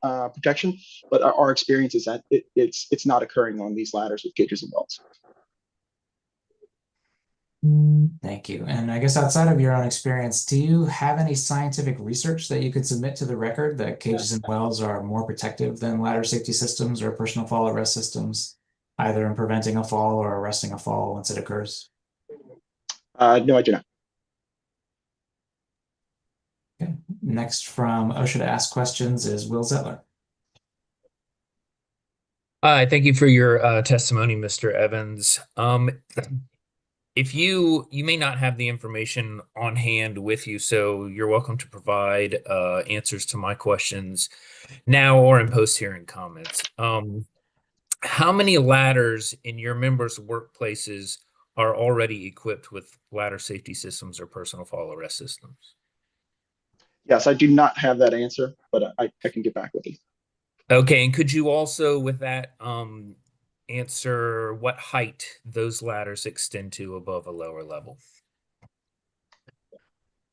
protection, but our experience is that it's not occurring on these ladders with cages and welds. Thank you. And I guess outside of your own experience, do you have any scientific research that you could submit to the record that cages and wells are more protective than ladder safety systems or personal fall arrest systems, either in preventing a fall or arresting a fall once it occurs? No, I do not. Okay. Next from OSHA to ask questions is Will Zettler. Hi, thank you for your testimony, Mr. Evans. If you may not have the information on hand with you, so you're welcome to provide answers to my questions now or in post-hearing comments. How many ladders in your members' workplaces are already equipped with ladder safety systems or personal fall arrest systems? Yes, I do not have that answer, but I can get back with you. Okay, and could you also, with that, answer what height those ladders extend to above a lower level?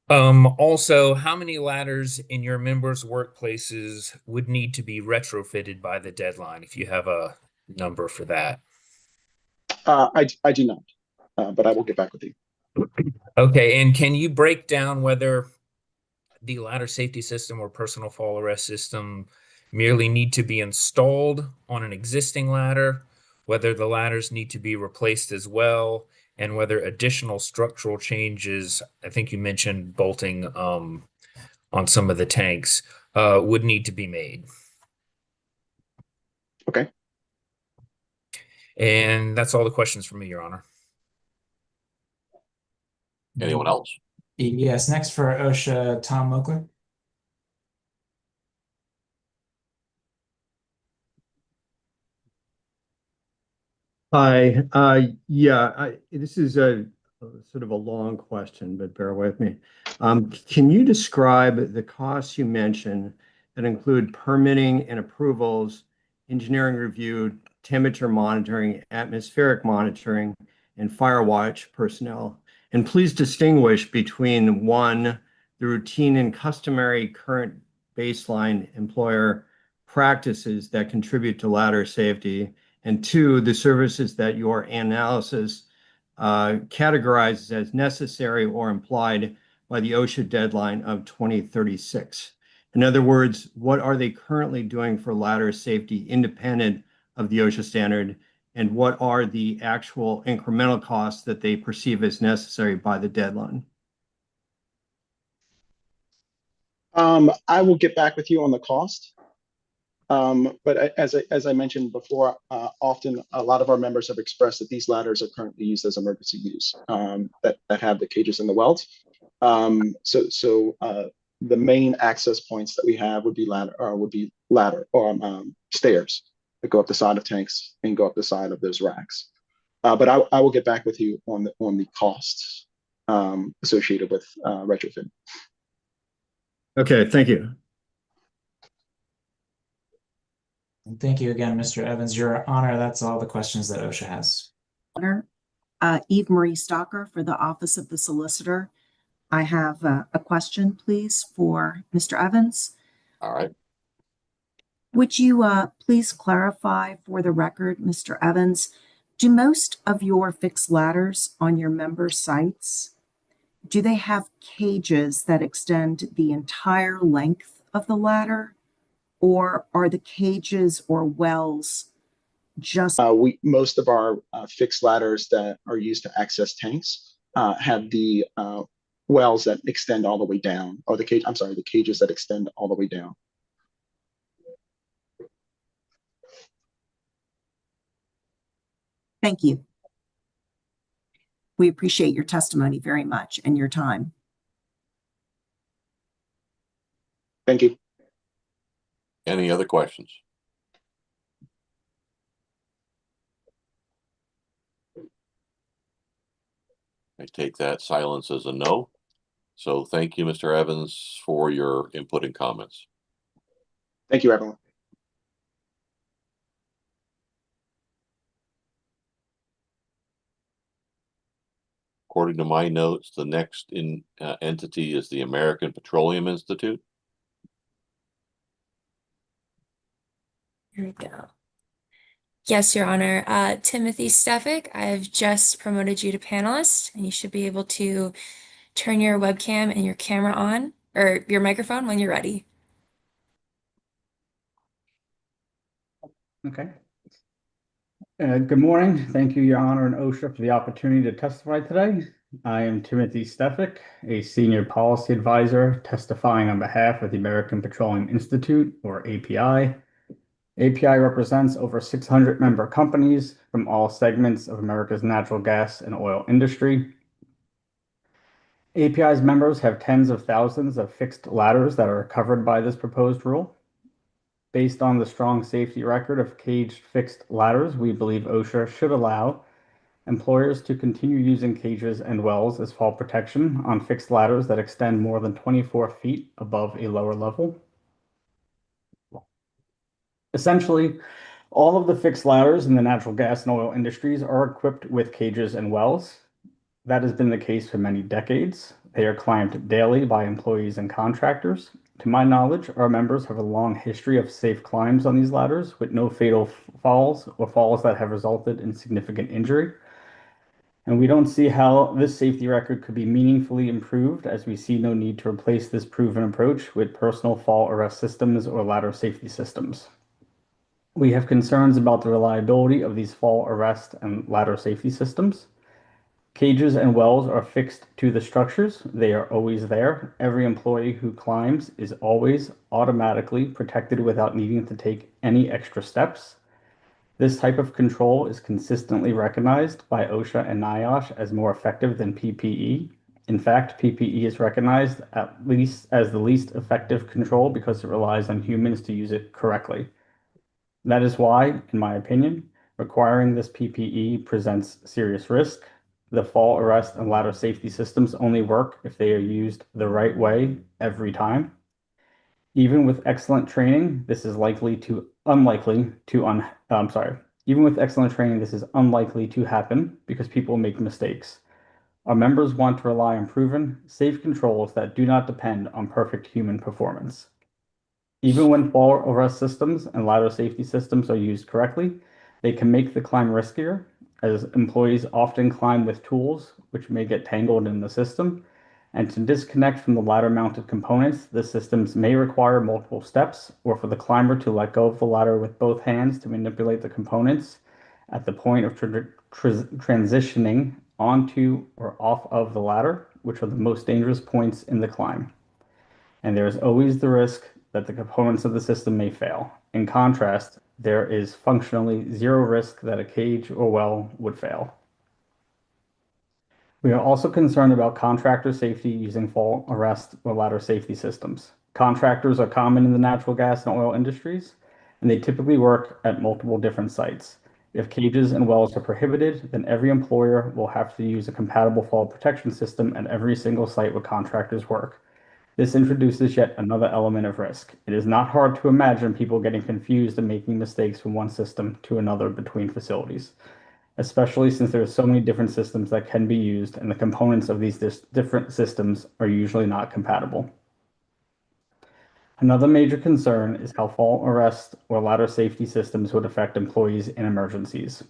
Also, how many ladders in your members' workplaces would need to be retrofitted by the deadline, if you have a number for that? I do not, but I will get back with you. Okay, and can you break down whether the ladder safety system or personal fall arrest system merely need to be installed on an existing ladder, whether the ladders need to be replaced as well, and whether additional structural changes, I think you mentioned bolting on some of the tanks, would need to be made? Okay. And that's all the questions from me, Your Honor. Anyone else? Yes, next for OSHA, Tom Moakler. Hi. This is a sort of a long question, but bear with me. Can you describe the costs you mentioned that include permitting and approvals, engineering review, temperature monitoring, atmospheric monitoring, and fire watch personnel? And please distinguish between one, the routine and customary current baseline employer practices that contribute to ladder safety, and two, the services that your analysis categorizes as necessary or implied by the OSHA deadline of 2036. In other words, what are they currently doing for ladder safety independent of the OSHA standard, and what are the actual incremental costs that they perceive as necessary by the deadline? I will get back with you on the cost. But as I mentioned before, often a lot of our members have expressed that these ladders are currently used as emergency use, that have the cages and the welds. The main access points that we have would be ladder or stairs that go up the side of tanks and go up the side of those racks. But I will get back with you on the costs associated with retrofit. Okay, thank you. Thank you again, Mr. Evans. Your Honor, that's all the questions that OSHA has. Honor, Eve Marie Stalker for the Office of the Solicitor. I have a question, please, for Mr. Evans. All right. Would you please clarify for the record, Mr. Evans, do most of your fixed ladders on your member sites, do they have cages that extend the entire length of the ladder, or are the cages or wells just Most of our fixed ladders that are used to access tanks have the wells that extend all the way down, or the cages that extend all the way down. Thank you. We appreciate your testimony very much and your time. Thank you. Any other questions? I take that silence as a no. So thank you, Mr. Evans, for your input and comments. Thank you, everyone. According to my notes, the next entity is the American Petroleum Institute. Here we go. Yes, Your Honor. Timothy Stefik, I've just promoted you to panelist, and you should be able to turn your webcam and your camera on, or your microphone when you're ready. Okay. Good morning. Thank you, Your Honor and OSHA, for the opportunity to testify today. I am Timothy Stefik, a senior policy advisor testifying on behalf of the American Petroleum Institute, or API. API represents over 600 member companies from all segments of America's natural gas and oil industry. API's members have tens of thousands of fixed ladders that are covered by this proposed rule. Based on the strong safety record of caged fixed ladders, we believe OSHA should allow employers to continue using cages and wells as fall protection on fixed ladders that extend more than 24 feet above a lower level. Essentially, all of the fixed ladders in the natural gas and oil industries are equipped with cages and wells. That has been the case for many decades. They are climbed daily by employees and contractors. To my knowledge, our members have a long history of safe climbs on these ladders with no fatal falls or falls that have resulted in significant injury. And we don't see how this safety record could be meaningfully improved, as we see no need to replace this proven approach with personal fall arrest systems or ladder safety systems. We have concerns about the reliability of these fall arrest and ladder safety systems. Cages and wells are fixed to the structures. They are always there. Every employee who climbs is always automatically protected without needing to take any extra steps. This type of control is consistently recognized by OSHA and NIOSH as more effective than PPE. In fact, PPE is recognized at least as the least effective control because it relies on humans to use it correctly. That is why, in my opinion, requiring this PPE presents serious risk. The fall arrest and ladder safety systems only work if they are used the right way every time. Even with excellent training, this is unlikely to happen because people make mistakes. Our members want to rely on proven, safe controls that do not depend on perfect human performance. Even when fall arrest systems and ladder safety systems are used correctly, they can make the climb riskier, as employees often climb with tools which may get tangled in the system. And to disconnect from the ladder-mounted components, the systems may require multiple steps, or for the climber to let go of the ladder with both hands to manipulate the components at the point of transitioning onto or off of the ladder, which are the most dangerous points in the climb. And there is always the risk that the components of the system may fail. In contrast, there is functionally zero risk that a cage or well would fail. We are also concerned about contractor safety using fall arrest or ladder safety systems. Contractors are common in the natural gas and oil industries, and they typically work at multiple different sites. If cages and wells are prohibited, then every employer will have to use a compatible fall protection system at every single site where contractors work. This introduces yet another element of risk. It is not hard to imagine people getting confused and making mistakes from one system to another between facilities, especially since there are so many different systems that can be used and the components of these different systems are usually not compatible. Another major concern is how fall arrest or ladder safety systems would affect employees in emergencies.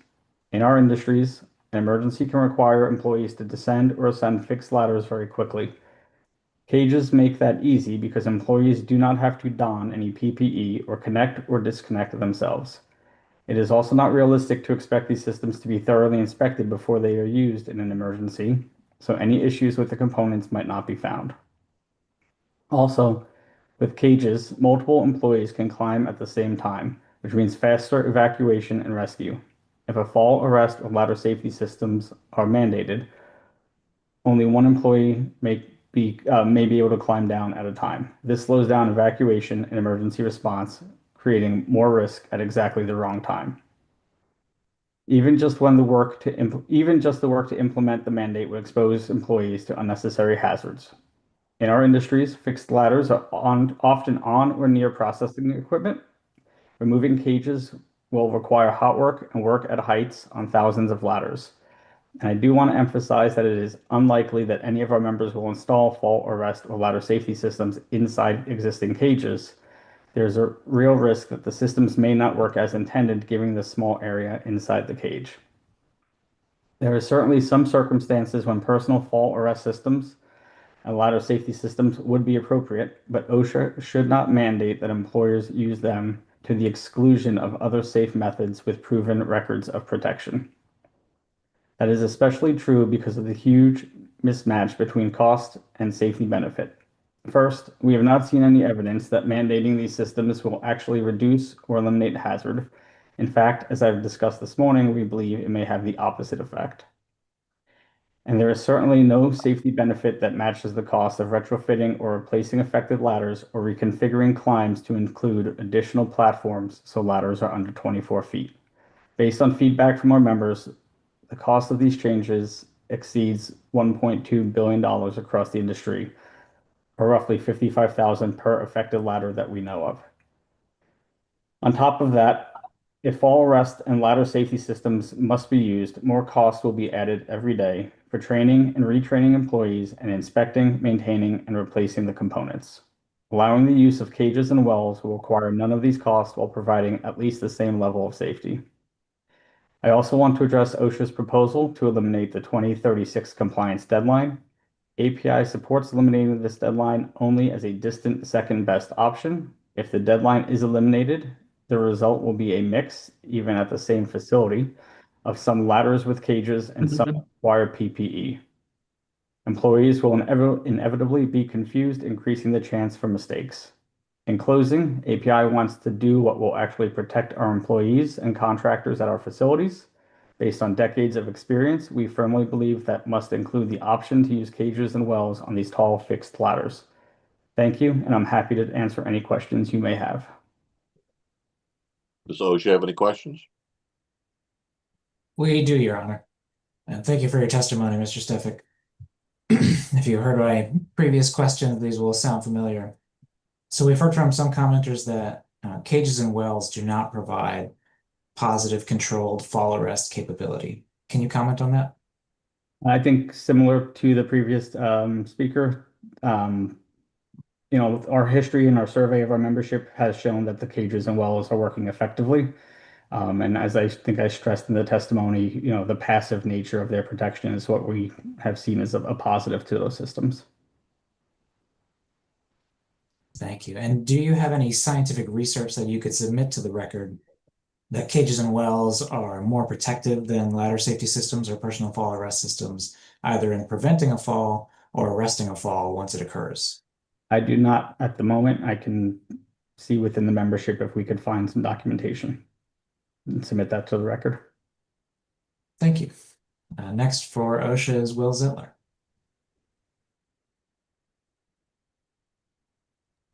In our industries, an emergency can require employees to descend or ascend fixed ladders very quickly. Cages make that easy because employees do not have to don any PPE or connect or disconnect themselves. It is also not realistic to expect these systems to be thoroughly inspected before they are used in an emergency, so any issues with the components might not be found. Also, with cages, multiple employees can climb at the same time, which means faster evacuation and rescue. If a fall arrest or ladder safety systems are mandated, only one employee may be able to climb down at a time. This slows down evacuation and emergency response, creating more risk at exactly the wrong time. Even just the work to implement the mandate would expose employees to unnecessary hazards. In our industries, fixed ladders are often on or near processing equipment. Removing cages will require hot work and work at heights on thousands of ladders. And I do want to emphasize that it is unlikely that any of our members will install fall arrest or ladder safety systems inside existing cages. there's a real risk that the systems may not work as intended given the small area inside the cage. There are certainly some circumstances when personal fall arrest systems and ladder safety systems would be appropriate, but OSHA should not mandate that employers use them to the exclusion of other safe methods with proven records of protection. That is especially true because of the huge mismatch between cost and safety benefit. First, we have not seen any evidence that mandating these systems will actually reduce or eliminate hazard. In fact, as I've discussed this morning, we believe it may have the opposite effect. And there is certainly no safety benefit that matches the cost of retrofitting or replacing affected ladders or reconfiguring climbs to include additional platforms so ladders are under 24 feet. Based on feedback from our members, the cost of these changes exceeds $1.2 billion across the industry, or roughly $55,000 per affected ladder that we know of. On top of that, if fall arrest and ladder safety systems must be used, more costs will be added every day for training and retraining employees and inspecting, maintaining, and replacing the components. Allowing the use of cages and wells will require none of these costs while providing at least the same level of safety. I also want to address OSHA's proposal to eliminate the 2036 compliance deadline. API supports eliminating this deadline only as a distant second best option. If the deadline is eliminated, the result will be a mix, even at the same facility, of some ladders with cages and some require PPE. Employees will inevitably be confused, increasing the chance for mistakes. In closing, API wants to do what will actually protect our employees and contractors at our facilities. Based on decades of experience, we firmly believe that must include the option to use cages and wells on these tall fixed ladders. Thank you, and I'm happy to answer any questions you may have. Does OSHA have any questions? We do, Your Honor. And thank you for your testimony, Mr. Stefik. If you heard my previous question, these will sound familiar. So we've heard from some commenters that cages and wells do not provide positive controlled fall arrest capability. Can you comment on that? I think similar to the previous speaker, our history and our survey of our membership has shown that the cages and wells are working effectively. And as I think I stressed in the testimony, the passive nature of their protection is what we have seen as a positive to those systems. Thank you. And do you have any scientific research that you could submit to the record that cages and wells are more protective than ladder safety systems or personal fall arrest systems, either in preventing a fall or arresting a fall once it occurs? I do not at the moment. I can see within the membership if we could find some documentation and submit that to the record. Thank you. Next for OSHA is Will Zitler.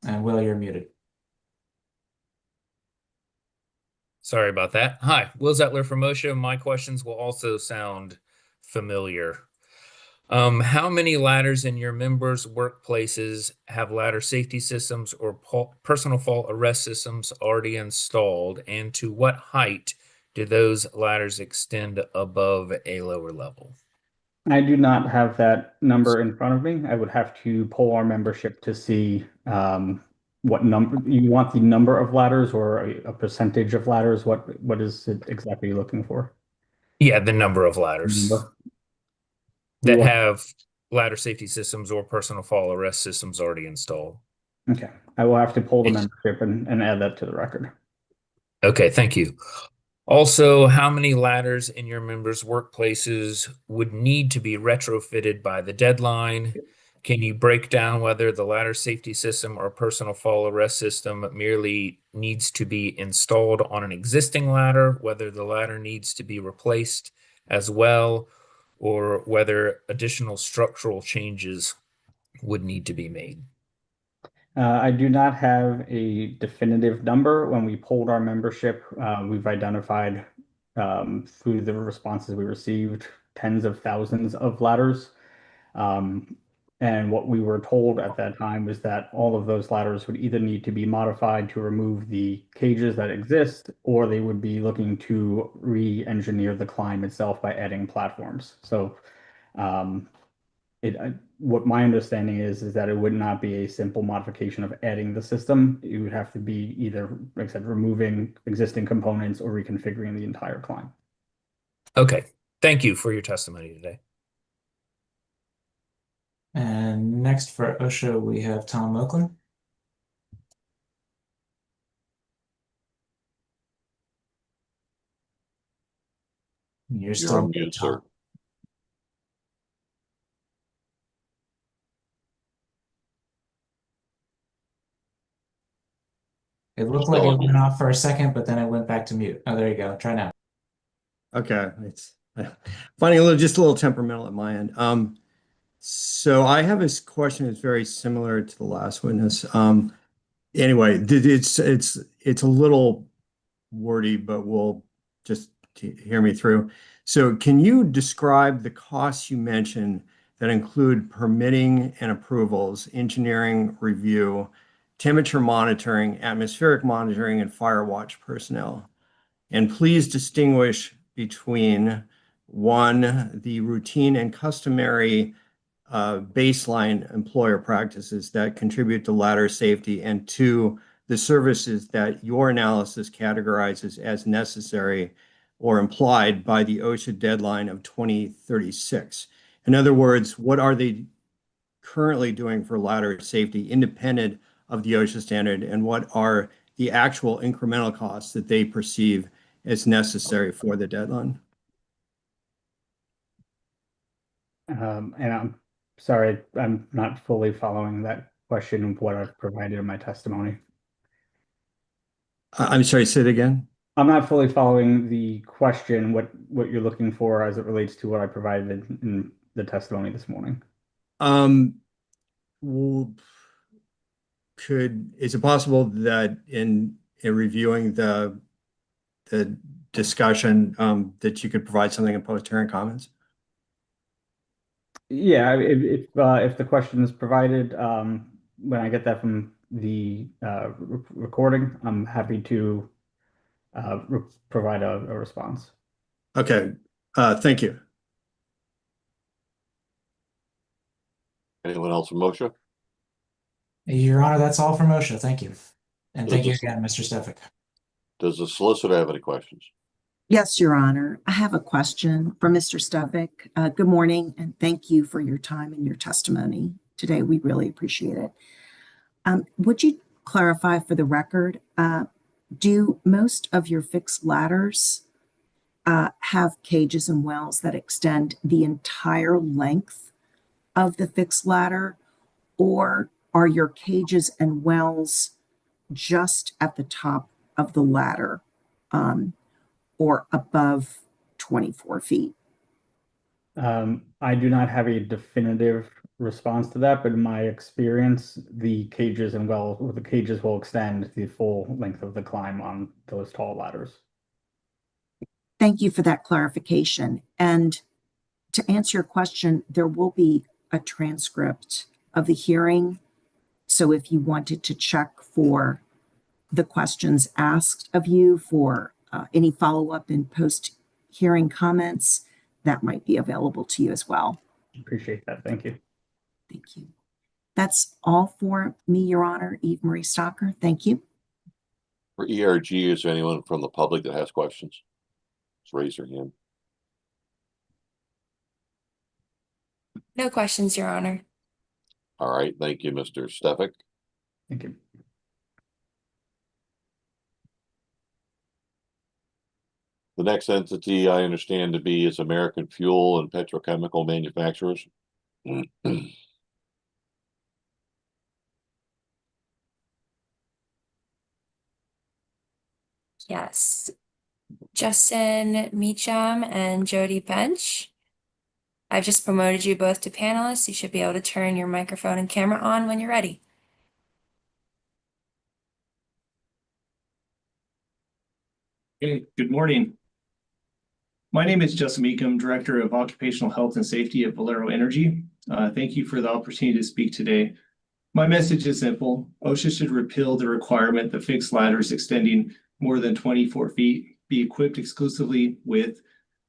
And Will, you're muted. Sorry about that. Hi, Will Zettler from OSHA. My questions will also sound familiar. How many ladders in your members' workplaces have ladder safety systems or personal fall arrest systems already installed? And to what height do those ladders extend above a lower level? I do not have that number in front of me. I would have to poll our membership to see what number you want, the number of ladders or a percentage of ladders. What is it exactly you're looking for? Yeah, the number of ladders Number? that have ladder safety systems or personal fall arrest systems already installed. Okay, I will have to pull the membership and add that to the record. Okay, thank you. Also, how many ladders in your members' workplaces would need to be retrofitted by the deadline? Can you break down whether the ladder safety system or personal fall arrest system merely needs to be installed on an existing ladder, whether the ladder needs to be replaced as well, or whether additional structural changes would need to be made? I do not have a definitive number. When we polled our membership, we've identified through the responses we received tens of thousands of ladders. And what we were told at that time was that all of those ladders would either need to be modified to remove the cages that exist, or they would be looking to re-engineer the climb itself by adding platforms. So what my understanding is that it would not be a simple modification of adding the system. It would have to be either, like I said, removing existing components or reconfiguring the entire climb. Okay. Thank you for your testimony today. And next for OSHA, we have Tom Moakler. You're still on muted, mute, sir. Tom. It looked like it went off for a second, but then it went back to mute. Oh, there you go. Try now. Okay, it's finding just a little temperamental at my end. So I have this question that's very similar to the last witness. Anyway, it's a little wordy, but we'll just hear me through. So can you describe the costs you mentioned that include permitting and approvals, engineering review, temperature monitoring, atmospheric monitoring, and fire watch personnel? And please distinguish between one, the routine and customary baseline employer practices that contribute to ladder safety, and two, the services that your analysis categorizes as necessary or implied by the OSHA deadline of 2036. In other words, what are they currently doing for ladder safety independent of the OSHA standard, and what are the actual incremental costs that they perceive as necessary for the deadline? And I'm sorry, I'm not fully following that question of what I've provided in my testimony. I'm sorry, say it again. I'm not fully following the question, what you're looking for as it relates to what I provided in the testimony this morning. Well, is it possible that in reviewing the discussion that you could provide something in post-hearing comments? Yeah, if the question is provided, when I get that from the recording, I'm happy to provide a response. Okay, thank you. Anyone else from OSHA? Your Honor, that's all from OSHA. Thank you. And Does thank you this- again, Mr. Stefik. Does the solicitor have any questions? Yes, Your Honor. I have a question for Mr. Stefik. Good morning, and thank you for your time and your testimony today. We really appreciate it. Would you clarify for the record, do most of your fixed ladders have cages and wells that extend the entire length of the fixed ladder, or are your cages and wells just at the top of the ladder or above 24 feet? I do not have a definitive response to that, but in my experience, the cages will extend the full length of the climb on those tall ladders. Thank you for that clarification. And to answer your question, there will be a transcript of the hearing. So if you wanted to check for the questions asked of you for any follow-up in post-hearing comments, that might be available to you as well. Appreciate that. Thank you. Thank you. That's all for me, Your Honor. Eve Marie Stocker. Thank you. For ERG, is there anyone from the public that has questions? Just raise your hand. No questions, Your Honor. All right, thank you, Mr. Stefik. Thank you. The next entity I understand to be is American Fuel and Petrochemical Manufacturers. Yes. Justin Meacham and Jody Bench. I've just promoted you both to panelists. You should be able to turn your microphone and camera on when you're ready. Okay, good morning. My name is Justin Meacham, Director of Occupational Health and Safety at Valero Energy. Thank you for the opportunity to speak today. My message is simple. OSHA should repeal the requirement that fixed ladders extending more than 24 feet be equipped exclusively with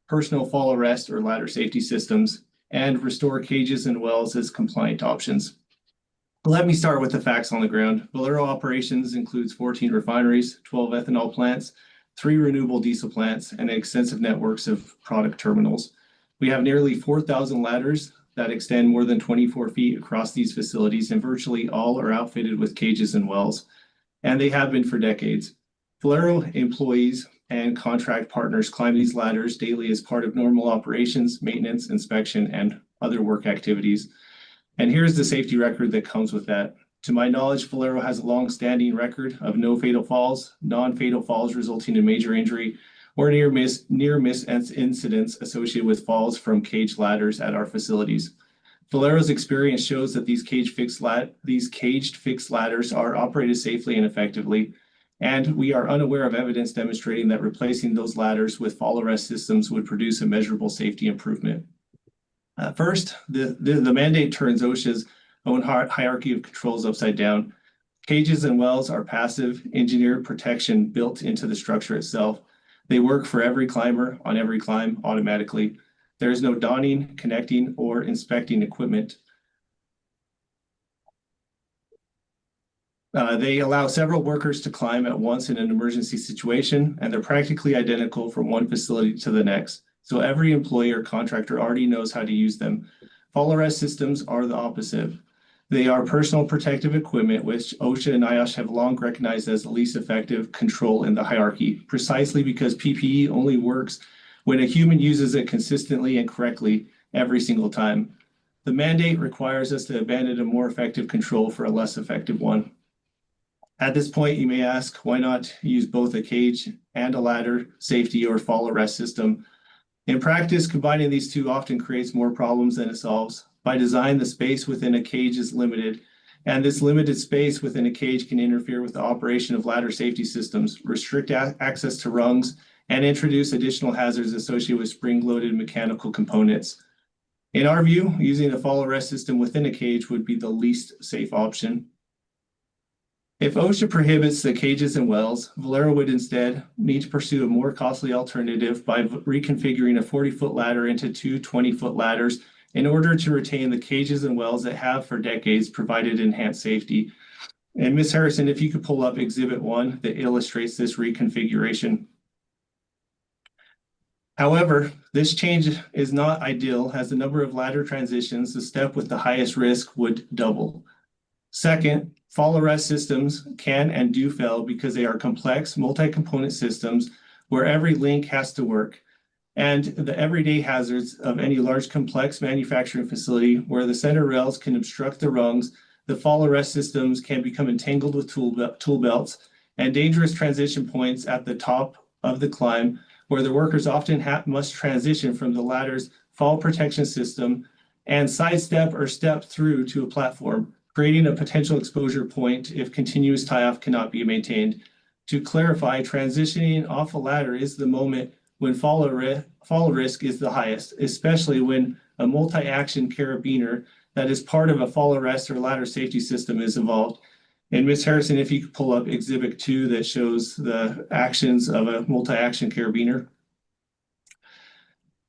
personal fall arrest or ladder safety systems and restore cages and wells as compliant options. Let me start with the facts on the ground. Valero operations includes 14 refineries, 12 ethanol plants, 3 renewable diesel plants, and extensive networks of product terminals. We have nearly 4,000 ladders that extend more than 24 feet across these facilities, and virtually all are outfitted with cages and wells, and they have been for decades. Valero employees and contract partners climb these ladders daily as part of normal operations, maintenance, inspection, and other work activities. And here's the safety record that comes with that. To my knowledge, Valero has a long-standing record of no fatal falls, non-fatal falls resulting in major injury, or near miss incidents associated with falls from cage ladders at our facilities. Valero's experience shows that these caged fixed ladders are operated safely and effectively, and we are unaware of evidence demonstrating that replacing those ladders with fall arrest systems would produce a measurable safety improvement. First, the mandate turns OSHA's own hierarchy of controls upside down. Cages and wells are passive engineered protection built into the structure itself. They work for every climber on every climb automatically. There is no donning, connecting, or inspecting equipment. They allow several workers to climb at once in an emergency situation, and they're practically identical from one facility to the next. So every employee or contractor already knows how to use them. Fall arrest systems are the opposite. They are personal protective equipment, which OSHA and NIOSH have long recognized as the least effective control in the hierarchy, precisely because PPE only works when a human uses it consistently and correctly every single time. The mandate requires us to abandon a more effective control for a less effective one. At this point, you may ask, why not use both a cage and a ladder safety or fall arrest system? In practice, combining these two often creates more problems than it solves. By design, the space within a cage is limited, and this limited space within a cage can interfere with the operation of ladder safety systems, restrict access to rungs, and introduce additional hazards associated with spring-loaded mechanical components. In our view, using a fall arrest system within a cage would be the least safe option. If OSHA prohibits the cages and wells, Valero would instead need to pursue a more costly alternative by reconfiguring a 40-foot ladder into 2 20-foot ladders in order to retain the cages and wells that have for decades provided enhanced safety. And Ms. Harrison, if you could pull up Exhibit 1 that illustrates this reconfiguration. However, this change is not ideal as the number of ladder transitions, the step with the highest risk, would double. Second, fall arrest systems can and do fail because they are complex, multi-component systems where every link has to work. And the everyday hazards of any large, complex manufacturing facility where the center rails can obstruct the rungs, the fall arrest systems can become entangled with tool belts, and dangerous transition points at the top of the climb where the workers often must transition from the ladder's fall protection system and sidestep or step through to a platform, creating a potential exposure point if continuous tie-off cannot be maintained. To clarify, transitioning off a ladder is the moment when fall risk is the highest, especially when a multi-action carabiner that is part of a fall arrest or ladder safety system is involved. And Ms. Harrison, if you could pull up Exhibit 2 that shows the actions of a multi-action carabiner.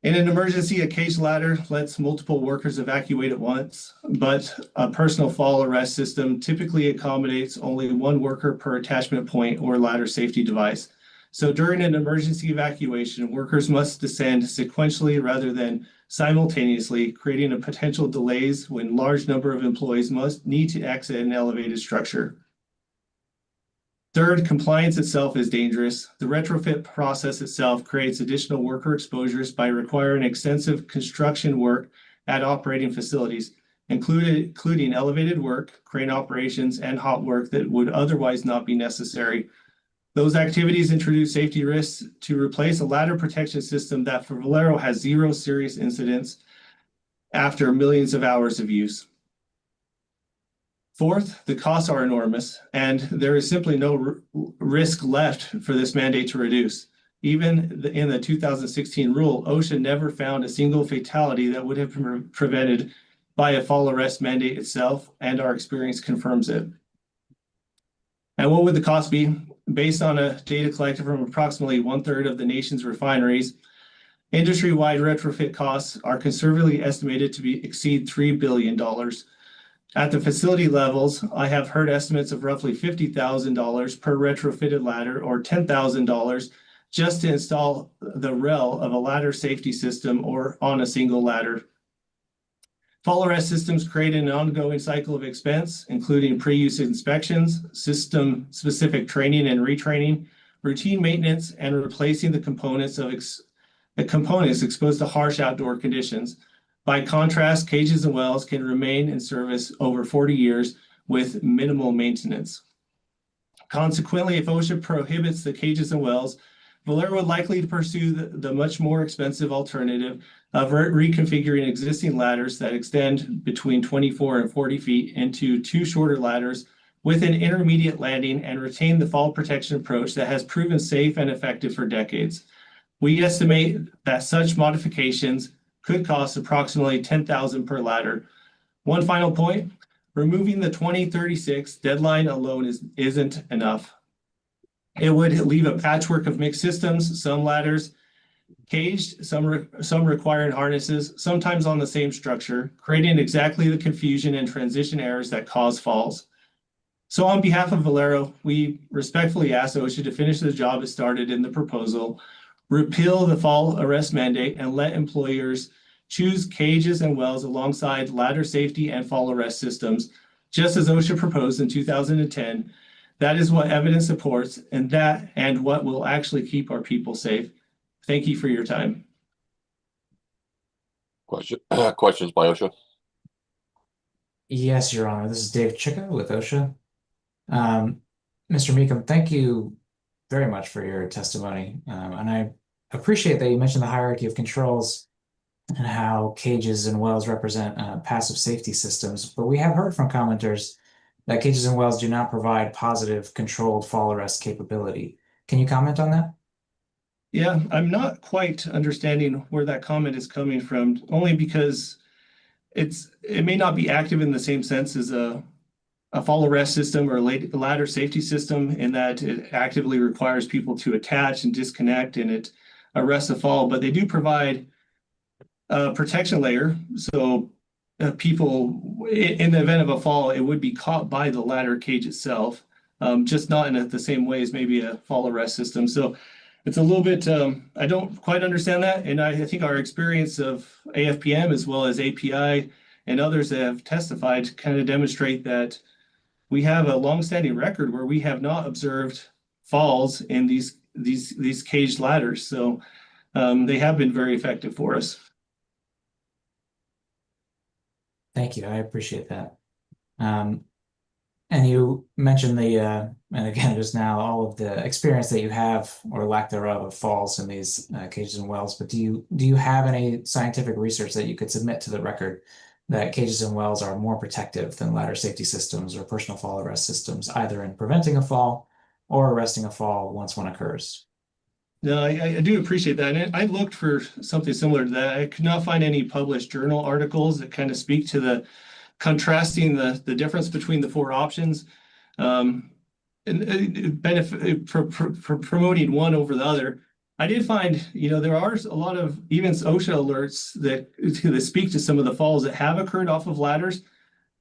In an emergency, a cage ladder lets multiple workers evacuate at once, but a personal fall arrest system typically accommodates only one worker per attachment point or ladder safety device. So during an emergency evacuation, workers must descend sequentially rather than simultaneously, creating a potential delays when large number of employees must need to exit an elevated structure. Third, compliance itself is dangerous. The retrofit process itself creates additional worker exposures by requiring extensive construction work at operating facilities, including elevated work, crane operations, and hot work that would otherwise not be necessary. Those activities introduce safety risks. To replace a ladder protection system that for Valero has 0 serious incidents after millions of hours of use. Fourth, the costs are enormous, and there is simply no risk left for this mandate to reduce. Even in the 2016 rule, OSHA never found a single fatality that would have been prevented by a fall arrest mandate itself, and our experience confirms it. And what would the cost be? Based on a data collected from approximately 1/3 of the nation's refineries, Industry-wide retrofit costs are conservatively estimated to exceed $3 billion. At the facility levels, I have heard estimates of roughly $50,000 per retrofitted ladder or $10,000 just to install the rail of a ladder safety system or on a single ladder. Fall arrest systems create an ongoing cycle of expense, including pre-use inspections, system-specific training and retraining, routine maintenance, and replacing the components exposed to harsh outdoor conditions. By contrast, cages and wells can remain in service over 40 years with minimal maintenance. Consequently, if OSHA prohibits the cages and wells, Valero would likely to pursue the much more expensive alternative of reconfiguring existing ladders that extend between 24 and 40 feet into two shorter ladders with an intermediate landing and retain the fall protection approach that has proven safe and effective for decades. We estimate that such modifications could cost approximately $10,000 per ladder. One final point, removing the 2036 deadline alone isn't enough. It would leave a patchwork of mixed systems, some ladders caged, some requiring harnesses, sometimes on the same structure, creating exactly the confusion and transition errors that cause falls. So on behalf of Valero, we respectfully ask OSHA to finish the job it started in the proposal, repeal the fall arrest mandate, and let employers choose cages and wells alongside ladder safety and fall arrest systems, just as OSHA proposed in 2010. That is what evidence supports, and what will actually keep our people safe. Thank you for your time. Questions by OSHA? Yes, Your Honor. This is Dave Chica with OSHA. Mr. Meekum, thank you very much for your testimony. And I appreciate that you mentioned the hierarchy of controls and how cages and wells represent passive safety systems. But we have heard from commenters that cages and wells do not provide positive controlled fall arrest capability. Can you comment on that? Yeah, I'm not quite understanding where that comment is coming from, only because it may not be active in the same sense as a fall arrest system or a ladder safety system, in that it actively requires people to attach and disconnect and it arrests a fall, but they do provide a protection layer. So people, in the event of a fall, it would be caught by the ladder cage itself, just not in the same way as maybe a fall arrest system. So it's a little bit, I don't quite understand that. And I think our experience of AFPM as well as API and others that have testified kind of demonstrate that we have a longstanding record where we have not observed falls in these caged ladders. So they have been very effective for us. Thank you. I appreciate that. And you mentioned and again, just now, all of the experience that you have or lack thereof of falls in these cages and wells, but do you have any scientific research that you could submit to the record that cages and wells are more protective than ladder safety systems or personal fall arrest systems, either in preventing a fall or arresting a fall once one occurs? No, I do appreciate that. And I looked for something similar to that. I could not find any published journal articles that kind of speak to the contrasting the difference between the four options, and benefit for promoting one over the other. I did find, there are a lot of even OSHA alerts that speak to some of the falls that have occurred off of ladders,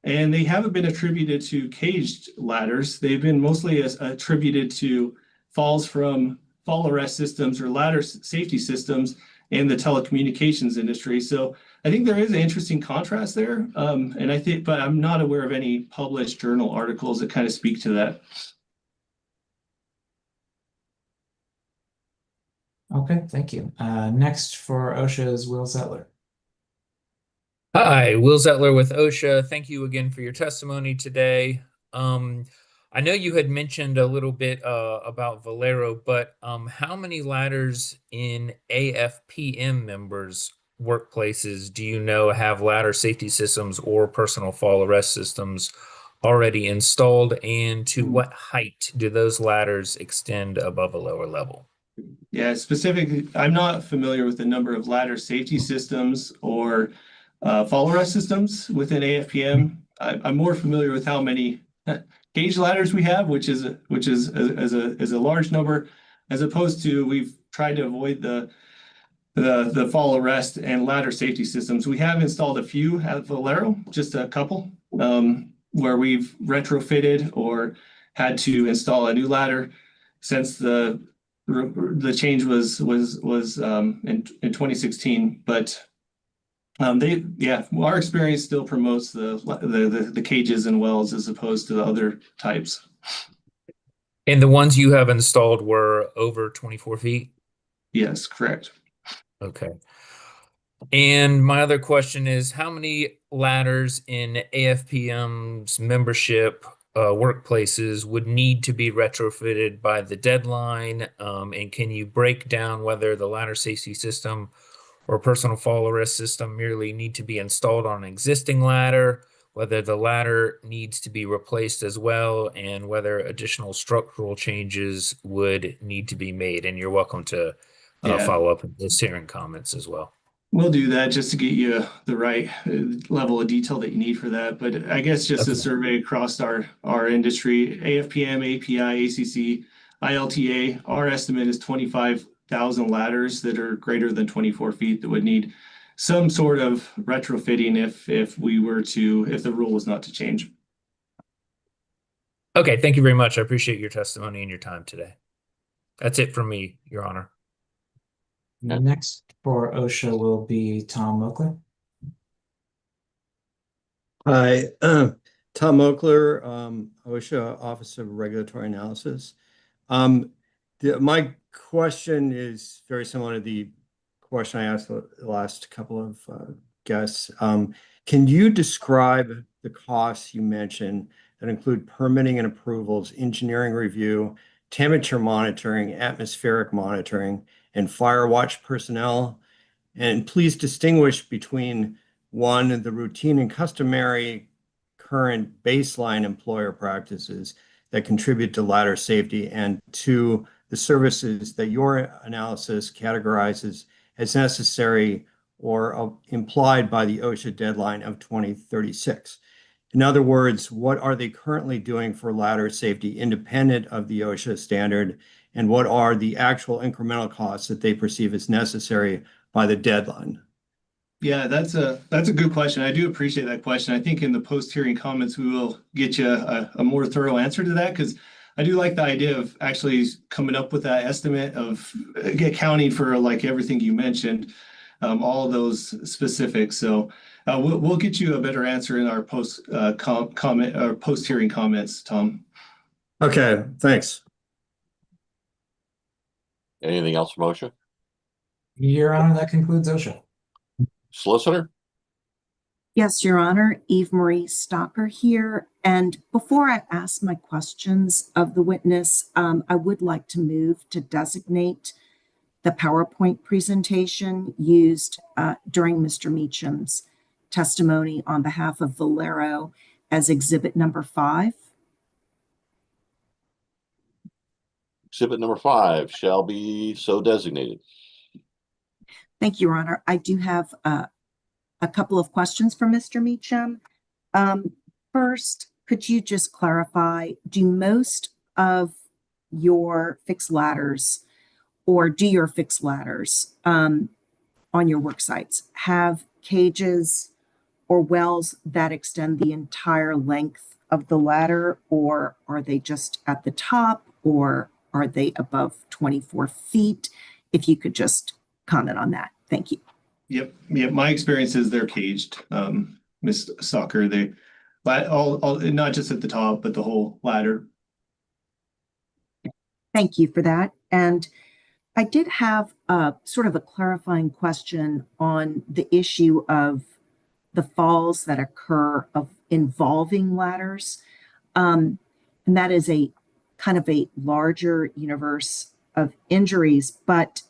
and they haven't been attributed to caged ladders. They've been mostly attributed to falls from fall arrest systems or ladder safety systems in the telecommunications industry. So I think there is an interesting contrast there. But I'm not aware of any published journal articles that kind of speak to that. Okay, thank you. Next for OSHA is Will Zettler. Hi, Will Zettler with OSHA. Thank you again for your testimony today. I know you had mentioned a little bit about Valero, but how many ladders in AFPM members' workplaces do you know have ladder safety systems or personal fall arrest systems already installed, and to what height do those ladders extend above a lower level? Yeah, specifically, I'm not familiar with the number of ladder safety systems or fall arrest systems within AFPM. I'm more familiar with how many cage ladders we have, which is a large number, as opposed to we've tried to avoid the the fall arrest and ladder safety systems. We have installed a few at Valero, just a couple, where we've retrofitted or had to install a new ladder since the change was in 2016. But our experience still promotes the cages and wells as opposed to the other types. And the ones you have installed were over 24 feet? Yes, correct. Okay. And my other question is, how many ladders in AFPM's membership workplaces would need to be retrofitted by the deadline? And can you break down whether the ladder safety system or personal fall arrest system merely need to be installed on an existing ladder, whether the ladder needs to be replaced as well, and whether additional structural changes would need to be made? And you're welcome to follow up with those hearing comments as well. We'll do that just to get you the right level of detail that you need for that. But I guess just a survey across our industry, AFPM, API, ACC, ILTA, our estimate is 25,000 ladders that are greater than 24 feet that would need some sort of retrofitting if the rule was not to change. Okay, thank you very much. I appreciate your testimony and your time today. That's it from me, Your Honor. Next for OSHA will be Tom Moakler. Hi, Tom Moakler, OSHA Office of Regulatory Analysis. My question is very similar to the question I asked the last couple of guests. Can you describe the costs you mentioned that include permitting and approvals, engineering review, temperature monitoring, atmospheric monitoring, and fire watch personnel? And please distinguish between one, the routine and customary current baseline employer practices that contribute to ladder safety, and two, the services that your analysis categorizes as necessary or implied by the OSHA deadline of 2036. In other words, what are they currently doing for ladder safety independent of the OSHA standard, and what are the actual incremental costs that they perceive as necessary by the deadline? Yeah, that's a good question. I do appreciate that question. I think in the post-hearing comments, we will get you a more thorough answer to that, because I do like the idea of actually coming up with that estimate of accounting for like everything you mentioned, all those specifics. So we'll get you a better answer in our post-hearing comments, Tom. Okay, thanks. Anything else from OSHA? Your Honor, that concludes OSHA. Solicitor? Yes, Your Honor, Eve Marie Stocker here. And before I ask my questions of the witness, I would like to move to designate the PowerPoint presentation used during Mr. Meacham's testimony on behalf of Valero as exhibit number 5. Exhibit number 5 shall be so designated. Thank you, Your Honor. I do have a couple of questions for Mr. Meacham. First, could you just clarify, do most of your fixed ladders, or do your fixed ladders on your work sites have cages or wells that extend the entire length of the ladder, or are they just at the top, or are they above 24 feet? If you could just comment on that. Thank you. Yep. My experience is they're caged, Ms. Stocker. They all not just at the top, but the whole ladder. Thank you for that. And I did have sort of a clarifying question on the issue of the falls that occur involving ladders. And that is a kind of a larger universe of injuries, but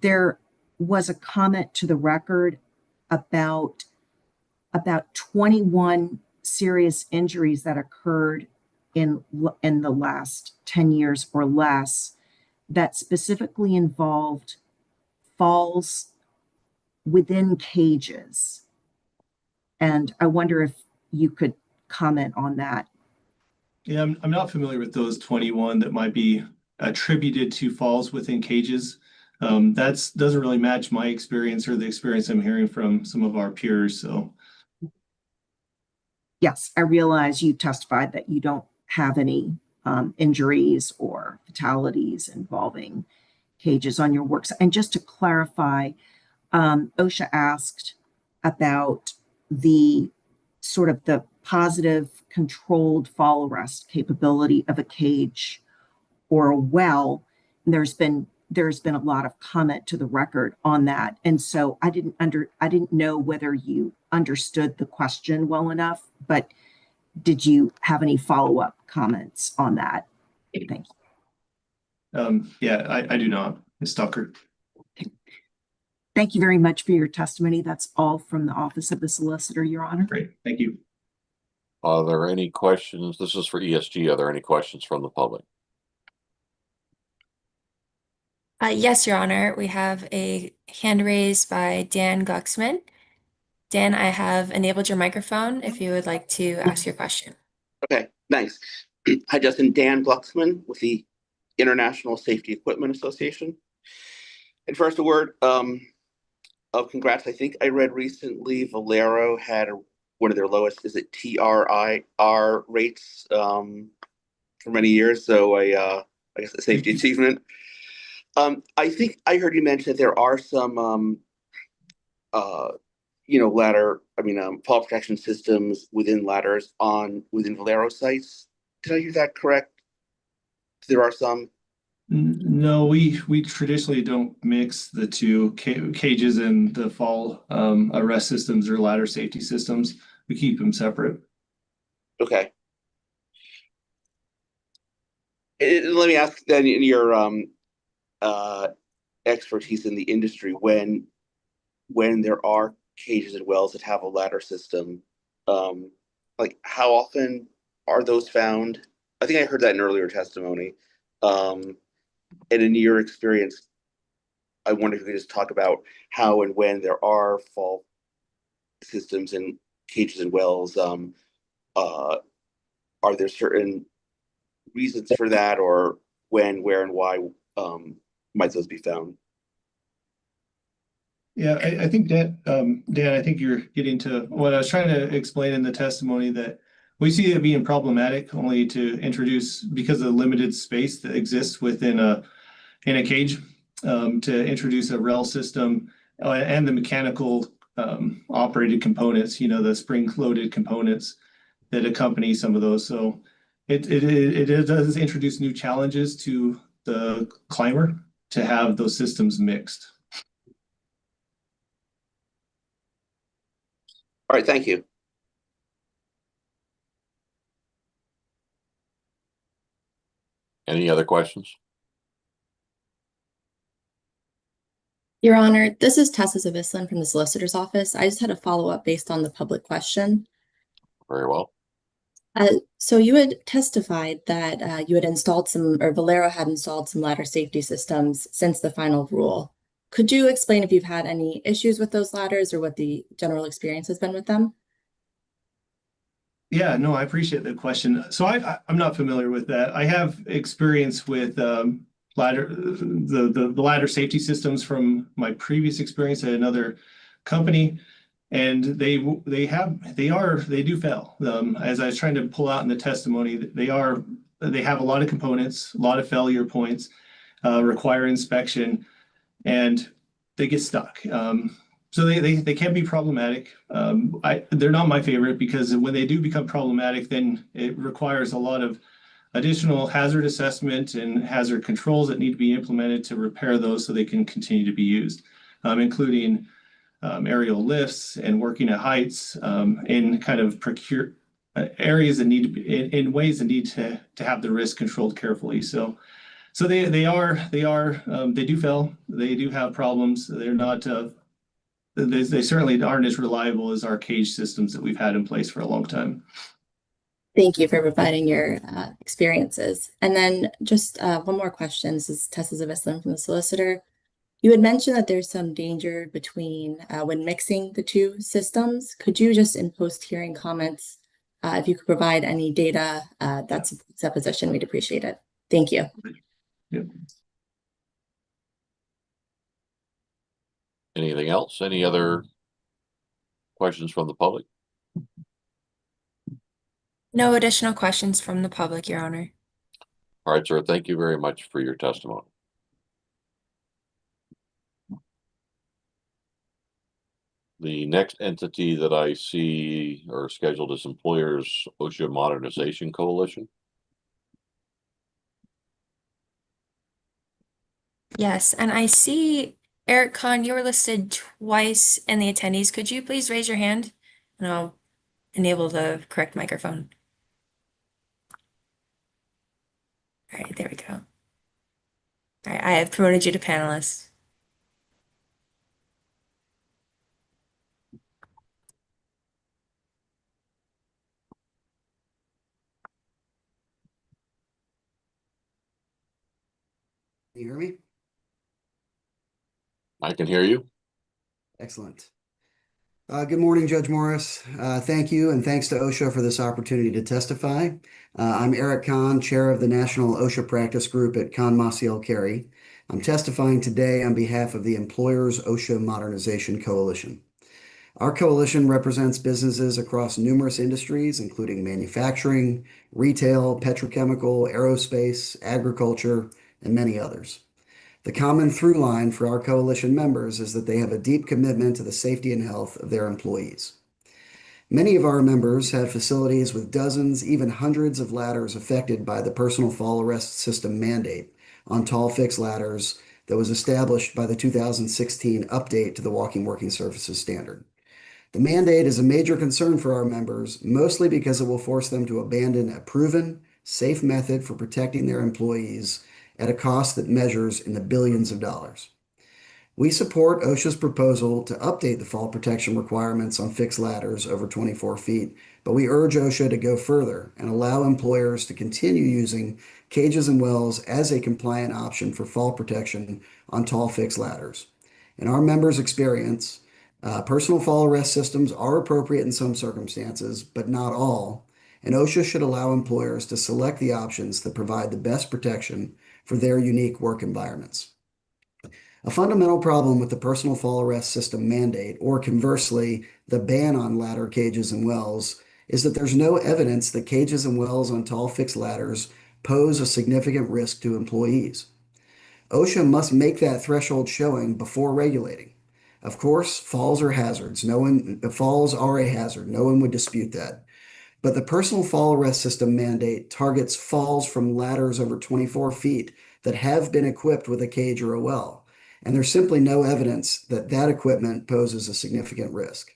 there was a comment to the record about 21 serious injuries that occurred in the last 10 years or less that specifically involved falls within cages. And I wonder if you could comment on that. Yeah, I'm not familiar with those 21 that might be attributed to falls within cages. That's doesn't really match my experience or the experience I'm hearing from some of our peers. So Yes, I realize you testified that you don't have any injuries or fatalities involving cages on your works. And just to clarify, OSHA asked about the sort of the positive controlled fall arrest capability of a cage or a well. And there's been a lot of comment to the record on that. And so I didn't know whether you understood the question well enough, but did you have any follow-up comments on that? Thank you. yeah, I do not, Ms. Tucker. Thank you very much for your testimony. That's all from the Office of the Solicitor, Your Honor. Great, thank you. Are there any questions? This is for ESG. Are there any questions from the public? Yes, Your Honor. We have a hand raised by Dan Glucksman. Dan, I have enabled your microphone if you would like to ask your question. Okay, thanks. Hi, Justin. Dan Glucksman with the International Safety Equipment Association. And first, a word of congrats. I think I read recently Valero had one of their lowest, is it TRIR rates for many years. So I guess a safety achievement. I think I heard you mention that there are some ladder, fall protection systems within ladders within Valero sites. Did I hear that correct? There are some? No, we traditionally don't mix the two cages and the fall arrest systems or ladder safety systems. We keep them separate. Okay. Let me ask then, in your expertise in the industry, when there are cages and wells that have a ladder system, like how often are those found? I think I heard that in earlier testimony. And in your experience, I wonder if you could just talk about how and when there are fall systems and cages and wells, are there certain reasons for that, or when, where, and why might those be found? Yeah, I think that, Dan, I think you're getting to what I was trying to explain in the testimony, that we see it being problematic only to introduce, because of the limited space that exists within in a cage, to introduce a rail system and the mechanical operated components, the spring-loaded components that accompany some of those. So it does introduce new challenges to the climber to have those systems mixed. All right, thank you. Any other questions? Your Honor, this is Tessa Zavislin from the Solicitor's Office. I just had a follow-up based on the public question. Very well. So you had testified that you had installed or Valero had installed some ladder safety systems since the final rule. Could you explain if you've had any issues with those ladders or what the general experience has been with them? Yeah, no, I appreciate the question. So I'm not familiar with that. I have experience with the ladder safety systems from my previous experience at another company, and they do fail. As I was trying to pull out in the testimony, they have a lot of components, a lot of failure points, require inspection, and they get stuck. So they can be problematic. They're not my favorite, because when they do become problematic, then it requires a lot of additional hazard assessment and hazard controls that need to be implemented to repair those so they can continue to be used, including aerial lifts and working at heights in kind of areas that need to be in ways that need to have the risk controlled carefully. So they do fail. They do have problems. They're not. They certainly aren't as reliable as our cage systems that we've had in place for a long time. Thank you for providing your experiences. And then just one more question. This is Tessa Zavislin from the Solicitor. You had mentioned that there's some danger between when mixing the two systems. Could you just, in post-hearing comments, if you could provide any data that supports that position, we'd appreciate it. Thank you. Yep. Anything else? Any other questions from the public? No additional questions from the public, Your Honor. All right, sir. Thank you very much for your testimony. The next entity that I see are scheduled as Employers OSHA Modernization Coalition. Yes, and I see Eric Kahn, you were listed twice in the attendees. Could you please raise your hand? And I'll enable the correct microphone. All right, there we go. All right, I have promoted you to panelist. Can you hear me? I can hear you. Excellent. Good morning, Judge Morris. Thank you, and thanks to OSHA for this opportunity to testify. I'm Eric Kahn, Chair of the National OSHA Practice Group at Kahn Maciel Carey. I'm testifying today on behalf of the Employers OSHA Modernization Coalition. Our coalition represents businesses across numerous industries, including manufacturing, retail, petrochemical, aerospace, agriculture, and many others. The common through line for our coalition members is that they have a deep commitment to the safety and health of their employees. Many of our members have facilities with dozens, even hundreds of ladders affected by the personal fall arrest system mandate on tall fixed ladders that was established by the 2016 update to the Walking Working Surfaces Standard. The mandate is a major concern for our members, mostly because it will force them to abandon a proven, safe method for protecting their employees at a cost that measures in the billions of dollars. We support OSHA's proposal to update the fall protection requirements on fixed ladders over 24 feet, but we urge OSHA to go further and allow employers to continue using cages and wells as a compliant option for fall protection on tall fixed ladders. In our members' experience, personal fall arrest systems are appropriate in some circumstances, but not all, and OSHA should allow employers to select the options that provide the best protection for their unique work environments. A fundamental problem with the personal fall arrest system mandate, or conversely, the ban on ladder cages and wells, is that there's no evidence that cages and wells on tall fixed ladders pose a significant risk to employees. OSHA must make that threshold showing before regulating. Of course, falls are hazards. Falls are a hazard. No one would dispute that. But the personal fall arrest system mandate targets falls from ladders over 24 feet that have been equipped with a cage or a well, and there's simply no evidence that that equipment poses a significant risk.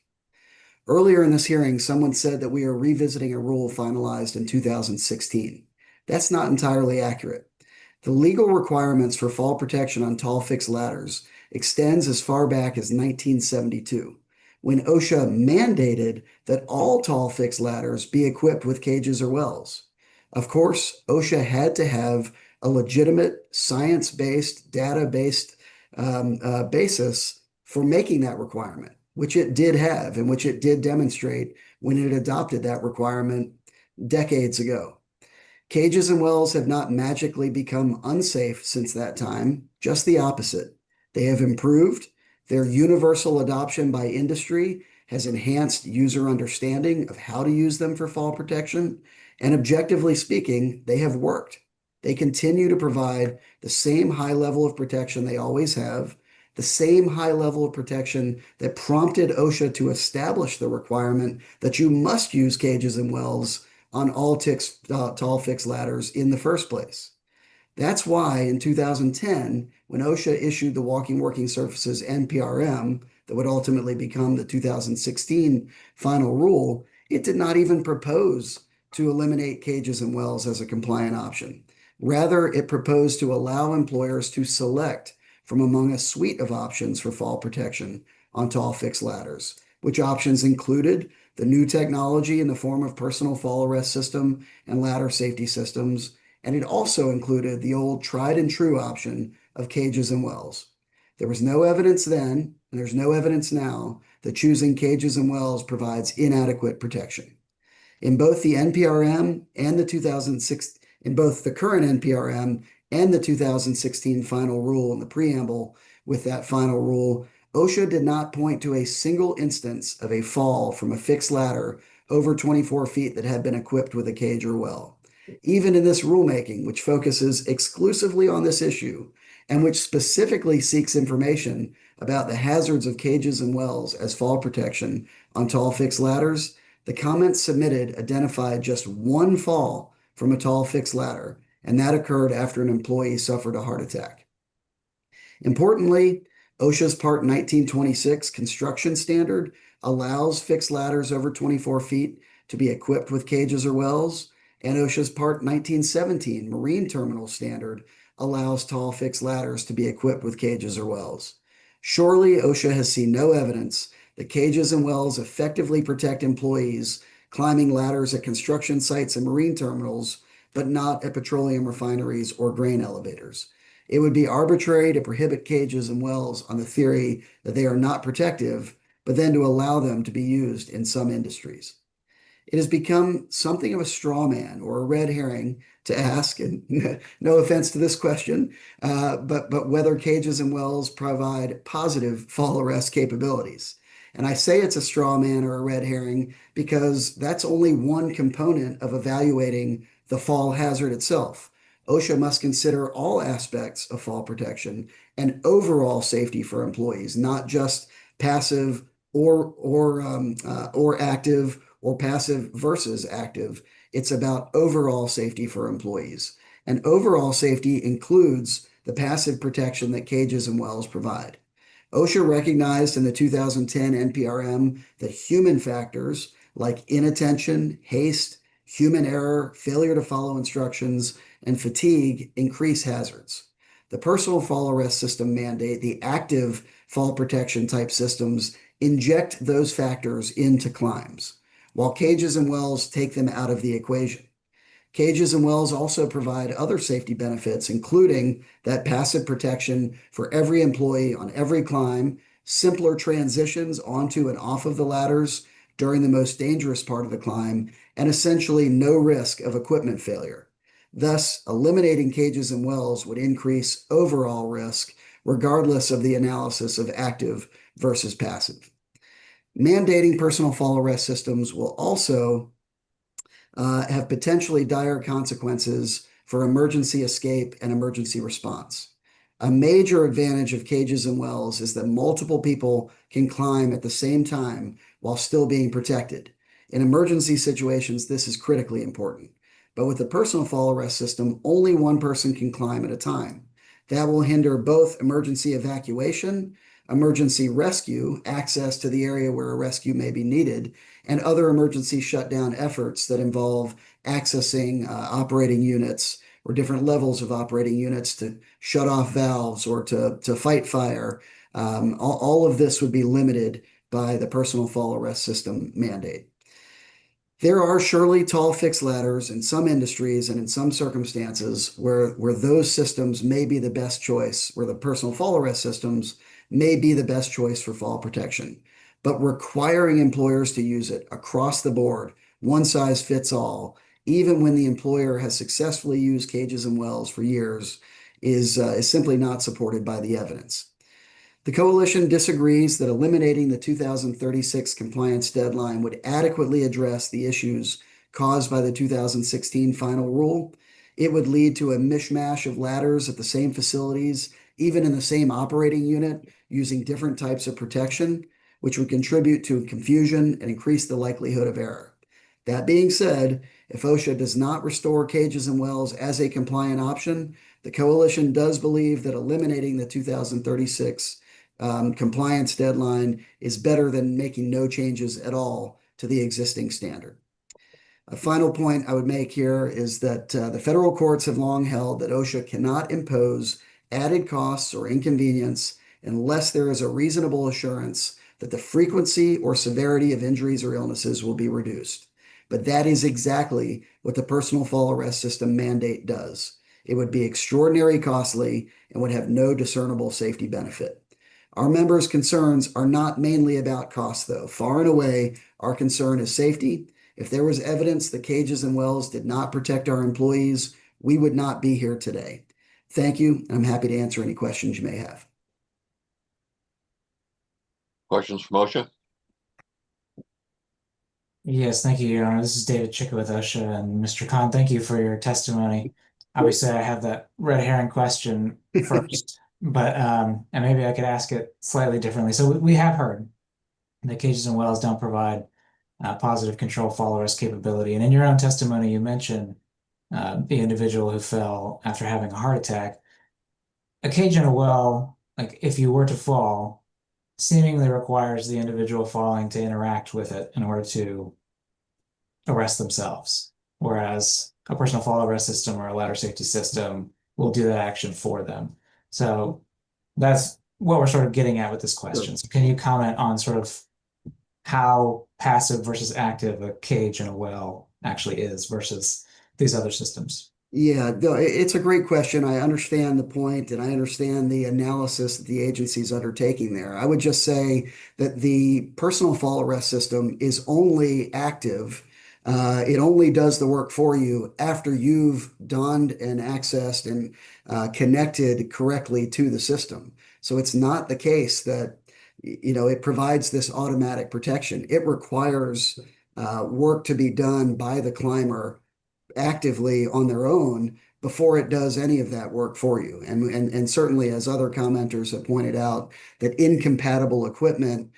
Earlier in this hearing, someone said that we are revisiting a rule finalized in 2016. That's not entirely accurate. The legal requirements for fall protection on tall fixed ladders extends as far back as 1972, when OSHA mandated that all tall fixed ladders be equipped with cages or wells. Of course, OSHA had to have a legitimate science-based, data-based basis for making that requirement, which it did have and which it did demonstrate when it adopted that requirement decades ago. Cages and wells have not magically become unsafe since that time, just the opposite. They have improved. Their universal adoption by industry has enhanced user understanding of how to use them for fall protection, and objectively speaking, they have worked. They continue to provide the same high level of protection they always have, the same high level of protection that prompted OSHA to establish the requirement that you must use cages and wells on all tall fixed ladders in the first place. That's why in 2010, when OSHA issued the Walking Working Surfaces NPRM that would ultimately become the 2016 final rule, it did not even propose to eliminate cages and wells as a compliant option. Rather, it proposed to allow employers to select from among a suite of options for fall protection on tall fixed ladders, which options included the new technology in the form of personal fall arrest system and ladder safety systems, and it also included the old tried and true option of cages and wells. There was no evidence then, and there's no evidence now, that choosing cages and wells provides inadequate protection. In both the NPRM and the 2006, in both the current NPRM and the 2016 final rule and the preamble with that final rule, OSHA did not point to a single instance of a fall from a fixed ladder over 24 feet that had been equipped with a cage or well. Even in this rulemaking, which focuses exclusively on this issue and which specifically seeks information about the hazards of cages and wells as fall protection on tall fixed ladders, the comments submitted identified just one fall from a tall fixed ladder, and that occurred after an employee suffered a heart attack. Importantly, OSHA's Part 1926 construction standard allows fixed ladders over 24 feet to be equipped with cages or wells, and OSHA's Part 1917 marine terminal standard allows tall fixed ladders to be equipped with cages or wells. Surely, OSHA has seen no evidence that cages and wells effectively protect employees climbing ladders at construction sites and marine terminals, but not at petroleum refineries or grain elevators. It would be arbitrary to prohibit cages and wells on the theory that they are not protective, but then to allow them to be used in some industries. It has become something of a straw man or a red herring to ask, and no offense to this question, but whether cages and wells provide positive fall arrest capabilities. And I say it's a straw man or a red herring because that's only one component of evaluating the fall hazard itself. OSHA must consider all aspects of fall protection and overall safety for employees, not just passive or active or passive versus active. It's about overall safety for employees. And overall safety includes the passive protection that cages and wells provide. OSHA recognized in the 2010 NPRM that human factors like inattention, haste, human error, failure to follow instructions, and fatigue increase hazards. The personal fall arrest system mandate, the active fall protection type systems, inject those factors into climbs, while cages and wells take them out of the equation. Cages and wells also provide other safety benefits, including that passive protection for every employee on every climb, simpler transitions onto and off of the ladders during the most dangerous part of the climb, and essentially no risk of equipment failure. Thus, eliminating cages and wells would increase overall risk, regardless of the analysis of active versus passive. Mandating personal fall arrest systems will also have potentially dire consequences for emergency escape and emergency response. A major advantage of cages and wells is that multiple people can climb at the same time while still being protected. In emergency situations, this is critically important. But with the personal fall arrest system, only one person can climb at a time. That will hinder both emergency evacuation, emergency rescue, access to the area where a rescue may be needed, and other emergency shutdown efforts that involve accessing operating units or different levels of operating units to shut off valves or to fight fire. All of this would be limited by the personal fall arrest system mandate. There are surely tall fixed ladders in some industries and in some circumstances where those systems may be the best choice, where the personal fall arrest systems may be the best choice for fall protection. But requiring employers to use it across the board, one size fits all, even when the employer has successfully used cages and wells for years, is simply not supported by the evidence. The coalition disagrees that eliminating the 2036 compliance deadline would adequately address the issues caused by the 2016 final rule. It would lead to a mishmash of ladders at the same facilities, even in the same operating unit, using different types of protection, which would contribute to confusion and increase the likelihood of error. That being said, if OSHA does not restore cages and wells as a compliant option, the coalition does believe that eliminating the 2036 compliance deadline is better than making no changes at all to the existing standard. A final point I would make here is that the federal courts have long held that OSHA cannot impose added costs or inconvenience unless there is a reasonable assurance that the frequency or severity of injuries or illnesses will be reduced. But that is exactly what the personal fall arrest system mandate does. It would be extraordinarily costly and would have no discernible safety benefit. Our members' concerns are not mainly about cost, though. Far and away, our concern is safety. If there was evidence that cages and wells did not protect our employees, we would not be here today. Thank you, and I'm happy to answer any questions you may have. Questions from OSHA? Yes, thank you, Your Honor. This is David Chica with OSHA, and Mr. Khan, thank you for your testimony. Obviously, I have that red herring question first, but and maybe I could ask it slightly differently. So we have heard that cages and wells don't provide positive control fall arrest capability, and in your own testimony, you mentioned the individual who fell after having a heart attack. A cage in a well, like if you were to fall, seemingly requires the individual falling to interact with it in order to arrest themselves. Whereas a personal fall arrest system or a ladder safety system will do that action for them. So that's what we're sort of getting at with this question. So can you comment on sort of how passive versus active a cage in a well actually is versus these other systems? Yeah, no, it's a great question. I understand the point, and I understand the analysis that the agency's undertaking there. I would just say that the personal fall arrest system is only active. It only does the work for you after you've donned and accessed and connected correctly to the system. So it's not the case that, it provides this automatic protection. It requires work to be done by the climber actively on their own before it does any of that work for you. And certainly, as other commenters have pointed out, that incompatible equipment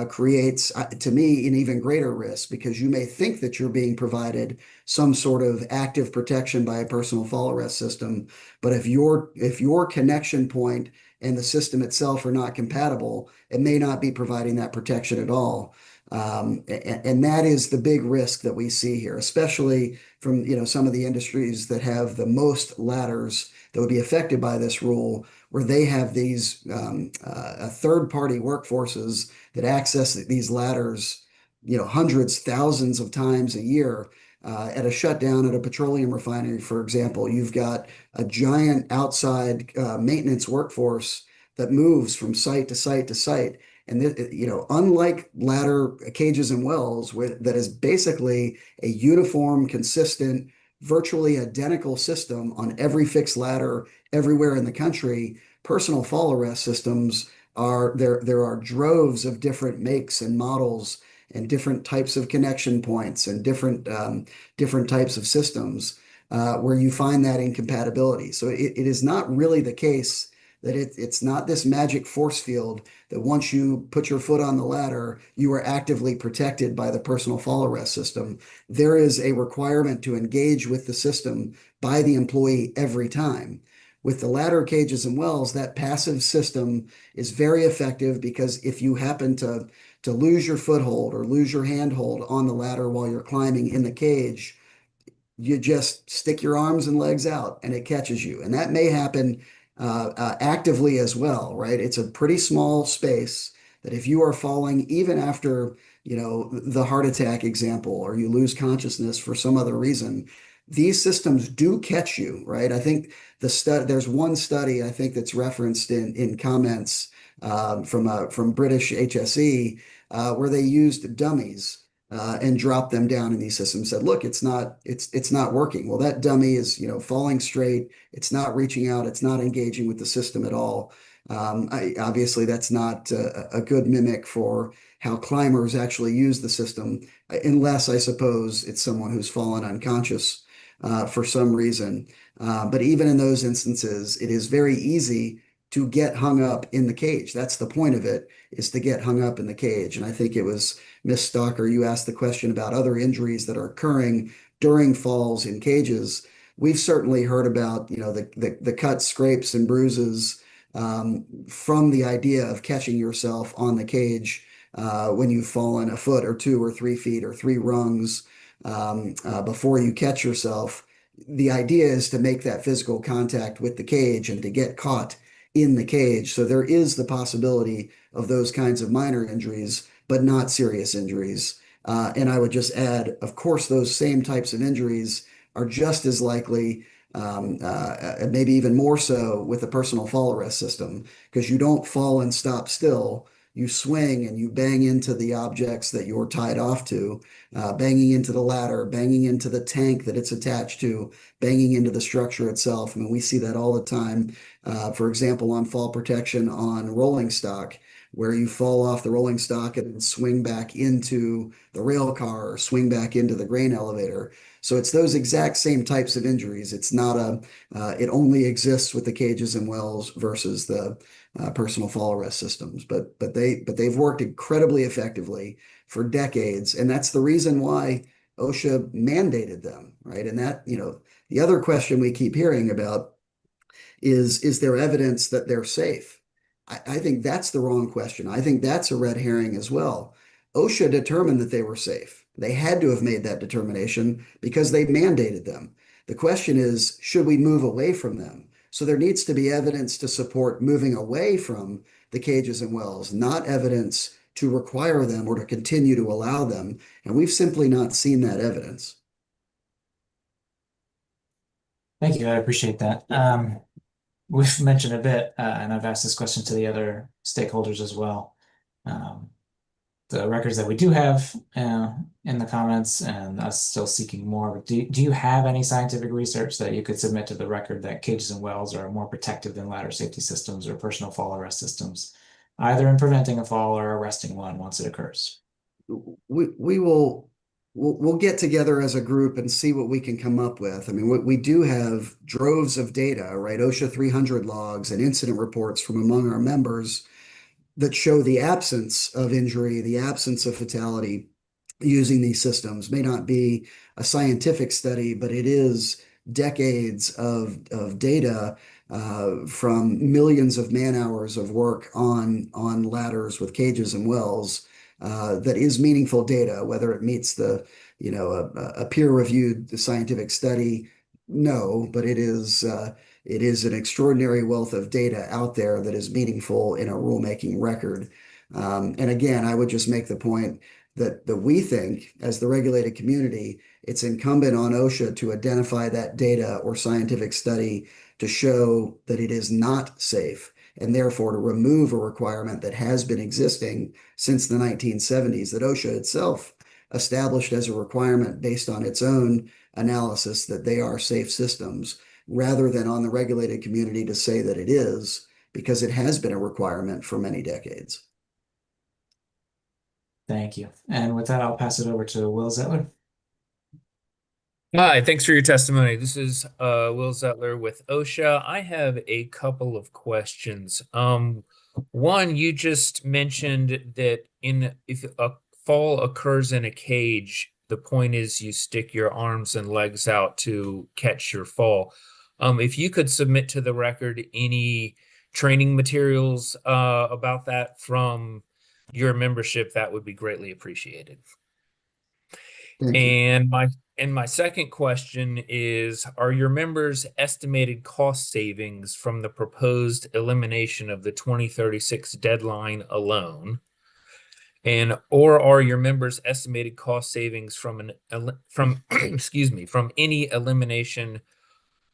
creates, to me, an even greater risk, because you may think that you're being provided some sort of active protection by a personal fall arrest system, but if your connection point and the system itself are not compatible, it may not be providing that protection at all. And that is the big risk that we see here, especially from some of the industries that have the most ladders that would be affected by this rule, where they have these third-party workforces that access these ladders, hundreds, thousands of times a year. At a shutdown at a petroleum refinery, for example, you've got a giant outside maintenance workforce that moves from site to site to site. And unlike ladder cages and wells, that is basically a uniform, consistent, virtually identical system on every fixed ladder everywhere in the country, personal fall arrest systems there are droves of different makes and models and different types of connection points and different types of systems where you find that incompatibility. So it is not really the case that it's not this magic force field that once you put your foot on the ladder, you are actively protected by the personal fall arrest system. There is a requirement to engage with the system by the employee every time. With the ladder cages and wells, that passive system is very effective, because if you happen to lose your foothold or lose your handhold on the ladder while you're climbing in the cage, you just stick your arms and legs out and it catches you. And that may happen actively as well, right? It's a pretty small space that if you are falling, even after, the heart attack example, or you lose consciousness for some other reason, these systems do catch you, right? I think there's one study I think that's referenced in comments from British HSE where they used dummies and dropped them down in these systems. Said, look, it's not working. Well, that dummy is falling straight. It's not reaching out. It's not engaging with the system at all. Obviously, that's not a good mimic for how climbers actually use the system, unless I suppose it's someone who's fallen unconscious for some reason. But even in those instances, it is very easy to get hung up in the cage. That's the point of it, is to get hung up in the cage. And I think it was Miss Stalker, you asked the question about other injuries that are occurring during falls in cages. We've certainly heard about, the cuts, scrapes, and bruises from the idea of catching yourself on the cage when you've fallen a foot or 2 or 3 feet or 3 rungs before you catch yourself. The idea is to make that physical contact with the cage and to get caught in the cage. So there is the possibility of those kinds of minor injuries, but not serious injuries. And I would just add, of course, those same types of injuries are just as likely, maybe even more so, with a personal fall arrest system, because you don't fall and stop still. You swing and you bang into the objects that you're tied off to, banging into the ladder, banging into the tank that it's attached to, banging into the structure itself. I mean, we see that all the time. For example, on fall protection on rolling stock, where you fall off the rolling stock and then swing back into the rail car or swing back into the grain elevator. So it's those exact same types of injuries. It's not it only exists with the cages and wells versus the personal fall arrest systems, but they've worked incredibly effectively for decades, and that's the reason why OSHA mandated them, right? And that, the other question we keep hearing about is there evidence that they're safe? I think that's the wrong question. I think that's a red herring as well. OSHA determined that they were safe. They had to have made that determination because they mandated them. The question is, should we move away from them? So there needs to be evidence to support moving away from the cages and wells, not evidence to require them or to continue to allow them. And we've simply not seen that evidence. Thank you. I appreciate that. We've mentioned a bit, and I've asked this question to the other stakeholders as well. The records that we do have in the comments, and us still seeking more. Do you have any scientific research that you could submit to the record that cages and wells are more protective than ladder safety systems or personal fall arrest systems, either in preventing a fall or arresting one once it occurs? We'll get together as a group and see what we can come up with. I mean, we do have droves of data, right? OSHA 300 logs and incident reports from among our members that show the absence of injury, the absence of fatality using these systems. May not be a scientific study, but it is decades of data from millions of man hours of work on ladders with cages and wells. That is meaningful data, whether it meets the, a peer-reviewed scientific study. No, but it is an extraordinary wealth of data out there that is meaningful in a rulemaking record. And again, I would just make the point that we think, as the regulated community, it's incumbent on OSHA to identify that data or scientific study to show that it is not safe, and therefore to remove a requirement that has been existing since the 1970s, that OSHA itself established as a requirement based on its own analysis that they are safe systems, rather than on the regulated community to say that it is, because it has been a requirement for many decades. Thank you. And with that, I'll pass it over to Will Zettler. Hi, thanks for your testimony. This is Will Zettler with OSHA. I have a couple of questions. One, you just mentioned that if a fall occurs in a cage, the point is you stick your arms and legs out to catch your fall. If you could submit to the record any training materials about that from your membership, that would be greatly appreciated. Thank you. And my second question is, are your members' estimated cost savings from the proposed elimination of the 2036 deadline alone? Or are your members' estimated cost savings from excuse me, from any elimination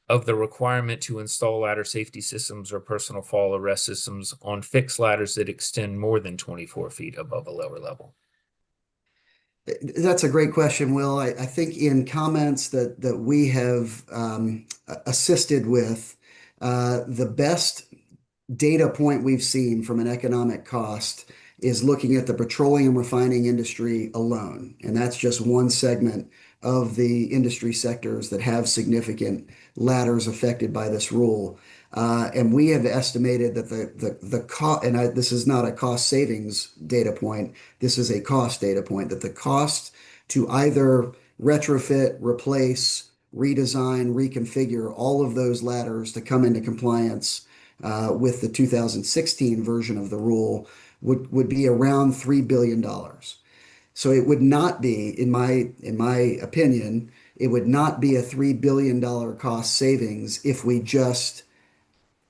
of the requirement to install ladder safety systems or personal fall arrest systems on fixed ladders that extend more than 24 feet above a lower level? That's a great question, Will. I think in comments that we have assisted with, the best data point we've seen from an economic cost is looking at the petroleum refining industry alone. And that's just one segment of the industry sectors that have significant ladders affected by this rule. And we have estimated that the cost, and this is not a cost savings data point, this is a cost data point, that the cost to either retrofit, replace, redesign, reconfigure all of those ladders to come into compliance with the 2016 version of the rule would be around $3 billion. So it would not be, in my opinion, it would not be a $3 billion cost savings if we just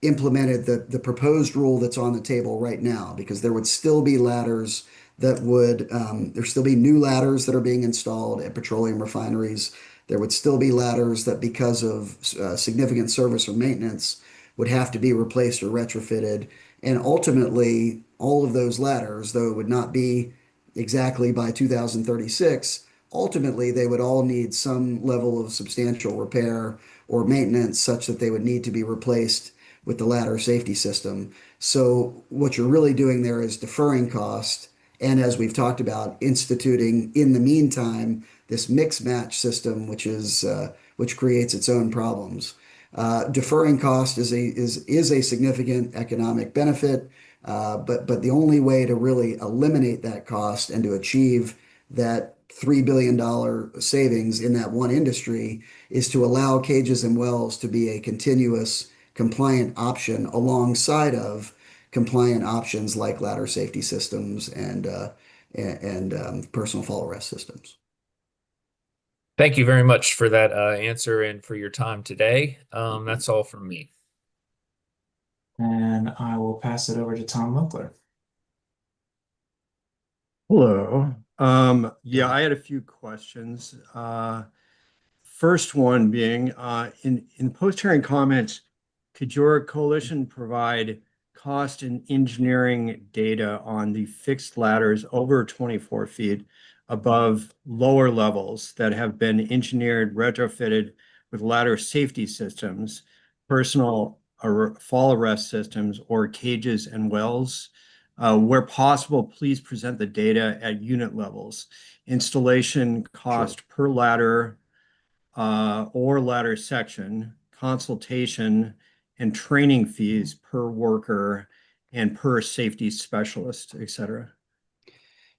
implemented the proposed rule that's on the table right now, because there would still be ladders that would, there still be new ladders that are being installed at petroleum refineries. There would still be ladders that, because of significant service or maintenance, would have to be replaced or retrofitted. And ultimately, all of those ladders, though it would not be exactly by 2036, ultimately they would all need some level of substantial repair or maintenance such that they would need to be replaced with the ladder safety system. So what you're really doing there is deferring cost. And as we've talked about, instituting in the meantime this mix match system, which creates its own problems. Deferring cost is a significant economic benefit, but the only way to really eliminate that cost and to achieve that $3 billion savings in that one industry is to allow cages and wells to be a continuous compliant option alongside of compliant options like ladder safety systems and personal fall arrest systems. Thank you very much for that answer and for your time today. That's all from me. And I will pass it over to Tom Winkler. Hello. Yeah, I had a few questions. First one being, in post-hearing comments, could your coalition provide cost and engineering data on the fixed ladders over 24 feet above lower levels that have been engineered, retrofitted with ladder safety systems, personal fall arrest systems, or cages and wells? Where possible, please present the data at unit levels. Installation cost per ladder or ladder section, consultation and training fees per worker and per safety specialist, et cetera.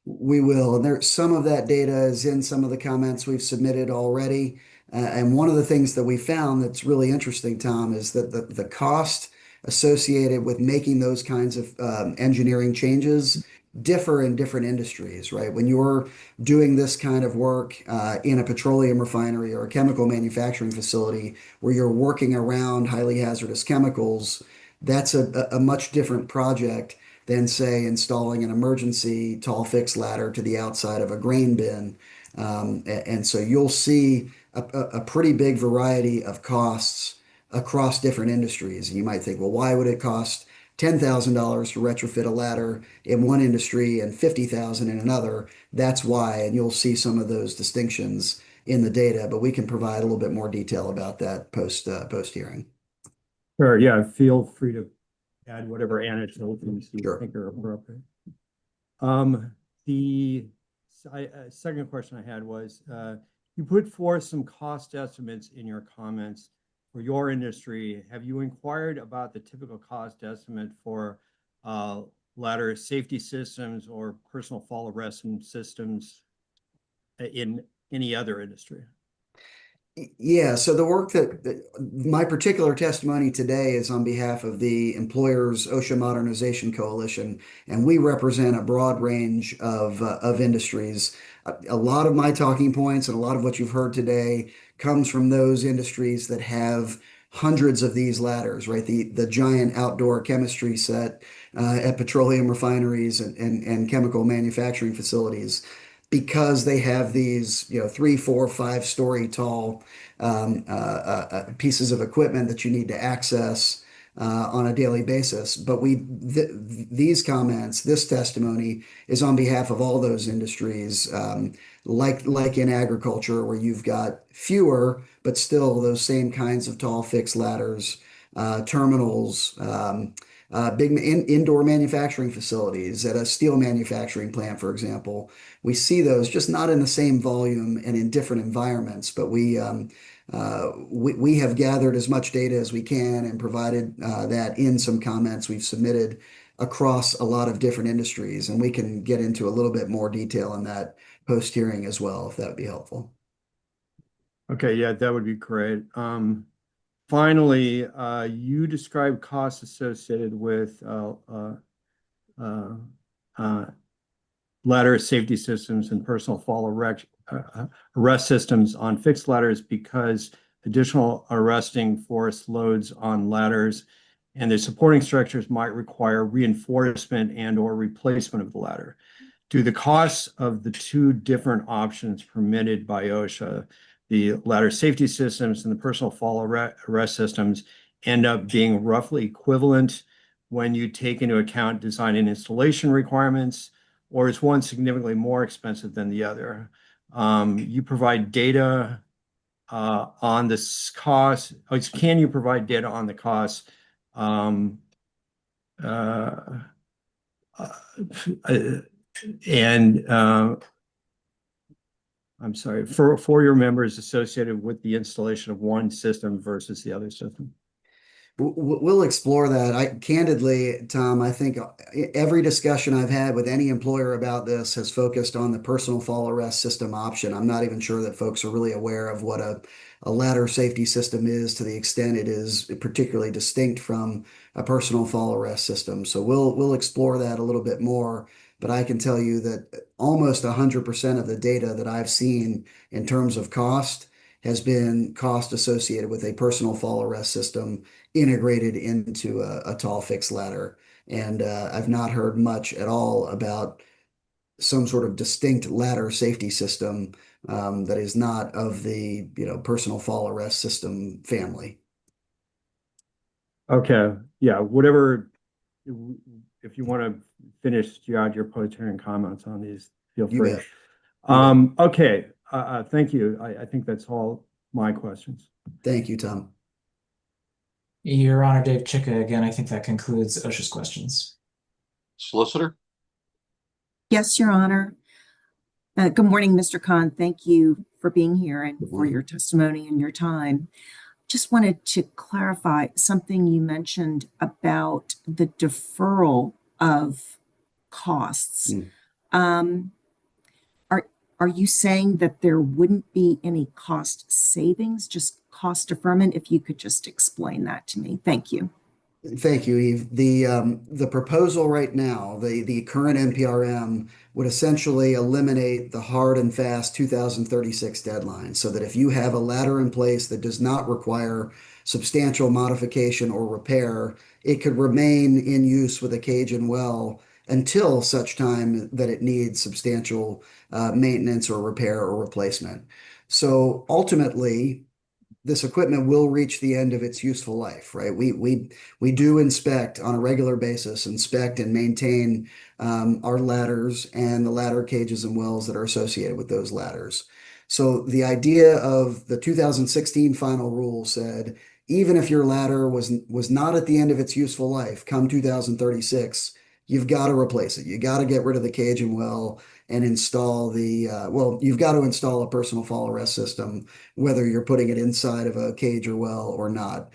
We will. And there, some of that data is in some of the comments we've submitted already. And one of the things that we found that's really interesting, Tom, is that the cost associated with making those kinds of engineering changes differ in different industries, right? When you're doing this kind of work in a petroleum refinery or a chemical manufacturing facility where you're working around highly hazardous chemicals, that's a much different project than, say, installing an emergency tall fixed ladder to the outside of a grain bin. And so you'll see a pretty big variety of costs across different industries. And you might think, well, why would it cost $10,000 to retrofit a ladder in one industry and $50,000 in another? That's why, and you'll see some of those distinctions in the data, but we can provide a little bit more detail about that post hearing. Sure, yeah, feel free to add whatever anecdotes you think are appropriate. The second question I had was, you put forth some cost estimates in your comments for your industry. Have you inquired about the typical cost estimate for ladder safety systems or personal fall arrest systems in any other industry? Yeah, so the work that my particular testimony today is on behalf of the Employers OSHA Modernization Coalition, and we represent a broad range of industries. A lot of my talking points and a lot of what you've heard today comes from those industries that have hundreds of these ladders, right? The giant outdoor chemistry set at petroleum refineries and chemical manufacturing facilities, because they have these, 3, 4, 5-story tall pieces of equipment that you need to access on a daily basis. But these comments, this testimony is on behalf of all those industries, like in agriculture, where you've got fewer, but still those same kinds of tall fixed ladders, terminals, big indoor manufacturing facilities at a steel manufacturing plant, for example. We see those just not in the same volume and in different environments, but we have gathered as much data as we can and provided that in some comments we've submitted across a lot of different industries. And we can get into a little bit more detail on that post-hearing as well, if that would be helpful. Okay, yeah, that would be great. Finally, you described costs associated with ladder safety systems and personal fall arrest systems on fixed ladders because additional arresting force loads on ladders and the supporting structures might require reinforcement and or replacement of the ladder. Do the costs of the two different options permitted by OSHA, the ladder safety systems and the personal fall arrest systems, end up being roughly equivalent when you take into account design and installation requirements, or is one significantly more expensive than the other? You provide data on this cost. Can you provide data on the cost Um, uh, and I'm sorry, for your members associated with the installation of one system versus the other system. We'll explore that. Candidly, Tom, I think every discussion I've had with any employer about this has focused on the personal fall arrest system option. I'm not even sure that folks are really aware of what a ladder safety system is, to the extent it is particularly distinct from a personal fall arrest system. So we'll explore that a little bit more. But I can tell you that almost 100% of the data that I've seen in terms of cost has been cost associated with a personal fall arrest system integrated into a tall fixed ladder. And I've not heard much at all about some sort of distinct ladder safety system that is not of the personal fall arrest system family. Okay, yeah, whatever. If you want to finish out your poetry comments on these, feel You free. bet. Okay, thank you. I think that's all my questions. Thank you, Tom. Your Honor, Dave Chicka, again, I think that concludes OSHA's questions. Solicitor? Yes, Your Honor. Good morning, Mr. Khan. Thank you for being here and Good for morning. your testimony and your time. Just wanted to clarify something you mentioned about the deferral of costs. Mm. Are you saying that there wouldn't be any cost savings, just cost deferment? If you could just explain that to me. Thank you. Thank you, Eve. The proposal right now, the current NPRM would essentially eliminate the hard and fast 2036 deadline, so that if you have a ladder in place that does not require substantial modification or repair, it could remain in use with a cage and well until such time that it needs substantial maintenance or repair or replacement. So ultimately, this equipment will reach the end of its useful life, right? We do inspect on a regular basis, inspect and maintain our ladders and the ladder cages and wells that are associated with those ladders. So the idea of the 2016 final rule said, even if your ladder was not at the end of its useful life, come 2036, you've got to replace it. You got to get rid of the cage and well and install you've got to install a personal fall arrest system, whether you're putting it inside of a cage or well or not.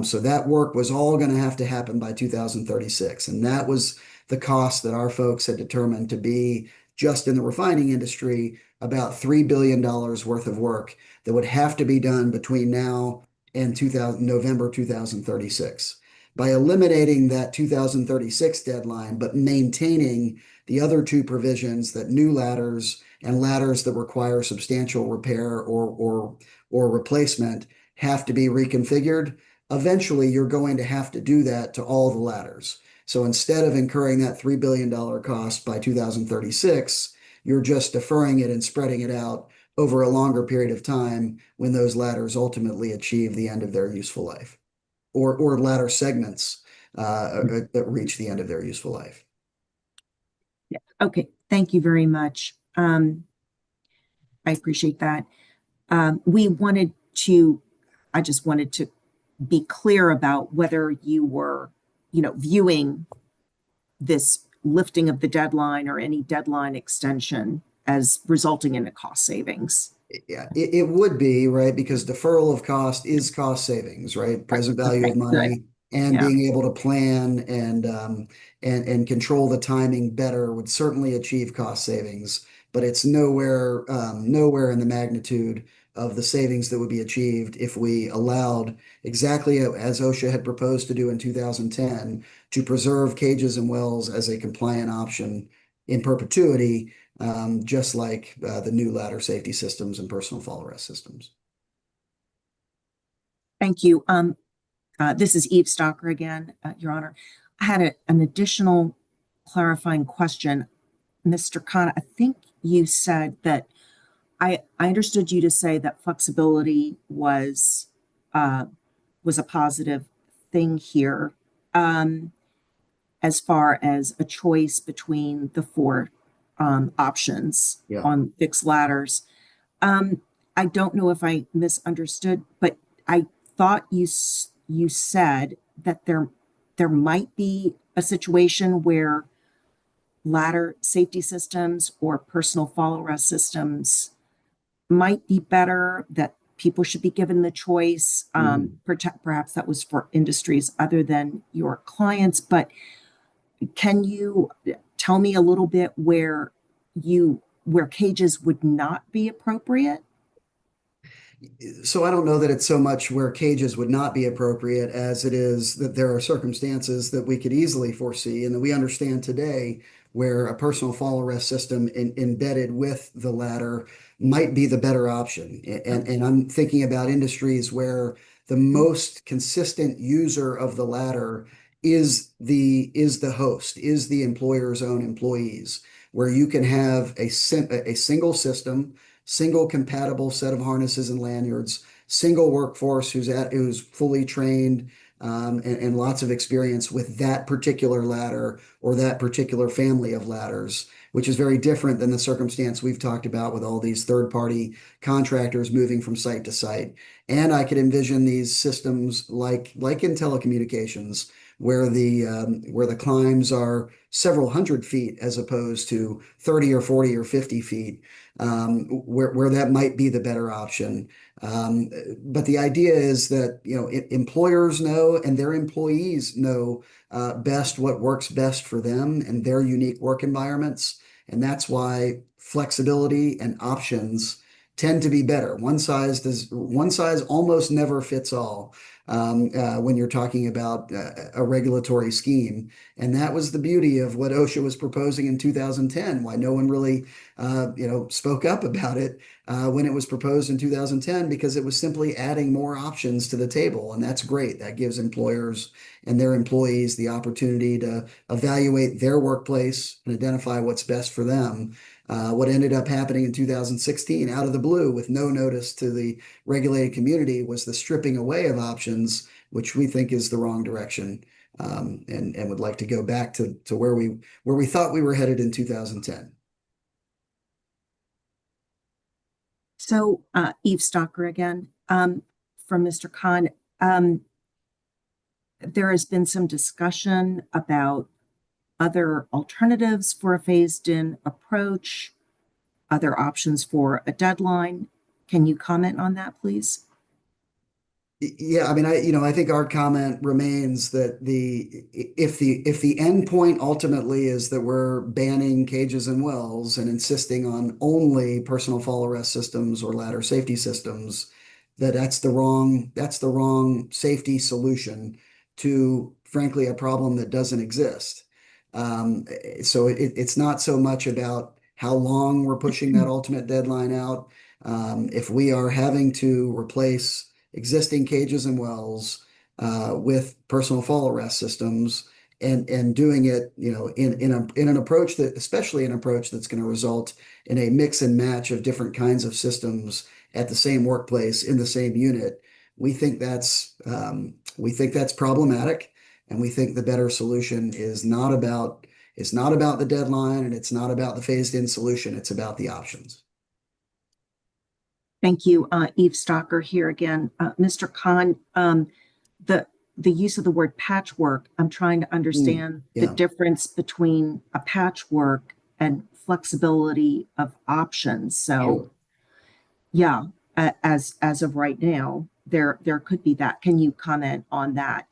So that work was all going to have to happen by 2036. And that was the cost that our folks had determined to be, just in the refining industry, about $3 billion worth of work that would have to be done between now and November 2036. By eliminating that 2036 deadline, but maintaining the other two provisions, that new ladders and ladders that require substantial repair or replacement have to be reconfigured, eventually you're going to have to do that to all the ladders. So instead of incurring that $3 billion cost by 2036, you're just deferring it and spreading it out over a longer period of time when those ladders ultimately achieve the end of their useful life, or ladder segments that reach the end of their useful life. Yeah. Okay. Thank you very much. I appreciate that. I just wanted to be clear about whether you were, viewing this lifting of the deadline or any deadline extension as resulting in a cost savings. Yeah, it would be, right? Because deferral of cost is cost savings, right? Present value of money, and being able to plan and control the timing better would certainly achieve cost savings, but it's nowhere in the magnitude of the savings that would be achieved if we allowed, exactly as OSHA had proposed to do in 2010, to preserve cages and wells as a compliant option in perpetuity, just like the new ladder safety systems and personal fall arrest systems. Thank you. This is Eve Stocker again, Your Honor. I had an additional clarifying question. Mr. Khan, I think you said that I understood you to say that flexibility was a positive thing here, as far as a choice between the four options on fixed ladders. I don't know if I misunderstood, but I thought you said that there might be a situation where ladder safety systems or personal fall arrest systems might be better, that people should be given the choice. Perhaps that was for industries other than your clients, but can you tell me a little bit where cages would not be appropriate? So I don't know that it's so much where cages would not be appropriate as it is that there are circumstances that we could easily foresee and that we understand today where a personal fall arrest system embedded with the ladder might be the better option. And I'm thinking about industries where the most consistent user of the ladder is the host, is the employer's own employees, where you can have a single system, single compatible set of harnesses and lanyards, single workforce who's fully trained, and lots of experience with that particular ladder or that particular family of ladders, which is very different than the circumstance we've talked about with all these third-party contractors moving from site to site. And I could envision these systems like in telecommunications, where the climbs are several hundred feet as opposed to 30 or 40 or 50 feet, where that might be the better option. But the idea is that, employers know and their employees know best what works best for them and their unique work environments. And that's why flexibility and options tend to be better. One size almost never fits all when you're talking about a regulatory scheme. And that was the beauty of what OSHA was proposing in 2010, why no one really spoke up about it when it was proposed in 2010, because it was simply adding more options to the table. And that's great. That gives employers and their employees the opportunity to evaluate their workplace and identify what's best for them. What ended up happening in 2016 out of the blue with no notice to the regulated community was the stripping away of options, which we think is the wrong direction, and would like to go back to where we thought we were headed in 2010. So, Eve Stalker again, from Mr. Khan. There has been some discussion about other alternatives for a phased-in approach, other options for a deadline. Can you comment on that, please? Yeah, I mean, I think our comment remains that if the end point ultimately is that we're banning cages and wells and insisting on only personal fall arrest systems or ladder safety systems, that's the wrong safety solution to, frankly, a problem that doesn't exist. So it's not so much about how long we're pushing that ultimate deadline out. If we are having to replace existing cages and wells with personal fall arrest systems and doing it, in an approach that, especially an approach that's going to result in a mix and match of different kinds of systems at the same workplace in the same unit, we think that's problematic, and we think the better solution is not about the deadline, and it's not about the phased-in solution. It's about the options. Thank you, Eve Stalker here again. Mr. Khan, the use of the word patchwork, I'm trying to understand the difference between a patchwork and flexibility of options. So, yeah, as of right now, there could be that. Can you comment on that?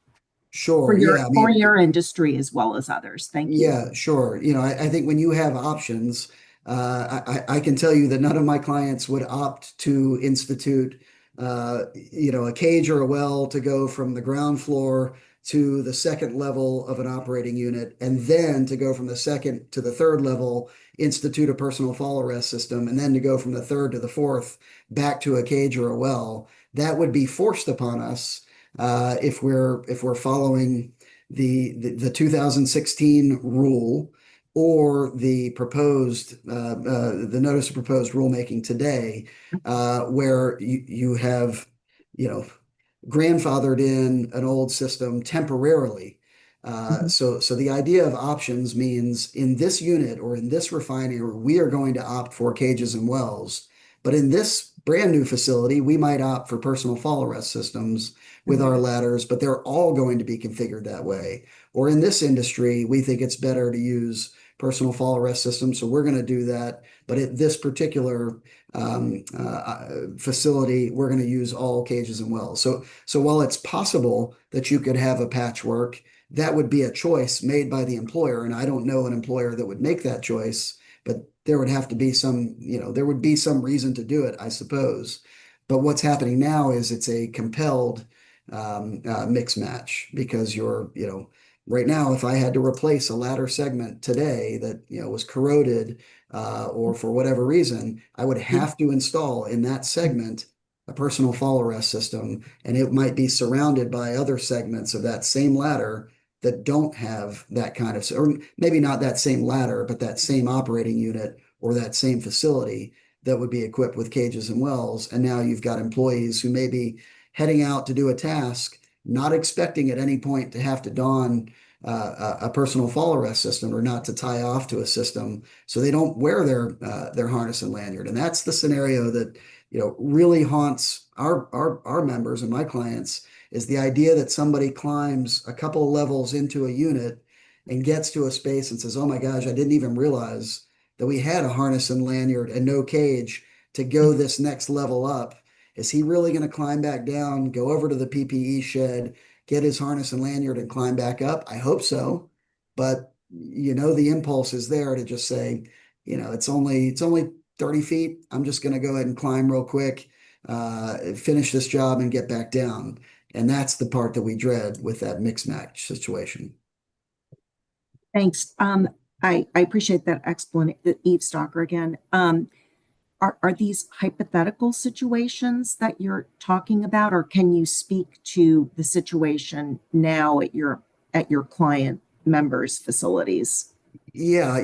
Sure. For your industry as well as others. Thank you. Yeah, sure. I think when you have options, I can tell you that none of my clients would opt to institute, a cage or a well to go from the ground floor to the second level of an operating unit, and then to go from the second to the third level, institute a personal fall arrest system, and then to go from the third to the fourth back to a cage or a well. That would be forced upon us if we're following the 2016 rule or the notice of proposed rulemaking today, where you have grandfathered in an old system temporarily. So the idea of options means in this unit or in this refinery, we are going to opt for cages and wells. But in this brand new facility, we might opt for personal fall arrest systems with our ladders, but they're all going to be configured that way. Or in this industry, we think it's better to use personal fall arrest systems, so we're going to do that. But at this particular facility, we're going to use all cages and wells. So while it's possible that you could have a patchwork, that would be a choice made by the employer. And I don't know an employer that would make that choice, but there would have to be some, there would be some reason to do it, I suppose. But what's happening now is it's a compelled mix match because right now, if I had to replace a ladder segment today that, was corroded or for whatever reason, I would have to install in that segment a personal fall arrest system, and it might be surrounded by other segments of that same ladder that don't have that kind of, or maybe not that same ladder, but that same operating unit or that same facility that would be equipped with cages and wells. And now you've got employees who may be heading out to do a task, not expecting at any point to have to don a personal fall arrest system or not to tie off to a system, so they don't wear their harness and lanyard. And that's the scenario that really haunts our members and my clients, is the idea that somebody climbs a couple of levels into a unit and gets to a space and says, "Oh my gosh, I didn't even realize that we had a harness and lanyard and no cage to go this next level up. Is he really going to climb back down, go over to the PPE shed, get his harness and lanyard and climb back up?" I hope so. But the impulse is there to just say, it's only 30 feet. I'm just going to go ahead and climb real quick, finish this job and get back down. And that's the part that we dread with that mix match situation. Thanks. I appreciate that explanation, Eve Stalker again. Are these hypothetical situations that you're talking about, or can you speak to the situation now at your client members' facilities? Yeah,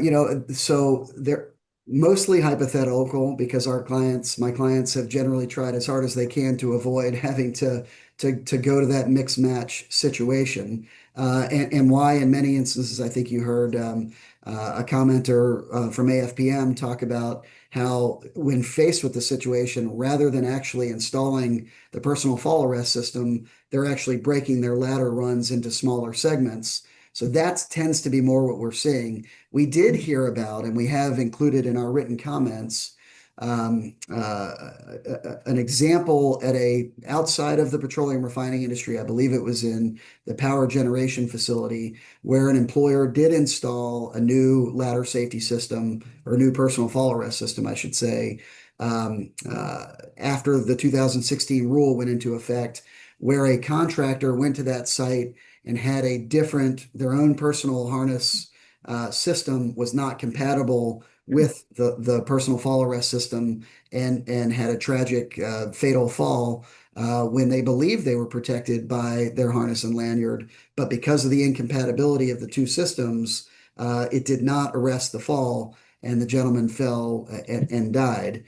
so they're mostly hypothetical because my clients have generally tried as hard as they can to avoid having to go to that mix match situation. And why in many instances, I think you heard a commenter from AFPM talk about how when faced with the situation, rather than actually installing the personal fall arrest system, they're actually breaking their ladder runs into smaller segments. So that tends to be more what we're seeing. We did hear about, and we have included in our written comments, an example outside of the petroleum refining industry. I believe it was in the power generation facility, where an employer did install a new ladder safety system, or a new personal fall arrest system, I should say, after the 2016 rule went into effect, where a contractor went to that site and had their own personal harness system was not compatible with the personal fall arrest system, and had a tragic fatal fall when they believed they were protected by their harness and lanyard. But because of the incompatibility of the two systems, it did not arrest the fall, and the gentleman fell and died.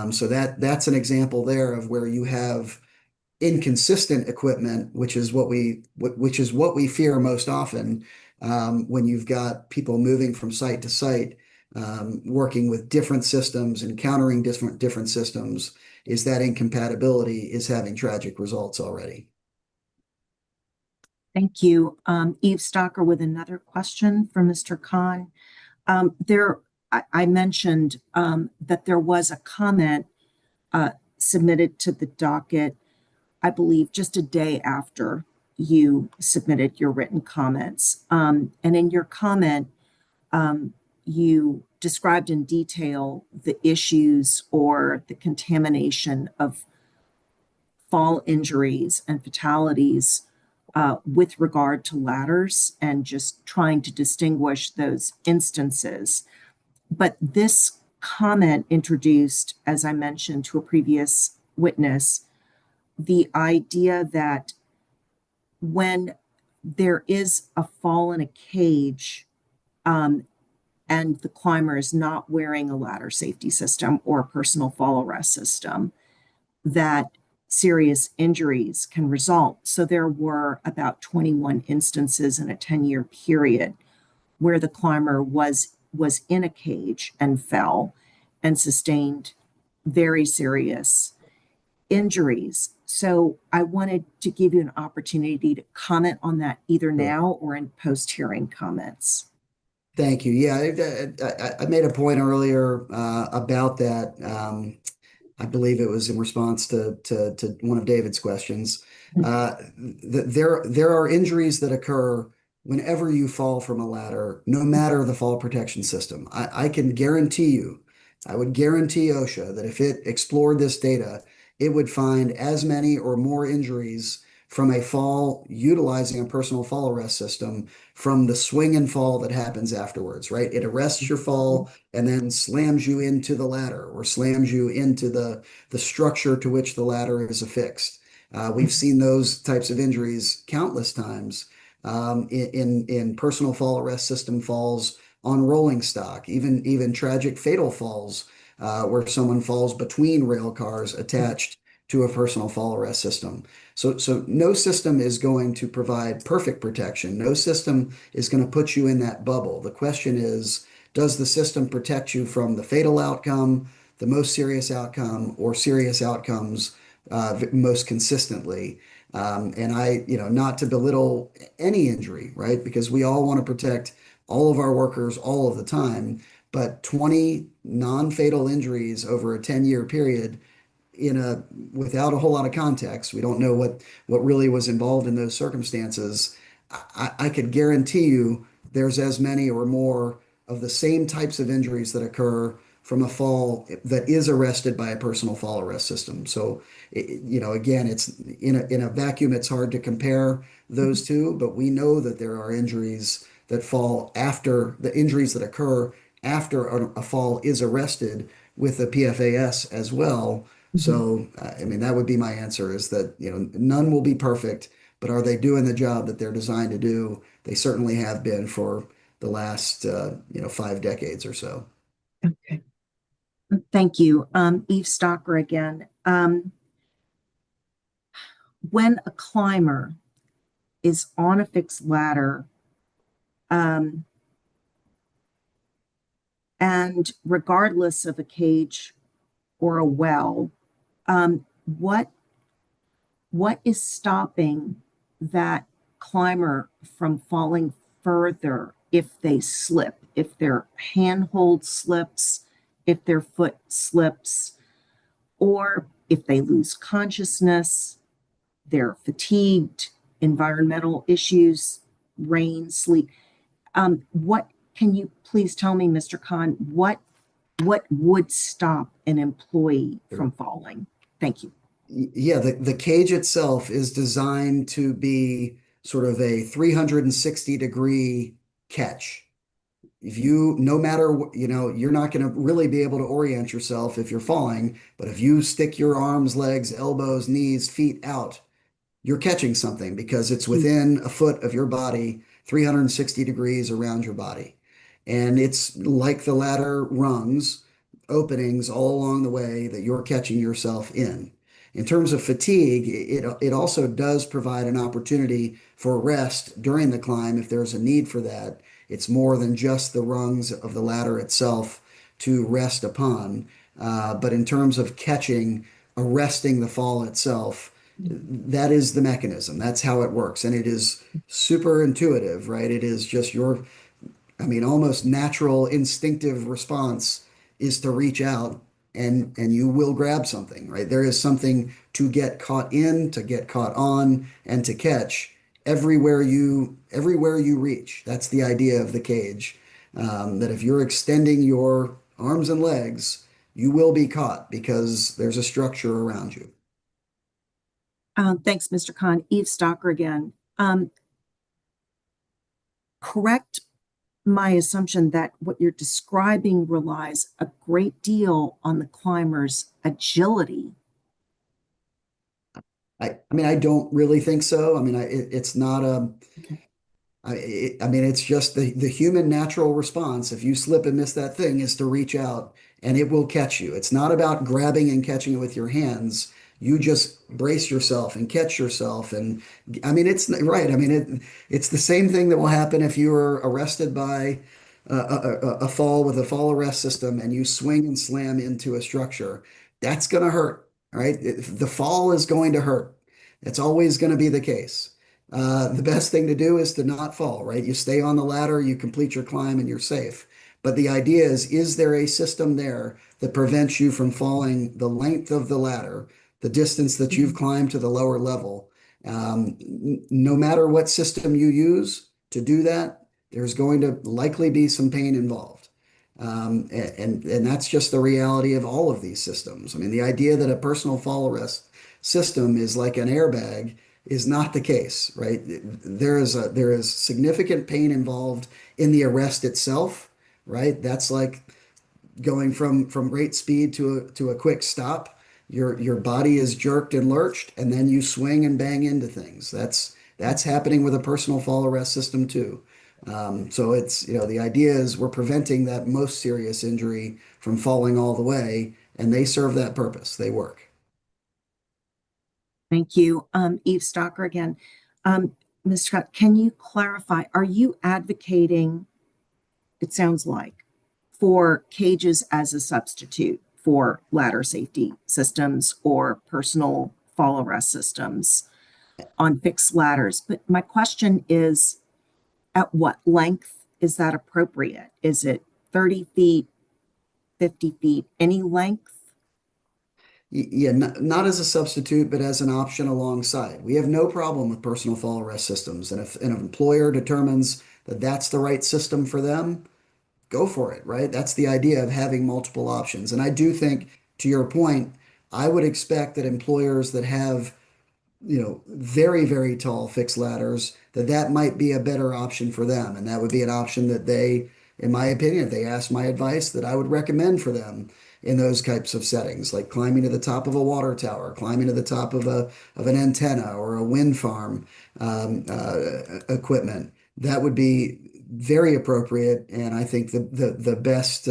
So that's an example there of where you have inconsistent equipment, which is what we fear most often when you've got people moving from site to site, working with different systems, encountering different systems, is that incompatibility is having tragic results already. Thank you. Eve Stalker with another question for Mr. Khan. I mentioned that there was a comment submitted to the docket, I believe, just a day after you submitted your written comments. And in your comment, you described in detail the issues or the contamination of fall injuries and fatalities with regard to ladders, and just trying to distinguish those instances. But this comment introduced, as I mentioned to a previous witness, the idea that when there is a fall in a cage, and the climber is not wearing a ladder safety system or a personal fall arrest system, that serious injuries can result. So there were about 21 instances in a 10-year period where the climber was in a cage and fell and sustained very serious injuries. So I wanted to give you an opportunity to comment on that either now or in post-hearing comments. Thank you. Yeah, I made a point earlier about that. I believe it was in response to one of David's questions. There are injuries that occur whenever you fall from a ladder, no matter the fall protection system. I can guarantee you, I would guarantee OSHA that if it explored this data, it would find as many or more injuries from a fall utilizing a personal fall arrest system from the swing and fall that happens afterwards, right? It arrests your fall and then slams you into the ladder or slams you into the structure to which the ladder is affixed. We've seen those types of injuries countless times in personal fall arrest system falls on rolling stock, even tragic fatal falls where someone falls between rail cars attached to a personal fall arrest system. So no system is going to provide perfect protection. No system is going to put you in that bubble. The question is, does the system protect you from the fatal outcome, the most serious outcome, or serious outcomes most consistently? Not to belittle any injury, right? Because we all want to protect all of our workers all of the time, but 20 non-fatal injuries over a 10-year period without a whole lot of context, we don't know what really was involved in those circumstances. I could guarantee you there's as many or more of the same types of injuries that occur from a fall that is arrested by a personal fall arrest system. So, again, it's in a vacuum, it's hard to compare those two, but we know that there are injuries that fall after the injuries that occur after a fall is arrested with the PFAS as well. So, that would be my answer is that, none will be perfect, but are they doing the job that they're designed to do? They certainly have been for the last, 5 decades or so. Okay. Thank you. Eve Stocker again. When a climber is on a fixed ladder, and regardless of a cage or a well, what is stopping that climber from falling further if they slip, if their handhold slips, if their foot slips, or if they lose consciousness, they're fatigued, environmental issues, rain, sleep? What can you please tell me, Mr. Khan, what would stop an employee from falling? Thank you. Yeah, the cage itself is designed to be sort of a 360-degree catch. No matter what, you're not going to really be able to orient yourself if you're falling, but if you stick your arms, legs, elbows, knees, feet out, you're catching something because it's within a foot of your body, 360 degrees around your body. And it's like the ladder rungs, openings all along the way that you're catching yourself in. In terms of fatigue, it also does provide an opportunity for rest during the climb if there's a need for that. It's more than just the rungs of the ladder itself to rest upon. But in terms of catching, arresting the fall itself, that is the mechanism. That's how it works. And it is super intuitive, right? It is just almost natural instinctive response is to reach out and you will grab something, right? There is something to get caught in, to get caught on, and to catch everywhere you reach. That's the idea of the cage. That if you're extending your arms and legs, you will be caught because there's a structure around you. Thanks, Mr. Khan. Eve Stocker again. Correct my assumption that what you're describing relies a great deal on the climber's agility. I don't really think so. It's not it's just the human natural response. If you slip and miss that thing is to reach out and it will catch you. It's not about grabbing and catching it with your hands. You just brace yourself and catch yourself. And it's right. It's the same thing that will happen if you were arrested by a fall with a fall arrest system and you swing and slam into a structure. that's going to hurt, right? The fall is going to hurt. It's always going to be the case. The best thing to do is to not fall, right? You stay on the ladder, you complete your climb, and you're safe. But the idea is there a system there that prevents you from falling the length of the ladder, the distance that you've climbed to the lower level? No matter what system you use to do that, there's going to likely be some pain involved. And that's just the reality of all of these systems. I mean, the idea that a personal fall arrest system is like an airbag is not the case, right? There is significant pain involved in the arrest itself, right? That's like going from great speed to a quick stop. Your body is jerked and lurched, and then you swing and bang into things. That's happening with a personal fall arrest system too. So it's, the idea is we're preventing that most serious injury from falling all the way, and they serve that purpose. They work. Thank you. Eve Stocker again. Ms. Scott, can you clarify, are you advocating, it sounds like, for cages as a substitute for ladder safety systems or personal fall arrest systems on fixed ladders? But my question is, at what length is that appropriate? Is it 30 feet, 50 feet, any length? Yeah, not as a substitute, but as an option alongside. We have no problem with personal fall arrest systems. And if an employer determines that that's the right system for them, go for it, right? That's the idea of having multiple options. And I do think, to your point, I would expect that employers that have, very, very tall fixed ladders, that might be a better option for them. And that would be an option that they, in my opinion, if they ask my advice, that I would recommend for them in those types of settings, like climbing to the top of a water tower, climbing to the top of an antenna or a wind farm equipment. That would be very appropriate, and I think the best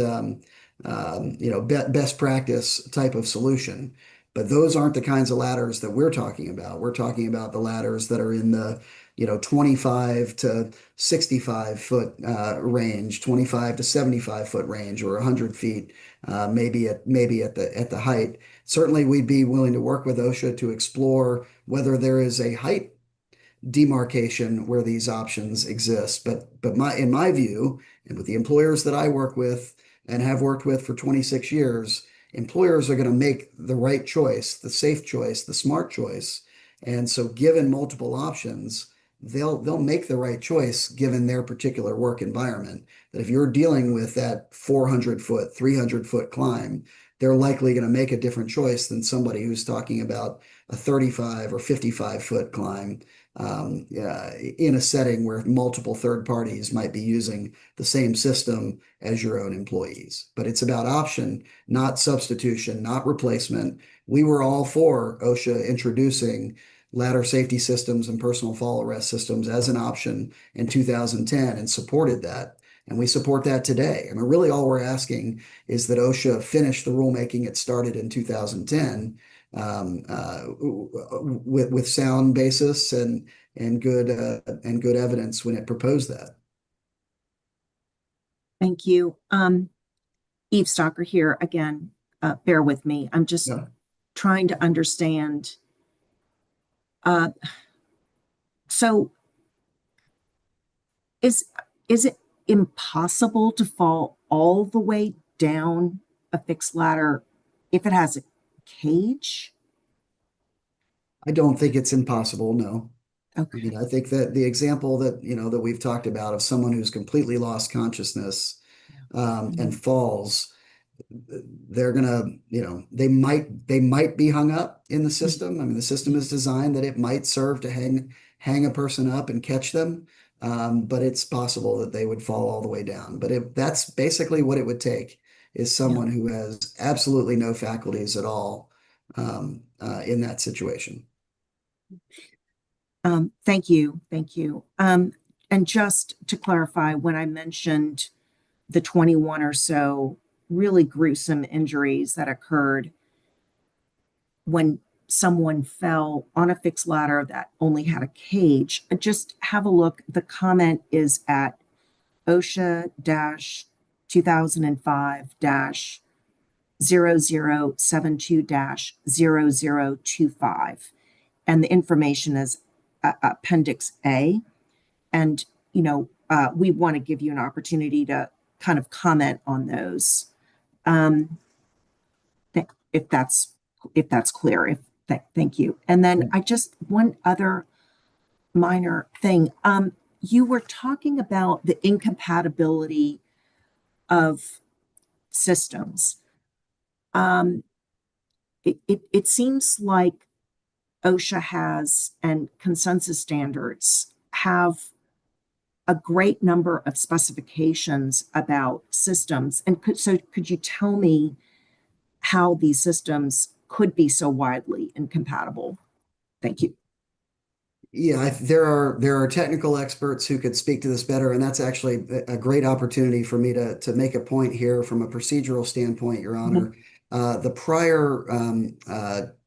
best practice type of solution. But those aren't the kinds of ladders that we're talking about. We're talking about the ladders that are in the 25 to 65 foot range, 25 to 75 foot range, or 100 feet, maybe at the height. Certainly, we'd be willing to work with OSHA to explore whether there is a height demarcation where these options exist. But in my view, and with the employers that I work with and have worked with for 26 years, employers are going to make the right choice, the safe choice, the smart choice. And so given multiple options, they'll make the right choice given their particular work environment. That if you're dealing with that 400 foot, 300 foot climb, they're likely going to make a different choice than somebody who's talking about a 35 or 55 foot climb in a setting where multiple third parties might be using the same system as your own employees. But it's about option, not substitution, not replacement. We were all for OSHA introducing ladder safety systems and personal fall arrest systems as an option in 2010 and supported that. And we support that today. I mean, really all we're asking is that OSHA finish the rulemaking it started in 2010 with sound basis and good evidence when it proposed that. Thank you. Eve Stocker here again. Bear with me. I'm just trying to understand. So is it impossible to fall all the way down a fixed ladder if it has a cage? I don't think it's impossible, no. Okay. I mean, I think that the example that, that we've talked about of someone who's completely lost consciousness and falls, they're gonna, they might be hung up in the system. I mean, the system is designed that it might serve to hang a person up and catch them. But it's possible that they would fall all the way down. But that's basically what it would take is someone who has absolutely no faculties at all in that situation. Thank you. Thank you. And just to clarify, when I mentioned the 21 or so really gruesome injuries that occurred when someone fell on a fixed ladder that only had a cage, just have a look. The comment is at OSHA-2005- 0072-0025. And the information is Appendix A. And, we want to give you an opportunity to kind of comment on those. If that's clear, thank you. And then one other minor thing. You were talking about the incompatibility of systems. It seems like OSHA has and consensus standards have a great number of specifications about systems. And could you tell me how these systems could be so widely incompatible? Thank you. Yeah, there are technical experts who could speak to this better, and that's actually a great opportunity for me to make a point here from a procedural standpoint, Your Honor. The prior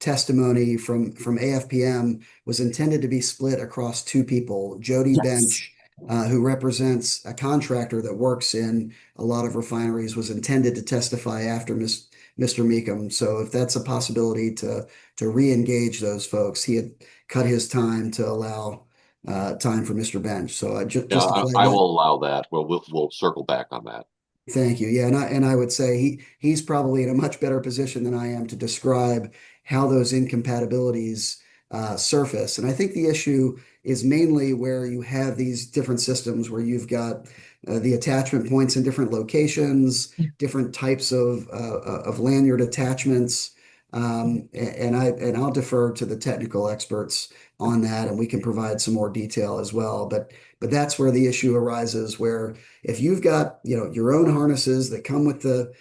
testimony from AFPM was intended to be split across two people. Jody Bench, who represents a contractor that works in a lot of refineries, was intended to testify after Mr. Meekum. So if that's a possibility to re-engage those folks, he had cut his time to allow time for Mr. Bench. So I will allow that. We'll circle back on that. Thank you. Yeah, and I would say he's probably in a much better position than I am to describe how those incompatibilities surface. And I think the issue is mainly where you have these different systems where you've got the attachment points in different locations, different types of lanyard attachments. And I'll defer to the technical experts on that, and we can provide some more detail as well. But that's where the issue arises, where if you've got your own harnesses that come with the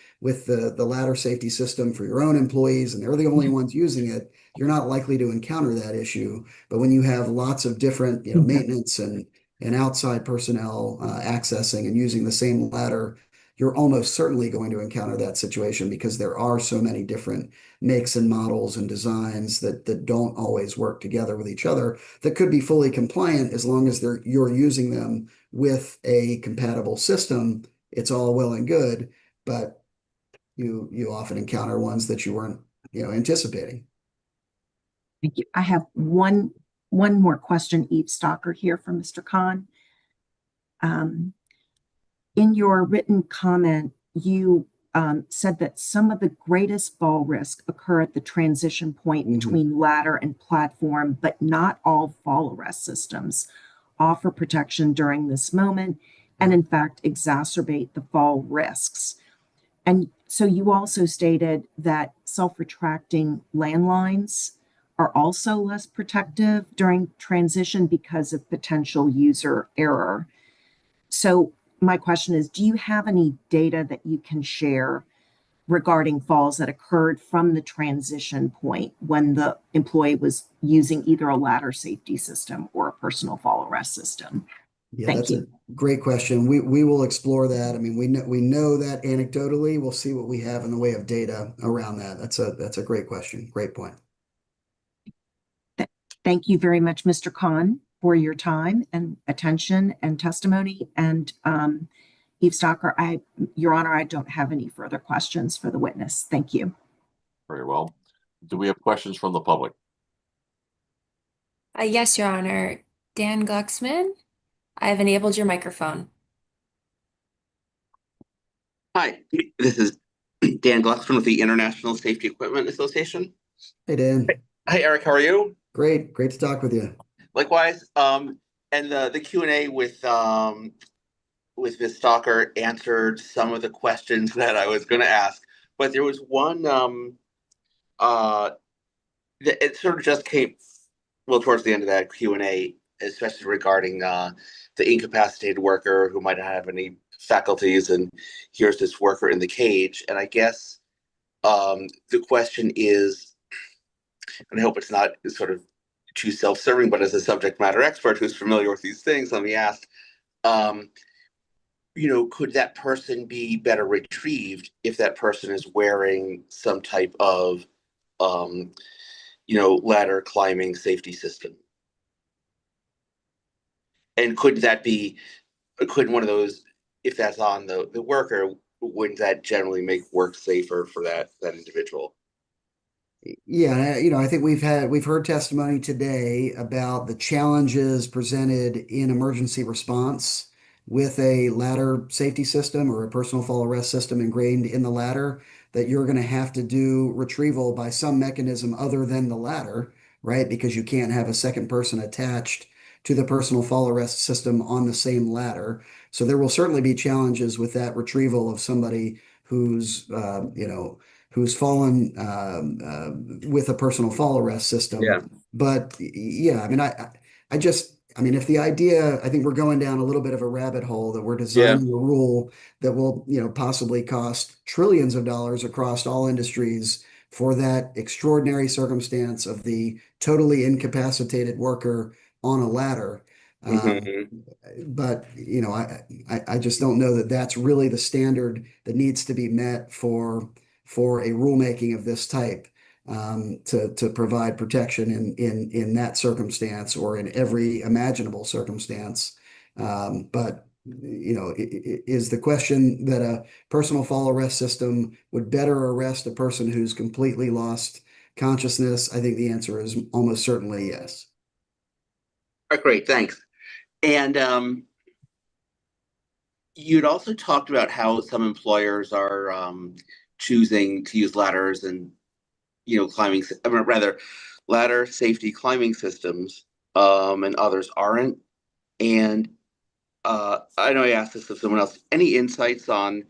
ladder safety system for your own employees, and they're the only ones using it, you're not likely to encounter that issue. But when you have lots of different maintenance and outside personnel accessing and using the same ladder, you're almost certainly going to encounter that situation because there are so many different makes and models and designs that don't always work together with each other that could be fully compliant as long as you're using them with a compatible system. It's all well and good, but you often encounter ones that you weren't anticipating. Thank you. I have one more question, Eve Stalker, here from Mr. Khan. In your written comment, you said that some of the greatest fall risk occur at the transition point between ladder and platform, but not all fall arrest systems offer protection during this moment and in fact exacerbate the fall risks. And so you also stated that self-retracting landlines are also less protective during transition because of potential user error. So my question is, do you have any data that you can share regarding falls that occurred from the transition point when the employee was using either a ladder safety system or a personal fall arrest system? Yeah, Thank that's you. a great question. We will explore that. I mean, we know that anecdotally. We'll see what we have in the way of data around that. That's a great question. Great point. Thank you very much, Mr. Khan, for your time and attention and testimony. And Eve Stalker, Your Honor, I don't have any further questions for the witness. Thank you. Very well. Do we have questions from the public? Yes, Your Honor. Dan Glucksman, I have enabled your microphone. Hi, this is Dan Glucksman with the International Safety Equipment Association. Hey, Dan. Hi, Eric. How are you? Great to talk with you. Likewise. And the Q&A with Ms. Stalker answered some of the questions that I was going to ask, but there was one that it sort of just came towards the end of that Q&A, especially regarding the incapacitated worker who might not have any faculties, and here's this worker in the cage. And I guess the question is, and I hope it's not sort of too self-serving, but as a subject matter expert who's familiar with these things, let me ask, could that person be better retrieved if that person is wearing some type of, ladder climbing safety system? And could one of those, if that's on the worker, wouldn't that generally make work safer for that individual? Yeah, I think we've heard testimony today about the challenges presented in emergency response with a ladder safety system or a personal fall arrest system ingrained in the ladder, that you're going to have to do retrieval by some mechanism other than the ladder, right? Because you can't have a second person attached to the personal fall arrest system on the same ladder. So there will certainly be challenges with that retrieval of somebody who's fallen with a personal fall arrest system. Yeah. But yeah, I mean, I mean, if the idea, I think we're going down a little bit of a rabbit hole that we're designing a rule that will, possibly cost trillions of dollars across all industries for that extraordinary circumstance of the totally incapacitated worker on a ladder. But I just don't know that that's really the standard that needs to be met for a rulemaking of this type, to provide protection in that circumstance or in every imaginable circumstance. But is the question that a personal fall arrest system would better arrest a person who's completely lost consciousness? I think the answer is almost certainly yes. All right, great, thanks. And you'd also talked about how some employers are choosing to use ladders and ladder safety climbing systems, and others aren't. And I know I asked this of someone else. Any insights on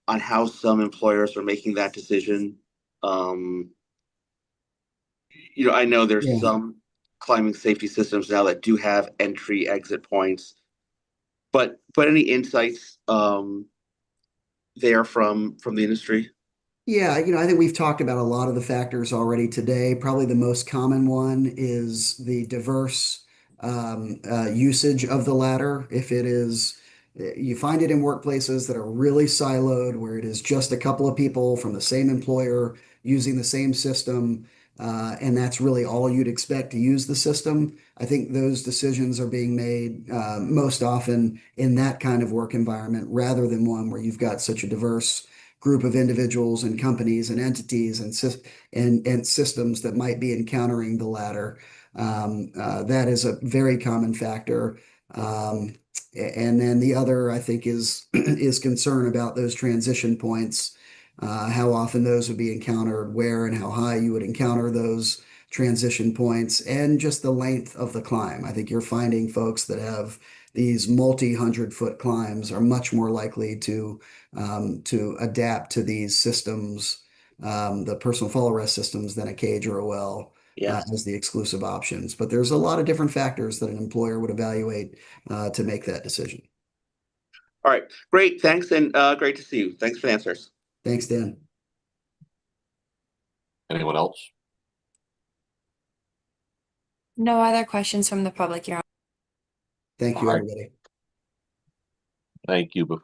how some employers are making that decision? I know there's some climbing safety systems now that do have entry exit points, but any insights there from the industry? Yeah, I think we've talked about a lot of the factors already today. Probably the most common one is the diverse usage of the ladder. If it is, you find it in workplaces that are really siloed, where it is just a couple of people from the same employer using the same system, and that's really all you'd expect to use the system. I think those decisions are being made most often in that kind of work environment, rather than one where you've got such a diverse group of individuals and companies and entities and systems that might be encountering the ladder. That is a very common factor. And then the other, I think, is concern about those transition points, how often those would be encountered, where and how high you would encounter those transition points, and just the length of the climb. I think you're finding folks that have these multi-100-foot climbs are much more likely to adapt to these systems, the personal fall arrest systems, than a cage or a well as the exclusive options. But there's a lot of different factors that an employer would evaluate to make that decision. All right, great, thanks, and great to see you. Thanks for the answers. Thanks, Dan. Anyone else? No other questions from the public, Your Honor. Thank you, All right. everybody. Thank you.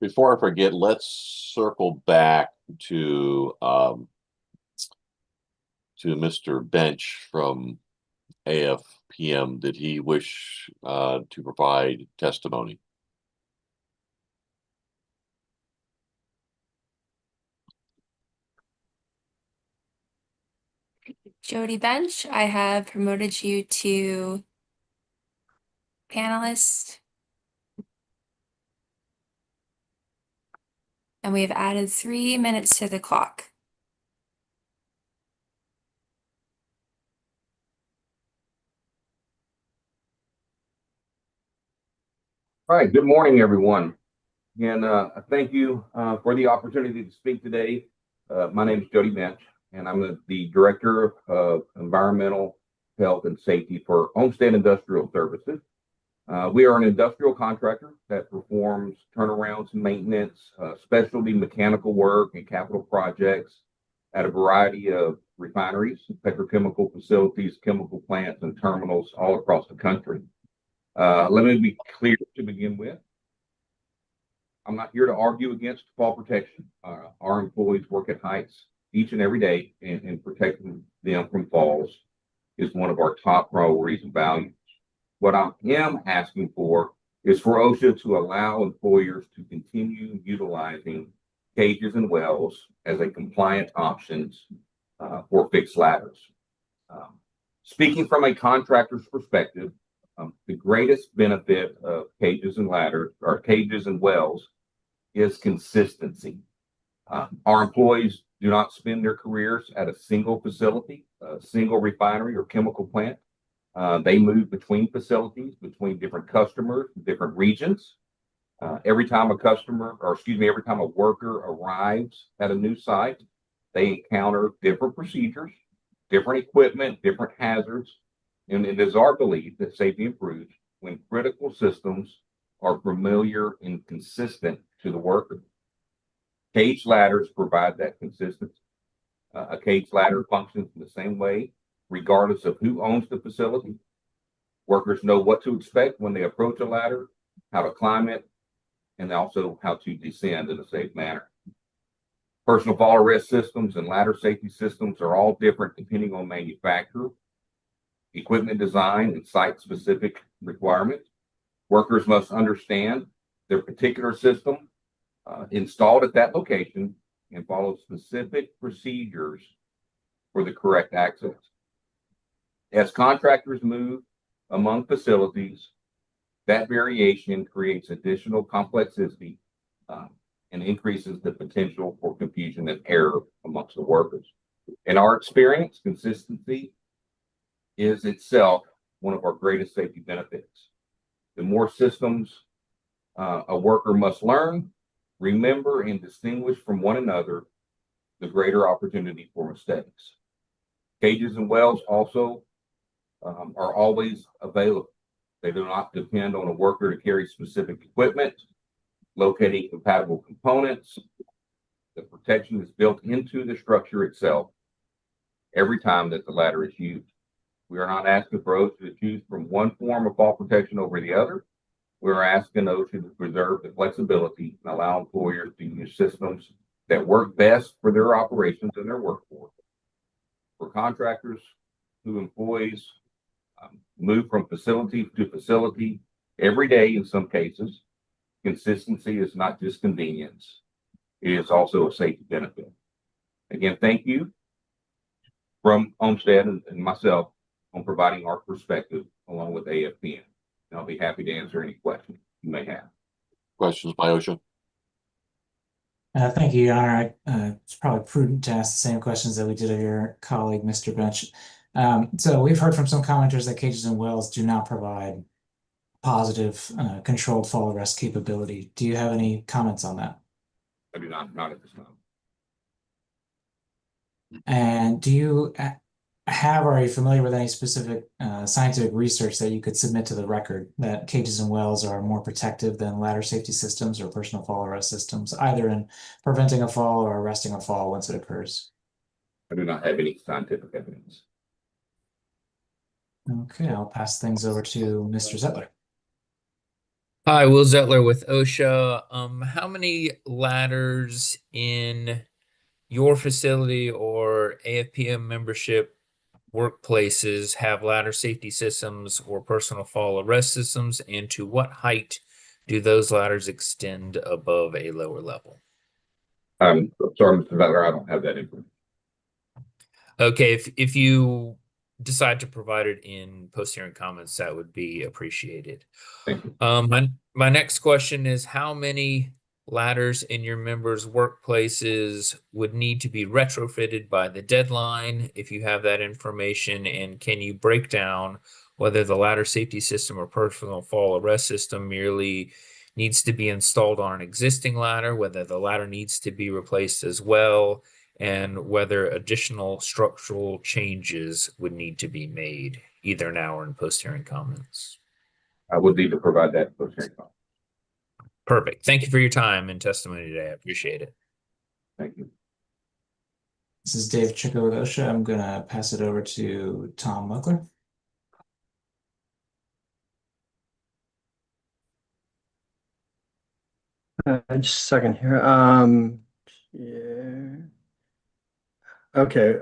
Before I forget, let's circle back to Mr. Bench from AFPM. Did he wish to provide testimony? Jody Bench, I have promoted you to panelist. And we have added 3 minutes to the clock. All right, good morning, everyone. And thank you for the opportunity to speak today. My name is Jody Bench, and I'm the Director of Environmental Health and Safety for Homestead Industrial Services. We are an industrial contractor that performs turnarounds and maintenance, specialty mechanical work and capital projects at a variety of refineries, petrochemical facilities, chemical plants, and terminals all across the country. Let me be clear to begin with. I'm not here to argue against fall protection. Our employees work at heights each and every day, and protecting them from falls is one of our top priorities and values. What I am asking for is for OSHA to allow employers to continue utilizing cages and wells as a compliant options for fixed ladders. Speaking from a contractor's perspective, the greatest benefit of cages and ladders, or cages and wells, is consistency. Our employees do not spend their careers at a single facility, a single refinery or chemical plant. They move between facilities, between different customers, different regions. Every time every time a worker arrives at a new site, they encounter different procedures, different equipment, different hazards. And it is our belief that safety improves when critical systems are familiar and consistent to the worker. Cage ladders provide that consistency. A cage ladder functions in the same way, regardless of who owns the facility. Workers know what to expect when they approach a ladder, how to climb it, and also how to descend in a safe manner. Personal fall arrest systems and ladder safety systems are all different depending on manufacturer, equipment design, and site-specific requirements. Workers must understand their particular system installed at that location and follow specific procedures for the correct access. As contractors move among facilities, that variation creates additional complexity and increases the potential for confusion and error amongst the workers. In our experience, consistency is itself one of our greatest safety benefits. The more systems a worker must learn, remember, and distinguish from one another, the greater opportunity for mistakes. Cages and wells also are always available. They do not depend on a worker to carry specific equipment, locating compatible components. The protection is built into the structure itself every time that the ladder is used. We are not asking for OSHA to choose from one form of fall protection over the other. We're asking OSHA to preserve the flexibility and allow employers to use systems that work best for their operations and their workforce. For contractors who employees move from facility to facility every day in some cases, consistency is not just convenience. It is also a safety benefit. Again, thank you from Olmsted and myself on providing our perspective along with AFPN. And I'll be happy to answer any questions you may have. Questions by OSHA? Thank you, Your Honor. It's probably prudent to ask the same questions that we did of your colleague, Mr. Bench. So we've heard from some commenters that cages and wells do not provide positive controlled fall arrest capability. Do you have any comments on that? I do not at this time. And do you have, or are you familiar with any specific scientific research that you could submit to the record that cages and wells are more protective than ladder safety systems or personal fall arrest systems, either in preventing a fall or arresting a fall once it occurs? I do not have any scientific evidence. Okay, I'll pass things over to Mr. Zettler. Hi, Will Zettler with OSHA. How many ladders in your facility or AFPM membership workplaces have ladder safety systems or personal fall arrest systems, and to what height do those ladders extend above a lower level? I'm sorry, Mr. Zettler, I don't have that information. Okay, if you decide to provide it in post-hearing comments, that would be appreciated. Thank you. My next question is, how many ladders in your members' workplaces would need to be retrofitted by the deadline, if you have that information? And can you break down whether the ladder safety system or personal fall arrest system merely needs to be installed on an existing ladder, whether the ladder needs to be replaced as well, and whether additional structural changes would need to be made either now or in post-hearing comments? I would need to provide that post-hearing comments. Perfect. Thank you for your time and testimony today. I appreciate it. Thank you. This is Dave Chico with OSHA. I'm going to pass it over to Tom Muckler. Just a second here. Yeah. Okay.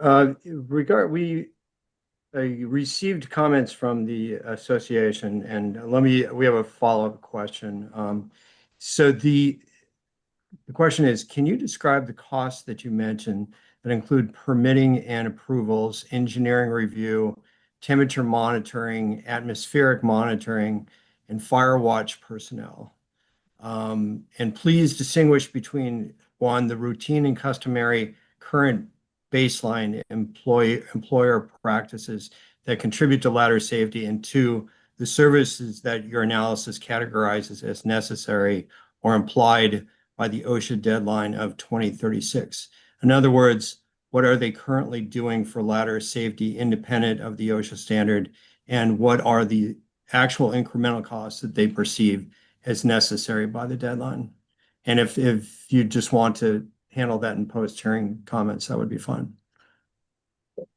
I received comments from the association, and we have a follow-up question. So the question is, can you describe the costs that you mentioned that include permitting and approvals, engineering review, temperature monitoring, atmospheric monitoring, and fire watch personnel? And please distinguish between, one, the routine and customary current baseline employer practices that contribute to ladder safety, and two, the services that your analysis categorizes as necessary or implied by the OSHA deadline of 2036. In other words, what are they currently doing for ladder safety independent of the OSHA standard, and what are the actual incremental costs that they perceive as necessary by the deadline? And if you just want to handle that in post-hearing comments, that would be fine.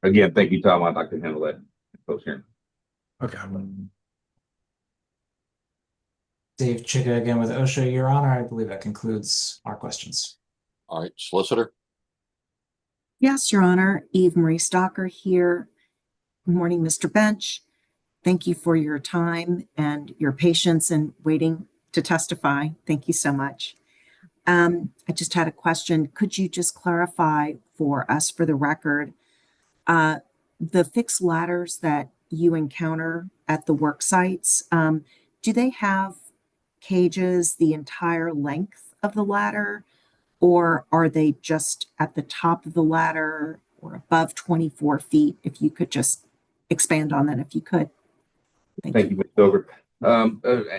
Again, thank you, Tom. I'd like to handle that post-hearing. Okay. Dave Chica again with OSHA, Your Honor. I believe that concludes our questions. All right, solicitor. Yes, Your Honor. Eve Marie Stalker here. Good morning, Mr. Bench. Thank you for your time and your patience in waiting to testify. Thank you so much. I just had a question. Could you just clarify for us, for the record, the fixed ladders that you encounter at the work sites, do they have cages the entire length of the ladder, or are they just at the top of the ladder or above 24 feet? If you could just expand on that, if you could. Thank you, Ms. Dover.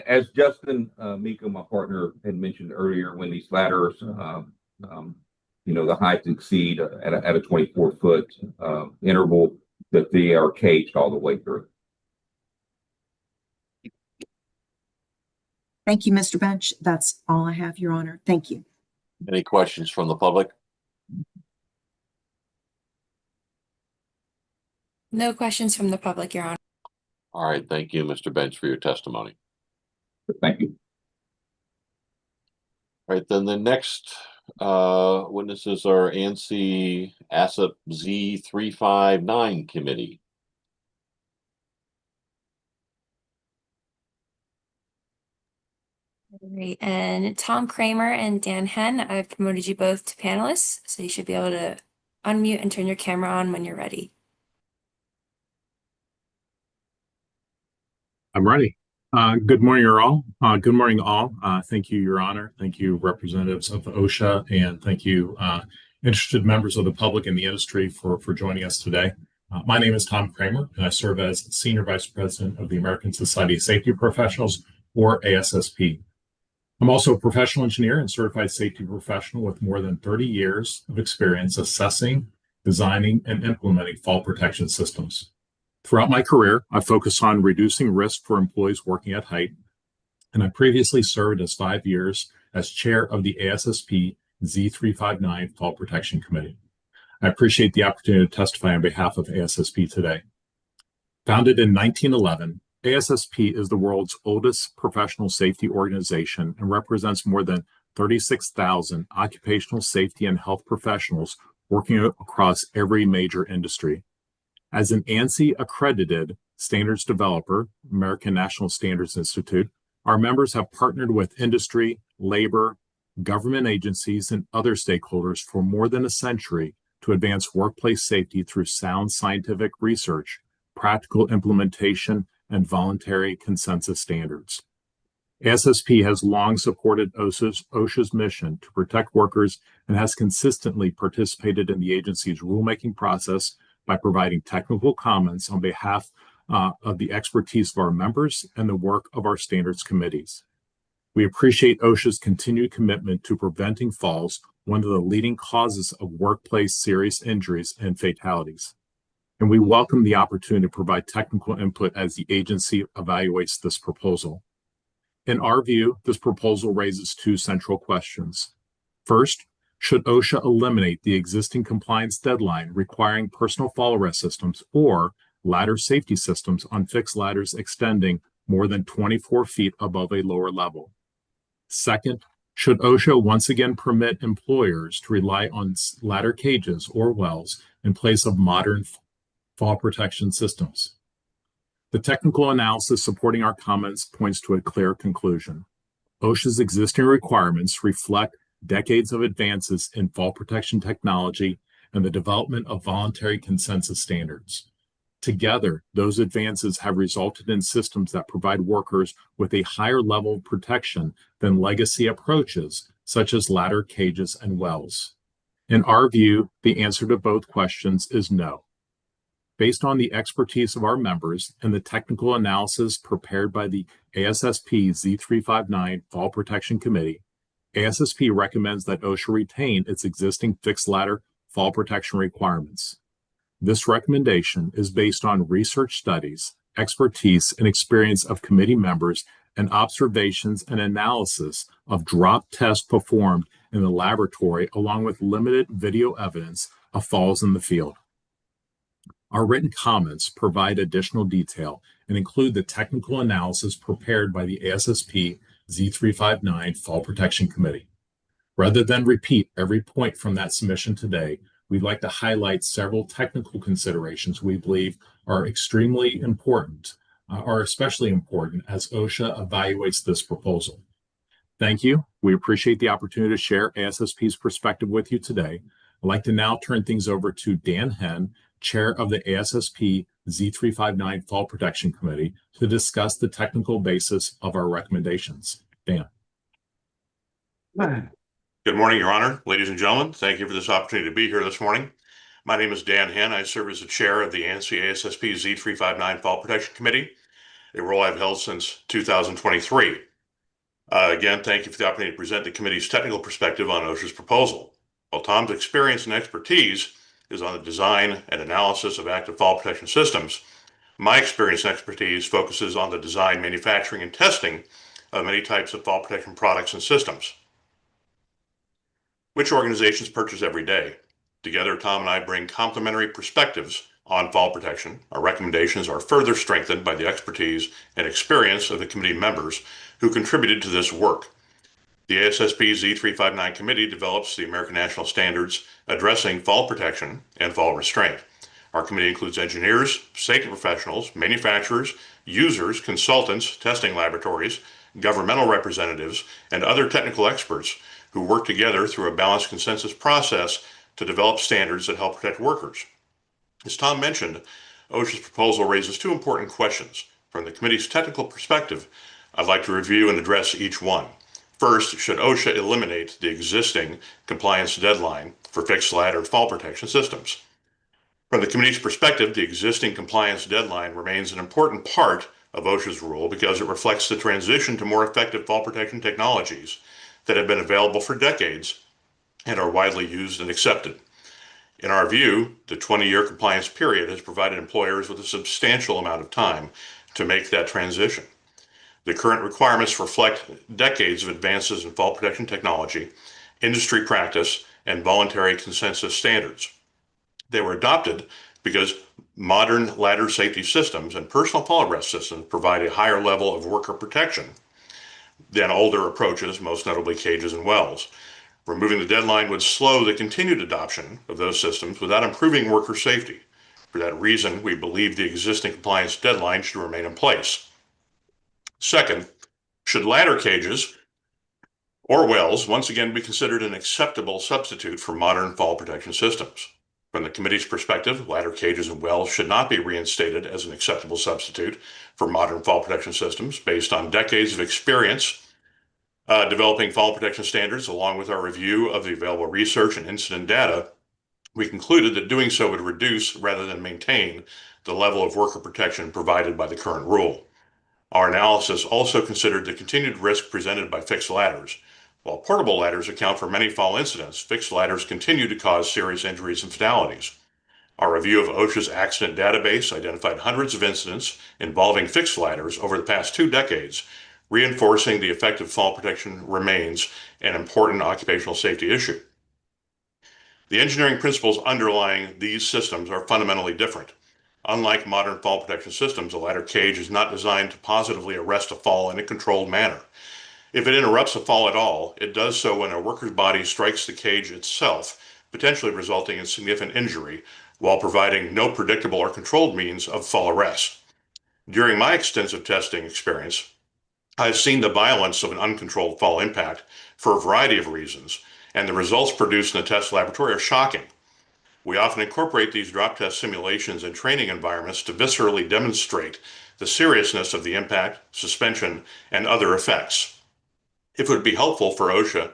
As Justin Miko, my partner, had mentioned earlier, when these ladders, the heights exceed at a 24-foot interval, that they are caged all the way through. Thank you, Mr. Bench. That's all I have, Your Honor. Thank you. Any questions from the public? No questions from the public, Your Honor. All right, thank you, Mr. Bench, for your testimony. Thank you. All right, then the next witnesses are ANSI ASAP Z359 committee. Great. And Tom Kramer and Dan Henn, I've promoted you both to panelists, so you should be able to unmute and turn your camera on when you're ready. I'm ready. Good morning, all. Good morning, all. Thank you, Your Honor. Thank you, representatives of OSHA, and thank you, interested members of the public and the industry for joining us today. My name is Tom Kramer, and I serve as Senior Vice President of the American Society of Safety Professionals, or ASSP. I'm also a professional engineer and certified safety professional with more than 30 years of experience assessing, designing, and implementing fall protection systems. Throughout my career, I focused on reducing risk for employees working at height, and I previously served as 5 years as chair of the ASSP Z359 Fall Protection Committee. I appreciate the opportunity to testify on behalf of ASSP today. Founded in 1911, ASSP is the world's oldest professional safety organization and represents more than 36,000 occupational safety and health professionals working across every major industry. As an ANSI accredited standards developer, American National Standards Institute, our members have partnered with industry, labor, government agencies, and other stakeholders for more than a century to advance workplace safety through sound scientific research, practical implementation, and voluntary consensus standards. ASSP has long supported OSHA's mission to protect workers and has consistently participated in the agency's rulemaking process by providing technical comments on behalf of the expertise of our members and the work of our standards committees. We appreciate OSHA's continued commitment to preventing falls, one of the leading causes of workplace serious injuries and fatalities. And we welcome the opportunity to provide technical input as the agency evaluates this proposal. In our view, this proposal raises two central questions. First, should OSHA eliminate the existing compliance deadline requiring personal fall arrest systems or ladder safety systems on fixed ladders extending more than 24 feet above a lower level? Second, should OSHA once again permit employers to rely on ladder cages or wells in place of modern fall protection systems. The technical analysis supporting our comments points to a clear conclusion. OSHA's existing requirements reflect decades of advances in fall protection technology and the development of voluntary consensus standards. Together, those advances have resulted in systems that provide workers with a higher level of protection than legacy approaches, such as ladder cages and wells. In our view, the answer to both questions is no. Based on the expertise of our members and the technical analysis prepared by the ASSP Z359 Fall Protection Committee, ASSP recommends that OSHA retain its existing fixed ladder fall protection requirements. This recommendation is based on research studies, expertise, and experience of committee members and observations and analysis of drop tests performed in the laboratory, along with limited video evidence of falls in the field. Our written comments provide additional detail and include the technical analysis prepared by the ASSP Z359 Fall Protection Committee. Rather than repeat every point from that submission today, we'd like to highlight several technical considerations we believe are extremely important, are especially important as OSHA evaluates this proposal. Thank you. We appreciate the opportunity to share ASSP's perspective with you today. I'd like to now turn things over to Dan Henn, Chair of the ASSP Z359 Fall Protection Committee, to discuss the technical basis of our recommendations. Dan. Good morning, Your Honor. Ladies and gentlemen, thank you for this opportunity to be here this morning. My name is Dan Henn. I serve as the chair of the ANSI ASSP Z359 Fall Protection Committee, a role I've held since 2023. Again, thank you for the opportunity to present the committee's technical perspective on OSHA's proposal. While Tom's experience and expertise is on the design and analysis of active fall protection systems, my experience and expertise focuses on the design, manufacturing, and testing of many types of fall protection products and systems, which organizations purchase every day. Together, Tom and I bring complementary perspectives on fall protection. Our recommendations are further strengthened by the expertise and experience of the committee members who contributed to this work. The ASSP Z359 committee develops the American National Standards addressing fall protection and fall restraint. Our committee includes engineers, safety professionals, manufacturers, users, consultants, testing laboratories, governmental representatives, and other technical experts who work together through a balanced consensus process to develop standards that help protect workers. As Tom mentioned, OSHA's proposal raises two important questions. From the committee's technical perspective, I'd like to review and address each one. First, should OSHA eliminate the existing compliance deadline for fixed ladder fall protection systems? From the committee's perspective, the existing compliance deadline remains an important part of OSHA's rule because it reflects the transition to more effective fall protection technologies that have been available for decades and are widely used and accepted. In our view, the 20-year compliance period has provided employers with a substantial amount of time to make that transition. The current requirements reflect decades of advances in fall protection technology, industry practice, and voluntary consensus standards. They were adopted because modern ladder safety systems and personal fall arrest systems provide a higher level of worker protection than older approaches, most notably cages and wells. Removing the deadline would slow the continued adoption of those systems without improving worker safety. For that reason, we believe the existing compliance deadline should remain in place. Second, should ladder cages or wells once again be considered an acceptable substitute for modern fall protection systems? From the committee's perspective, ladder cages and wells should not be reinstated as an acceptable substitute for modern fall protection systems based on decades of experience developing fall protection standards. Along with our review of the available research and incident data, we concluded that doing so would reduce rather than maintain the level of worker protection provided by the current rule. Our analysis also considered the continued risk presented by fixed ladders. While portable ladders account for many fall incidents, fixed ladders continue to cause serious injuries and fatalities. Our review of OSHA's accident database identified hundreds of incidents involving fixed ladders over the past 2 decades, reinforcing the effective fall protection remains an important occupational safety issue. The engineering principles underlying these systems are fundamentally different. Unlike modern fall protection systems, a ladder cage is not designed to positively arrest a fall in a controlled manner. If it interrupts a fall at all, it does so when a worker's body strikes the cage itself, potentially resulting in significant injury, while providing no predictable or controlled means of fall arrest. During my extensive testing experience, I've seen the violence of an uncontrolled fall impact for a variety of reasons, and the results produced in the test laboratory are shocking. We often incorporate these drop test simulations in training environments to viscerally demonstrate the seriousness of the impact, suspension, and other effects. If it would be helpful for OSHA,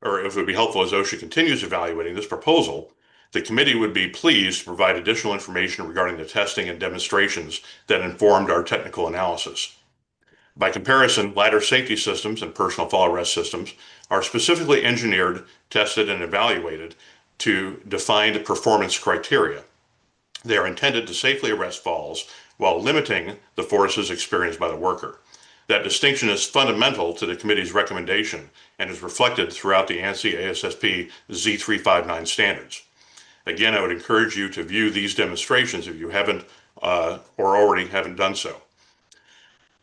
or if it would be helpful as OSHA continues evaluating this proposal, the committee would be pleased to provide additional information regarding the testing and demonstrations that informed our technical analysis. By comparison, ladder safety systems and personal fall arrest systems are specifically engineered, tested, and evaluated to defined performance criteria. They are intended to safely arrest falls while limiting the forces experienced by the worker. That distinction is fundamental to the committee's recommendation and is reflected throughout the ANSI ASSP Z359 standards. Again, I would encourage you to view these demonstrations if you haven't or already haven't done so.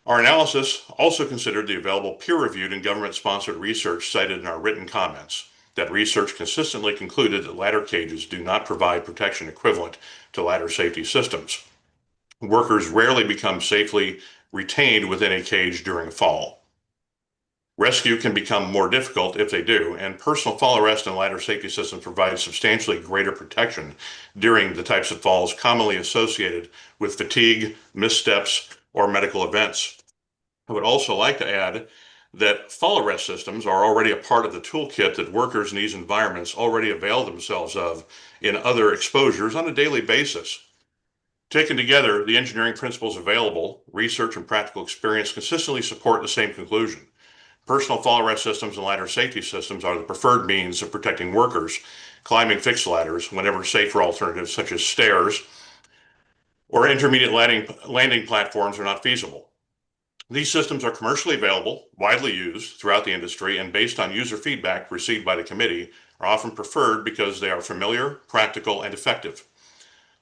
Our analysis also considered the available peer-reviewed and government-sponsored research cited in our written comments. That research consistently concluded that ladder cages do not provide protection equivalent to ladder safety systems. Workers rarely become safely retained within a cage during a fall. Rescue can become more difficult if they do, and personal fall arrest and ladder safety systems provide substantially greater protection during the types of falls commonly associated with fatigue, missteps, or medical events. I would also like to add that fall arrest systems are already a part of the toolkit that workers in these environments already avail themselves of in other exposures on a daily basis. Taken together, the engineering principles available, research, and practical experience consistently support the same conclusion. Personal fall arrest systems and ladder safety systems are the preferred means of protecting workers climbing fixed ladders whenever safer alternatives such as stairs or intermediate landing platforms are not feasible. These systems are commercially available, widely used throughout the industry, and based on user feedback received by the committee, are often preferred because they are familiar, practical, and effective.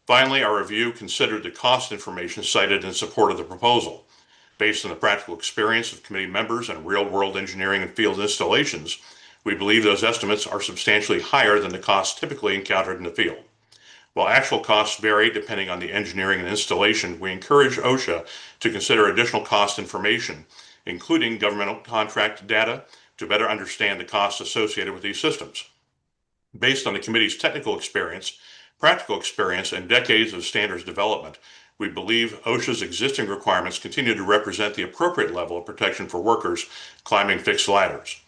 Finally, our review considered the cost information cited in support of the proposal. Based on the practical experience of committee members and real-world engineering and field installations, we believe those estimates are substantially higher than the costs typically encountered in the field. While actual costs vary depending on the engineering and installation, we encourage OSHA to consider additional cost information, including governmental contract data, to better understand the costs associated with these systems. Based on the committee's technical experience, practical experience, and decades of standards development, we believe OSHA's existing requirements continue to represent the appropriate level of protection for workers climbing fixed ladders.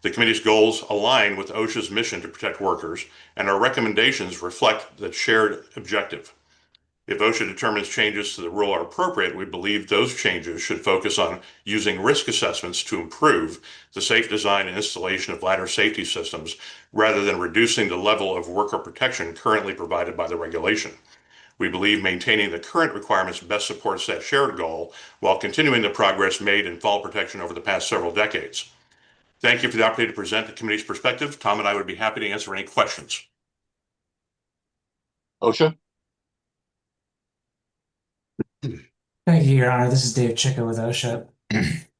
The committee's goals align with OSHA's mission to protect workers, and our recommendations reflect that shared objective. If OSHA determines changes to the rule are appropriate, we believe those changes should focus on using risk assessments to improve the safe design and installation of ladder safety systems rather than reducing the level of worker protection currently provided by the regulation. We believe maintaining the current requirements best supports that shared goal while continuing the progress made in fall protection over the past several decades. Thank you for the opportunity to present the committee's perspective. Tom and I would be happy to answer any questions. OSHA? Thank you, Your Honor. This is Dave Chicka with OSHA.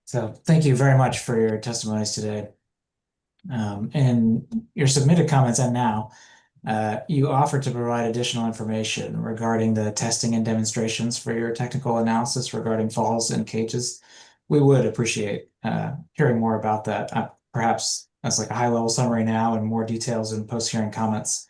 So thank you very much for your testimonies today. In your submitted comments and now, you offered to provide additional information regarding the testing and demonstrations for your technical analysis regarding falls and cages. We would appreciate hearing more about that. Perhaps that's like a high-level summary now and more details in post-hearing comments.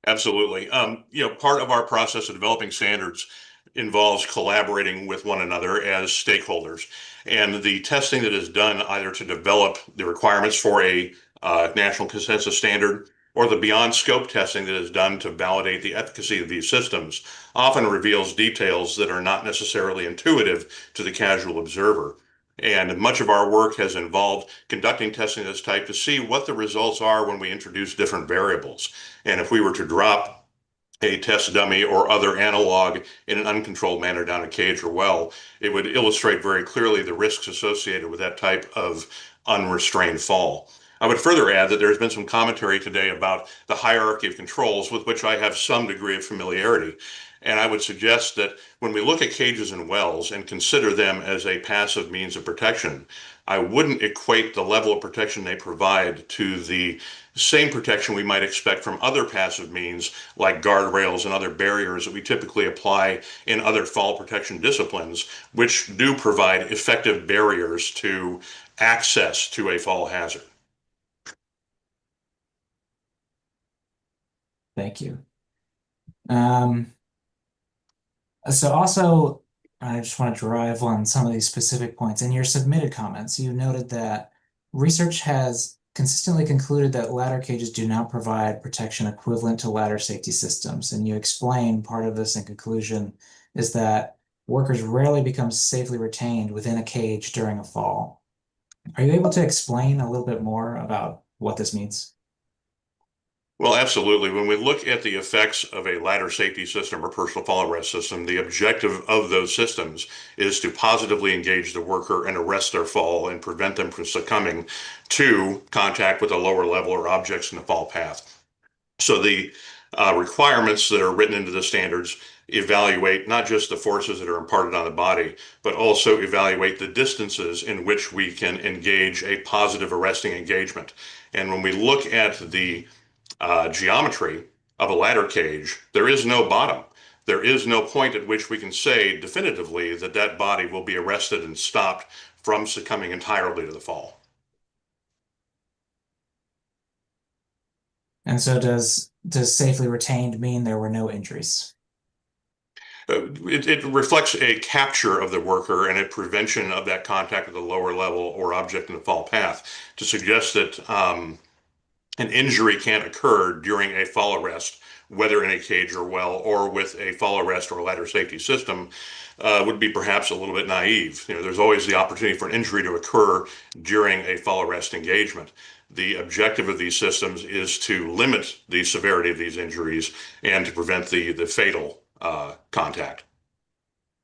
Absolutely. Part of our process of developing standards involves collaborating with one another as stakeholders. And the testing that is done either to develop the requirements for a national consensus standard or the beyond scope testing that is done to validate the efficacy of these systems often reveals details that are not necessarily intuitive to the casual observer. And much of our work has involved conducting testing of this type to see what the results are when we introduce different variables. And if we were to drop a test dummy or other analog in an uncontrolled manner down a cage or well, it would illustrate very clearly the risks associated with that type of unrestrained fall. I would further add that there's been some commentary today about the hierarchy of controls with which I have some degree of familiarity. And I would suggest that when we look at cages and wells and consider them as a passive means of protection, I wouldn't equate the level of protection they provide to the same protection we might expect from other passive means like guardrails and other barriers that we typically apply in other fall protection disciplines, which do provide effective barriers to access to a fall hazard. Thank you. So also, I just want to drive on some of these specific points. In your submitted comments, you noted that research has consistently concluded that ladder cages do not provide protection equivalent to ladder safety systems. And you explain part of this in conclusion is that workers rarely become safely retained within a cage during a fall. Are you able to explain a little bit more about what this means? Well, absolutely. When we look at the effects of a ladder safety system or personal fall arrest system, the objective of those systems is to positively engage the worker and arrest their fall and prevent them from succumbing to contact with a lower level or objects in the fall path. So the requirements that are written into the standards evaluate not just the forces that are imparted on the body, but also evaluate the distances in which we can engage a positive arresting engagement. And when we look at the geometry of a ladder cage, there is no bottom. There is no point at which we can say definitively that that body will be arrested and stopped from succumbing entirely to the fall. And so does safely retained mean there were no injuries? It reflects a capture of the worker and a prevention of that contact with the lower level or object in the fall path. To suggest that an injury can't occur during a fall arrest, whether in a cage or well, or with a fall arrest or a ladder safety system, would be perhaps a little bit naive. There's always the opportunity for an injury to occur during a fall arrest engagement. The objective of these systems is to limit the severity of these injuries and to prevent the fatal contact.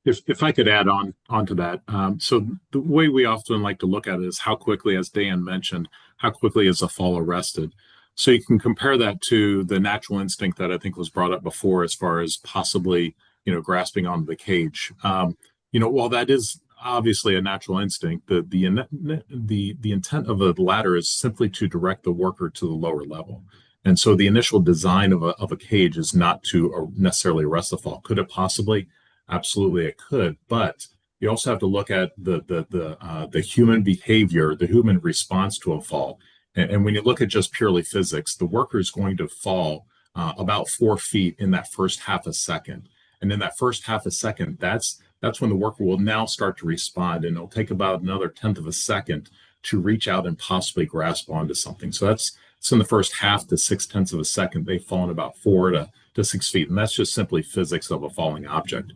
If I could add on to that, so the way we often like to look at it is how quickly, as Dan mentioned, how quickly is a fall arrested. So you can compare that to the natural instinct that I think was brought up before, as far as possibly grasping onto the cage. While that is obviously a natural instinct, the intent of a ladder is simply to direct the worker to the lower level. And so the initial design of a cage is not to necessarily arrest the fall. Could it possibly? Absolutely, it could. But you also have to look at the human behavior, the human response to a fall. And when you look at just purely physics, the worker is going to fall about 4 feet in that first half a second. And in that first half a second, that's when the worker will now start to respond, and it'll take about another 1/10 of a second to reach out and possibly grasp onto something. So that's in the first half to 6/10 of a second, they've fallen about 4 to 6 feet. And that's just simply physics of a falling object.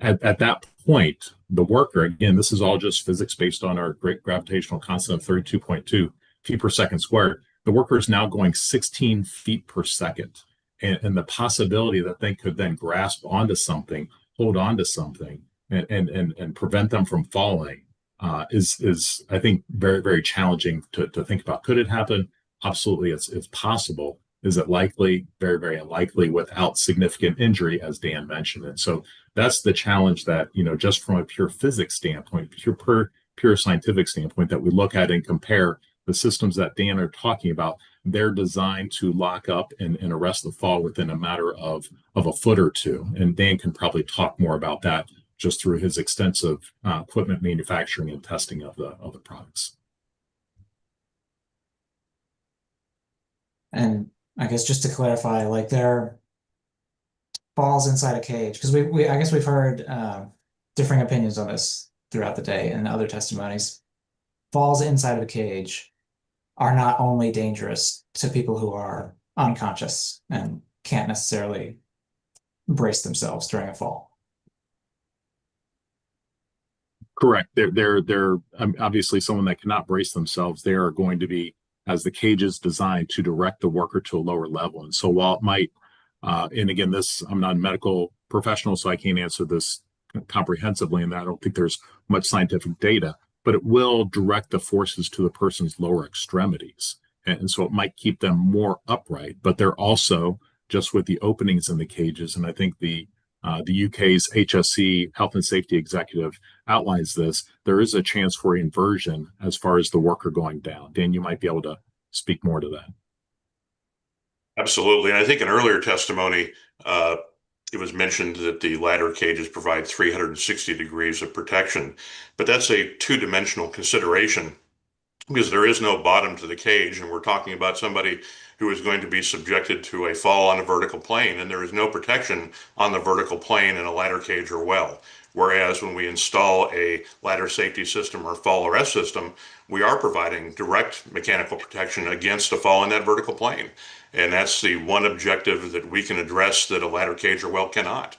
At that point, the worker, again, this is all just physics based on our great gravitational constant of 32.2 feet per second squared. The worker is now going 16 feet per second. And the possibility that they could then grasp onto something, hold on to something, and prevent them from falling is I think, very, very challenging to think about. Could it happen? Absolutely, it's possible. Is it likely? Very, very unlikely without significant injury, as Dan mentioned. And so that's the challenge that, just from a pure physics standpoint, pure scientific standpoint, that we look at and compare the systems that Dan are talking about. They're designed to lock up and arrest the fall within a matter of a foot or two. And Dan can probably talk more about that just through his extensive equipment manufacturing and testing of the products. And I guess just to clarify, like there falls inside a cage, because I guess we've heard differing opinions on this throughout the day and other testimonies. Falls inside of a cage are not only dangerous to people who are unconscious and can't necessarily brace themselves during a fall. Correct. They're obviously someone that cannot brace themselves. They are going to be, as the cage is designed, to direct the worker to a lower level. And so while it might, and again, I'm not a medical professional, so I can't answer this comprehensively, and I don't think there's much scientific data, but it will direct the forces to the person's lower extremities. And so it might keep them more upright, but they're also, just with the openings in the cages, and I think the The UK's HSE Health and Safety Executive outlines this. There is a chance for inversion as far as the worker going down. Dan, you might be able to speak more to that. Absolutely. And I think in earlier testimony, it was mentioned that the ladder cages provide 360 degrees of protection, but that's a two-dimensional consideration because there is no bottom to the cage, and we're talking about somebody who is going to be subjected to a fall on a vertical plane, and there is no protection on the vertical plane in a ladder cage or well. Whereas when we install a ladder safety system or fall arrest system, we are providing direct mechanical protection against a fall in that vertical plane. And that's the one objective that we can address that a ladder cage or well cannot.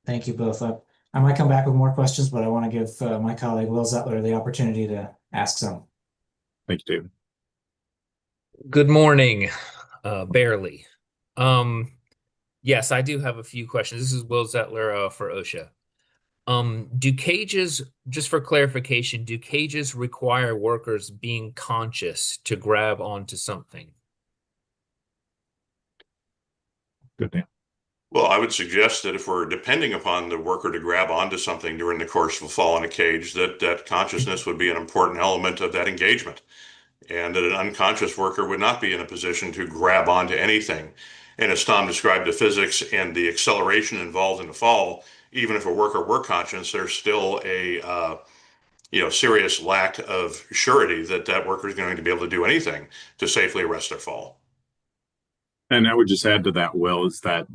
Thank you both. I might come back with more questions, but I want to give my colleague Will Zettler the opportunity to ask some. Thank you, David. Good morning, barely. Yes, I do have a few questions. This is Will Zettler for OSHA. Do cages, just for clarification, do cages require workers being conscious to grab onto something? Good, Dan. Well, I would suggest that if we're depending upon the worker to grab onto something during the course of a fall in a cage, that consciousness would be an important element of that engagement, and that an unconscious worker would not be in a position to grab onto anything. And as Tom described the physics and the acceleration involved in the fall, even if a worker were conscious, there's still a serious lack of surety that that worker is going to be able to do anything to safely arrest their fall. And I would just add to that, Will, is that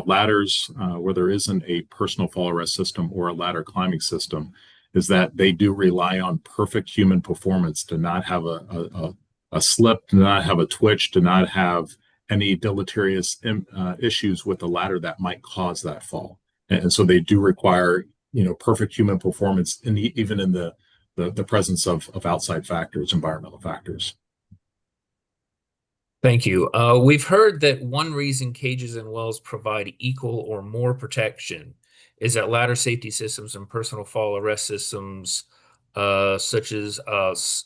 ladders, where there isn't a personal fall arrest system or a ladder climbing system, is that they do rely on perfect human performance to not have a slip, to not have a twitch, to not have any deleterious issues with the ladder that might cause that fall. And so they do require, perfect human performance even in the presence of outside factors, environmental factors. Thank you. We've heard that one reason cages and wells provide equal or more protection is that ladder safety systems and personal fall arrest systems, such as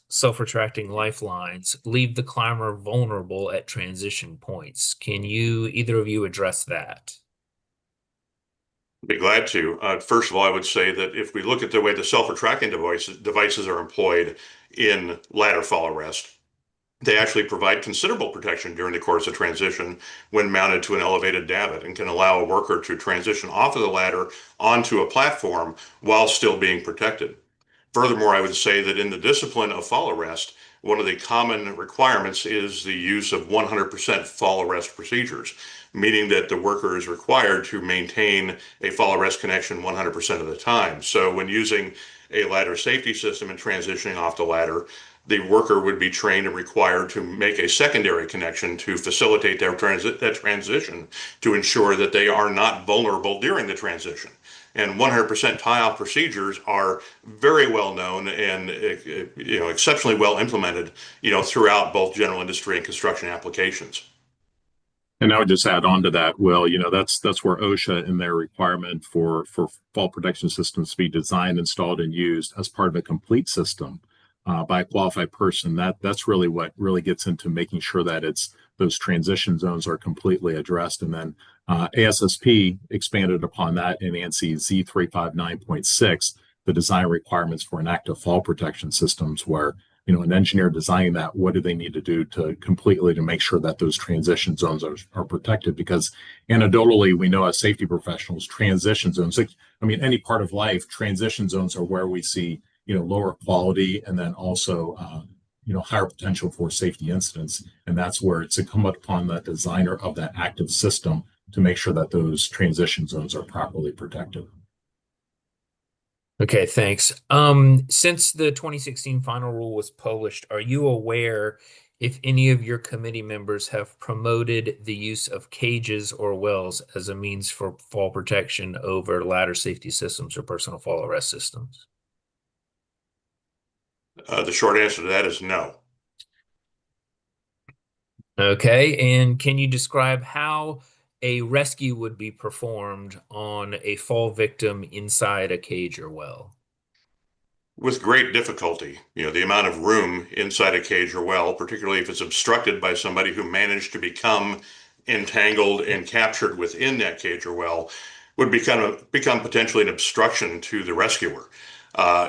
self-retracting lifelines, leave the climber vulnerable at transition points. Can either of you address that? Be glad to. First of all, I would say that if we look at the way the self-retracting devices are employed in ladder fall arrest, they actually provide considerable protection during the course of transition when mounted to an elevated davit and can allow a worker to transition off of the ladder onto a platform while still being protected. Furthermore, I would say that in the discipline of fall arrest, one of the common requirements is the use of 100% fall arrest procedures, meaning that the worker is required to maintain a fall arrest connection 100% of the time. So when using a ladder safety system and transitioning off the ladder, the worker would be trained and required to make a secondary connection to facilitate that transition to ensure that they are not vulnerable during the transition. And 100% tie-off procedures are very well known and exceptionally well implemented throughout both general industry and construction applications. And I would just add on to that, Will, that's where OSHA in their requirement for fall protection systems to be designed, installed, and used as part of a complete system by a qualified person. That's really what really gets into making sure that those transition zones are completely addressed. And then ASSP expanded upon that in ANSI Z359.6, the design requirements for an active fall protection systems, where an engineer designing that, what do they need to do to make sure that those transition zones are protected? Because anecdotally, we know as safety professionals, transition zones, any part of life, transition zones are where we see lower quality, and then also higher potential for safety incidents. And that's where it's incumbent upon the designer of that active system to make sure that those transition zones are properly protected. Okay, thanks. Since the 2016 final rule was published, are you aware if any of your committee members have promoted the use of cages or wells as a means for fall protection over ladder safety systems or personal fall arrest systems? The short answer to that is no. Okay, and can you describe how a rescue would be performed on a fall victim inside a cage or well? With great difficulty. The amount of room inside a cage or well, particularly if it's obstructed by somebody who managed to become entangled and captured within that cage or well would become potentially an obstruction to the rescuer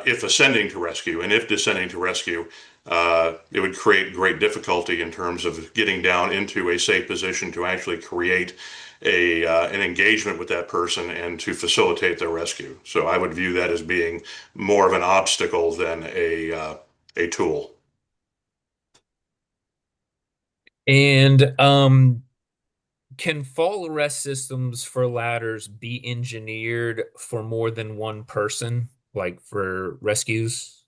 if ascending to rescue, and if descending to rescue. It would create great difficulty in terms of getting down into a safe position to actually create an engagement with that person and to facilitate their rescue. So I would view that as being more of an obstacle than a tool. And can fall arrest systems for ladders be engineered for more than one person, like for rescues?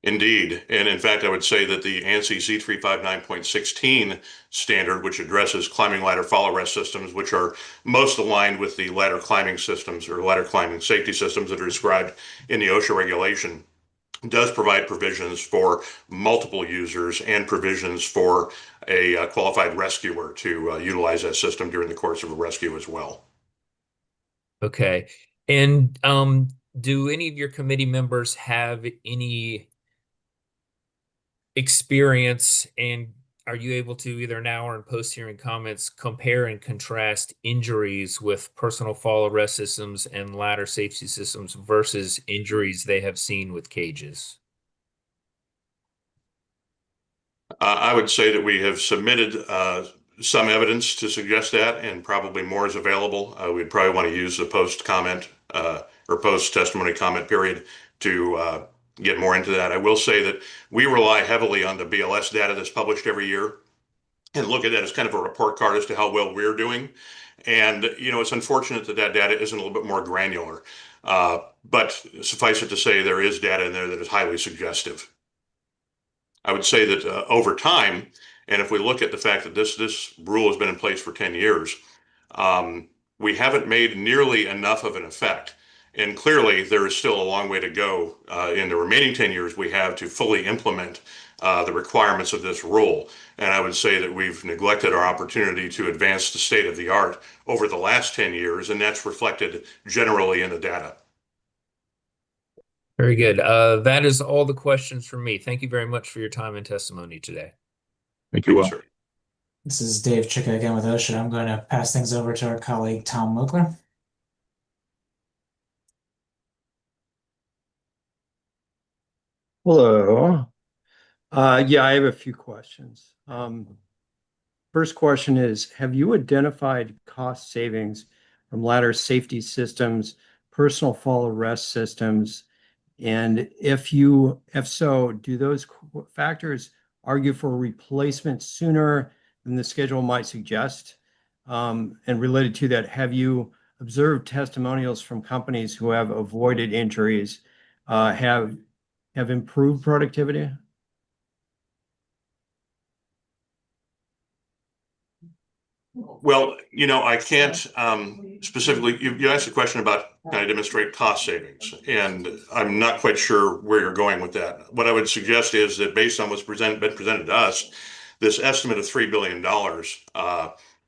Indeed. And in fact, I would say that the ANSI Z359.16 standard, which addresses climbing ladder fall arrest systems, which are most aligned with the ladder climbing systems or ladder climbing safety systems that are described in the OSHA regulation, does provide provisions for multiple users and provisions for a qualified rescuer to utilize that system during the course of a rescue as well. Okay. And do any of your committee members have any experience, and are you able to either now or in post-hearing comments compare and contrast injuries with personal fall arrest systems and ladder safety systems versus injuries they have seen with cages? I would say that we have submitted some evidence to suggest that, and probably more is available. We'd probably want to use the post-comment or post-testimony comment period to get more into that. I will say that we rely heavily on the BLS data that's published every year and look at that as kind of a report card as to how well we're doing. And, you know, it's unfortunate that that data isn't a little bit more granular. But suffice it to say, there is data in there that is highly suggestive. I would say that over time, and if we look at the fact that this rule has been in place for 10 years, we haven't made nearly enough of an effect. And clearly, there is still a long way to go in the remaining 10 years we have to fully implement the requirements of this rule. And I would say that we've neglected our opportunity to advance the state of the art over the last 10 years, and that's reflected generally in the data. Very good. That is all the questions from me. Thank you very much for your time and testimony today. Thank you, Will. Sir. This is Dave Chicka again with OSHA. I'm going to pass things over to our colleague, Tom Mokler. Hello. Yeah, I have a few questions. First question is, have you identified cost savings from ladder safety systems, personal fall arrest systems? And if so, do those factors argue for replacement sooner than the schedule might suggest? And related to that, have you observed testimonials from companies who have avoided injuries, have improved productivity? Well, you know, I can't specifically, you asked a question about kind of demonstrate cost savings, and I'm not quite sure where you're going with that. What I would suggest is that based on what's been presented to us, this estimate of $3 billion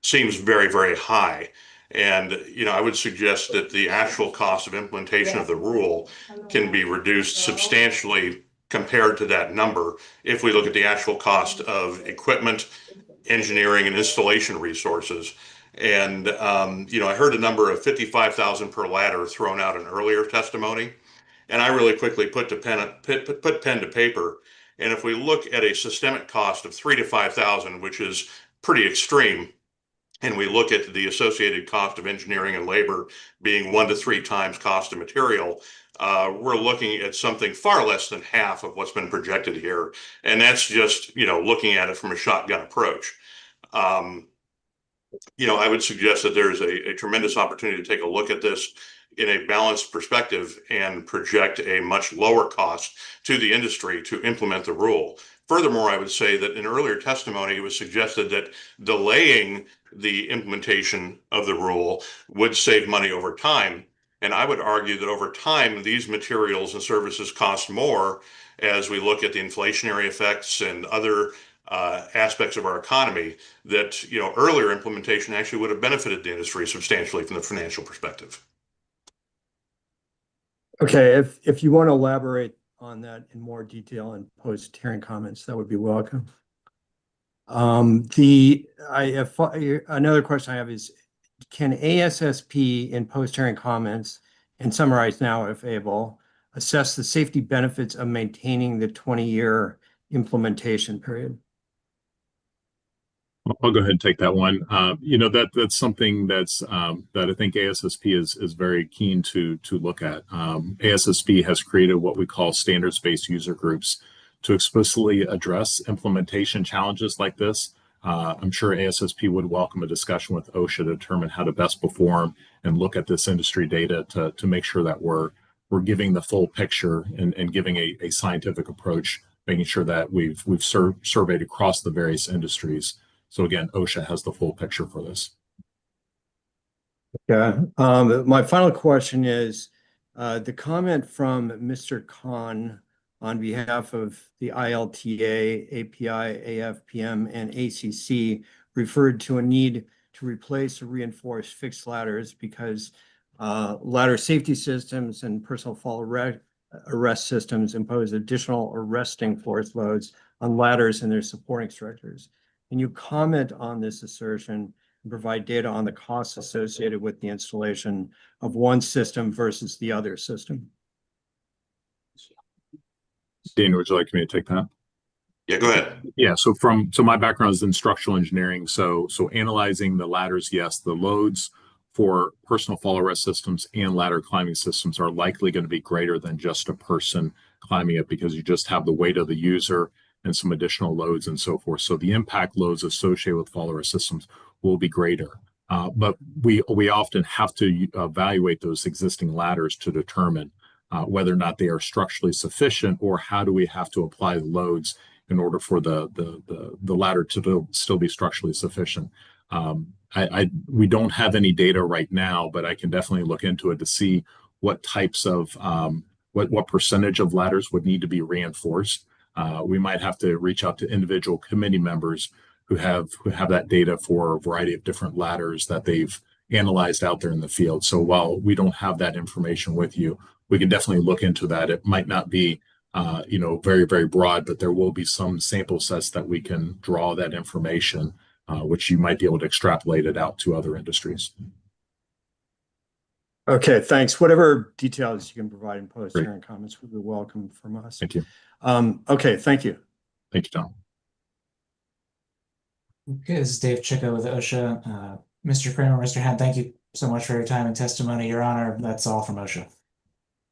seems very, very high. And, you know, I would suggest that the actual cost of implementation of the rule can be reduced substantially compared to that number if we look at the actual cost of equipment, engineering, and installation resources. And, you know, I heard a number of 55,000 per ladder thrown out in earlier testimony. And I really quickly put pen to paper. And if we look at a systemic cost of 3 to 5,000, which is pretty extreme, and we look at the associated cost of engineering and labor being 1 to 3 times cost of material, we're looking at something far less than half of what's been projected here. And that's just, you know, looking at it from a shotgun approach. You know, I would suggest that there's a tremendous opportunity to take a look at this in a balanced perspective and project a much lower cost to the industry to implement the rule. Furthermore, I would say that in earlier testimony, it was suggested that delaying the implementation of the rule would save money over time. And I would argue that over time, these materials and services cost more as we look at the inflationary effects and other aspects of our economy, that, you know, earlier implementation actually would have benefited the industry substantially from the financial perspective. Okay, if you want to elaborate on that in more detail and post hearing comments, that would be welcome. Another question I have is, can ASSP in post-hearing comments, and summarize now if able, assess the safety benefits of maintaining the 20-year implementation period? I'll go ahead and take that one. That's something that I think ASSP is very keen to look at. ASSP has created what we call standards-based user groups to explicitly address implementation challenges like this. I'm sure ASSP would welcome a discussion with OSHA to determine how to best perform and look at this industry data to make sure that we're giving the full picture and giving a scientific approach, making sure that we've surveyed across the various industries. So again, OSHA has the full picture for this. Yeah. My final question is the comment from Mr. Khan on behalf of the ILTA, API, AFPM, and ACC referred to a need to replace or reinforce fixed ladders because ladder safety systems and personal fall arrest systems impose additional arresting force loads on ladders and their supporting structures. Can you comment on this assertion and provide data on the costs associated with the installation of one system versus the other system? Dana, would you like me to take that? Yeah, go ahead. Yeah, so my background is in structural engineering. So analyzing the ladders, yes, the loads for personal fall arrest systems and ladder climbing systems are likely going to be greater than just a person climbing it because you just have the weight of the user and some additional loads and so forth. So the impact loads associated with fall arrest systems will be greater. But we often have to evaluate those existing ladders to determine whether or not they are structurally sufficient, or how do we have to apply the loads in order for the ladder to still be structurally sufficient. We don't have any data right now, but I can definitely look into it to see what types of what percentage of ladders would need to be reinforced. We might have to reach out to individual committee members who have that data for a variety of different ladders that they've analyzed out there in the field. So while we don't have that information with you, we can definitely look into that. It might not be very, very broad, but there will be some sample sets that we can draw that information, which you might be able to extrapolate it out to other industries. Okay, thanks. Whatever details you can provide in post-hearing comments would be welcome from us. Thank you. Okay, thank you. Thank you, Tom. Okay, this is Dave Chico with OSHA. Mr. Kramer, Mr. Hand, thank you so much for your time and testimony. Your Honor, that's all from OSHA.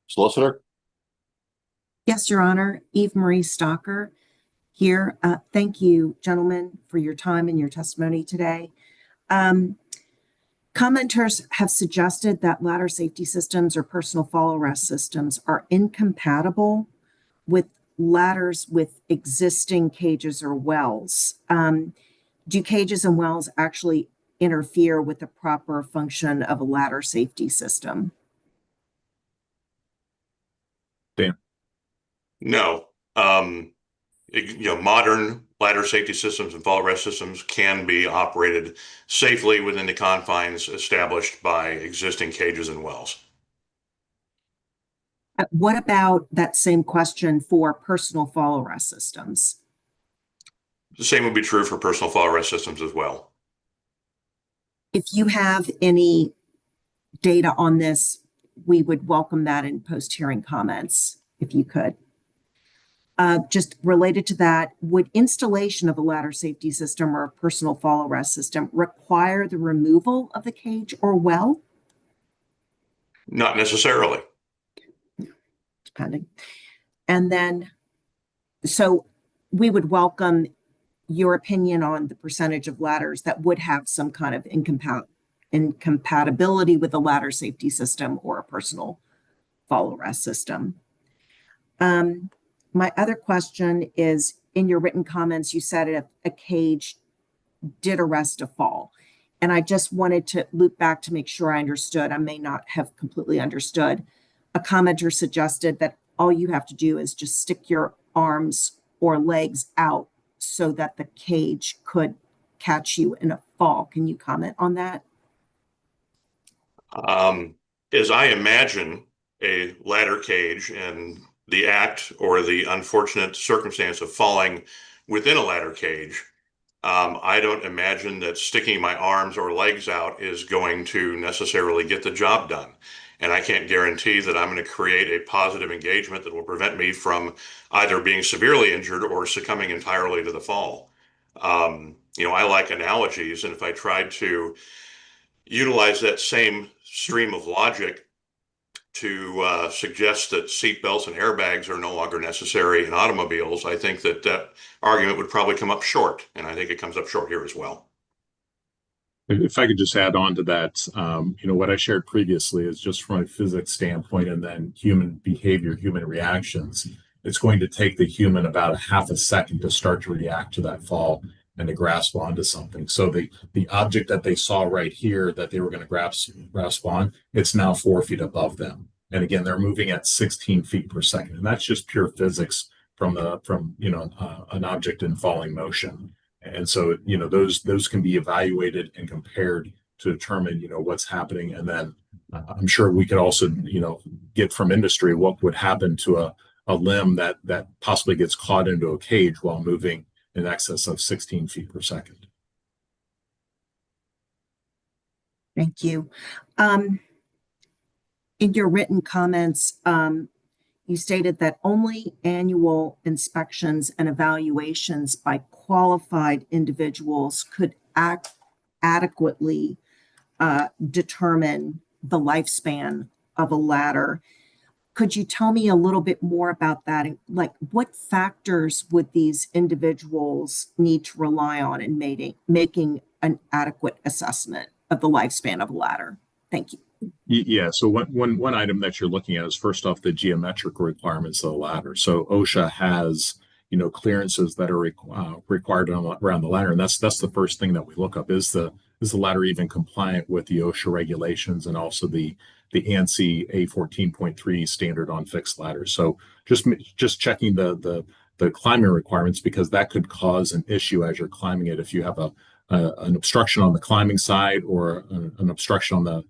Solicitor? Yes, Your Honor. Eve Marie Stocker here. Thank you, gentlemen, for your time and your testimony today. Commenters have suggested that ladder safety systems or personal fall arrest systems are incompatible with ladders with existing cages or wells. Do cages and wells actually interfere with the proper function of a ladder safety system? Dan? No. Modern ladder safety systems and fall arrest systems can be operated safely within the confines established by existing cages and wells. What about that same question for personal fall arrest systems? The same would be true for personal fall arrest systems as well. If you have any data on this, we would welcome that in post-hearing comments, if you could. Just related to that, would installation of a ladder safety system or a personal fall arrest system require the removal of the cage or well? Not necessarily. Depending. And then, so we would welcome your opinion on the percentage of ladders that would have some kind of incompatibility with a ladder safety system or a personal fall arrest system. My other question is, in your written comments, you said a cage did arrest a fall. And I just wanted to loop back to make sure I understood. I may not have completely understood. A commenter suggested that all you have to do is just stick your arms or legs out so that the cage could catch you in a fall. Can you comment on that? As I imagine a ladder cage and the act or the unfortunate circumstance of falling within a ladder cage, I don't imagine that sticking my arms or legs out is going to necessarily get the job done. And I can't guarantee that I'm going to create a positive engagement that will prevent me from either being severely injured or succumbing entirely to the fall. I like analogies, and if I tried to utilize that same stream of logic to suggest that seatbelts and airbags are no longer necessary in automobiles, I think that that argument would probably come up short, and I think it comes up short here as well. If I could just add on to that, what I shared previously is just from a physics standpoint and then human behavior, human reactions. It's going to take the human about a half a second to start to react to that fall and to grasp onto something. So the object that they saw right here that they were going to grasp on, it's now 4 feet above them. And again, they're moving at 16 feet per second. And that's just pure physics from an object in falling motion. And so, those can be evaluated and compared to determine, what's happening. And then I'm sure we could also, get from industry what would happen to a limb that possibly gets caught into a cage while moving in excess of 16 feet per second. Thank you. In your written comments, you stated that only annual inspections and evaluations by qualified individuals could adequately determine the lifespan of a ladder. Could you tell me a little bit more about that? Like, what factors would these individuals need to rely on in making an adequate assessment of the lifespan of a ladder? Thank you. Yeah, so one item that you're looking at is first off the geometric requirements of the ladder. So OSHA has clearances that are required around the ladder, and that's the first thing that we look up. Is the ladder even compliant with the OSHA regulations and also the ANSI A14.3 standard on fixed ladders? So just checking the climbing requirements, because that could cause an issue as you're climbing it if you have an obstruction on the climbing side or an obstruction on the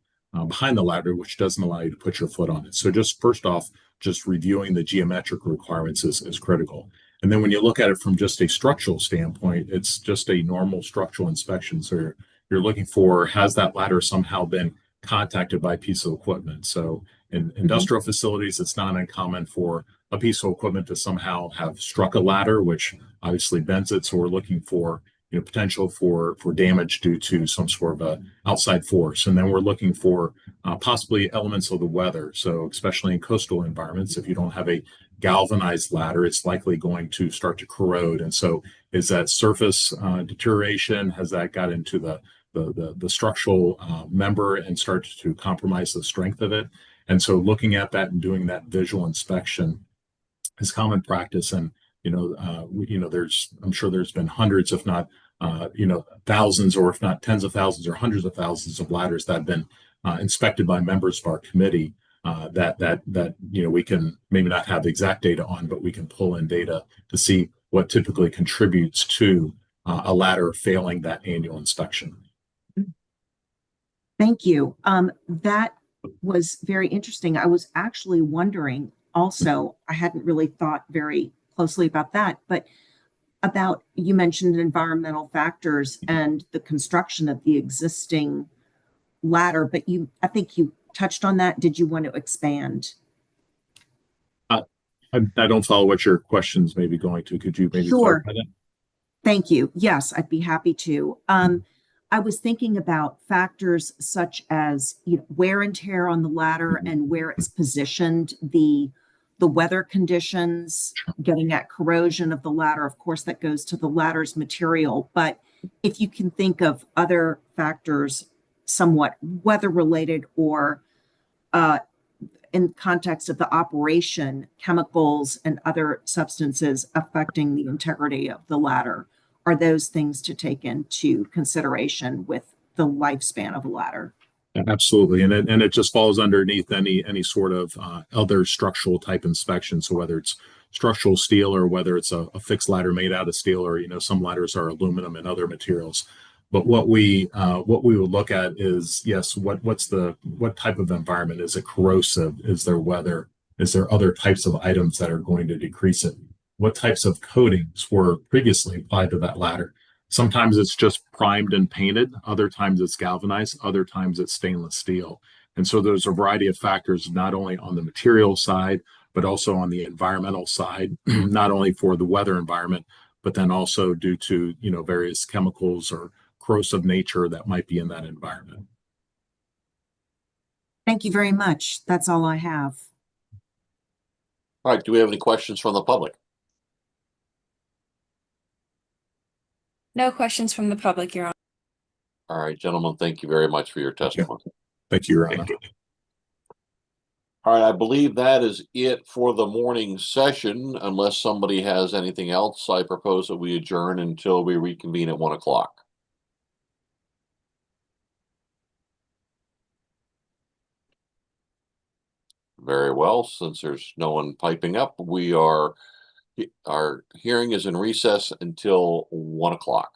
behind the ladder, which doesn't allow you to put your foot on it. So just first off, just reviewing the geometric requirements is critical. And then when you look at it from just a structural standpoint, it's just a normal structural inspection. So you're looking for, has that ladder somehow been contacted by a piece of equipment? So in industrial facilities, it's not uncommon for a piece of equipment to somehow have struck a ladder, which obviously bends it. So we're looking for potential for damage due to some sort of a outside force. And then we're looking for possibly elements of the weather. So especially in coastal environments, if you don't have a galvanized ladder, it's likely going to start to corrode. And so is that surface deterioration? Has that got into the structural member and started to compromise the strength of it? And so looking at that and doing that visual inspection is common practice. And I'm sure there's been hundreds, if not, thousands, or if not tens of thousands or hundreds of thousands of ladders that have been inspected by members of our committee that we can maybe not have exact data on, but we can pull in data to see what typically contributes to a ladder failing that annual inspection. Thank you. That was very interesting. I was actually wondering also, I hadn't really thought very closely about that, but you mentioned environmental factors and the construction of the existing ladder, but I think you touched on that. Did you want to expand? I don't follow what your questions may be going to. Could you maybe Sure. clarify that? Thank you. Yes, I'd be happy to. I was thinking about factors such as wear and tear on the ladder and where it's positioned, the weather conditions, getting at corrosion of the ladder. Of course, that goes to the ladder's material. But if you can think of other factors, somewhat weather related or in context of the operation, chemicals and other substances affecting the integrity of the ladder, are those things to take into consideration with the lifespan of a ladder? Absolutely, and it just falls underneath any sort of other structural type inspection. So whether it's structural steel or whether it's a fixed ladder made out of steel, or some ladders are aluminum and other materials. But what we would look at is, yes, what type of environment? Is it corrosive? Is there weather? Is there other types of items that are going to decrease it? What types of coatings were previously applied to that ladder? Sometimes it's just primed and painted, other times it's galvanized, other times it's stainless steel. And so there's a variety of factors, not only on the material side, but also on the environmental side, not only for the weather environment, but then also due to, various chemicals or corrosive nature that might be in that environment. Thank you very much. That's all I have. All right, do we have any questions from the public? No questions from the public, Your Honor. All right, gentlemen, thank you very much for your testimony. Thank you, Your Honor. All right, I believe that is it for the morning session. Unless somebody has anything else, I propose that we adjourn until we reconvene at 1 o'clock. Very well, since there's no one piping up, our hearing is in recess until 1 o'clock.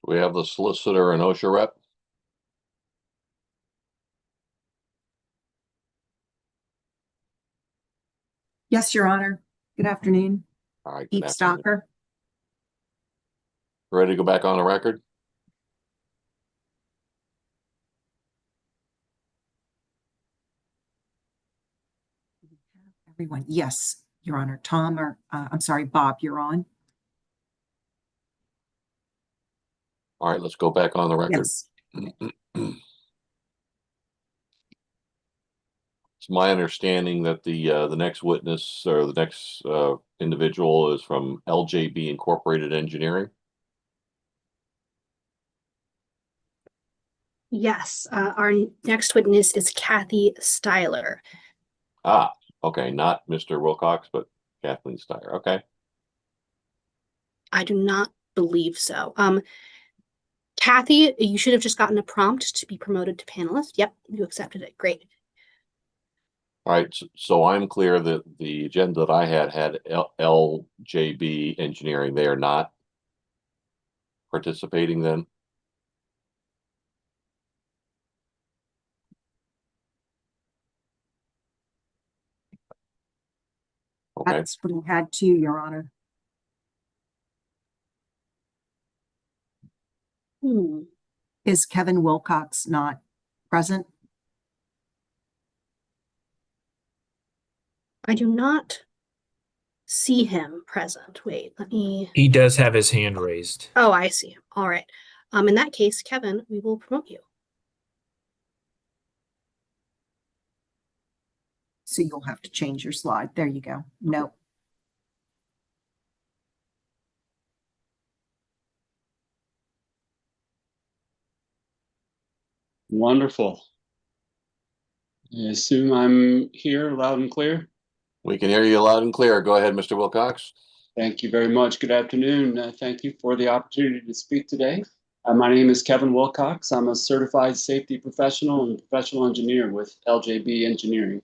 We have the solicitor and OSHA rep. Yes, Your Honor. Good afternoon. All right. Pete Good afternoon. Stocker. Ready to go back on the record? Everyone, yes, Your Honor. Tom, or I'm sorry, Bob, you're on. All right, let's go back on the record. Yes. It's my understanding that the next witness or the next individual is from LJB Incorporated Engineering. Yes, our next witness is Kathy Styler. Ah, okay, not Mr. Wilcox, but Kathleen Steyer. Okay. I do not believe so. Kathy, you should have just gotten a prompt to be promoted to panelist. Yep, you accepted it. Great. All right, so I'm clear that the agenda that I had LJB Engineering. They are not participating then? Okay. That's what we had too, Your Honor. Is Kevin Wilcox not present? I do not see him present. Wait, let me. He does have his hand raised. Oh, I see him. All right. In that case, Kevin, we will promote you. So you'll have to change your slide. There you go. Nope. Wonderful. I assume I'm here loud and clear. We can hear you loud and clear. Go ahead, Mr. Wilcox. Thank you very much. Good afternoon. Thank you for the opportunity to speak today. My name is Kevin Wilcox. I'm a certified safety professional and professional engineer with LJB Engineering.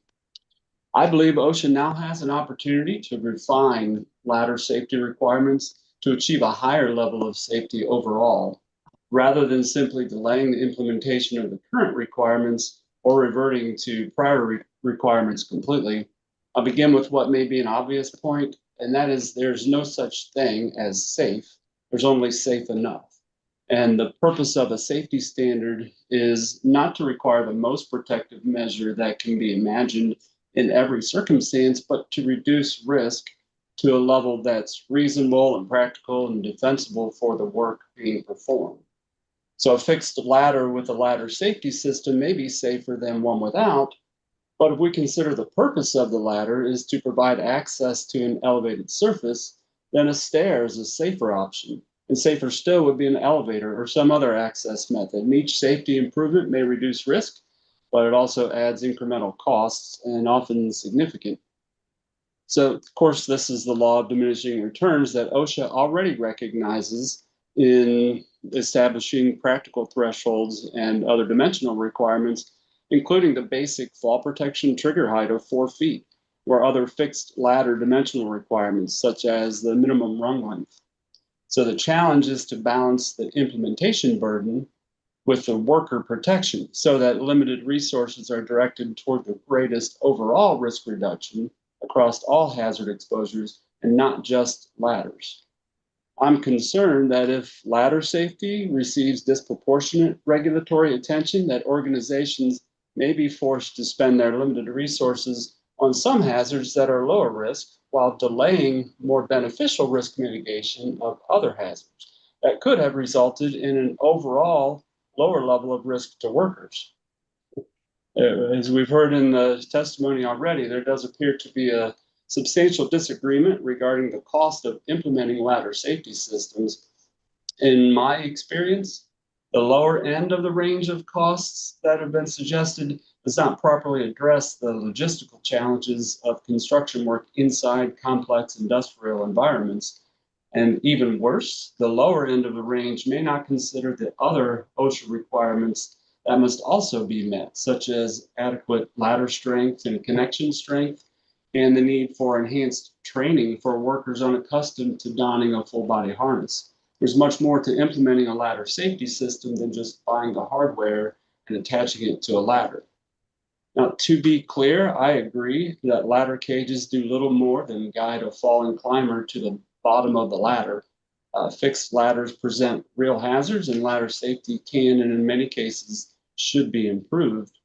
I believe OSHA now has an opportunity to refine ladder safety requirements to achieve a higher level of safety overall, rather than simply delaying the implementation of the current requirements or reverting to prior requirements completely. I'll begin with what may be an obvious point, and that is there's no such thing as safe. There's only safe enough. And the purpose of a safety standard is not to require the most protective measure that can be imagined in every circumstance, but to reduce risk to a level that's reasonable and practical and defensible for the work being performed. So a fixed ladder with a ladder safety system may be safer than one without, but if we consider the purpose of the ladder is to provide access to an elevated surface, then a stair is a safer option. And safer still would be an elevator or some other access method. And each safety improvement may reduce risk, but it also adds incremental costs and often significant. So, of course, this is the law of diminishing returns that OSHA already recognizes in establishing practical thresholds and other dimensional requirements, including the basic fall protection trigger height of 4 feet, or other fixed ladder dimensional requirements, such as the minimum rung length. So the challenge is to balance the implementation burden with the worker protection so that limited resources are directed toward the greatest overall risk reduction across all hazard exposures and not just ladders. I'm concerned that if ladder safety receives disproportionate regulatory attention, that organizations may be forced to spend their limited resources on some hazards that are lower risk while delaying more beneficial risk mitigation of other hazards that could have resulted in an overall lower level of risk to workers. As we've heard in the testimony already, there does appear to be a substantial disagreement regarding the cost of implementing ladder safety systems. In my experience, the lower end of the range of costs that have been suggested does not properly address the logistical challenges of construction work inside complex industrial environments. And even worse, the lower end of the range may not consider the other OSHA requirements that must also be met, such as adequate ladder strength and connection strength, and the need for enhanced training for workers unaccustomed to donning a full body harness. There's much more to implementing a ladder safety system than just buying the hardware and attaching it to a ladder. Now, to be clear, I agree that ladder cages do little more than guide a falling climber to the bottom of the ladder. Fixed ladders present real hazards, and ladder safety can, and in many cases, should be improved.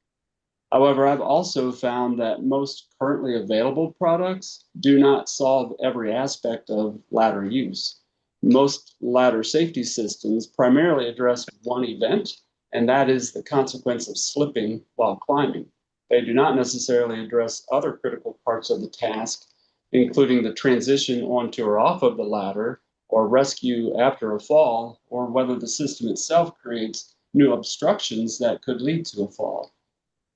However, I've also found that most currently available products do not solve every aspect of ladder use. Most ladder safety systems primarily address one event, and that is the consequence of slipping while climbing. They do not necessarily address other critical parts of the task, including the transition onto or off of the ladder, or rescue after a fall, or whether the system itself creates new obstructions that could lead to a fall.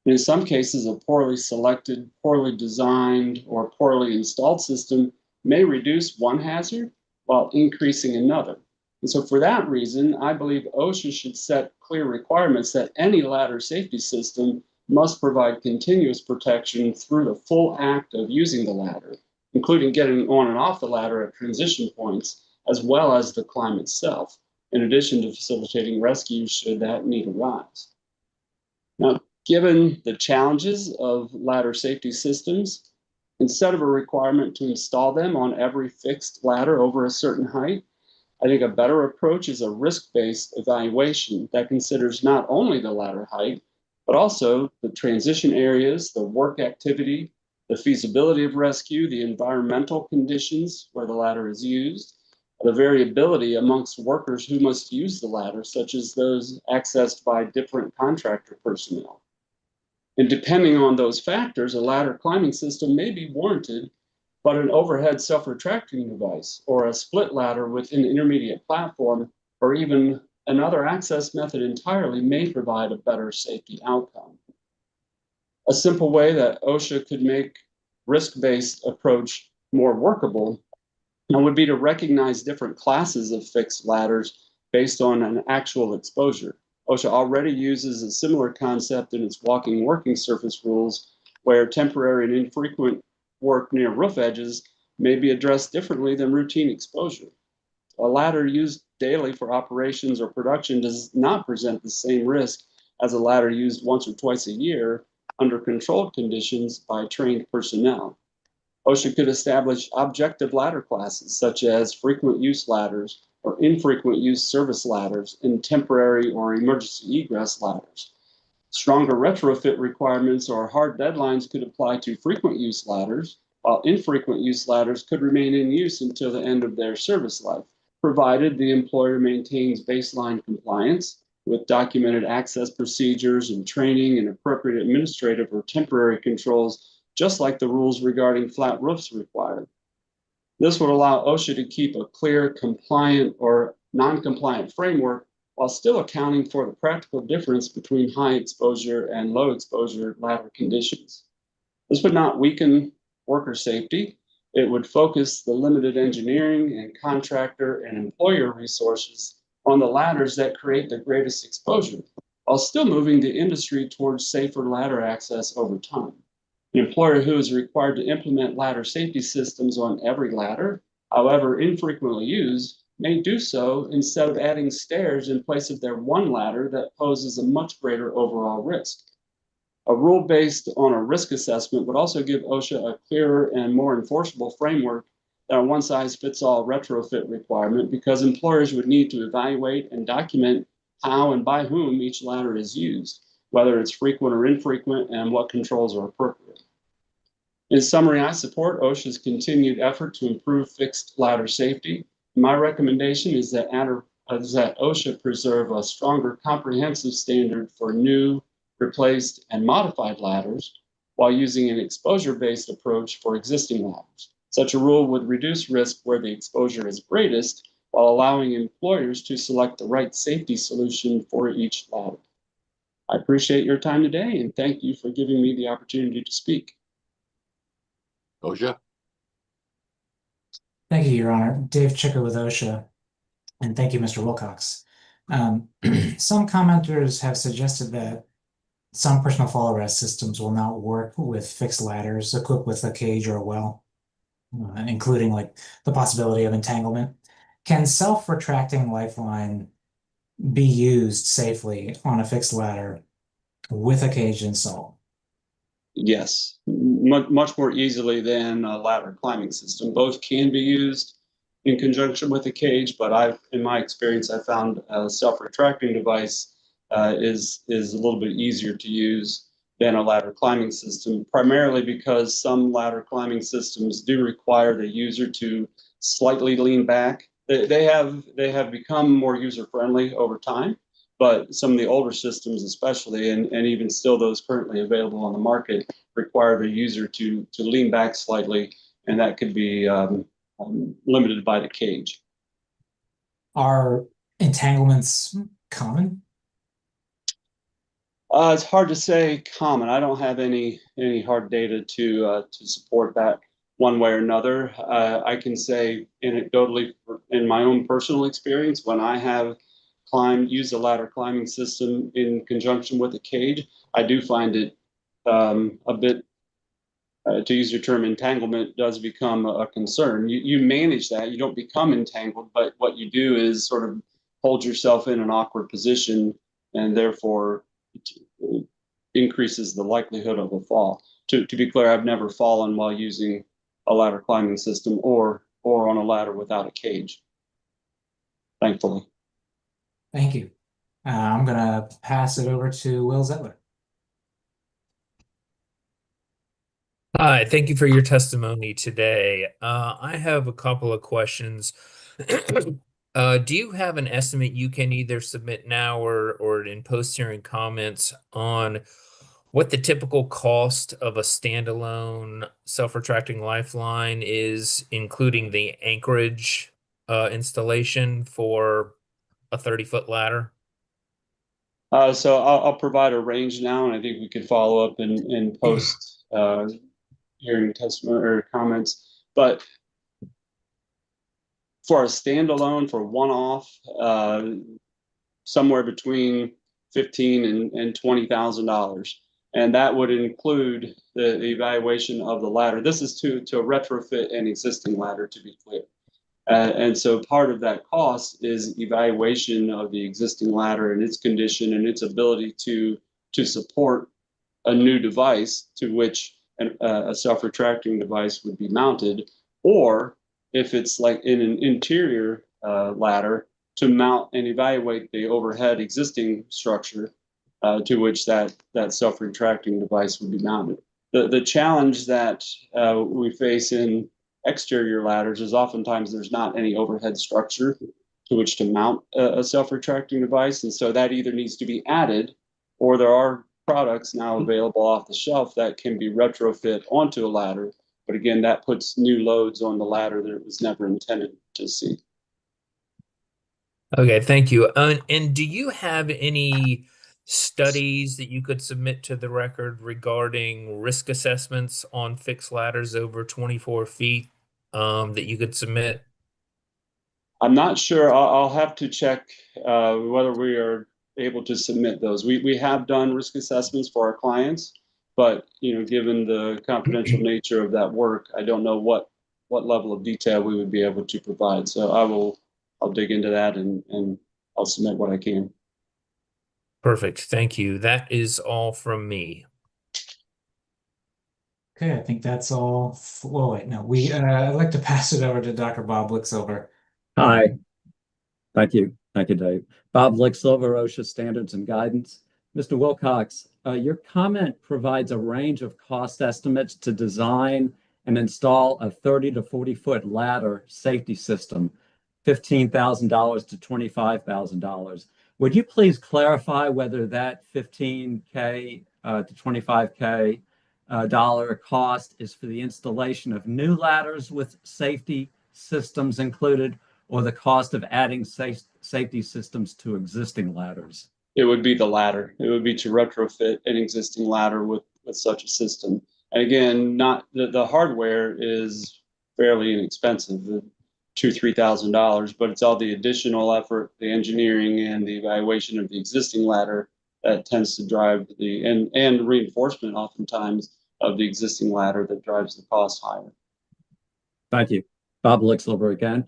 In some cases, a poorly selected, poorly designed, or poorly installed system may reduce one hazard while increasing another. And so for that reason, I believe OSHA should set clear requirements that any ladder safety system must provide continuous protection through the full act of using the ladder, including getting on and off the ladder at transition points, as well as the climb itself, in addition to facilitating rescue should that need arise. Now, given the challenges of ladder safety systems, instead of a requirement to install them on every fixed ladder over a certain height, I think a better approach is a risk-based evaluation that considers not only the ladder height, but also the transition areas, the work activity, the feasibility of rescue, the environmental conditions where the ladder is used, the variability amongst workers who must use the ladder, such as those accessed by different contractor personnel. And depending on those factors, a ladder climbing system may be warranted, but an overhead self-retracting device or a split ladder with an intermediate platform or even another access method entirely may provide a better safety outcome. A simple way that OSHA could make risk-based approach more workable would be to recognize different classes of fixed ladders based on an actual exposure. OSHA already uses a similar concept in its walking working surface rules, where temporary and infrequent work near roof edges may be addressed differently than routine exposure. A ladder used daily for operations or production does not present the same risk as a ladder used once or twice a year under controlled conditions by trained personnel. OSHA could establish objective ladder classes, such as frequent use ladders or infrequent use service ladders and temporary or emergency egress ladders. Stronger retrofit requirements or hard deadlines could apply to frequent use ladders, while infrequent use ladders could remain in use until the end of their service life, provided the employer maintains baseline compliance with documented access procedures and training and appropriate administrative or temporary controls, just like the rules regarding flat roofs require. This would allow OSHA to keep a clear, compliant or non-compliant framework while still accounting for the practical difference between high exposure and low exposure ladder conditions. This would not weaken worker safety. It would focus the limited engineering and contractor and employer resources on the ladders that create the greatest exposure, while still moving the industry towards safer ladder access over time. An employer who is required to implement ladder safety systems on every ladder, however infrequently used, may do so instead of adding stairs in place of their one ladder that poses a much greater overall risk. A rule based on a risk assessment would also give OSHA a clearer and more enforceable framework than a one-size-fits-all retrofit requirement, because employers would need to evaluate and document how and by whom each ladder is used, whether it's frequent or infrequent, and what controls are appropriate. In summary, I support OSHA's continued effort to improve fixed ladder safety. My recommendation is that OSHA preserve a stronger comprehensive standard for new, replaced, and modified ladders while using an exposure-based approach for existing ladders. Such a rule would reduce risk where the exposure is greatest while allowing employers to select the right safety solution for each ladder. I appreciate your time today and thank you for giving me the opportunity to speak. OSHA. Thank you, Your Honor. Dave Chicker with OSHA, and thank you, Mr. Wilcox. Some commenters have suggested that some personal fall arrest systems will not work with fixed ladders equipped with a cage or a well, including like the possibility of entanglement. Can self-retracting lifeline be used safely on a fixed ladder with a cage installed? Yes, much more easily than a ladder climbing system. Both can be used in conjunction with a cage, but in my experience, I found a self-retracting device is a little bit easier to use than a ladder climbing system, primarily because some ladder climbing systems do require the user to slightly lean back. They have become more user-friendly over time, but some of the older systems, especially, and even still those currently available on the market, require the user to lean back slightly, and that could be limited by the cage. Are entanglements common? It's hard to say common. I don't have any hard data to support that one way or another. I can say anecdotally, in my own personal experience, when I have used a ladder climbing system in conjunction with a cage, I do find it a bit, to use your term, entanglement does become a concern. You manage that, you don't become entangled, but what you do is sort of hold yourself in an awkward position, and therefore increases the likelihood of a fall. To be clear, I've never fallen while using a ladder climbing system or on a ladder without a cage, thankfully. Thank you. I'm going to pass it over to Will Zettler. Hi, thank you for your testimony today. I have a couple of questions. Do you have an estimate you can either submit now or in post-hearing comments on what the typical cost of a standalone self-retracting lifeline is, including the anchorage installation for a 30-foot ladder? So I'll provide a range now, and I think we could follow up in post hearing testimony or comments. But for a standalone, for one-off, somewhere between $15,000 and $20,000, and that would include the evaluation of the ladder. This is to retrofit an existing ladder, to be clear. And so part of that cost is evaluation of the existing ladder and its condition and its ability to support a new device to which a self-retracting device would be mounted, or if it's like in an interior ladder, to mount and evaluate the overhead existing structure to which that self-retracting device would be mounted. The challenge that we face in exterior ladders is oftentimes there's not any overhead structure to which to mount a self-retracting device, and so that either needs to be added, or there are products now available off the shelf that can be retrofit onto a ladder. But again, that puts new loads on the ladder that it was never intended to see. Okay, thank you. And do you have any studies that you could submit to the record regarding risk assessments on fixed ladders over 24 feet that you could submit? I'm not sure. I'll have to check whether we are able to submit those. We have done risk assessments for our clients, but given the confidential nature of that work, I don't know what level of detail we would be able to provide. So I'll dig into that and I'll submit what I can. Perfect. Thank you. That is all from me. Okay, I think that's all. Well, wait, no, I'd like to pass it over to Dr. Bob Licksilver. Hi. Thank you. Thank you, Dave. Bob Licksilver, OSHA Standards and Guidance. Mr. Wilcox, your comment provides a range of cost estimates to design and install a 30 to 40-foot ladder safety system, $15,000 to $25,000. Would you please clarify whether that $15K to $25K dollar cost is for the installation of new ladders with safety systems included, or the cost of adding safety systems to existing ladders? It would be the latter. It would be to retrofit an existing ladder with such a system. And again, not the hardware is fairly inexpensive, $2,000-3,000, but it's all the additional effort, the engineering, and the evaluation of the existing ladder that tends to drive and reinforcement oftentimes of the existing ladder that drives the cost higher. Thank you. Bob Licksilver again.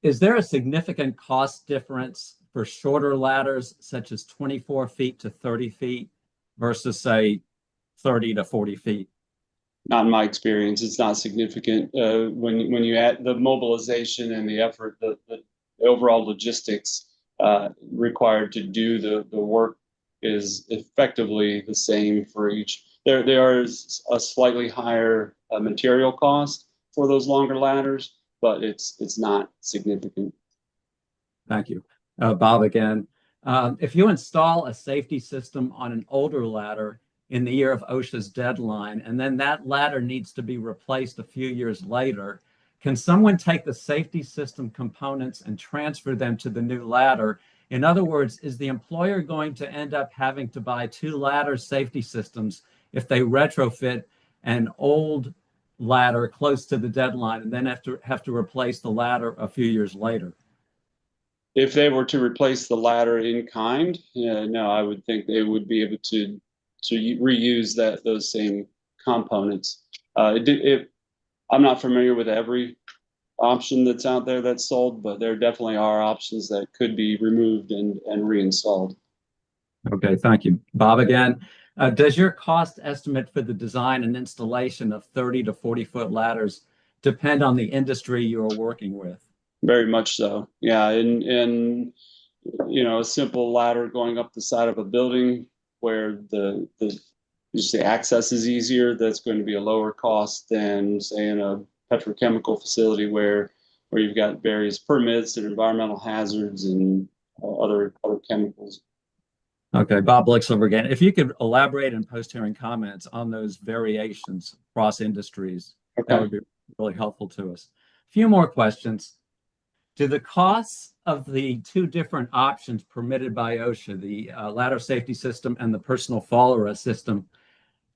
is there a significant cost difference for shorter ladders, such as 24 feet to 30 feet versus, say, 30 to 40 feet? Not in my experience, it's not significant. When you add the mobilization and the effort, the overall logistics required to do the work is effectively the same for each. There is a slightly higher material cost for those longer ladders, but it's not significant. Thank you. Bob again. If you install a safety system on an older ladder in the year of OSHA's deadline, and then that ladder needs to be replaced a few years later, can someone take the safety system components and transfer them to the new ladder? In other words, is the employer going to end up having to buy 2 ladder safety systems if they retrofit an old ladder close to the deadline and then have to replace the ladder a few years later? If they were to replace the ladder in kind, no, I would think they would be able to reuse those same components. I'm not familiar with every option that's out there that's sold, but there definitely are options that could be removed and reinstalled. Okay, thank you. Bob again. Does your cost estimate for the design and installation of 30 to 40-foot ladders depend on the industry you're working with? Very much so. Yeah, and a simple ladder going up the side of a building where the access is easier, that's going to be a lower cost than, say, in a petrochemical facility where you've got various permits and environmental hazards and other chemicals. Okay, Bob Blixover again. If you could elaborate in post-hearing comments on those variations across industries, that would be really helpful to us. A few more questions. Do the costs of the 2 different options permitted by OSHA, the ladder safety system and the personal fall arrest system,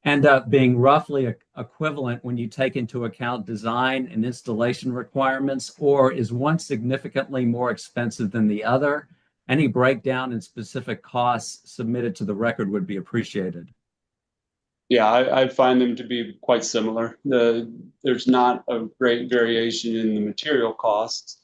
end up being roughly equivalent when you take into account design and installation requirements, or is one significantly more expensive than the other? Any breakdown in specific costs submitted to the record would be appreciated. Yeah, I find them to be quite similar. There's not a great variation in the material costs,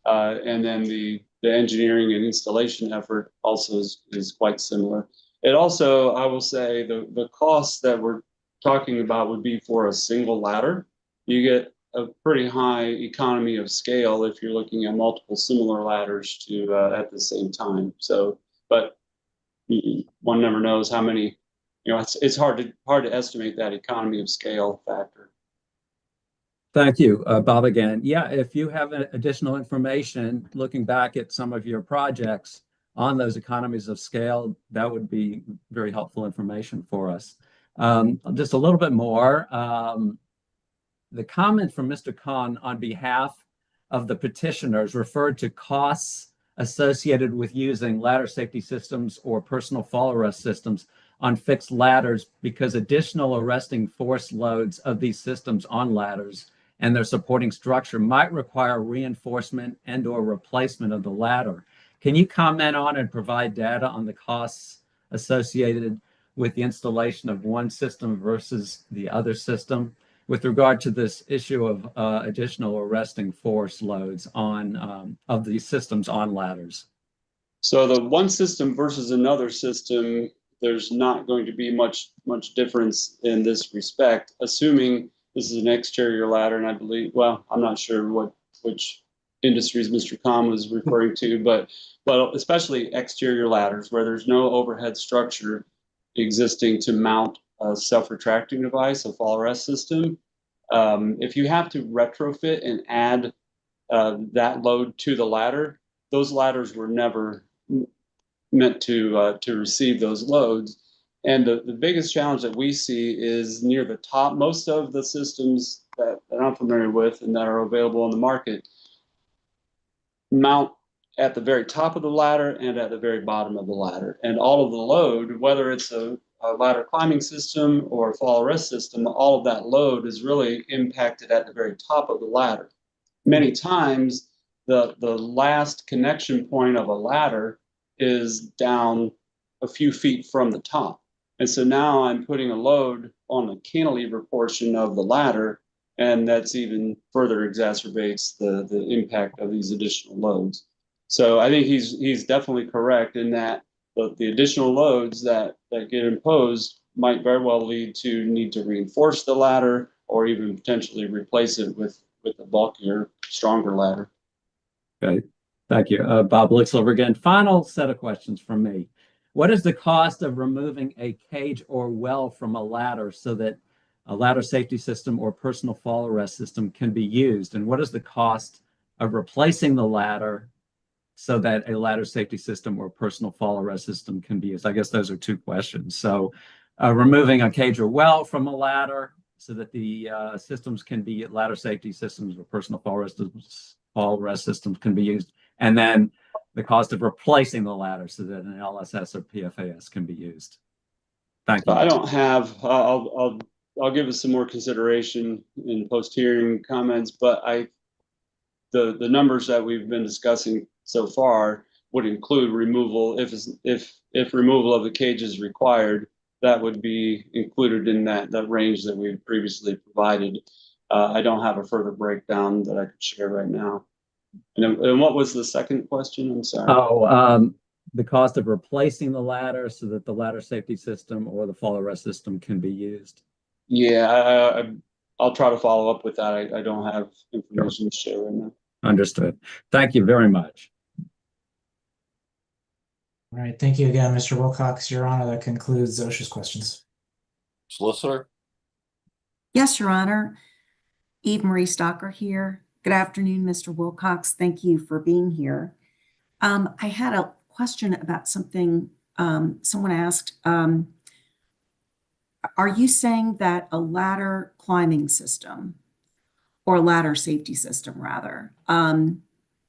and then the engineering and installation effort also is quite similar. It also, I will say, the costs that we're talking about would be for a single ladder. You get a pretty high economy of scale if you're looking at multiple similar ladders to at the same time. So, but one never knows how many. It's hard to estimate that economy of scale factor. Thank you, Bob again. Yeah, if you have additional information looking back at some of your projects on those economies of scale, that would be very helpful information for us. Just a little bit more. The comment from Mr. Khan on behalf of the petitioners referred to costs associated with using ladder safety systems or personal fall arrest systems on fixed ladders because additional arresting force loads of these systems on ladders and their supporting structure might require reinforcement and/or replacement of the ladder. Can you comment on and provide data on the costs associated with the installation of one system versus the other system with regard to this issue of additional arresting force loads on of these systems on ladders? So the one system versus another system, there's not going to be much difference in this respect, assuming this is an exterior ladder, and I believe, well, I'm not sure which industries Mr. Khan was referring to, but especially exterior ladders where there's no overhead structure existing to mount a self-retracting device, a fall arrest system. If you have to retrofit and add that load to the ladder, those ladders were never meant to receive those loads. And the biggest challenge that we see is near the top. Most of the systems that I'm familiar with and that are available on the market mount at the very top of the ladder and at the very bottom of the ladder. And all of the load, whether it's a ladder climbing system or a fall arrest system, all of that load is really impacted at the very top of the ladder. Many times, the last connection point of a ladder is down a few feet from the top. And so now I'm putting a load on the cantilever portion of the ladder and that's even further exacerbates the impact of these additional loads. So I think he's definitely correct in that the additional loads that get imposed might very well lead to need to reinforce the ladder or even potentially replace it with a bulkier, stronger ladder. Okay, thank you. Bob Lickslover again. Final set of questions from me. What is the cost of removing a cage or well from a ladder so that a ladder safety system or personal fall arrest system can be used? And what is the cost of replacing the ladder so that a ladder safety system or personal fall arrest system can be used? I guess those are two questions. So removing a cage or well from a ladder so that the systems can be ladder safety systems or personal fall arrest systems can be used. And then the cost of replacing the ladder so that an LSS or PFAS can be used. Thank you. I don't have, I'll give it some more consideration in post-hearing comments, but the numbers that we've been discussing so far would include removal. If removal of the cage is required, that would be included in that range that we previously provided. I don't have a further breakdown that I could share right now. And what was the second question? I'm sorry. Oh, the cost of replacing the ladder so that the ladder safety system or the fall arrest system can be used. Yeah, I'll try to follow up with that. I don't have information to share right now. Understood. Thank you very much. All right, thank you again, Mr. Wilcox. Your Honor, that concludes OSHA's questions. Solicitor? Yes, Your Honor. Eve Marie Stocker here. Good afternoon, Mr. Wilcox. Thank you for being here. I had a question about something someone asked. Are you saying that a ladder climbing system or ladder safety system rather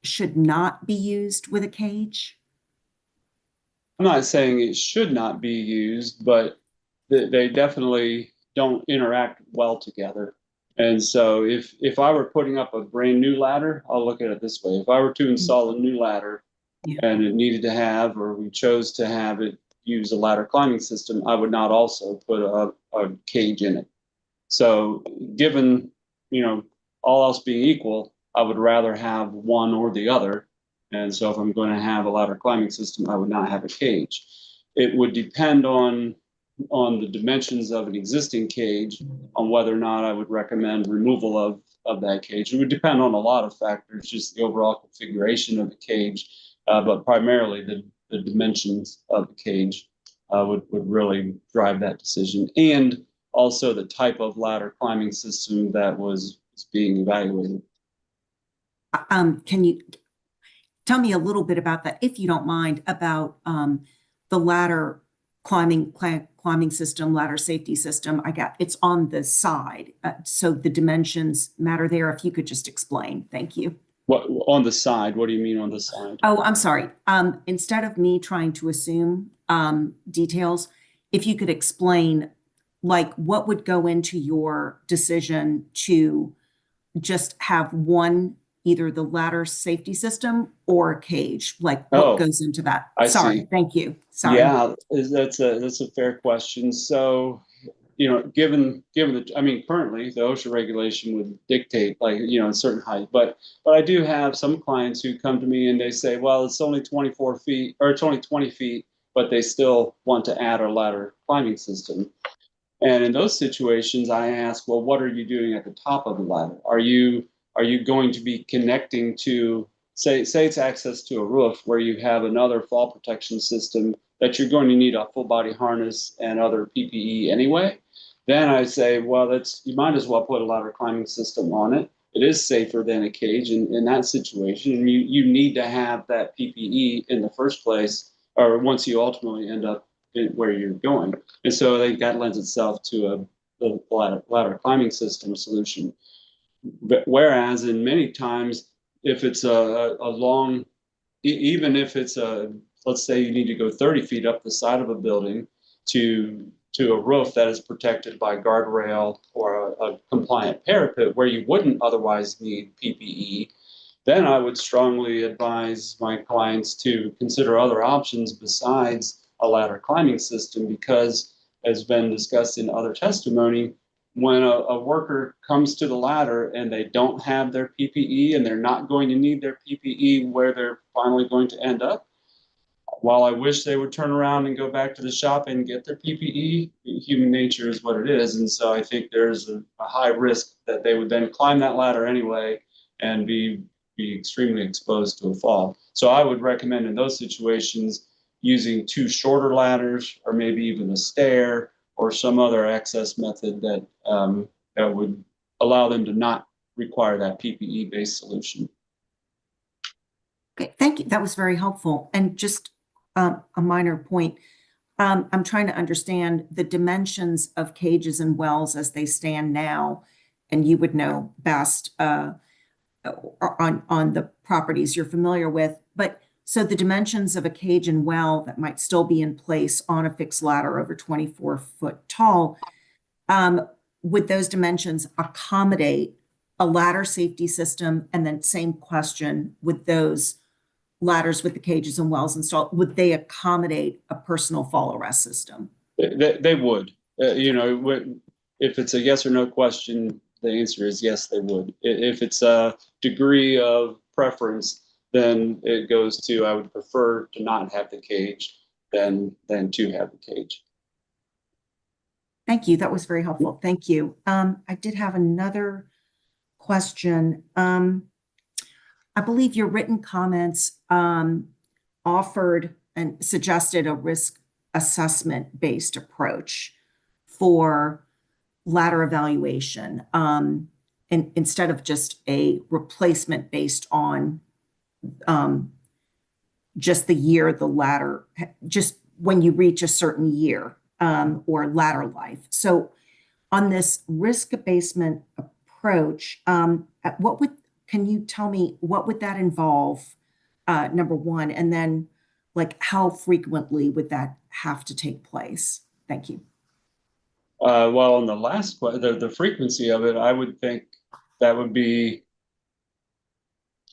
should not be used with a cage? I'm not saying it should not be used, but they definitely don't interact well together. And so if I were putting up a brand new ladder, I'll look at it this way. If I were to install a new ladder and it needed to have, or we chose to have it use a ladder climbing system, I would not also put a cage in it. So given, all else being equal, I would rather have one or the other. And so if I'm going to have a ladder climbing system, I would not have a cage. It would depend on the dimensions of an existing cage on whether or not I would recommend removal of that cage. It would depend on a lot of factors, just the overall configuration of the cage, but primarily the dimensions of the cage would really drive that decision, and also the type of ladder climbing system that was being evaluated. Can you tell me a little bit about that, if you don't mind, about the ladder climbing system, ladder safety system? It's on the side, so the dimensions matter there. If you could just explain, thank you. What on the side? What do you mean on the side? Oh, I'm sorry. Instead of me trying to assume details, if you could explain, like, what would go into your decision to just have one, either the ladder safety system or a cage, like what goes into that? Sorry, thank you. Sorry. Yeah, that's a fair question. So, given currently the OSHA regulation would dictate a certain height, but I do have some clients who come to me and they say, well, it's only 24 feet or it's only 20 feet, but they still want to add a ladder climbing system. And in those situations, I ask, well, what are you doing at the top of the ladder? Are you going to be connecting to, say it's access to a roof where you have another fall protection system that you're going to need a full body harness and other PPE anyway? Then I say, well, you might as well put a ladder climbing system on it. It is safer than a cage in that situation. And you need to have that PPE in the first place, or once you ultimately end up where you're going. And so I think that lends itself to a ladder climbing system solution. But whereas in many times, if it's a long, even if it's let's say you need to go 30 feet up the side of a building to a roof that is protected by guardrail or a compliant parapet where you wouldn't otherwise need PPE, then I would strongly advise my clients to consider other options besides a ladder climbing system, because, as been discussed in other testimony, when a worker comes to the ladder and they don't have their PPE and they're not going to need their PPE where they're finally going to end up, while I wish they would turn around and go back to the shop and get their PPE, human nature is what it is. And so I think there's a high risk that they would then climb that ladder anyway and be extremely exposed to a fall. So I would recommend in those situations using 2 shorter ladders, or maybe even a stair or some other access method that that would allow them to not require that PPE-based solution. Okay, thank you. That was very helpful. And just a minor point. I'm trying to understand the dimensions of cages and wells as they stand now, and you would know best on the properties you're familiar with. But so the dimensions of a cage and well that might still be in place on a fixed ladder over 24 foot tall, would those dimensions accommodate a ladder safety system? And then same question, with those ladders with the cages and wells installed, would they accommodate a personal fall arrest system? They would. You know, if it's a yes or no question, the answer is yes, they would. If it's a degree of preference, then it goes to I would prefer to not have the cage than to have the cage. Thank you. That was very helpful. Thank you. I did have another question. I believe your written comments offered and suggested a risk assessment-based approach for ladder evaluation, and instead of just a replacement based on just the year the ladder, just when you reach a certain year or ladder life. So on this risk abasement approach, can you tell me what would that involve, number one, and then like how frequently would that have to take place? Thank you. Well, on the last question, the frequency of it, I would think that would be,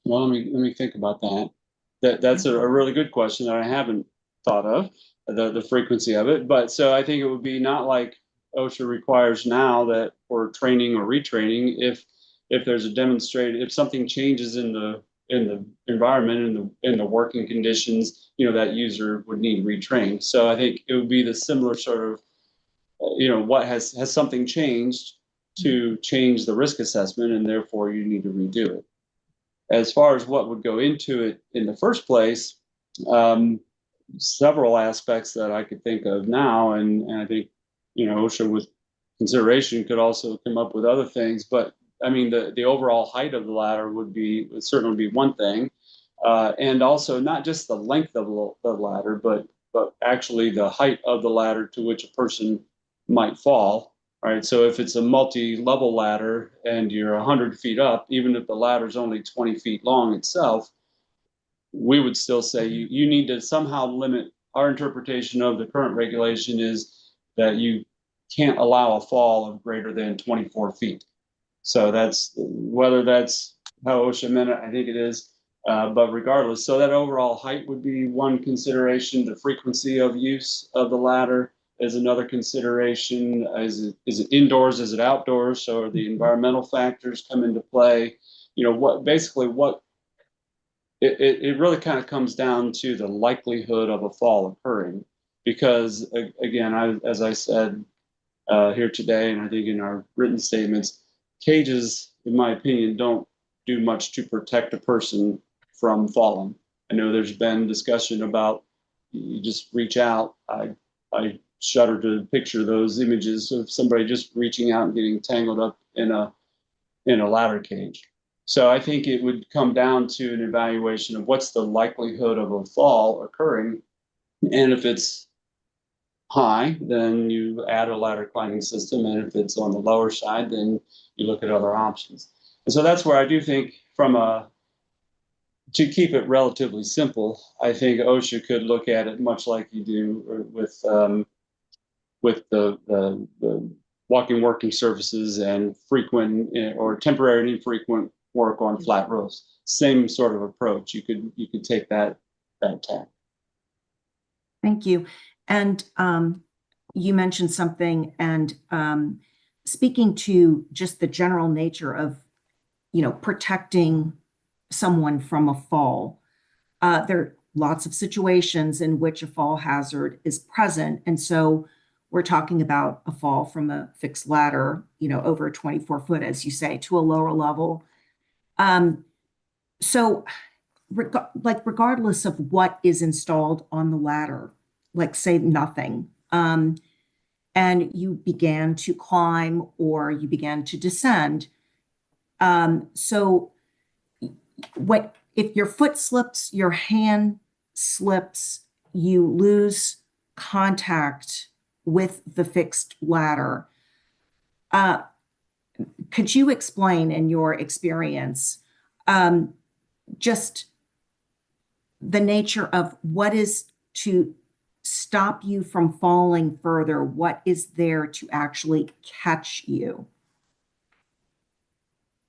well, let me think about that. That's a really good question that I haven't thought of, the frequency of it. But so I think it would be not like OSHA requires now that for training or retraining, if there's a demonstrated, if something changes in the environment, in the working conditions, you know, that user would need retrained. So I think it would be the similar sort of, you know, what has something changed to change the risk assessment, and therefore you need to redo it. As far as what would go into it in the first place, several aspects that I could think of now, and I think, you know, OSHA with consideration could also come up with other things, but I mean, the overall height of the ladder would certainly be one thing, and also not just the length of the ladder, but actually the height of the ladder to which a person might fall. Right. So if it's a multi-level ladder and you're 100 feet up, even if the ladder is only 20 feet long itself, we would still say you need to somehow limit. Our interpretation of the current regulation is that you can't allow a fall of greater than 24 feet. So that's whether that's how OSHA meant it, I think it is. But regardless, so that overall height would be one consideration. The frequency of use of the ladder is another consideration. Is it indoors? Is it outdoors? So the environmental factors come into play. You know, it really kind of comes down to the likelihood of a fall occurring, because again, as I said here today, and I think in our written statements, cages, in my opinion, don't do much to protect a person from falling. I know there's been discussion about you just reach out. I shudder to picture those images of somebody just reaching out and getting tangled up in a ladder cage. So I think it would come down to an evaluation of what's the likelihood of a fall occurring, and if it's high, then you add a ladder climbing system, and if it's on the lower side, then you look at other options. And so that's where I do think, to keep it relatively simple, I think OSHA could look at it much like you do with the walking working surfaces and frequent or temporary and infrequent work on flat roofs. Same sort of approach. You could take that tack. Thank you. And you mentioned something, and speaking to just the general nature of, protecting someone from a fall, there are lots of situations in which a fall hazard is present. And so we're talking about a fall from a fixed ladder, over 24 foot, as you say, to a lower level. So regardless of what is installed on the ladder, like say nothing, and you began to climb or you began to descend. So if your foot slips, your hand slips, you lose contact with the fixed ladder. Could you explain in your experience just the nature of what is to stop you from falling further? What is there to actually catch you?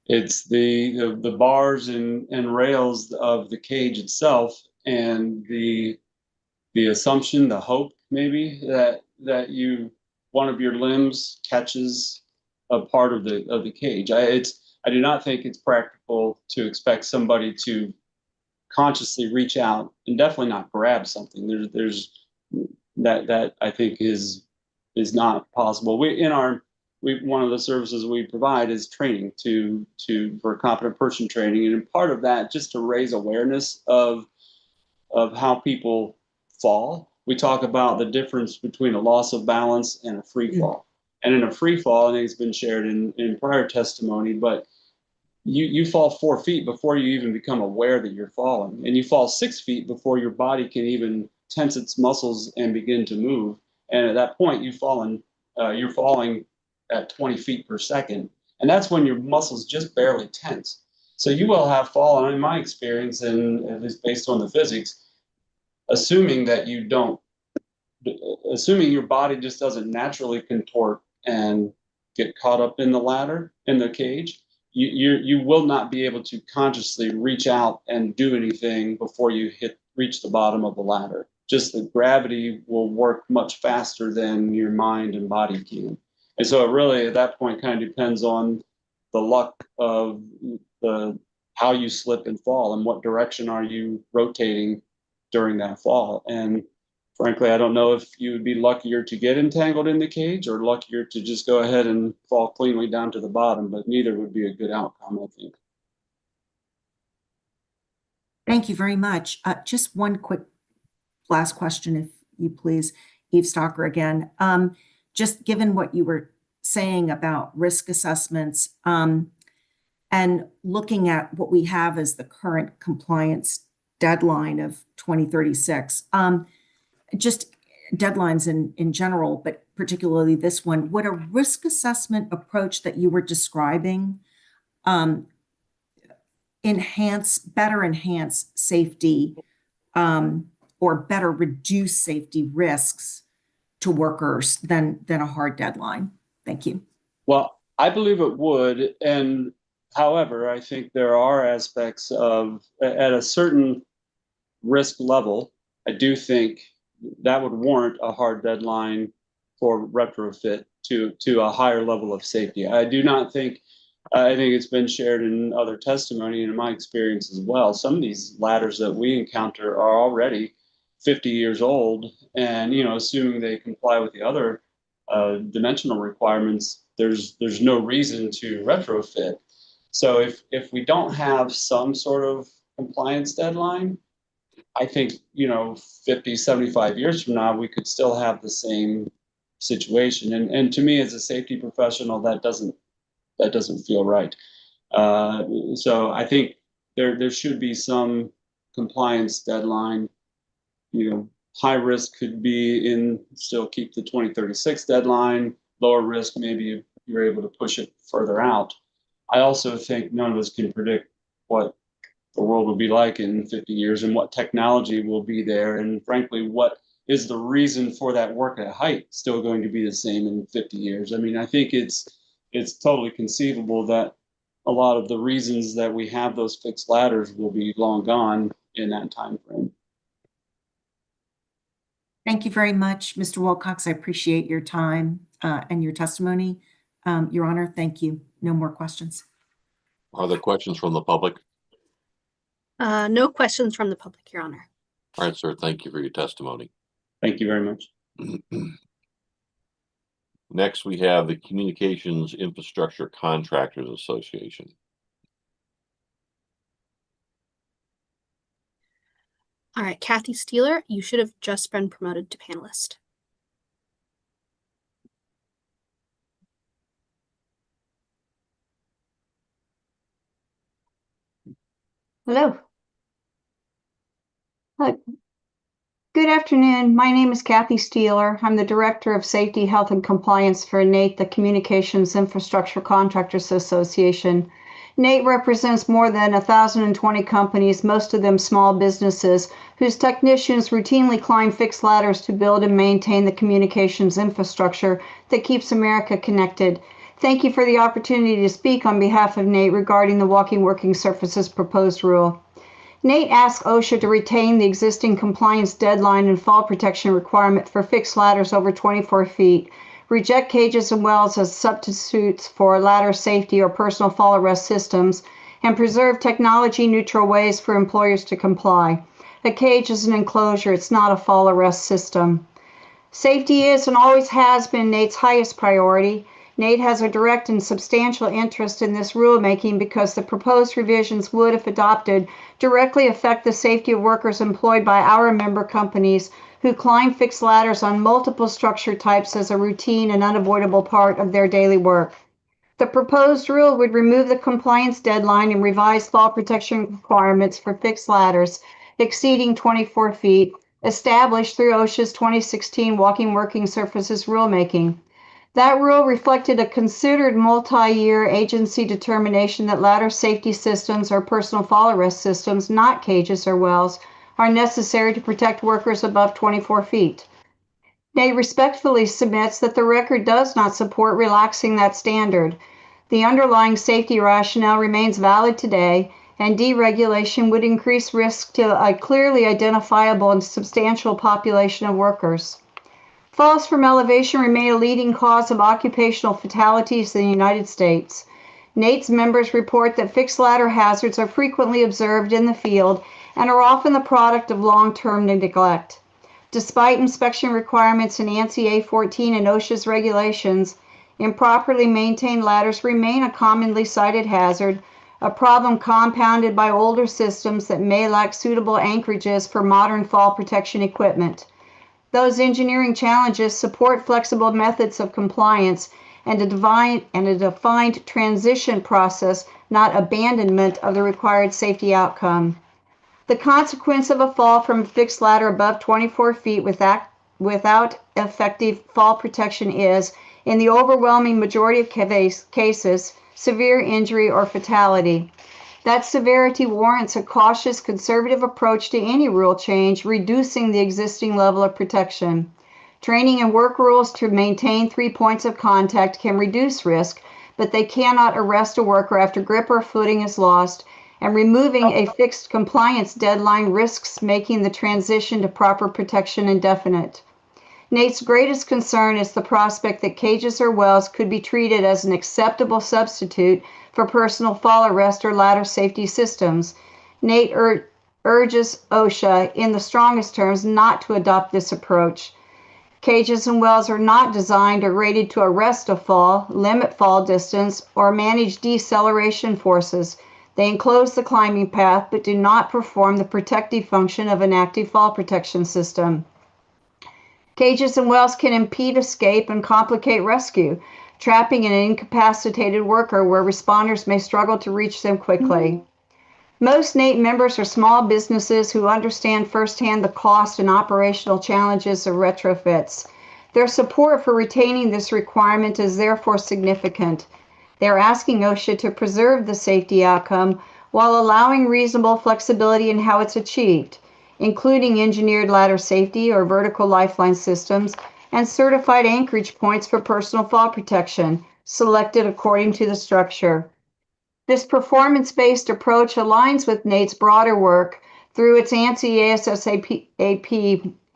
It's the bars and rails of the cage itself, and the assumption, the hope maybe that one of your limbs catches a part of the cage. I do not think it's practical to expect somebody to consciously reach out and definitely not grab something. There's that I think is not possible. One of the services we provide is training for competent person training, and part of that just to raise awareness of how people fall. We talk about the difference between a loss of balance and a free fall. And in a free fall, I think it's been shared in prior testimony, but you fall 4 feet before you even become aware that you're falling, and you fall 6 feet before your body can even tense its muscles and begin to move. And at that point, you're falling at 20 feet per second, and that's when your muscles just barely tense. So you will have fallen, in my experience, and at least based on the physics, assuming your body just doesn't naturally contort and get caught up in the cage, you will not be able to consciously reach out and do anything before you reach the bottom of the ladder. Just the gravity will work much faster than your mind and body can. And so it really, at that point, kind of depends on the luck of how you slip and fall and what direction are you rotating during that fall. And frankly, I don't know if you would be luckier to get entangled in the cage or luckier to just go ahead and fall cleanly down to the bottom, but neither would be a good outcome, I think. Thank you very much. Just one quick last question, if you please, Eve Stalker again. Just given what you were saying about risk assessments and looking at what we have as the current compliance deadline of 2036, just deadlines in general, but particularly this one, would a risk assessment approach that you were describing better enhance safety or better reduce safety risks to workers than a hard deadline? Thank you. Well, I believe it would. And however, I think there are aspects of, at a certain risk level, I do think that would warrant a hard deadline for retrofit to a higher level of safety. I think it's been shared in other testimony and in my experience as well. Some of these ladders that we encounter are already 50 years old, and assuming they comply with the other dimensional requirements, there's no reason to retrofit. So if we don't have some sort of compliance deadline, I think 50, 75 years from now, we could still have the same situation. And to me, as a safety professional, that doesn't feel right. So I think there should be some compliance deadline. High risk could be still keep the 2036 deadline. Lower risk, maybe you're able to push it further out. I also think none of us can predict what the world will be like in 50 years and what technology will be there. And frankly, what is the reason for that work at height still going to be the same in 50 years? I mean, I think it's totally conceivable that a lot of the reasons that we have those fixed ladders will be long gone in that time frame. Thank you very much, Mr. Wilcox. I appreciate your time and your testimony. Your Honor, thank you. No more questions. Are there questions from the public? No questions from the public, Your Honor. All right, sir. Thank you for your testimony. Thank you very much. Next, we have the Communications Infrastructure Contractors Association. All right, Kathy Steeler, you should have just been promoted to panelist. Hello. Good afternoon. My name is Kathy Steeler. I'm the Director of Safety, Health, and Compliance for NATE, the Communications Infrastructure Contractors Association. NATE represents more than 1,020 companies, most of them small businesses, whose technicians routinely climb fixed ladders to build and maintain the communications infrastructure that keeps America connected. Thank you for the opportunity to speak on behalf of NATE regarding the Walking Working Surfaces proposed rule. NATE asks OSHA to retain the existing compliance deadline and fall protection requirement for fixed ladders over 24 feet, reject cages and wells as substitutes for ladder safety or personal fall arrest systems, and preserve technology-neutral ways for employers to comply. A cage is an enclosure, it's not a fall arrest system. Safety is and always has been NATE's highest priority. NATE has a direct and substantial interest in this rulemaking because the proposed revisions would, if adopted, directly affect the safety of workers employed by our member companies who climb fixed ladders on multiple structure types as a routine and unavoidable part of their daily work. The proposed rule would remove the compliance deadline and revise fall protection requirements for fixed ladders exceeding 24 feet, established through OSHA's 2016 Walking Working Surfaces rulemaking. That rule reflected a considered multi-year agency determination that ladder safety systems or personal fall arrest systems, not cages or wells, are necessary to protect workers above 24 feet. NATE respectfully submits that the record does not support relaxing that standard. The underlying safety rationale remains valid today, and deregulation would increase risk to a clearly identifiable and substantial population of workers. Falls from elevation remain a leading cause of occupational fatalities in the United States. NATE's members report that fixed ladder hazards are frequently observed in the field and are often the product of long-term neglect. Despite inspection requirements in ANSI A14 and OSHA's regulations, improperly maintained ladders remain a commonly cited hazard, a problem compounded by older systems that may lack suitable anchorages for modern fall protection equipment. Those engineering challenges support flexible methods of compliance and a defined transition process, not abandonment of the required safety outcome. The consequence of a fall from a fixed ladder above 24 feet without effective fall protection is, in the overwhelming majority of cases, severe injury or fatality. That severity warrants a cautious, conservative approach to any rule change, reducing the existing level of protection. Training and work rules to maintain 3 points of contact can reduce risk, but they cannot arrest a worker after grip or footing is lost, and removing a fixed compliance deadline risks making the transition to proper protection indefinite. NATE's greatest concern is the prospect that cages or wells could be treated as an acceptable substitute for personal fall arrest or ladder safety systems. NATE urges OSHA in the strongest terms not to adopt this approach. Cages and wells are not designed or rated to arrest a fall, limit fall distance, or manage deceleration forces. They enclose the climbing path but do not perform the protective function of an active fall protection system. Cages and wells can impede escape and complicate rescue, trapping an incapacitated worker where responders may struggle to reach them quickly. Most NATE members are small businesses who understand firsthand the cost and operational challenges of retrofits. Their support for retaining this requirement is therefore significant. They are asking OSHA to preserve the safety outcome while allowing reasonable flexibility in how it's achieved, including engineered ladder safety or vertical lifeline systems and certified anchorage points for personal fall protection, selected according to the structure. This performance-based approach aligns with NATE's broader work through its ANSI ASSAP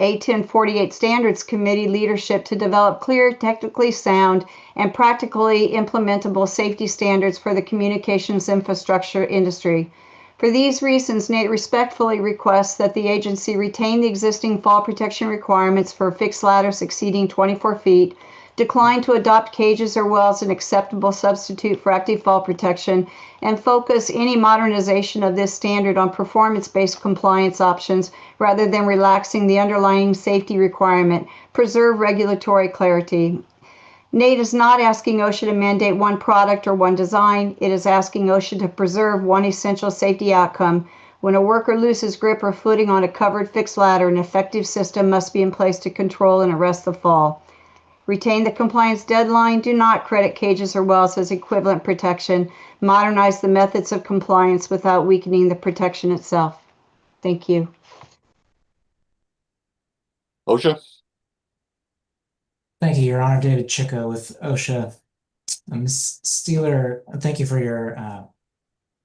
A1048 Standards Committee leadership to develop clear, technically sound, and practically implementable safety standards for the communications infrastructure industry. For these reasons, NATE respectfully requests that the agency retain the existing fall protection requirements for fixed ladders exceeding 24 feet, decline to adopt cages or wells an acceptable substitute for active fall protection, and focus any modernization of this standard on performance-based compliance options rather than relaxing the underlying safety requirement. Preserve regulatory clarity. NATE is not asking OSHA to mandate one product or one design. It is asking OSHA to preserve one essential safety outcome. When a worker loses grip or footing on a covered fixed ladder, an effective system must be in place to control and arrest the fall. Retain the compliance deadline. Do not credit cages or wells as equivalent protection. Modernize the methods of compliance without weakening the protection itself. Thank you. OSHA? Thank you, Your Honor. David Chico with OSHA. Ms. Steeler, thank you for your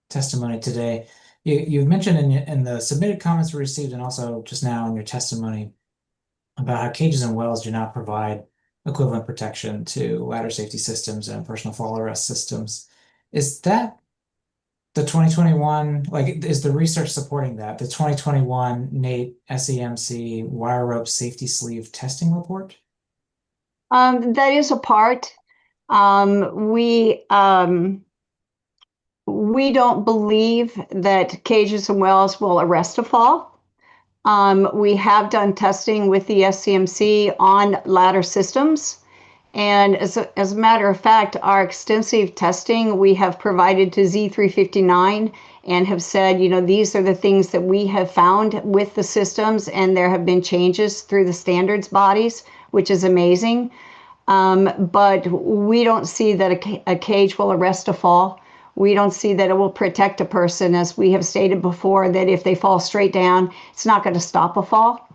testimony today. You've mentioned in the submitted comments we received and also just now in your testimony about how cages and wells do not provide equivalent protection to ladder safety systems and personal fall arrest systems. Is that the 2021, is the research supporting that? The 2021 NATE SEMC wire rope safety sleeve testing report? That is a part. We don't believe that cages and wells will arrest a fall. We have done testing with the SCMC on ladder systems. And as a matter of fact, our extensive testing we have provided to Z359 and have said, these are the things that we have found with the systems, and there have been changes through the standards bodies, which is amazing. But we don't see that a cage will arrest a fall. We don't see that it will protect a person, as we have stated before, that if they fall straight down, it's not going to stop a fall.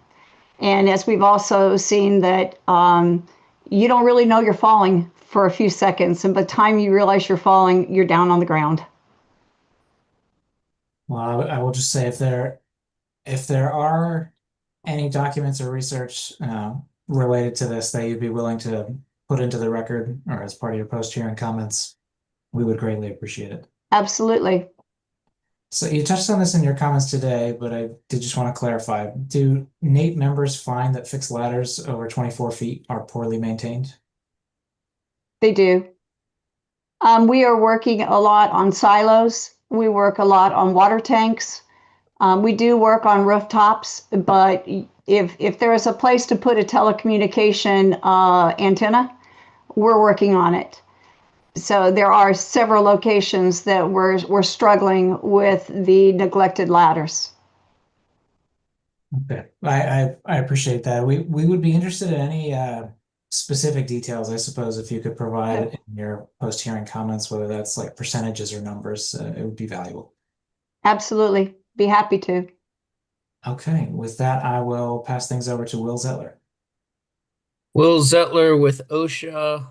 And as we've also seen that you don't really know you're falling for a few seconds, and by the time you realize you're falling, you're down on the ground. Well, I will just say if there are any documents or research related to this that you'd be willing to put into the record or as part of your post-hearing comments, we would greatly appreciate it. Absolutely. So you touched on this in your comments today, but I did just want to clarify. Do NATE members find that fixed ladders over 24 feet are poorly maintained? They do. We are working a lot on silos. We work a lot on water tanks. We do work on rooftops, but if there is a place to put a telecommunication antenna, we're working on it. So there are several locations that we're struggling with the neglected ladders. Okay, I appreciate that. We would be interested in any specific details, I suppose, if you could provide in your post-hearing comments, whether that's like percentages or numbers, it would be valuable. Absolutely. Be happy to. Okay, with that, I will pass things over to Will Zettler. Will Zettler with OSHA.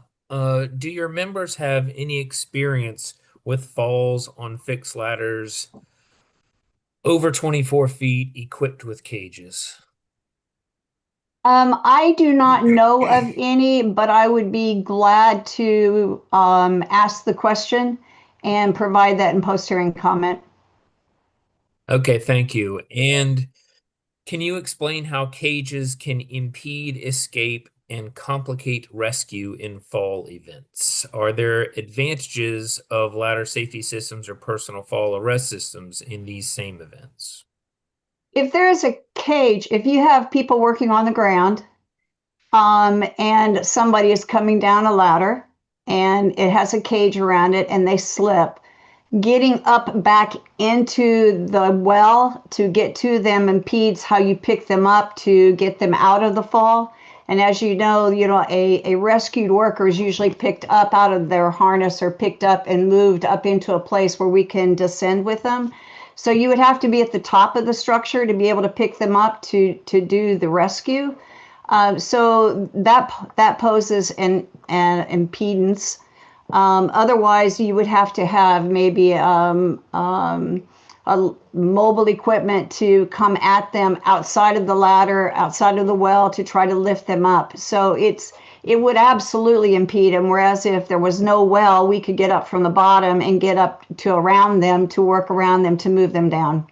Do your members have any experience with falls on fixed ladders over 24 feet equipped with cages? I do not know of any, but I would be glad to ask the question and provide that in post-hearing comment. Okay, thank you. And can you explain how cages can impede escape and complicate rescue in fall events? Are there advantages of ladder safety systems or personal fall arrest systems in these same events? If there is a cage, if you have people working on the ground and somebody is coming down a ladder and it has a cage around it and they slip, getting up back into the well to get to them impedes how you pick them up to get them out of the fall. And as you know, a rescued worker is usually picked up out of their harness or picked up and moved up into a place where we can descend with them. So you would have to be at the top of the structure to be able to pick them up to do the rescue. So that poses an impedance. Otherwise, you would have to have maybe a mobile equipment to come at them outside of the ladder, outside of the well to try to lift them up. So it would absolutely impede them. Whereas if there was no well, we could get up from the bottom and get up to around them to work around them to move them down.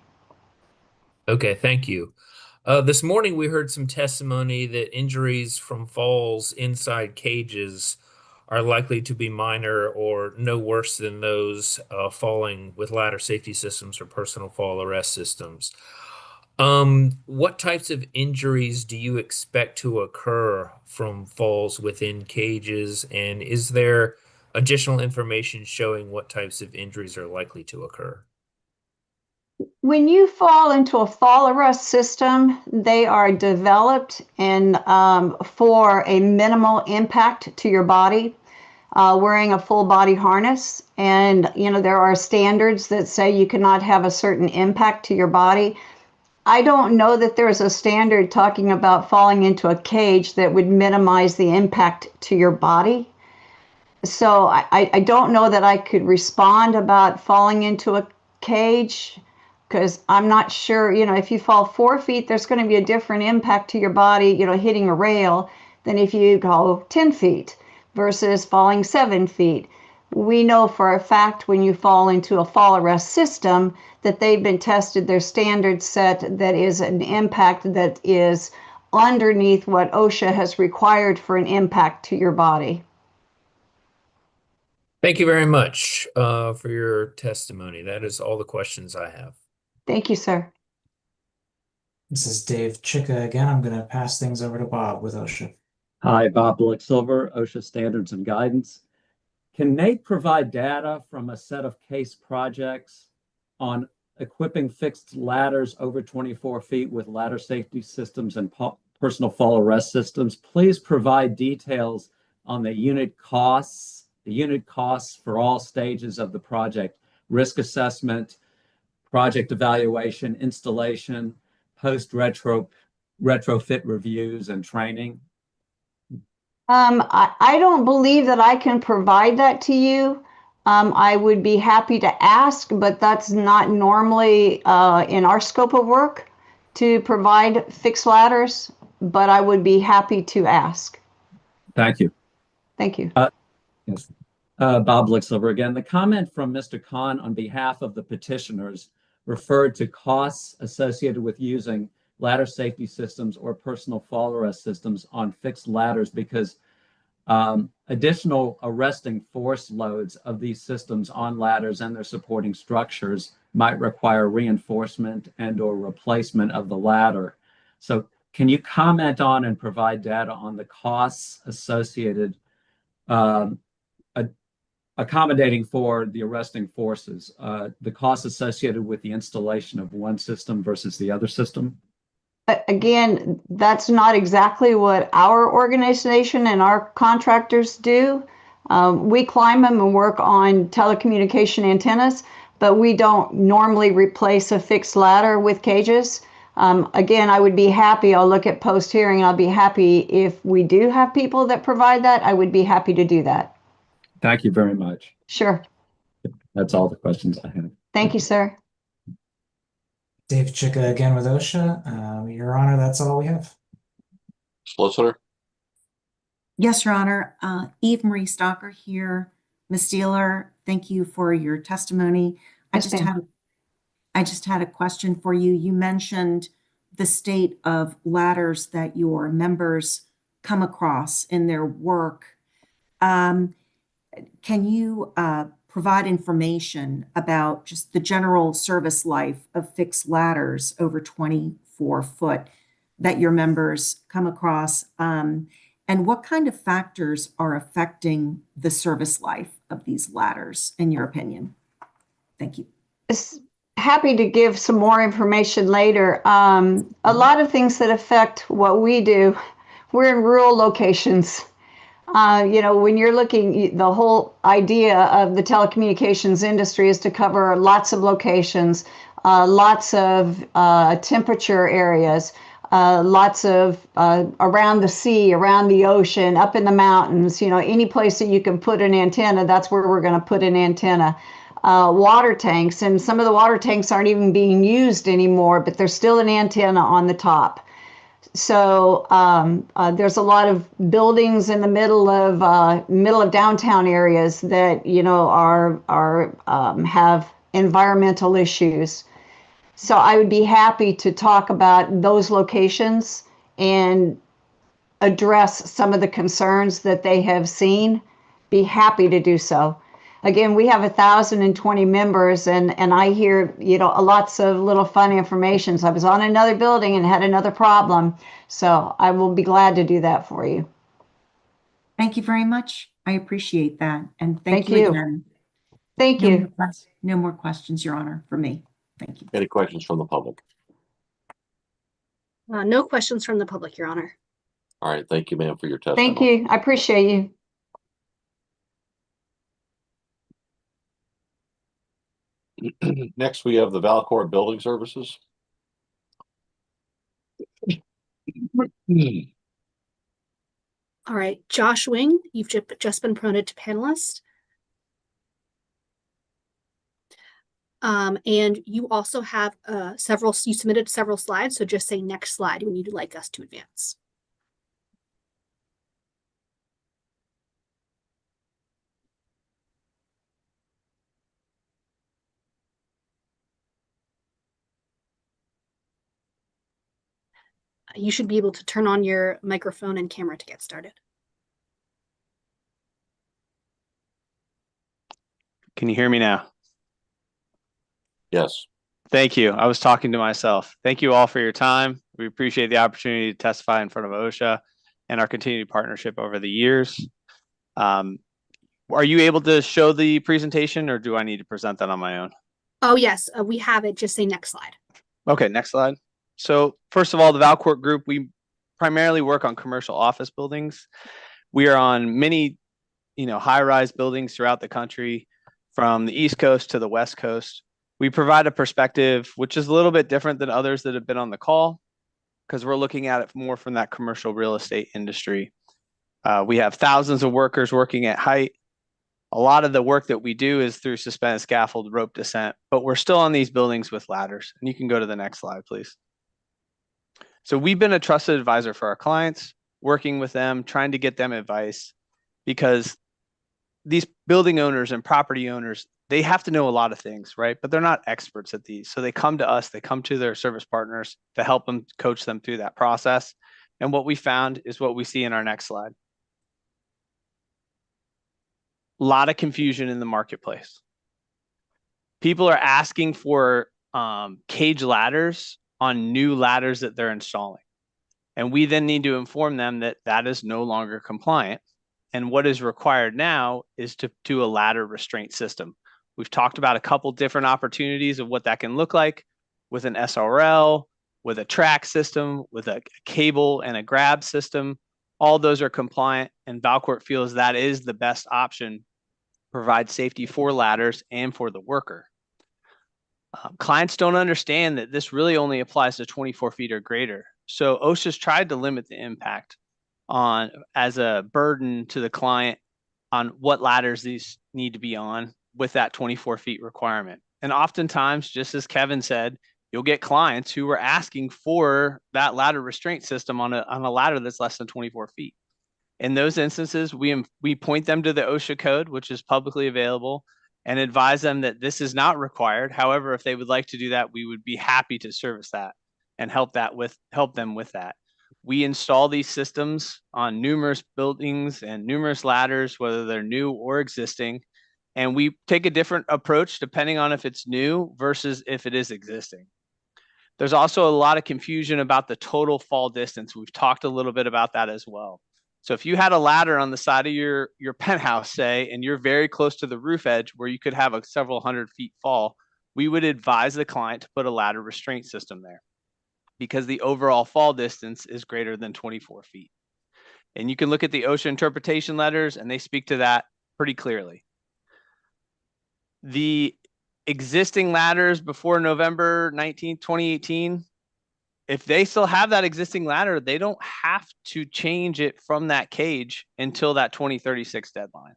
Okay, thank you. This morning we heard some testimony that injuries from falls inside cages are likely to be minor or no worse than those falling with ladder safety systems or personal fall arrest systems. What types of injuries do you expect to occur from falls within cages? And is there additional information showing what types of injuries are likely to occur? When you fall into a fall arrest system, they are developed for a minimal impact to your body, wearing a full body harness. And, there are standards that say you cannot have a certain impact to your body. I don't know that there's a standard talking about falling into a cage that would minimize the impact to your body. So I don't know that I could respond about falling into a cage, because I'm not sure, if you fall 4 feet, there's going to be a different impact to your body, hitting a rail than if you go 10 feet versus falling 7 feet. We know for a fact when you fall into a fall arrest system that they've been tested, their standard set that is an impact that is underneath what OSHA has required for an impact to your body. Thank you very much for your testimony. That is all the questions I have. Thank you, sir. This is Dave Chicka again. I'm going to pass things over to Bob with OSHA. Hi, Bob Silver, OSHA Standards and Guidance. Can Nate provide data from a set of case projects on equipping fixed ladders over 24 feet with ladder safety systems and personal fall arrest systems? Please provide details on the unit costs for all stages of the project: risk assessment, project evaluation, installation, post-retrofit reviews, and training. I don't believe that I can provide that to you. I would be happy to ask, but that's not normally in our scope of work to provide fixed ladders, but I would be happy to ask. Thank you. Thank you. Yes. Bob Licksilver again. The comment from Mr. Khan on behalf of the petitioners referred to costs associated with using ladder safety systems or personal fall arrest systems on fixed ladders because additional arresting force loads of these systems on ladders and their supporting structures might require reinforcement and or replacement of the ladder. So can you comment on and provide data on the costs associated accommodating for the arresting forces, the costs associated with the installation of one system versus the other system? Again, that's not exactly what our organization and our contractors do. We climb them and work on telecommunication antennas, but we don't normally replace a fixed ladder with cages. Again, I would be happy, I'll look at post-hearing, I'll be happy if we do have people that provide that, I would be happy to do that. Thank you very much. Sure. That's all the questions I have. Thank you, sir. Dave Chicka again with OSHA. Your Honor, that's all we have. Solicitor? Yes, Your Honor. Eve Marie Stalker here. Ms. Steeler, thank you for your testimony. I just had a question for you. You mentioned the state of ladders that your members come across in their work. Can you provide information about just the general service life of fixed ladders over 24 foot that your members come across? And what kind of factors are affecting the service life of these ladders, in your opinion? Thank you. Happy to give some more information later. A lot of things that affect what we do, we're in rural locations. When you're looking, the whole idea of the telecommunications industry is to cover lots of locations, lots of temperature areas, lots of around the sea, around the ocean, up in the mountains, any place that you can put an antenna, that's where we're going to put an antenna. water tanks, and some of the water tanks aren't even being used anymore, but there's still an antenna on the top. So there's a lot of buildings in the middle of downtown areas that have environmental issues. So I would be happy to talk about those locations and address some of the concerns that they have seen. Be happy to do so. Again, we have 1,020 members, and I hear lots of little fun information. So I was on another building and had another problem, so I will be glad to do that for you. Thank you very much. I appreciate that, and Thank thank you you. again. Thank you. No more questions, Your Honor, for me. Thank you. Any questions from the public? No questions from the public, Your Honor. All right, thank you, ma'am, for your testimony. Thank you. I appreciate you. Next, we have the Valcourt Building Services. All right, Josh Wing, you've just been promoted to panelist. And you also have you submitted several slides, so just say next slide when you'd like us to advance. You should be able to turn on your microphone and camera to get started. Can you hear me now? Yes. Thank you. I was talking to myself. Thank you all for your time. We appreciate the opportunity to testify in front of OSHA and our continued partnership over the years. Are you able to show the presentation, or do I need to present that on my own? Oh, yes, we have it. Just say next slide. Okay, next slide. So first of all, the Valcourt Group, we primarily work on commercial office buildings. We are on many, high-rise buildings throughout the country, from the East Coast to the West Coast. We provide a perspective which is a little bit different than others that have been on the call, because we're looking at it more from that commercial real estate industry. We have thousands of workers working at height. A lot of the work that we do is through suspended scaffold rope descent, but we're still on these buildings with ladders. And you can go to the next slide, please. So we've been a trusted advisor for our clients, working with them, trying to get them advice, because these building owners and property owners, they have to know a lot of things, right? But they're not experts at these. So they come to us, they come to their service partners to help them, coach them through that process. And what we found is what we see in our next slide. A lot of confusion in the marketplace. People are asking for cage ladders on new ladders that they're installing. And we then need to inform them that that is no longer compliant. And what is required now is to do a ladder restraint system. We've talked about a couple different opportunities of what that can look like with an SRL, with a track system, with a cable and a grab system. All those are compliant, and Valcourt feels that is the best option, provide safety for ladders and for the worker. Clients don't understand that this really only applies to 24 feet or greater. So OSHA's tried to limit the impact on as a burden to the client on what ladders these need to be on with that 24 feet requirement. And oftentimes, just as Kevin said, you'll get clients who are asking for that ladder restraint system on a ladder that's less than 24 feet. In those instances, we point them to the OSHA code, which is publicly available, and advise them that this is not required. However, if they would like to do that, we would be happy to service that and help them with that. We install these systems on numerous buildings and numerous ladders, whether they're new or existing, and we take a different approach depending on if it's new versus if it is existing. There's also a lot of confusion about the total fall distance. We've talked a little bit about that as well. So if you had a ladder on the side of your penthouse, say, and you're very close to the roof edge where you could have a several hundred feet fall, we would advise the client to put a ladder restraint system there, because the overall fall distance is greater than 24 feet. And you can look at the OSHA interpretation letters, and they speak to that pretty clearly. The existing ladders before November 19th, 2018, if they still have that existing ladder, they don't have to change it from that cage until that 2036 deadline.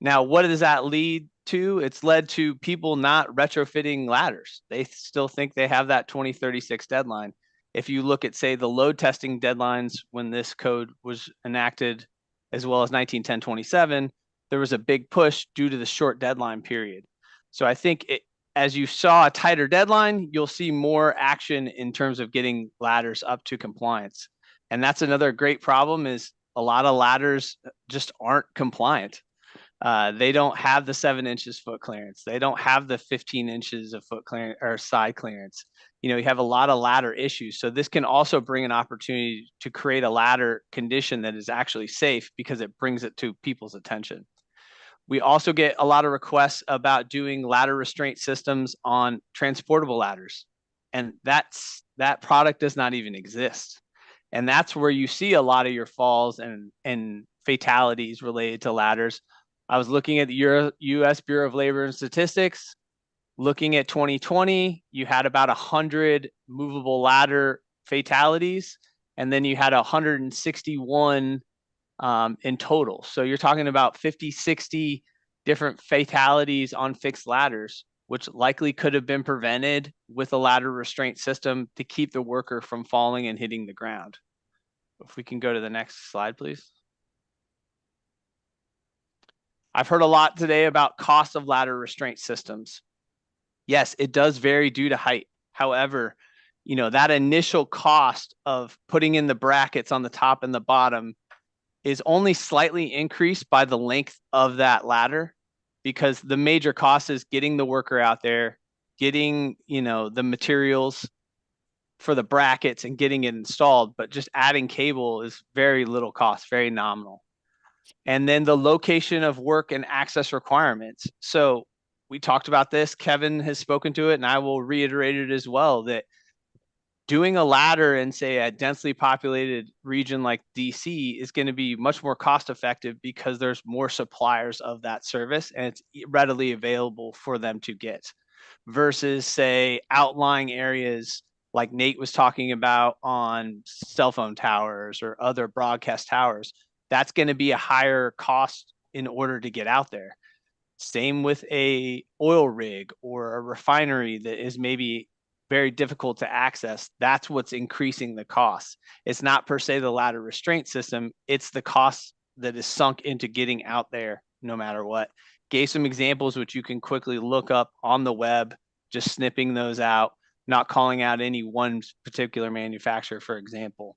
Now, what does that lead to? It's led to people not retrofitting ladders. They still think they have that 2036 deadline. If you look at, say, the load testing deadlines when this code was enacted, as well as 1910-27, there was a big push due to the short deadline period. So I think as you saw a tighter deadline, you'll see more action in terms of getting ladders up to compliance. And that's another great problem, is a lot of ladders just aren't compliant. They don't have the 7 inches foot clearance. They don't have the 15 inches of foot clearance or side clearance. You have a lot of ladder issues. So this can also bring an opportunity to create a ladder condition that is actually safe, because it brings it to people's attention. We also get a lot of requests about doing ladder restraint systems on transportable ladders. And that product does not even exist. And that's where you see a lot of your falls and fatalities related to ladders. I was looking at the U.S. Bureau of Labor and Statistics. Looking at 2020, you had about 100 movable ladder fatalities, and then you had 161 in total. So you're talking about 50, 60 different fatalities on fixed ladders, which likely could have been prevented with a ladder restraint system to keep the worker from falling and hitting the ground. If we can go to the next slide, please. I've heard a lot today about cost of ladder restraint systems. Yes, it does vary due to height. However, that initial cost of putting in the brackets on the top and the bottom is only slightly increased by the length of that ladder, because the major cost is getting the worker out there, getting, the materials for the brackets and getting it installed, but just adding cable is very little cost, very nominal. And then the location of work and access requirements. So we talked about this, Kevin has spoken to it, and I will reiterate it as well, that doing a ladder in, say, a densely populated region like DC is going to be much more cost effective, because there's more suppliers of that service and it's readily available for them to get, versus, say, outlying areas like Nate was talking about on cell phone towers or other broadcast towers. That's going to be a higher cost in order to get out there. Same with a oil rig or a refinery that is maybe very difficult to access. That's what's increasing the cost. It's not per se the ladder restraint system, it's the cost that is sunk into getting out there no matter what. Gave some examples which you can quickly look up on the web, just snipping those out, not calling out any one particular manufacturer, for example.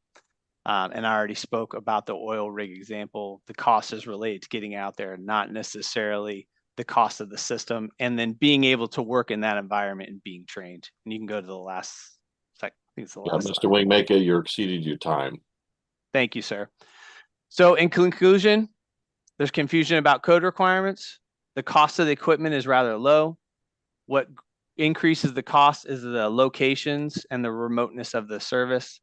And I already spoke about the oil rig example. The cost is related to getting out there, not necessarily the cost of the system, and then being able to work in that environment and being trained. And you can go to the last, I think it's the last Mr. slide. Wingmaker, you're exceeded your time. Thank you, sir. So in conclusion, there's confusion about code requirements. The cost of the equipment is rather low. What increases the cost is the locations and the remoteness of the service.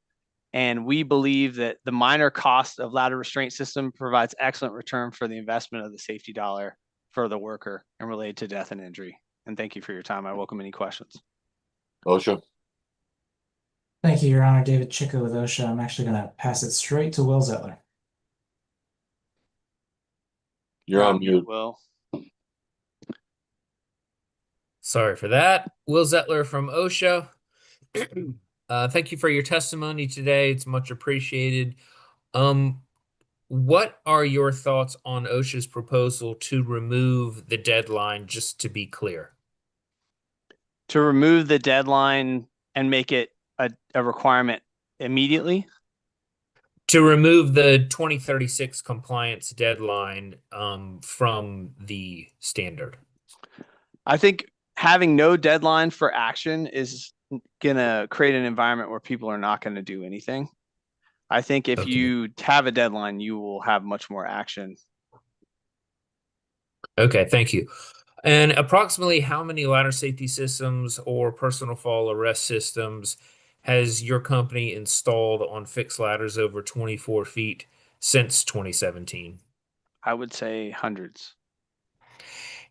And we believe that the minor cost of ladder restraint system provides excellent return for the investment of the safety dollar for the worker and related to death and injury. And thank you for your time. I welcome any questions. OSHA. Thank you, Your Honor. David Chico with OSHA. I'm actually going to pass it straight to Will Zettler. You're on mute. Will. Sorry for that. Will Zettler from OSHA. Thank you for your testimony today. It's much appreciated. What are your thoughts on OSHA's proposal to remove the deadline, just to be clear? To remove the deadline and make it a requirement immediately? To remove the 2036 compliance deadline from the standard. I think having no deadline for action is going to create an environment where people are not going to do anything. I think if you have a deadline, you will have much more action. Okay, thank you. And approximately how many ladder safety systems or personal fall arrest systems has your company installed on fixed ladders over 24 feet since 2017? I would say hundreds.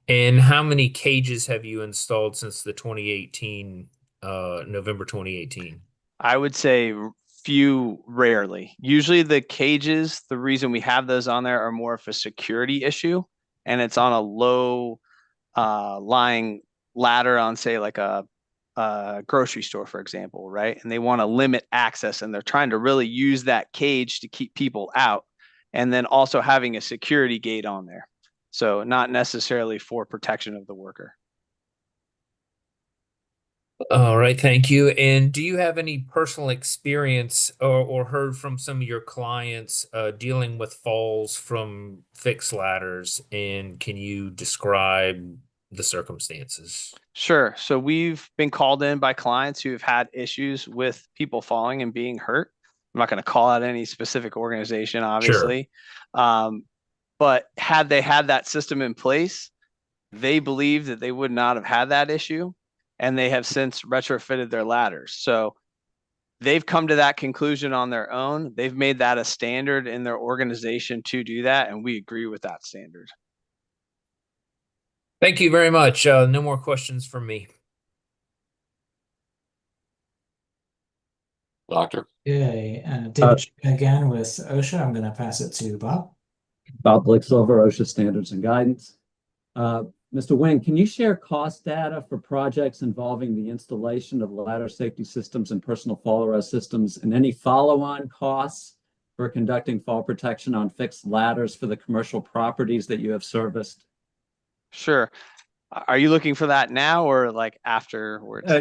And how many cages have you installed since the 2018, November 2018? I would say few, rarely. Usually the cages, the reason we have those on there are more of a security issue. and it's on a low lying ladder on, say, like a grocery store, for example, right? And they want to limit access, and they're trying to really use that cage to keep people out, and then also having a security gate on there. So not necessarily for protection of the worker. All right, thank you. And do you have any personal experience or heard from some of your clients dealing with falls from fixed ladders? And can you describe the circumstances? Sure. So we've been called in by clients who have had issues with people falling and being hurt. I'm not going to call out any specific organization, obviously. But had they had that system in place, they believe that they would not have had that issue, and they have since retrofitted their ladders. So they've come to that conclusion on their own. They've made that a standard in their organization to do that, and we agree with that standard. Thank you very much. No more questions from me. Doctor. Okay, David again with OSHA. I'm going to pass it to Bob. Bob Blicksilver, OSHA Standards and Guidance. Mr. Wing, can you share cost data for projects involving the installation of ladder safety systems and personal fall arrest systems, and any follow-on costs for conducting fall protection on fixed ladders for the commercial properties that you have serviced? Sure. Are you looking for that now or like afterwards?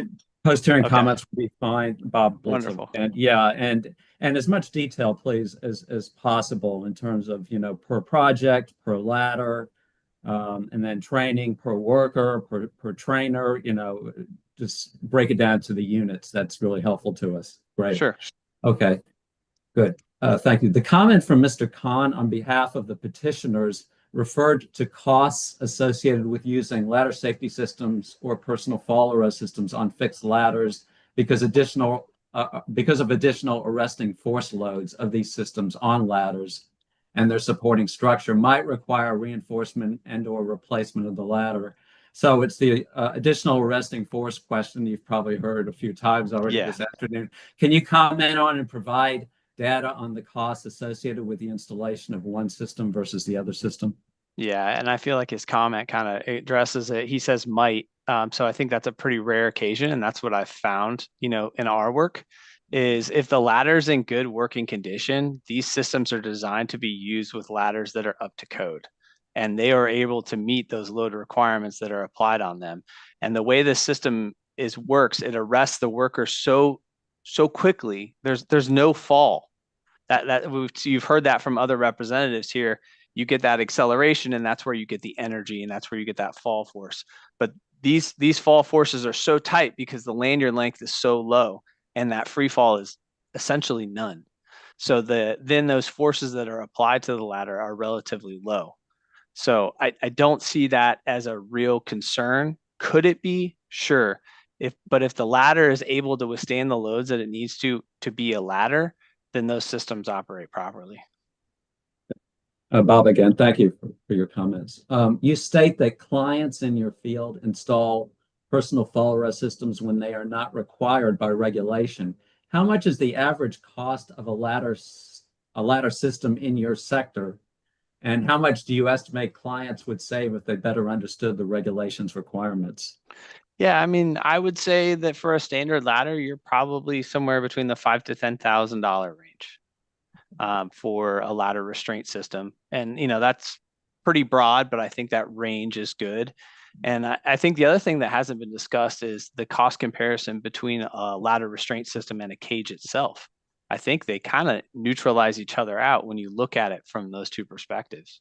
Post-hearing comments would be fine, Bob. Wonderful. And yeah, and as much detail, please, as possible in terms of, per project, per ladder, and then training per worker, per trainer, just break it down to the units. That's really helpful to us. Great. Sure. Okay, good. Thank you. The comment from Mr. Khan on behalf of the petitioners referred to costs associated with using ladder safety systems or personal fall arrest systems on fixed ladders because of additional arresting force loads of these systems on ladders and their supporting structure might require reinforcement and/or replacement of the ladder. So it's the additional arresting force question you've probably heard a few times already this afternoon. Can you comment on and provide data on the costs associated with the installation of one system versus the other system? Yeah, and I feel like his comment kind of addresses it. He says might. So I think that's a pretty rare occasion, and that's what I've found, in our work, is if the ladder's in good working condition, these systems are designed to be used with ladders that are up to code, and they are able to meet those load requirements that are applied on them. And the way the system works, it arrests the worker so quickly. There's no fall. You've heard that from other representatives here. You get that acceleration, and that's where you get the energy, and that's where you get that fall force. But these fall forces are so tight because the lanyard length is so low, and that free fall is essentially none. So then those forces that are applied to the ladder are relatively low. So I don't see that as a real concern. Could it be? Sure. But if the ladder is able to withstand the loads that it needs to be a ladder, then those systems operate properly. Bob, again, thank you for your comments. You state that clients in your field install personal fall arrest systems when they are not required by regulation. How much is the average cost of a ladder system in your sector? And how much do you estimate clients would save if they better understood the regulations requirements? Yeah, I mean, I would say that for a standard ladder, you're probably somewhere between the $5,000 to $10,000 range for a ladder restraint system. And, that's pretty broad, but I think that range is good. And I think the other thing that hasn't been discussed is the cost comparison between a ladder restraint system and a cage itself. I think they kind of neutralize each other out when you look at it from those two perspectives.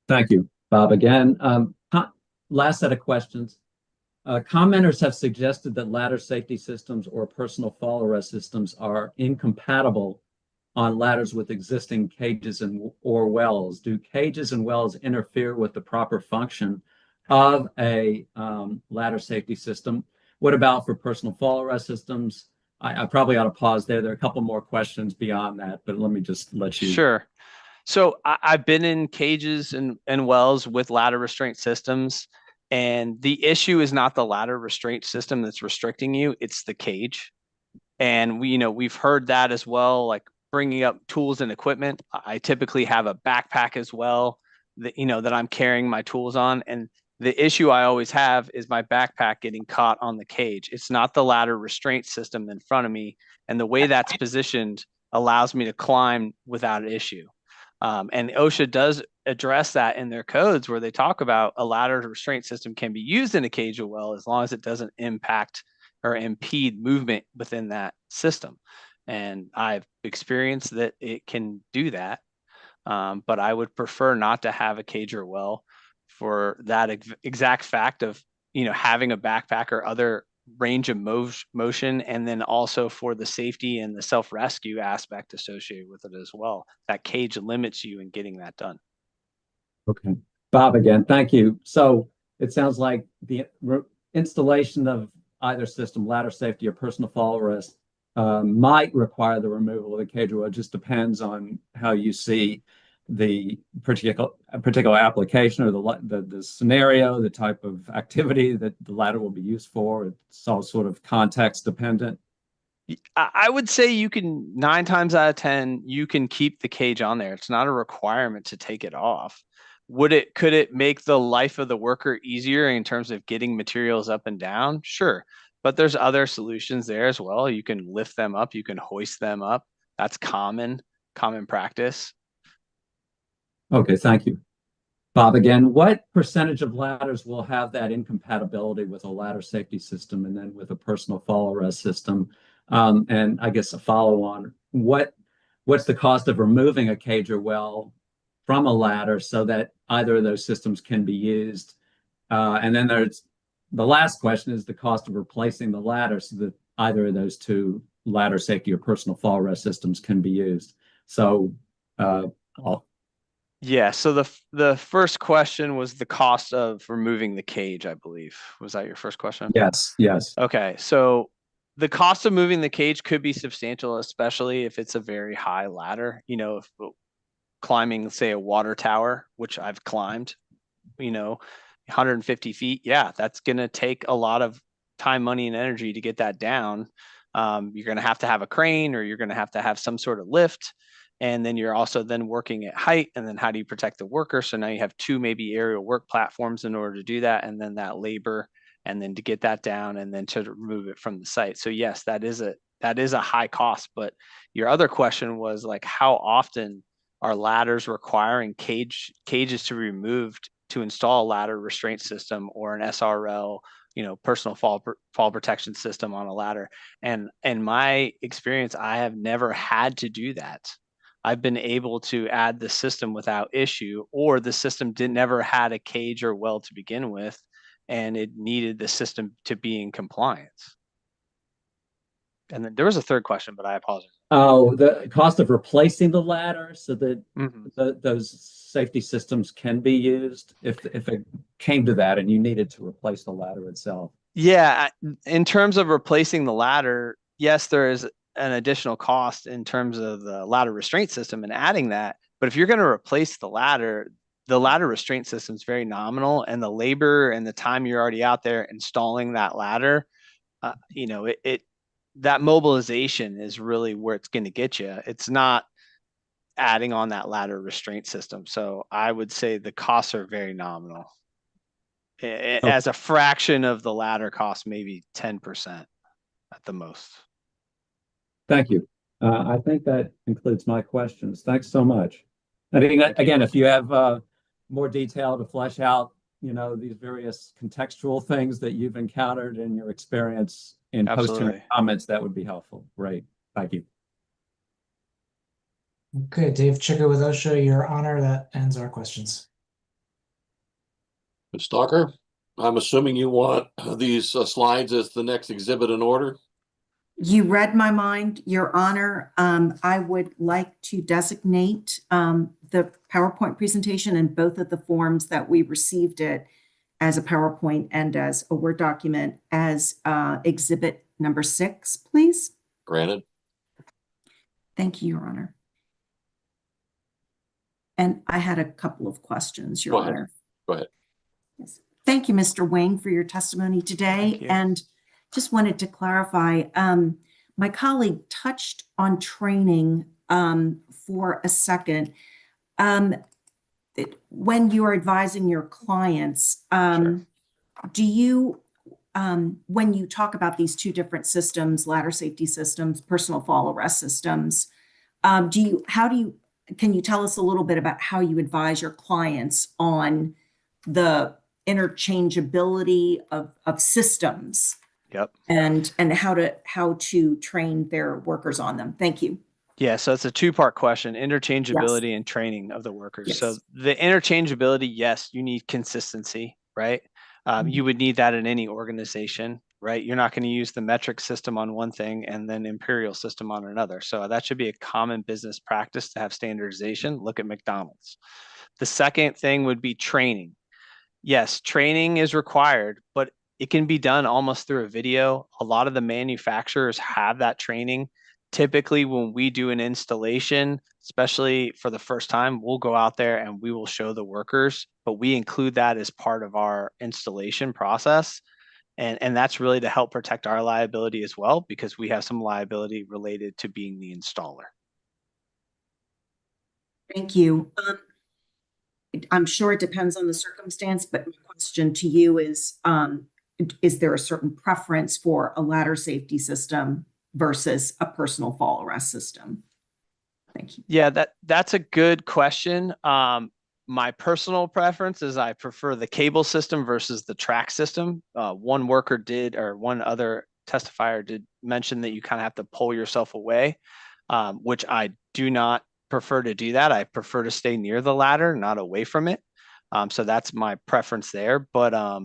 Thank you, Bob. Again, last set of questions. Commenters have suggested that ladder safety systems or personal fall arrest systems are incompatible on ladders with existing cages or wells. Do cages and wells interfere with the proper function of a ladder safety system? What about for personal fall arrest systems? I probably ought to pause there. There are a couple more questions beyond that, but let me just let you. Sure. So I've been in cages and wells with ladder restraint systems, and the issue is not the ladder restraint system that's restricting you, it's the cage. And we've heard that as well, like bringing up tools and equipment. I typically have a backpack as well that, that I'm carrying my tools on. And the issue I always have is my backpack getting caught on the cage. It's not the ladder restraint system in front of me. And the way that's positioned allows me to climb without an issue. And OSHA does address that in their codes, where they talk about a ladder restraint system can be used in a cage or well as long as it doesn't impact or impede movement within that system. And I've experienced that it can do that. But I would prefer not to have a cage or well for that exact fact of, having a backpack or other range of motion, and then also for the safety and the self-rescue aspect associated with it as well. That cage limits you in getting that done. Okay. Bob again, thank you. So it sounds like the installation of either system, ladder safety or personal fall risk, might require the removal of the cage or well. It just depends on how you see the particular application or the scenario, the type of activity that the ladder will be used for. It's all sort of context dependent. I would say you can 9 times out of 10, you can keep the cage on there. It's not a requirement to take it off. Could it make the life of the worker easier in terms of getting materials up and down? Sure. But there's other solutions there as well. You can lift them up, you can hoist them up. That's common practice. Okay, thank you. Bob again, what percentage of ladders will have that incompatibility with a ladder safety system and then with a personal fall arrest system? And I guess a follow on, what's the cost of removing a cage or well from a ladder so that either of those systems can be used? And then there's the last question is the cost of replacing the ladder so that either of those two ladder safety or personal fall arrest systems can be used. So yeah, so the first question was the cost of removing the cage, I believe. Was that your first question? Yes. Okay, so the cost of moving the cage could be substantial, especially if it's a very high ladder. If climbing, say, a water tower, which I've climbed, 150 feet, yeah, that's going to take a lot of time, money, and energy to get that down. You're going to have a crane, or you're going to have some sort of lift. And then you're also then working at height, and then how do you protect the worker? So now you have 2 maybe aerial work platforms in order to do that, and then that labor, and then to get that down, and then to remove it from the site. So yes, that is a high cost. But your other question was like, how often are ladders requiring cages to be removed to install a ladder restraint system or an SRL, personal fall protection system on a ladder? And in my experience, I have never had to do that. I've been able to add the system without issue, or the system never had a cage or well to begin with, and it needed the system to be in compliance. And then there was a third question, but I apologize. Oh, the cost of replacing the ladder so that those safety systems can be used if it came to that and you needed to replace the ladder itself. Yeah, in terms of replacing the ladder, yes, there is an additional cost in terms of the ladder restraint system and adding that. But if you're going to replace the ladder restraint system is very nominal, and the labor and the time you're already out there installing that ladder, that mobilization is really where it's going to get you. It's not adding on that ladder restraint system. So I would say the costs are very nominal. As a fraction of the ladder cost, maybe 10% at the most. Thank you. I think that concludes my questions. Thanks so much. I think that, again, if you have more detail to flesh out, these various contextual things that you've encountered in your experience in posting comments, that would be helpful. Great. Thank you. Okay, Dave Chicker with OSHA, Your Honor, that ends our questions. Ms. Stalker, I'm assuming you want these slides as the next exhibit in order? You read my mind, Your Honor. I would like to designate the PowerPoint presentation in both of the forms that we received it as a PowerPoint and as a Word document as exhibit number 6, please. Granted. Thank you, Your Honor. And I had a couple of questions, Your Honor. Go ahead. Yes. Thank you, Mr. Wing, for your testimony today. And just wanted to clarify, my colleague touched on training for a second. when you're advising your clients, do you, when you talk about these two different systems, ladder safety systems, personal fall arrest systems, can you tell us a little bit about how you advise your clients on the interchangeability of systems? Yep. And how to train their workers on them? Thank you. Yeah, so it's a two-part question, interchangeability and training of the workers. So the interchangeability, yes, you need consistency, right? You would need that in any organization, right? You're not going to use the metric system on one thing and then imperial system on another. So that should be a common business practice to have standardization. Look at McDonald's. The second thing would be training. Yes, training is required, but it can be done almost through a video. A lot of the manufacturers have that training. Typically, when we do an installation, especially for the first time, we'll go out there and we will show the workers, but we include that as part of our installation process. And that's really to help protect our liability as well, because we have some liability related to being the installer. Thank you. I'm sure it depends on the circumstance, but my question to you is there a certain preference for a ladder safety system versus a personal fall arrest system? Thank you. Yeah, that's a good question. My personal preference is I prefer the cable system versus the track system. One other testifier did mention that you kind of have to pull yourself away, which I do not prefer to do that. I prefer to stay near the ladder, not away from it. So that's my preference there. But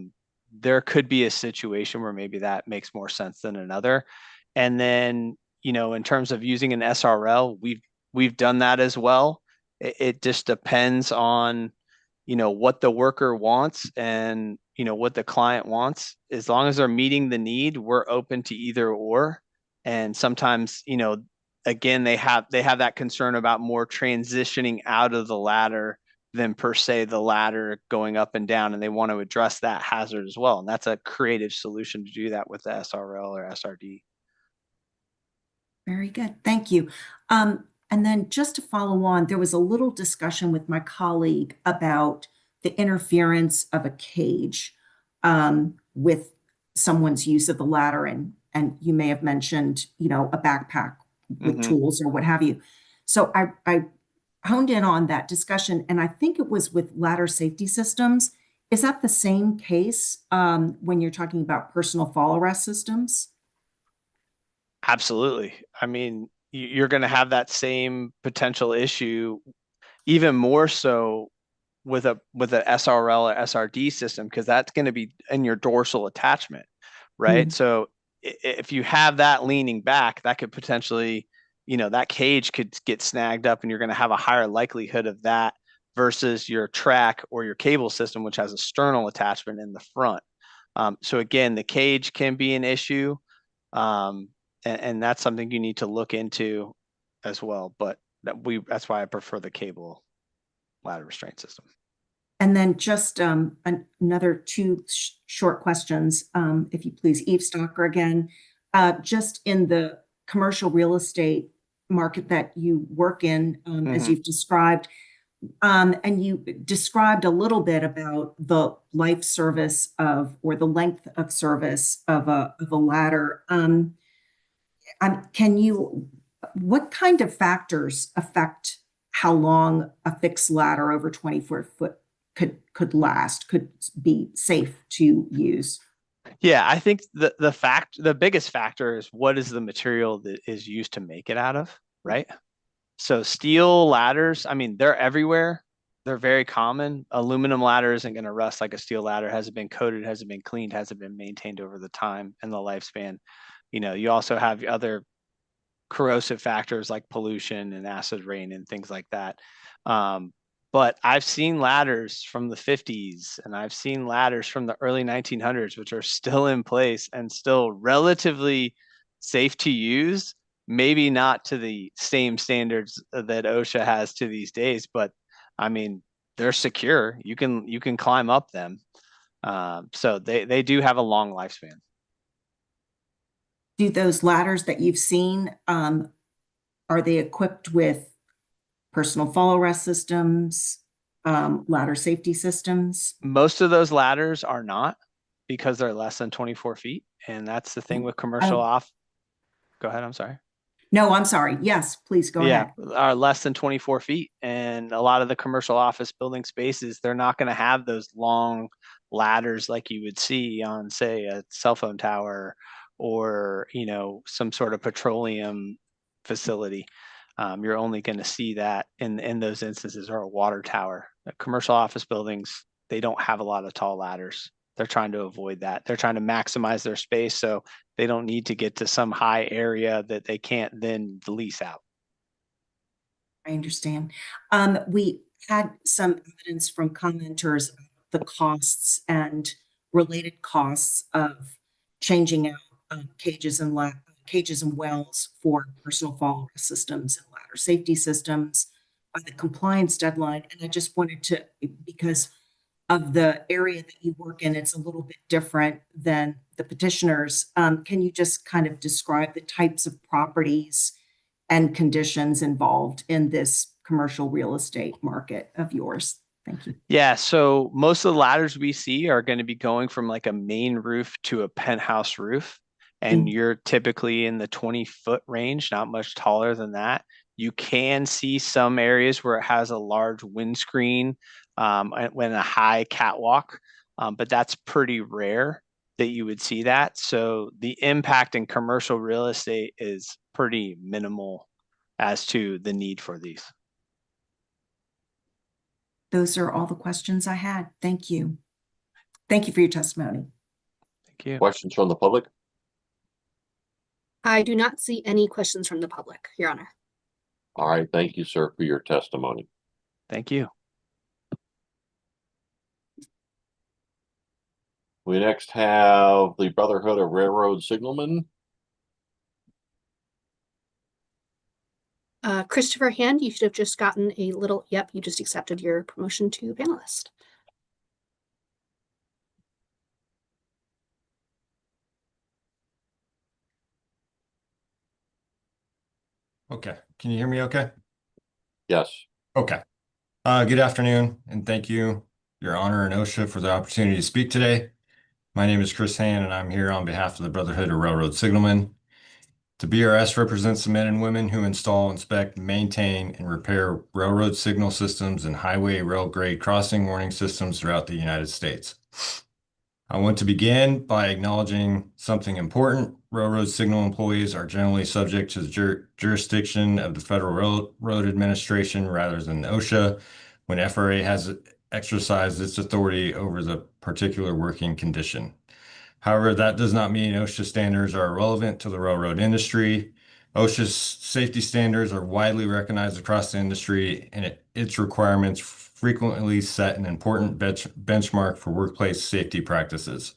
there could be a situation where maybe that makes more sense than another. And then, in terms of using an SRL, we've done that as well. It just depends on, what the worker wants and, what the client wants. As long as they're meeting the need, we're open to either or. And sometimes, again, they have that concern about more transitioning out of the ladder than per se the ladder going up and down, and they want to address that hazard as well. And that's a creative solution to do that with the SRL or SRD. Very good. Thank you. And then just to follow on, there was a little discussion with my colleague about the interference of a cage with someone's use of the ladder. And you may have mentioned, a backpack with tools or what have you. So I honed in on that discussion, and I think it was with ladder safety systems. Is that the same case when you're talking about personal fall arrest systems? Absolutely. I mean, you're going to have that same potential issue, even more so with a SRL or SRD system, because that's going to be in your dorsal attachment, right? So if you have that leaning back, that could potentially, that cage could get snagged up, and you're going to have a higher likelihood of that versus your track or your cable system, which has a sternal attachment in the front. So again, the cage can be an issue. And that's something you need to look into as well. But that's why I prefer the cable ladder restraint system. And then just another two short questions, if you please. Eve Stocker again, just in the commercial real estate market that you work in, as you've described, and you described a little bit about the life service or the length of service of a ladder. What kind of factors affect how long a fixed ladder over 24 foot could last, could be safe to use? Yeah, I think the biggest factor is what is the material that is used to make it out of, right? So steel ladders, I mean, they're everywhere. They're very common. Aluminum ladder isn't going to rust like a steel ladder. Hasn't been coated, hasn't been cleaned, hasn't been maintained over the time and the lifespan. You also have other corrosive factors like pollution and acid rain and things like that. But I've seen ladders from the 50s and I've seen ladders from the early 1900s, which are still in place and still relatively safe to use. Maybe not to the same standards that OSHA has to these days, but I mean, they're secure. You can climb up them. So they do have a long lifespan. Do those ladders that you've seen, are they equipped with personal fall arrest systems, ladder safety systems? Most of those ladders are not, because they're less than 24 feet. And that's the thing with commercial off. Go ahead, I'm sorry. No, I'm sorry. Yes, please go ahead. Are less than 24 feet. And a lot of the commercial office building spaces, they're not going to have those long ladders like you would see on, say, a cell phone tower or, you know, some sort of petroleum facility. You're only going to see that in those instances, or a water tower. The commercial office buildings, they don't have a lot of tall ladders. They're trying to avoid that. They're trying to maximize their space, so they don't need to get to some high area that they can't then lease out. I understand. We had some evidence from commenters of the costs and related costs of changing out cages and wells for personal fall systems and ladder safety systems by the compliance deadline. And I just wanted to, because of the area that you work in, it's a little bit different than the petitioners. Can you just kind of describe the types of properties and conditions involved in this commercial real estate market of yours? Thank you. Yeah, so most of the ladders we see are going to be going from like a main roof to a penthouse roof. And you're typically in the 20-foot range, not much taller than that. You can see some areas where it has a large windscreen when a high catwalk, but that's pretty rare that you would see that. So the impact in commercial real estate is pretty minimal as to the need for these. Those are all the questions I had. Thank you. Thank you for your testimony. Thank you. Questions from the public? I do not see any questions from the public, Your Honor. All right, thank you, sir, for your testimony. Thank you. We next have the Brotherhood of Railroad Signalmen. Christopher Hand, you should have just gotten a little, yep, you just accepted your promotion to panelist. Okay. Can you hear me okay? Yes. Okay. Good afternoon, and thank you, Your Honor and OSHA, for the opportunity to speak today. My name is Chris Hand, and I'm here on behalf of the Brotherhood of Railroad Signalmen. The BRS represents the men and women who install, inspect, maintain, and repair railroad signal systems and highway rail grade crossing warning systems throughout the United States. I want to begin by acknowledging something important. Railroad signal employees are generally subject to the jurisdiction of the Federal Railroad Administration rather than OSHA when FRA has exercised its authority over the particular working condition. However, that does not mean OSHA standards are irrelevant to the railroad industry. OSHA's safety standards are widely recognized across the industry, and its requirements frequently set an important benchmark for workplace safety practices.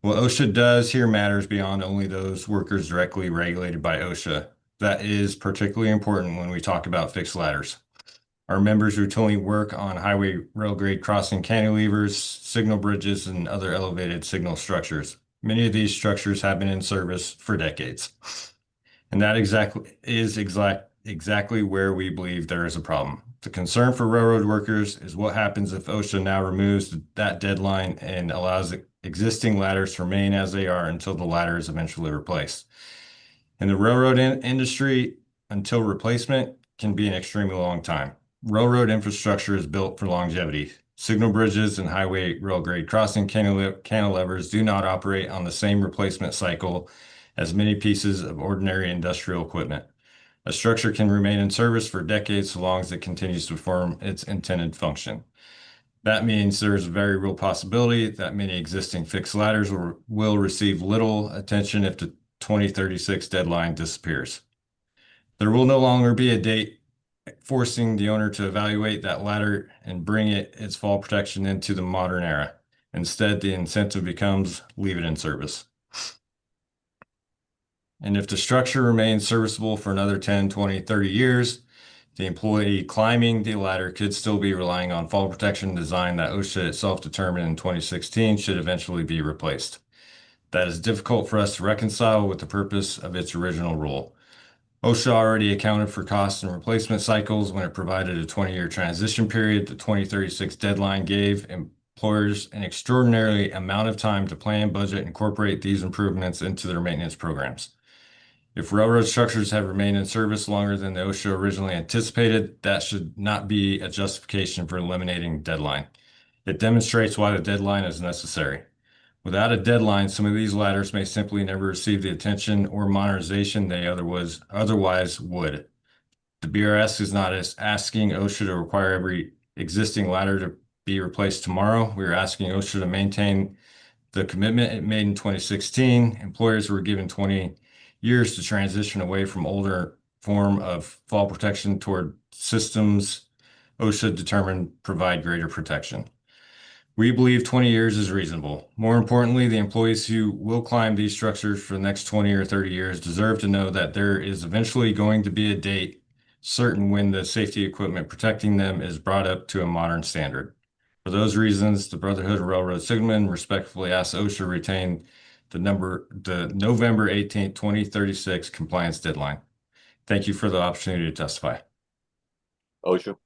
What OSHA does here matters beyond only those workers directly regulated by OSHA. That is particularly important when we talk about fixed ladders. Our members routinely work on highway rail grade crossing cantilevers, signal bridges, and other elevated signal structures. Many of these structures have been in service for decades. And that exactly where we believe there is a problem. The concern for railroad workers is what happens if OSHA now removes that deadline and allows existing ladders to remain as they are until the ladder is eventually replaced. In the railroad industry, until replacement can be an extremely long time. Railroad infrastructure is built for longevity. Signal bridges and highway rail grade crossing cantilevers do not operate on the same replacement cycle as many pieces of ordinary industrial equipment. A structure can remain in service for decades so long as it continues to perform its intended function. That means there is a very real possibility that many existing fixed ladders will receive little attention if the 2036 deadline disappears. There will no longer be a date forcing the owner to evaluate that ladder and bring its fall protection into the modern era. Instead, the incentive becomes leave it in service. And if the structure remains serviceable for another 10, 20, 30 years, the employee climbing the ladder could still be relying on fall protection design that OSHA itself determined in 2016 should eventually be replaced. That is difficult for us to reconcile with the purpose of its original rule. OSHA already accounted for costs and replacement cycles when it provided a 20-year transition period. The 2036 deadline gave employers an extraordinary amount of time to plan, budget, and incorporate these improvements into their maintenance programs. If railroad structures have remained in service longer than the OSHA originally anticipated, that should not be a justification for eliminating deadline. It demonstrates why the deadline is necessary. Without a deadline, some of these ladders may simply never receive the attention or modernization they otherwise would. The BRS is not asking OSHA to require every existing ladder to be replaced tomorrow. We are asking OSHA to maintain the commitment it made in 2016. Employers were given 20 years to transition away from older form of fall protection toward systems OSHA determined provide greater protection. We believe 20 years is reasonable. More importantly, the employees who will climb these structures for the next 20 or 30 years deserve to know that there is eventually going to be a date certain when the safety equipment protecting them is brought up to a modern standard. For those reasons, the Brotherhood of Railroad Signalmen respectfully asks OSHA to retain the November 18th, 2036 compliance deadline. Thank you for the opportunity to testify. OSHA.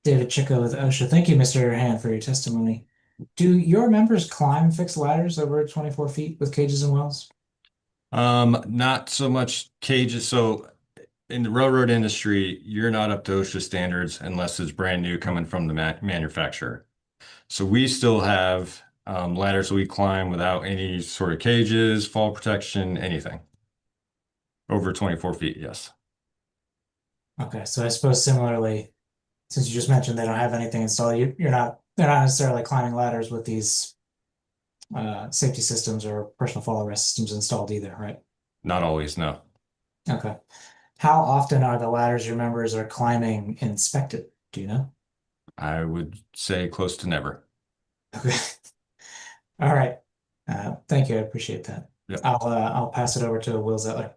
David Chico with OSHA. Thank you, Mr. Hand, for your testimony. Do your members climb fixed ladders over 24 feet with cages and wells? Not so much cages. So in the railroad industry, you're not up to OSHA standards unless it's brand new coming from the manufacturer. So we still have ladders we climb without any sort of cages, fall protection, anything. Over 24 feet, yes. Okay, so I suppose similarly, since you just mentioned they don't have anything installed, they're not necessarily climbing ladders with these safety systems or personal fall arrest systems installed either, right? Not always, no. Okay. How often are the ladders your members are climbing inspected? Do you know? I would say close to never. Okay. All right. Thank you. I appreciate that. Yep. I'll pass it over to Will Zettler.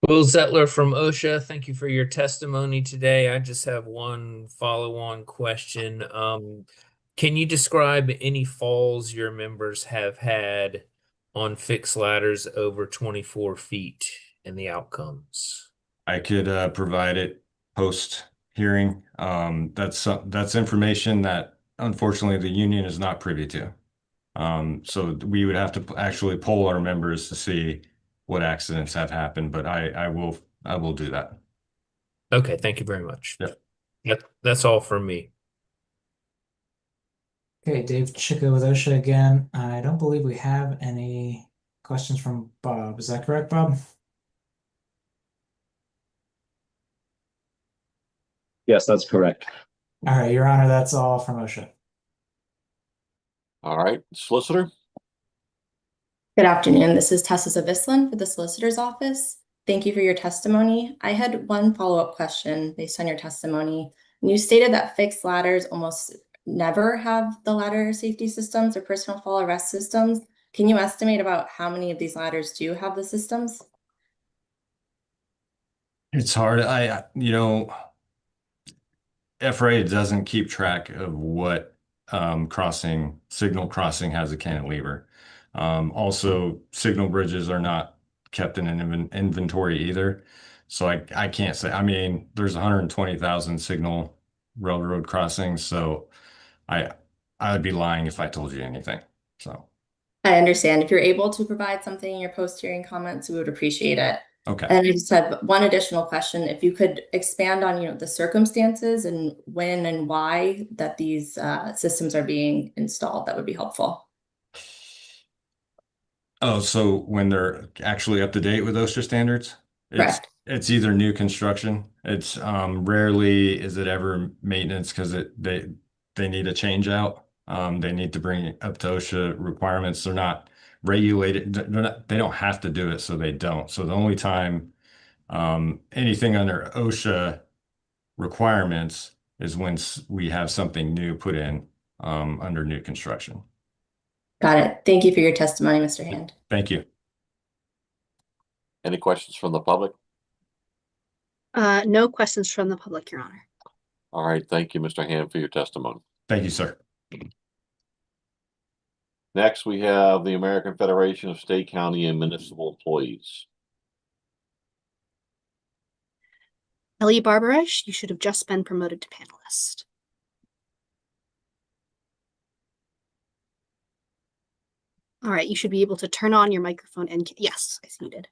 Will Zettler from OSHA, thank you for your testimony today. I just have one follow-on question. Can you describe any falls your members have had on fixed ladders over 24 feet and the outcomes? I could provide it post-hearing. That's information that unfortunately the union is not privy to. So we would have to actually poll our members to see what accidents have happened, but I will do that. Okay, thank you very much. Yep. That's all from me. Okay, Dave Chico with OSHA again. I don't believe we have any questions from Bob. Is that correct, Bob? Yes, that's correct. All right, Your Honor, that's all from OSHA. All right, solicitor. Good afternoon. This is Tessa Zavislin for the Solicitor's Office. Thank you for your testimony. I had one follow-up question based on your testimony. You stated that fixed ladders almost never have the ladder safety systems or personal fall arrest systems. Can you estimate about how many of these ladders do have the systems? It's hard. FRA doesn't keep track of what signal crossing has a cantilever. Also, signal bridges are not kept in an inventory either. So I can't say. I mean, there's 120,000 signal railroad crossings, so I would be lying if I told you anything. So I understand. If you're able to provide something in your post-hearing comments, we would appreciate it. okay. And I just have one additional question. If you could expand on, the circumstances and when and why that these systems are being installed, that would be helpful. Oh, so when they're actually up to date with OSHA standards? Correct. It's either new construction. It's rarely is it ever maintenance because they need a change out. They need to bring it up to OSHA requirements. They're not regulated. They don't have to do it, so they don't. So the only time anything under OSHA requirements is when we have something new put in under new construction. Got it. Thank you for your testimony, Mr. Hand. Thank you. Any questions from the public? No questions from the public, Your Honor. All right, thank you, Mr. Hand, for your testimony. Thank you, sir. Next, we have the American Federation of State, County, and Municipal Employees. Ellie Barbaresh, you should have just been promoted to panelist. All right, you should be able to turn on your microphone and yes, I see you did.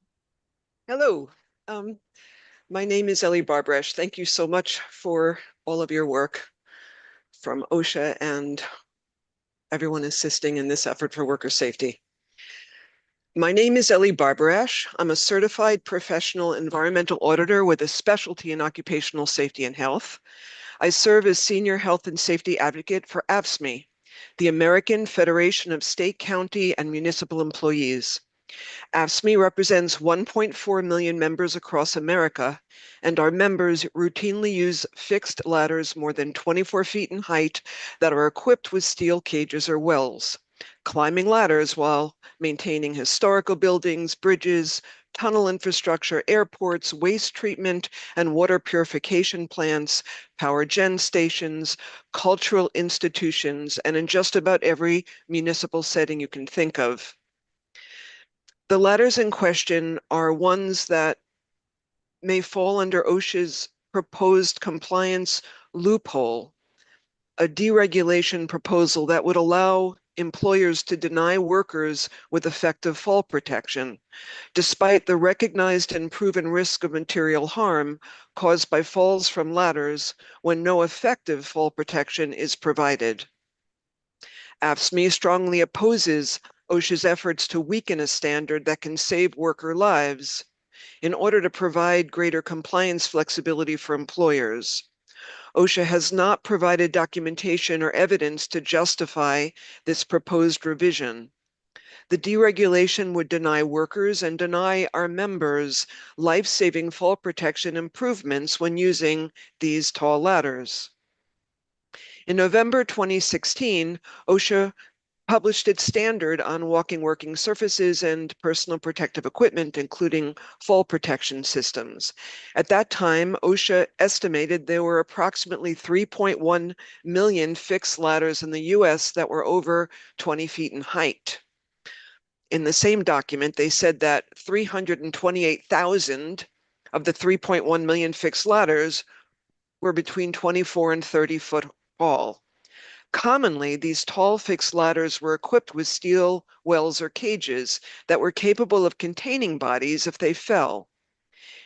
Hello, my name is Ellie Barbaresh. Thank you so much for all of your work from OSHA and everyone assisting in this effort for worker safety. My name is Ellie Barbaresh. I'm a certified professional environmental auditor with a specialty in occupational safety and health. I serve as senior health and safety advocate for AFSCME, the American Federation of State, County, and Municipal Employees. AFSCME represents 1.4 million members across America, and our members routinely use fixed ladders more than 24 feet in height that are equipped with steel cages or wells, climbing ladders while maintaining historical buildings, bridges, tunnel infrastructure, airports, waste treatment and water purification plants, power gen stations, cultural institutions, and in just about every municipal setting you can think of. The ladders in question are ones that may fall under OSHA's proposed compliance loophole, a deregulation proposal that would allow employers to deny workers with effective fall protection, despite the recognized and proven risk of material harm caused by falls from ladders when no effective fall protection is provided. AFSCME strongly opposes OSHA's efforts to weaken a standard that can save worker lives in order to provide greater compliance flexibility for employers. OSHA has not provided documentation or evidence to justify this proposed revision. The deregulation would deny workers and deny our members life-saving fall protection improvements when using these tall ladders. In November 2016, OSHA published its standard on walking working surfaces and personal protective equipment, including fall protection systems. At that time, OSHA estimated there were approximately 3.1 million fixed ladders in the US that were over 20 feet in height. In the same document, they said that 328,000 of the 3.1 million fixed ladders were between 24 and 30 foot tall. Commonly, these tall fixed ladders were equipped with steel wells or cages that were capable of containing bodies if they fell.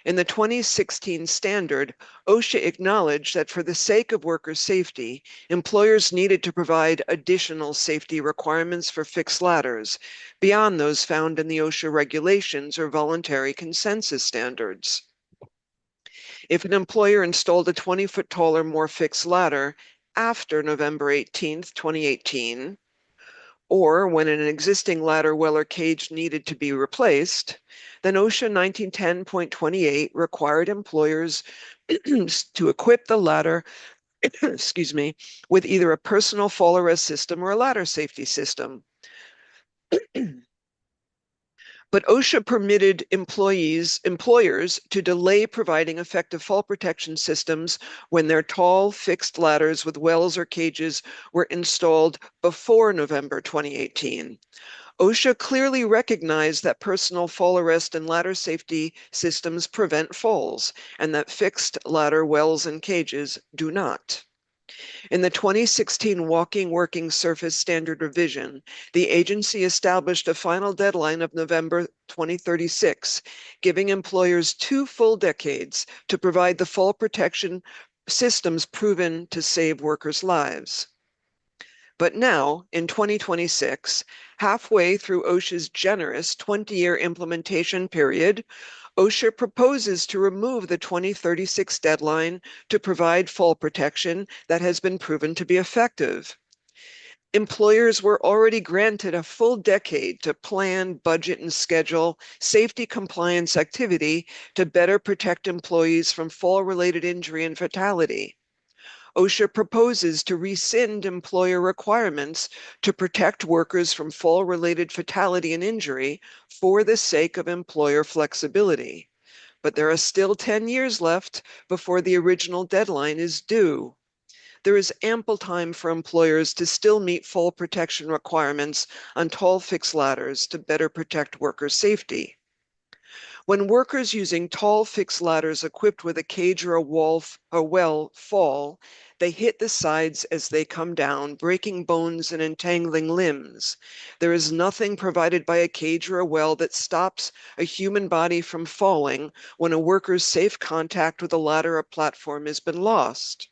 In the 2016 standard, OSHA acknowledged that for the sake of worker safety, employers needed to provide additional safety requirements for fixed ladders beyond those found in the OSHA regulations or voluntary consensus standards. If an employer installed a 20-foot tall or more fixed ladder after November 18th, 2018, or when an existing ladder, well, or cage needed to be replaced, then OSHA 1910.28 required employers to equip the ladder, excuse me, with either a personal fall arrest system or a ladder safety system. But OSHA permitted employers to delay providing effective fall protection systems when their tall fixed ladders with wells or cages were installed before November 2018. OSHA clearly recognized that personal fall arrest and ladder safety systems prevent falls, and that fixed ladder wells and cages do not. In the 2016 Walking Working Surface Standard Revision, the agency established a final deadline of November 2036, giving employers 2 full decades to provide the fall protection systems proven to save workers' lives. But now, in 2026, halfway through OSHA's generous 20-year implementation period, OSHA proposes to remove the 2036 deadline to provide fall protection that has been proven to be effective. Employers were already granted a full decade to plan, budget, and schedule safety compliance activity to better protect employees from fall-related injury and fatality. OSHA proposes to rescind employer requirements to protect workers from fall-related fatality and injury for the sake of employer flexibility. But there are still 10 years left before the original deadline is due. there is ample time for employers to still meet fall protection requirements on tall fixed ladders to better protect worker safety. When workers using tall fixed ladders equipped with a cage or a well fall, they hit the sides as they come down, breaking bones and entangling limbs. There is nothing provided by a cage or a well that stops a human body from falling when a worker's safe contact with a ladder or platform has been lost.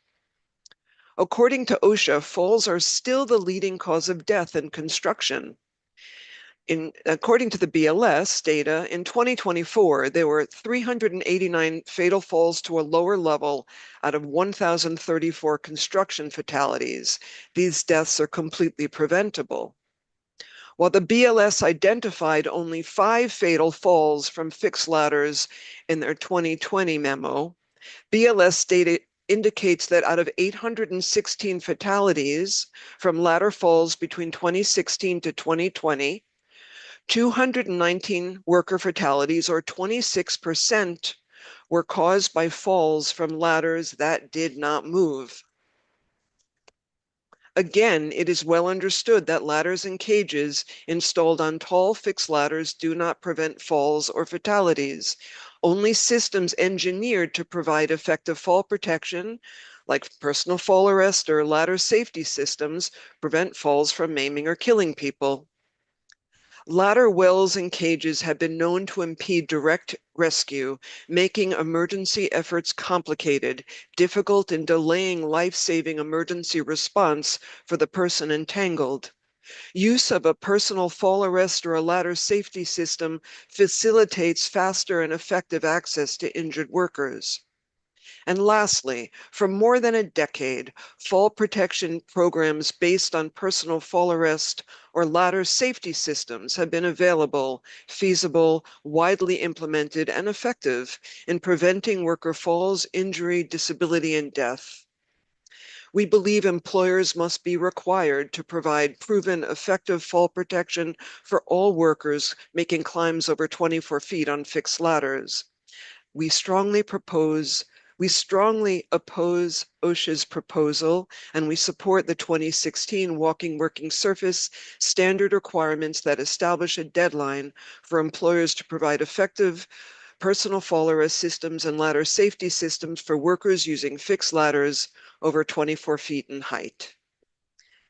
According to OSHA, falls are still the leading cause of death in construction. According to the BLS data, in 2024, there were 389 fatal falls to a lower level out of 1,034 construction fatalities. These deaths are completely preventable. While the BLS identified only 5 fatal falls from fixed ladders in their 2020 memo, BLS data indicates that out of 816 fatalities from ladder falls between 2016 to 2020, 219 worker fatalities, or 26%, were caused by falls from ladders that did not move. Again, it is well understood that ladders and cages installed on tall fixed ladders do not prevent falls or fatalities. Only systems engineered to provide effective fall protection, like personal fall arrest or ladder safety systems, prevent falls from maiming or killing people. Ladder wells and cages have been known to impede direct rescue, making emergency efforts complicated, difficult, and delaying life-saving emergency response for the person entangled. Use of a personal fall arrest or a ladder safety system facilitates faster and effective access to injured workers. And lastly, for more than a decade, fall protection programs based on personal fall arrest or ladder safety systems have been available, feasible, widely implemented, and effective in preventing worker falls, injury, disability, and death. We believe employers must be required to provide proven, effective fall protection for all workers making climbs over 24 feet on fixed ladders. We strongly oppose OSHA's proposal, and we support the 2016 Walking Working Surface standard requirements that establish a deadline for employers to provide effective personal fall arrest systems and ladder safety systems for workers using fixed ladders over 24 feet in height.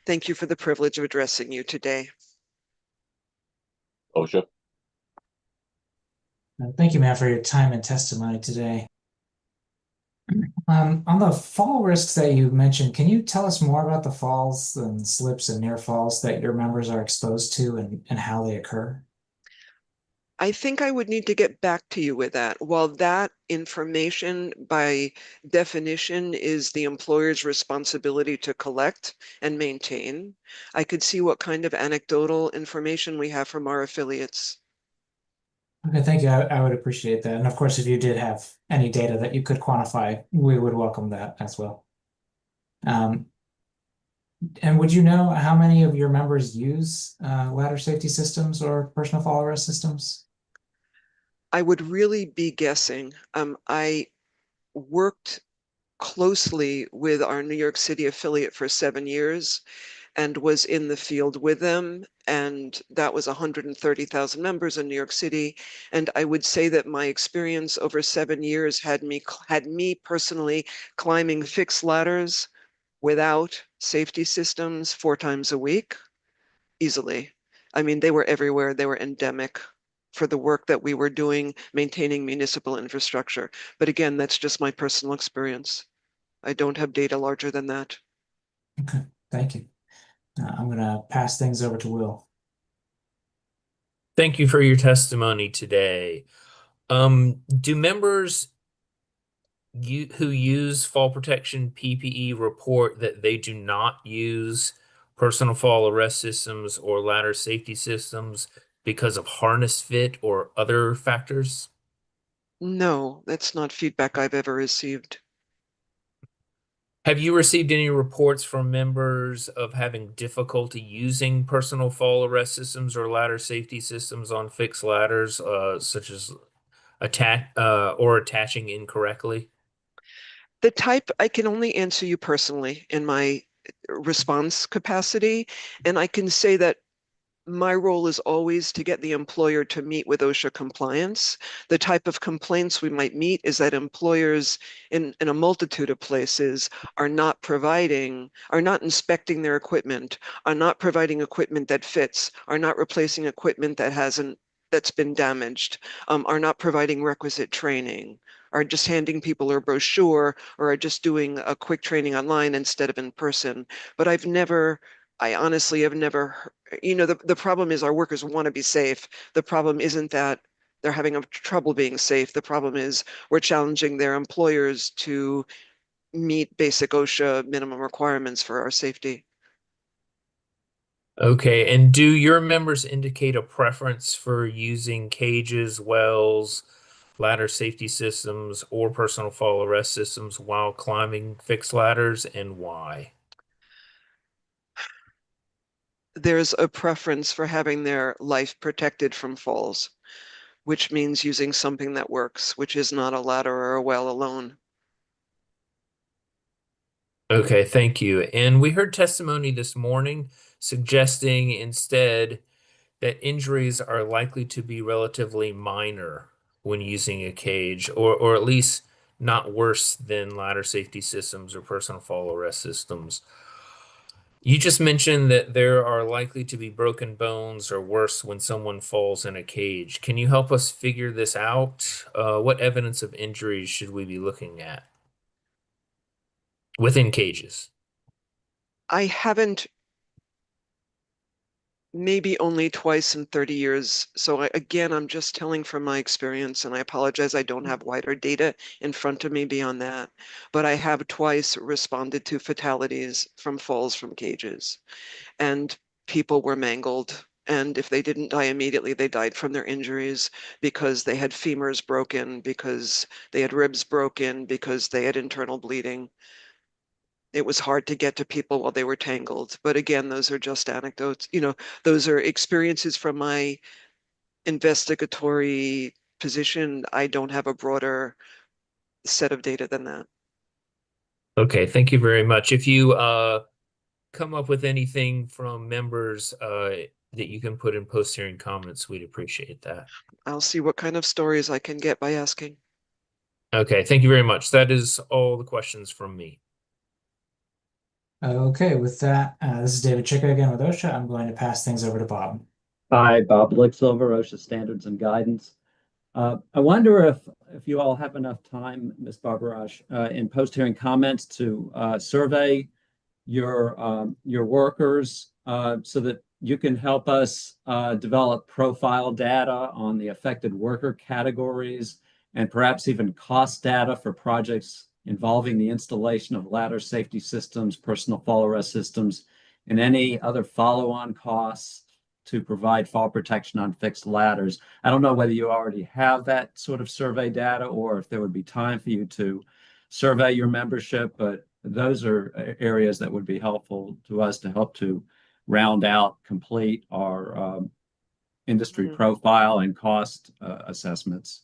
Thank you for the privilege of addressing you today. OSHA. Thank you, Matt, for your time and testimony today. On the fall risks that you mentioned, can you tell us more about the falls and slips and near falls that your members are exposed to and how they occur? I think I would need to get back to you with that. While that information by definition is the employer's responsibility to collect and maintain, I could see what kind of anecdotal information we have from our affiliates. Okay, thank you. I would appreciate that. And of course, if you did have any data that you could quantify, we would welcome that as well. And would you know how many of your members use ladder safety systems or personal fall arrest systems? I would really be guessing. I worked closely with our New York City affiliate for 7 years and was in the field with them. And that was 130,000 members in New York City. And I would say that my experience over 7 years had me personally climbing fixed ladders without safety systems 4 times a week, easily. I mean, they were everywhere. They were endemic for the work that we were doing, maintaining municipal infrastructure. But again, that's just my personal experience. I don't have data larger than that. Okay, thank you. I'm going to pass things over to Will. Thank you for your testimony today. Do members who use fall protection PPE report that they do not use personal fall arrest systems or ladder safety systems because of harness fit or other factors? No, that's not feedback I've ever received. Have you received any reports from members of having difficulty using personal fall arrest systems or ladder safety systems on fixed ladders, such as attaching incorrectly? The type, I can only answer you personally in my response capacity. And I can say that my role is always to get the employer to meet with OSHA compliance. The type of complaints we might meet is that employers in a multitude of places are not inspecting their equipment, are not providing equipment that fits, are not replacing equipment that's been damaged, are not providing requisite training, are just handing people a brochure, or are just doing a quick training online instead of in person. But I honestly have never, the problem is our workers want to be safe. The problem isn't that they're having trouble being safe. The problem is we're challenging their employers to meet basic OSHA minimum requirements for our safety. Okay, and do your members indicate a preference for using cages, wells, ladder safety systems, or personal fall arrest systems while climbing fixed ladders, and why? There's a preference for having their life protected from falls, which means using something that works, which is not a ladder or a well alone. Okay, thank you. And we heard testimony this morning suggesting instead that injuries are likely to be relatively minor when using a cage, or at least not worse than ladder safety systems or personal fall arrest systems. You just mentioned that there are likely to be broken bones or worse when someone falls in a cage. Can you help us figure this out? What evidence of injuries should we be looking at within cages? I haven't, maybe only twice in 30 years. So again, I'm just telling from my experience, and I apologize, I don't have wider data in front of me beyond that. But I have twice responded to fatalities from falls from cages, and people were mangled. And if they didn't die immediately, they died from their injuries because they had femurs broken, because they had ribs broken, because they had internal bleeding. It was hard to get to people while they were tangled. But again, those are just anecdotes. Those are experiences from my investigatory position. I don't have a broader set of data than that. Okay, thank you very much. If you come up with anything from members that you can put in post-hearing comments, we'd appreciate that. I'll see what kind of stories I can get by asking. Okay, thank you very much. That is all the questions from me. Okay, with that, this is David Chicka again with OSHA. I'm going to pass things over to Bob. Hi, Bob Licksilver, OSHA Standards and Guidance. I wonder if you all have enough time, Ms. Barbarash, in post-hearing comments to survey your workers so that you can help us develop profile data on the affected worker categories and perhaps even cost data for projects involving the installation of ladder safety systems, personal fall arrest systems, and any other follow-on costs to provide fall protection on fixed ladders. I don't know whether you already have that sort of survey data or if there would be time for you to survey your membership, but those are areas that would be helpful to us to help to round out, complete our industry profile and cost assessments.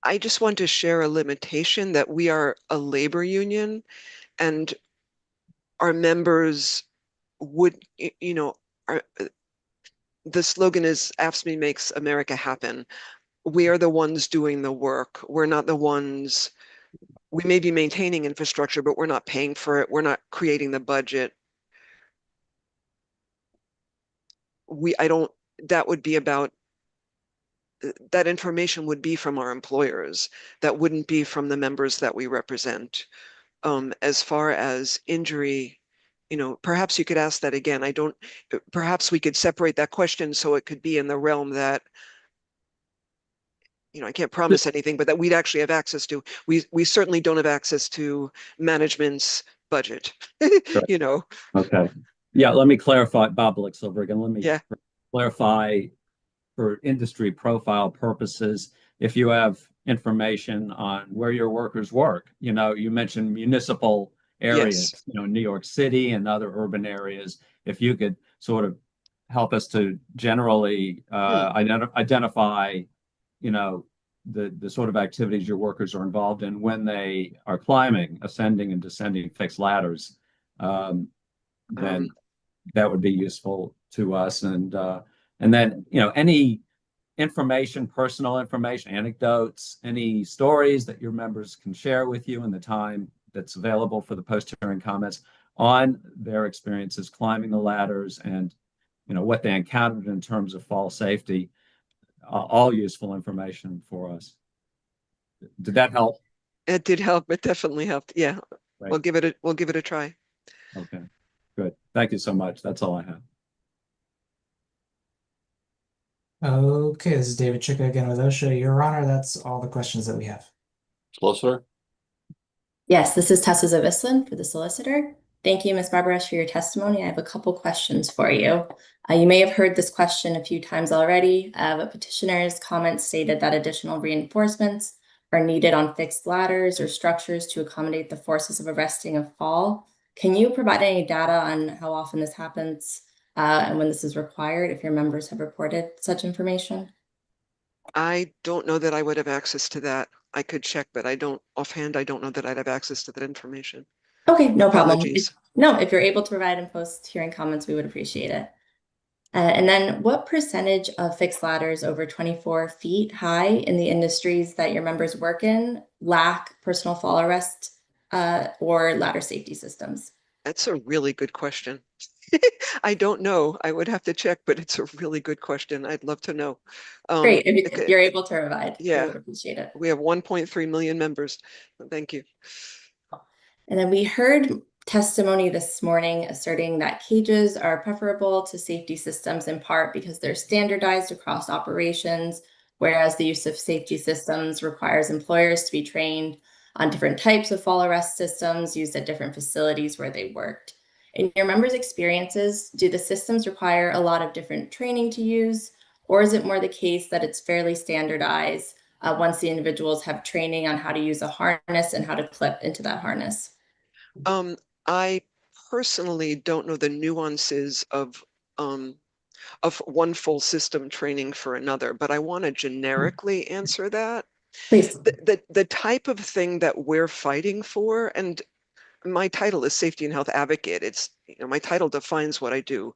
I just want to share a limitation that we are a labor union, and our members would, the slogan is AFSCME makes America happen. We are the ones doing the work. We're not the ones, we may be maintaining infrastructure, but we're not paying for it. We're not creating the budget. That would be about, that information would be from our employers. That wouldn't be from the members that we represent. As far as injury, perhaps you could ask that again. Perhaps we could separate that question so it could be in the realm that, I can't promise anything, but that we'd actually have access to. We certainly don't have access to management's budget, Okay. Yeah, let me clarify, Bob Licksilver again. Let me clarify for industry profile purposes, if you have information on where your workers work. You mentioned municipal areas, New York City and other urban areas. If you could sort of help us to generally identify, the sort of activities your workers are involved in when they are climbing, ascending and descending fixed ladders, then that would be useful to us. And then, any information, personal information, anecdotes, any stories that your members can share with you in the time that's available for the post-hearing comments on their experiences climbing the ladders and what they encountered in terms of fall safety, all useful information for us. Did that help? It did help. It definitely helped. Yeah, Right. we'll give it a try. Okay, good. Thank you so much. That's all I have. Okay, this is David Chicka again with OSHA. Your Honor, that's all the questions that we have. Solicitor? Yes, this is Tessa Zavislin for the solicitor. Thank you, Ms. Barbaresh, for your testimony. I have a couple questions for you. You may have heard this question a few times already, but petitioner's comments stated that additional reinforcements are needed on fixed ladders or structures to accommodate the forces of arresting a fall. Can you provide any data on how often this happens and when this is required, if your members have reported such information? I don't know that I would have access to that. I could check, but I don't offhand. I don't know that I'd have access to that information. Okay, no problem. Apologies. No, if you're able to provide in post-hearing comments, we would appreciate it. And then what percentage of fixed ladders over 24 feet high in the industries that your members work in lack personal fall arrest or ladder safety systems? That's a really good question. I don't know. I would have to check, but it's a really good question. I'd love to know. Great, if you're able to provide, we yeah, would appreciate it. we have 1.3 million members. Thank you. And then we heard testimony this morning asserting that cages are preferable to safety systems in part because they're standardized across operations, whereas the use of safety systems requires employers to be trained on different types of fall arrest systems used at different facilities where they worked. In your members' experiences, do the systems require a lot of different training to use, or is it more the case that it's fairly standardized once the individuals have training on how to use a harness and how to clip into that harness? I personally don't know the nuances of one full system training for another, but I want to generically answer that. Please. The type of thing that we're fighting for, and my title is Safety and Health Advocate. It's, my title defines what I do.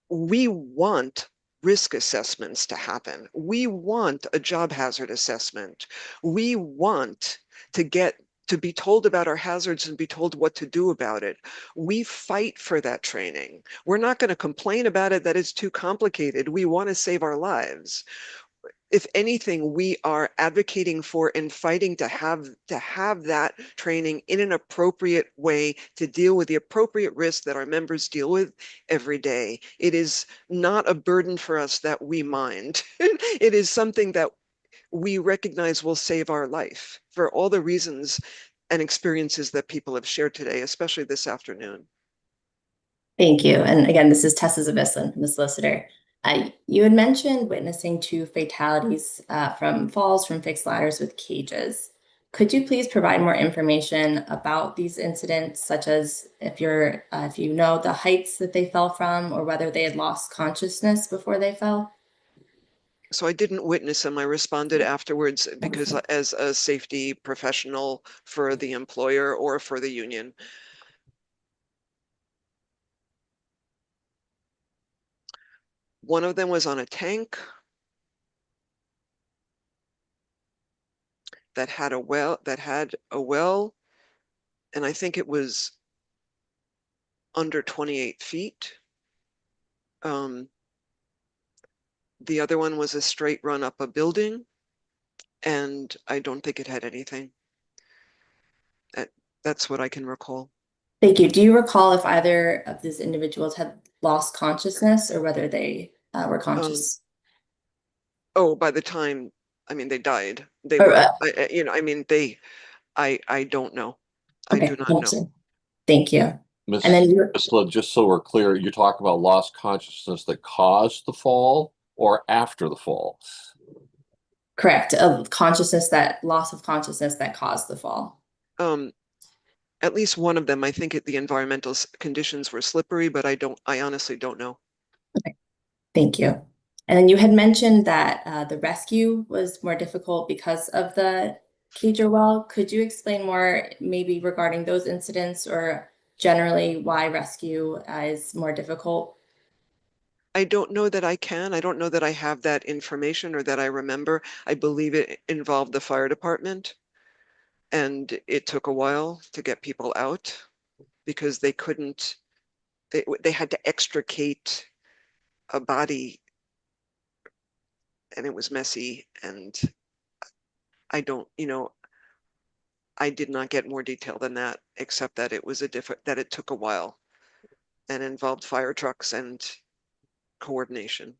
We want risk assessments to happen. We want a job hazard assessment. We want to be told about our hazards and be told what to do about it. We fight for that training. We're not going to complain about it that it's too complicated. We want to save our lives. If anything, we are advocating for and fighting to have that training in an appropriate way to deal with the appropriate risks that our members deal with every day. It is not a burden for us that we mind. It is something that we recognize will save our life for all the reasons and experiences that people have shared today, especially this afternoon. Thank you. And again, this is Tessa Zavislin from the solicitor. You had mentioned witnessing 2 fatalities from falls from fixed ladders with cages. Could you please provide more information about these incidents, such as if you know the heights that they fell from or whether they had lost consciousness before they fell? So I didn't witness them. I responded afterwards because as a safety professional for the employer or for the union. One of them was on a tank that had a well, and I think it was under 28 feet. The other one was a straight run up a building, and I don't think it had anything. That's what I can recall. Thank you. Do you recall if either of these individuals had lost consciousness or whether they were conscious? Oh, by the time, they died. They Or, were, I don't know. Okay, I do not know. Thank you. Ms. And then just so we're clear, you're talking about lost consciousness that caused the fall or after the fall? correct, loss of consciousness that caused the fall. At least one of them, I think the environmental conditions were slippery, but I honestly don't know. Okay, thank you. And then you had mentioned that the rescue was more difficult because of the cage or well. Could you explain more maybe regarding those incidents or generally why rescue is more difficult? I don't know that I can. I don't know that I have that information or that I remember. I believe it involved the fire department, and it took a while to get people out because they couldn't, they had to extricate a body, and it was messy. And I don't, I did not get more detail than that, except that it was that it took a while and involved fire trucks and coordination.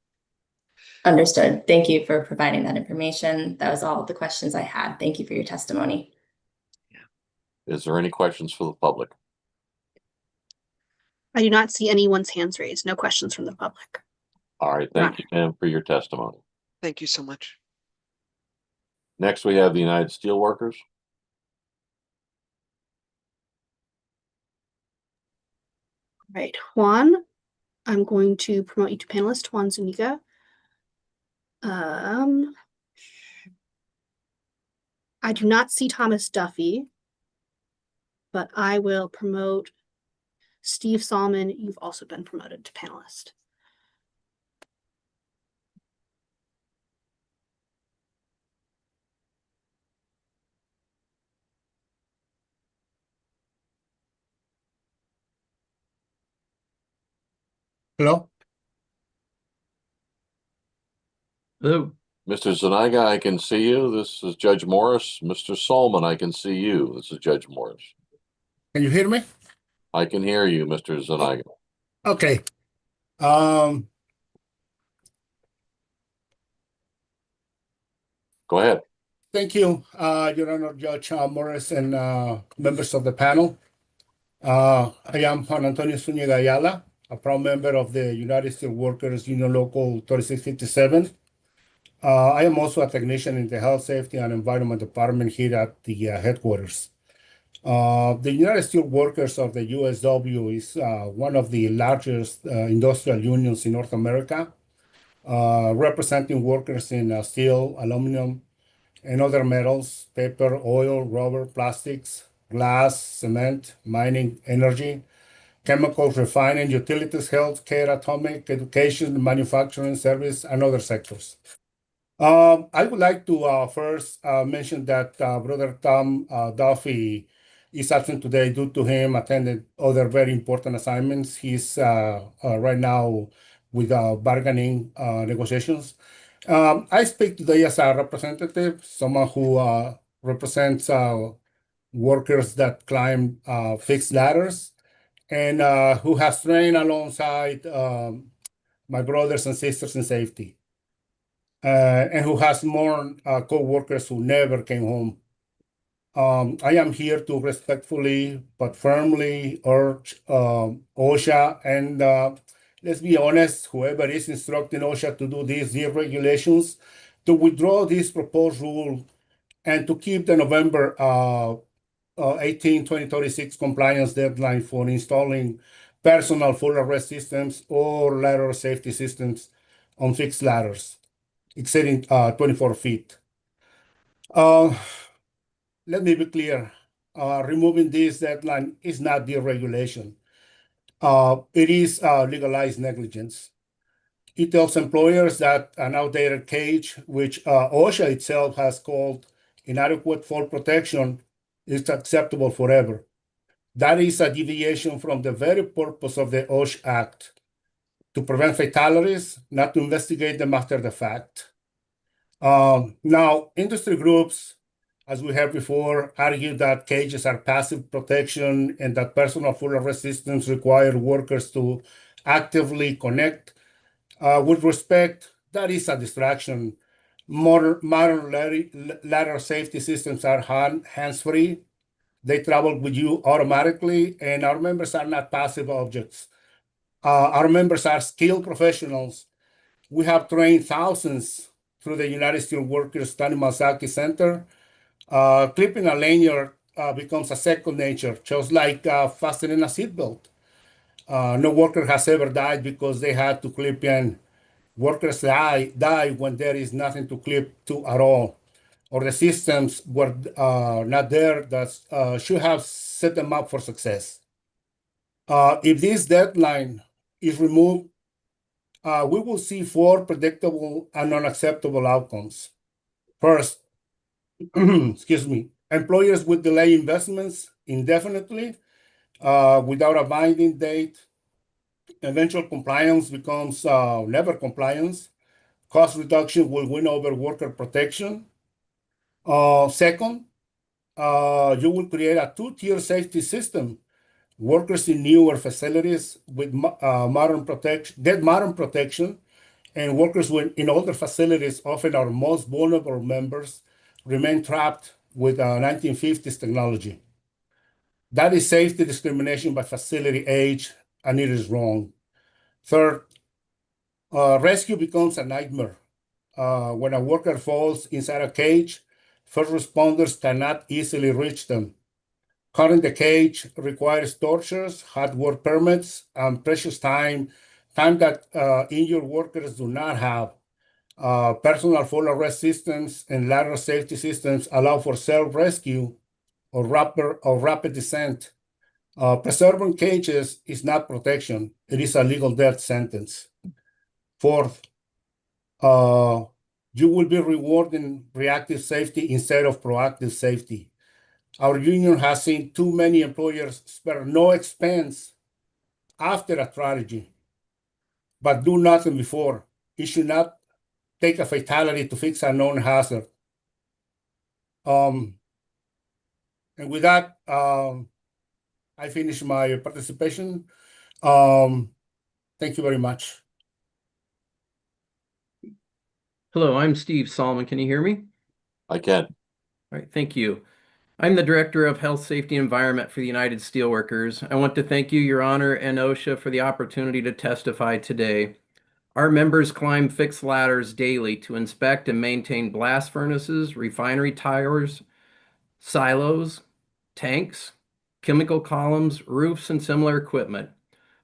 Understood. Thank you for providing that information. That was all the questions I had. Thank you for your testimony. Is there any questions for the public? I do not see anyone's hands raised. No questions from the public. All right, thank you, ma'am, for your testimony. Thank you so much. Next, we have the United Steelworkers. Right, Juan, I'm going to promote you to panelist, Juan Zuniga. I do not see Thomas Duffy, but I will promote Steve Solomon. You've also been promoted to panelist. Hello? Hello. Mr. Zuniga, I can see you. This is Judge Morris. Mr. Solomon, I can see you. This is Judge Morris. Can you hear me? I can hear you, Mr. Zuniga. Okay. Go ahead. Thank you, Your Honor, Judge Morris and members of the panel. I am Juan Antonio Zuniga Ayala, a proud member of the United Steelworkers Union Local 3657. I am also a technician in the Health, Safety, and Environment Department here at the headquarters. The United Steelworkers of the USW is one of the largest industrial unions in North America, representing workers in steel, aluminum, and other metals, paper, oil, rubber, plastics, glass, cement, mining, energy, chemicals, refining, utilities, healthcare, atomic, education, manufacturing, service, and other sectors. I would like to first mention that Brother Tom Duffy is absent today due to him attending other very important assignments. He's right now with bargaining negotiations. I speak today as a representative, someone who represents workers that climb fixed ladders and who has trained alongside my brothers and sisters in safety. And who has more co-workers who never came home. I am here to respectfully but firmly urge OSHA and let's be honest, whoever is instructing OSHA to do these regulations, to withdraw this proposed rule and to keep the November 18, 2036 compliance deadline for installing personal full arrest systems or ladder safety systems on fixed ladders exceeding 24 feet. Let me be clear. Removing this deadline is not deregulation. It is legalized negligence. It tells employers that an outdated cage, which OSHA itself has called inadequate fall protection, is acceptable forever. That is a deviation from the very purpose of the OSHA Act, to prevent fatalities, not to investigate them after the fact. Now, industry groups, as we have before, argue that cages are passive protection and that personal full arrest systems require workers to actively connect. With respect, that is a distraction. Modern ladder safety systems are hands-free. They travel with you automatically, and our members are not passive objects. Our members are skilled professionals. We have trained thousands through the United Steelworkers Tanimasaki Center. Clipping a lanyard becomes a second nature, just like fastening a seatbelt. No worker has ever died because they had to clip in Workers die when there is nothing to clip to at all, or the systems were not there that should have set them up for success. If this deadline is removed, we will see four predictable and unacceptable outcomes. First, excuse me, employers will delay investments indefinitely without a binding date. Eventual compliance becomes never compliance. Cost reduction will win over worker protection. Second, you will create a two-tier safety system. Workers in newer facilities with modern protection, and workers in older facilities, often our most vulnerable members, remain trapped with 1950s technology. That is safety discrimination by facility age, and it is wrong. Third, rescue becomes a nightmare. When a worker falls inside a cage, first responders cannot easily reach them. Cutting the cage requires tortures, hard work permits, and precious time that injured workers do not have. Personal fall arrest systems and ladder safety systems allow for self-rescue or rapid descent. Preserving cages is not protection. It is a legal death sentence. Fourth, you will be rewarding reactive safety instead of proactive safety. Our union has seen too many employers spare no expense after a tragedy, but do nothing before. It should not take a fatality to fix a known hazard. And with that, I finish my participation. Thank you very much. Hello, I'm Steve Solomon. Can you hear me? I can. All right, thank you. I'm the Director of Health, Safety, and Environment for the United Steelworkers. I want to thank you, Your Honor, and OSHA for the opportunity to testify today. Our members climb fixed ladders daily to inspect and maintain blast furnaces, refinery towers, silos, tanks, chemical columns, roofs, and similar equipment.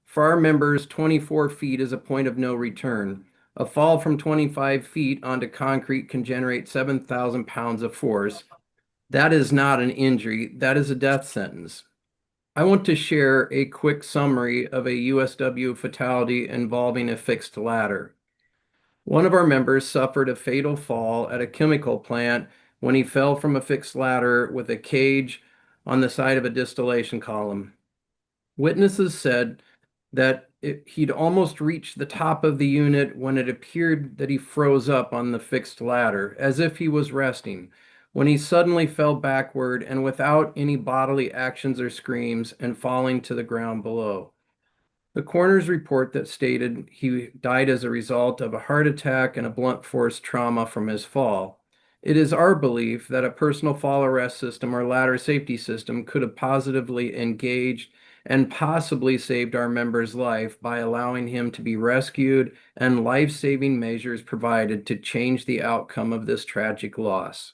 For our members, 24 feet is a point of no return. A fall from 25 feet onto concrete can generate 7,000 pounds of force. That is not an injury, that is a death sentence. I want to share a quick summary of a USW fatality involving a fixed ladder. One of our members suffered a fatal fall at a chemical plant when he fell from a fixed ladder with a cage on the side of a distillation column. Witnesses said that he'd almost reached the top of the unit when it appeared that he froze up on the fixed ladder, as if he was resting, when he suddenly fell backward and without any bodily actions or screams and falling to the ground below. The coroner's report that stated he died as a result of a heart attack and a blunt force trauma from his fall. It is our belief that a personal fall arrest system or ladder safety system could have positively engaged and possibly saved our member's life by allowing him to be rescued and life-saving measures provided to change the outcome of this tragic loss.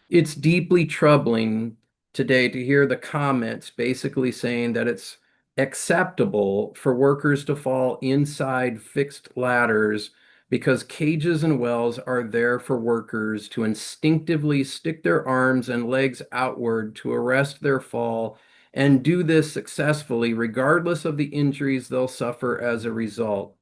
It's deeply troubling today to hear the comments basically saying that it's acceptable for workers to fall inside fixed ladders because cages and wells are there for workers to instinctively stick their arms and legs outward to arrest their fall and do this successfully regardless of the injuries they'll suffer as a result.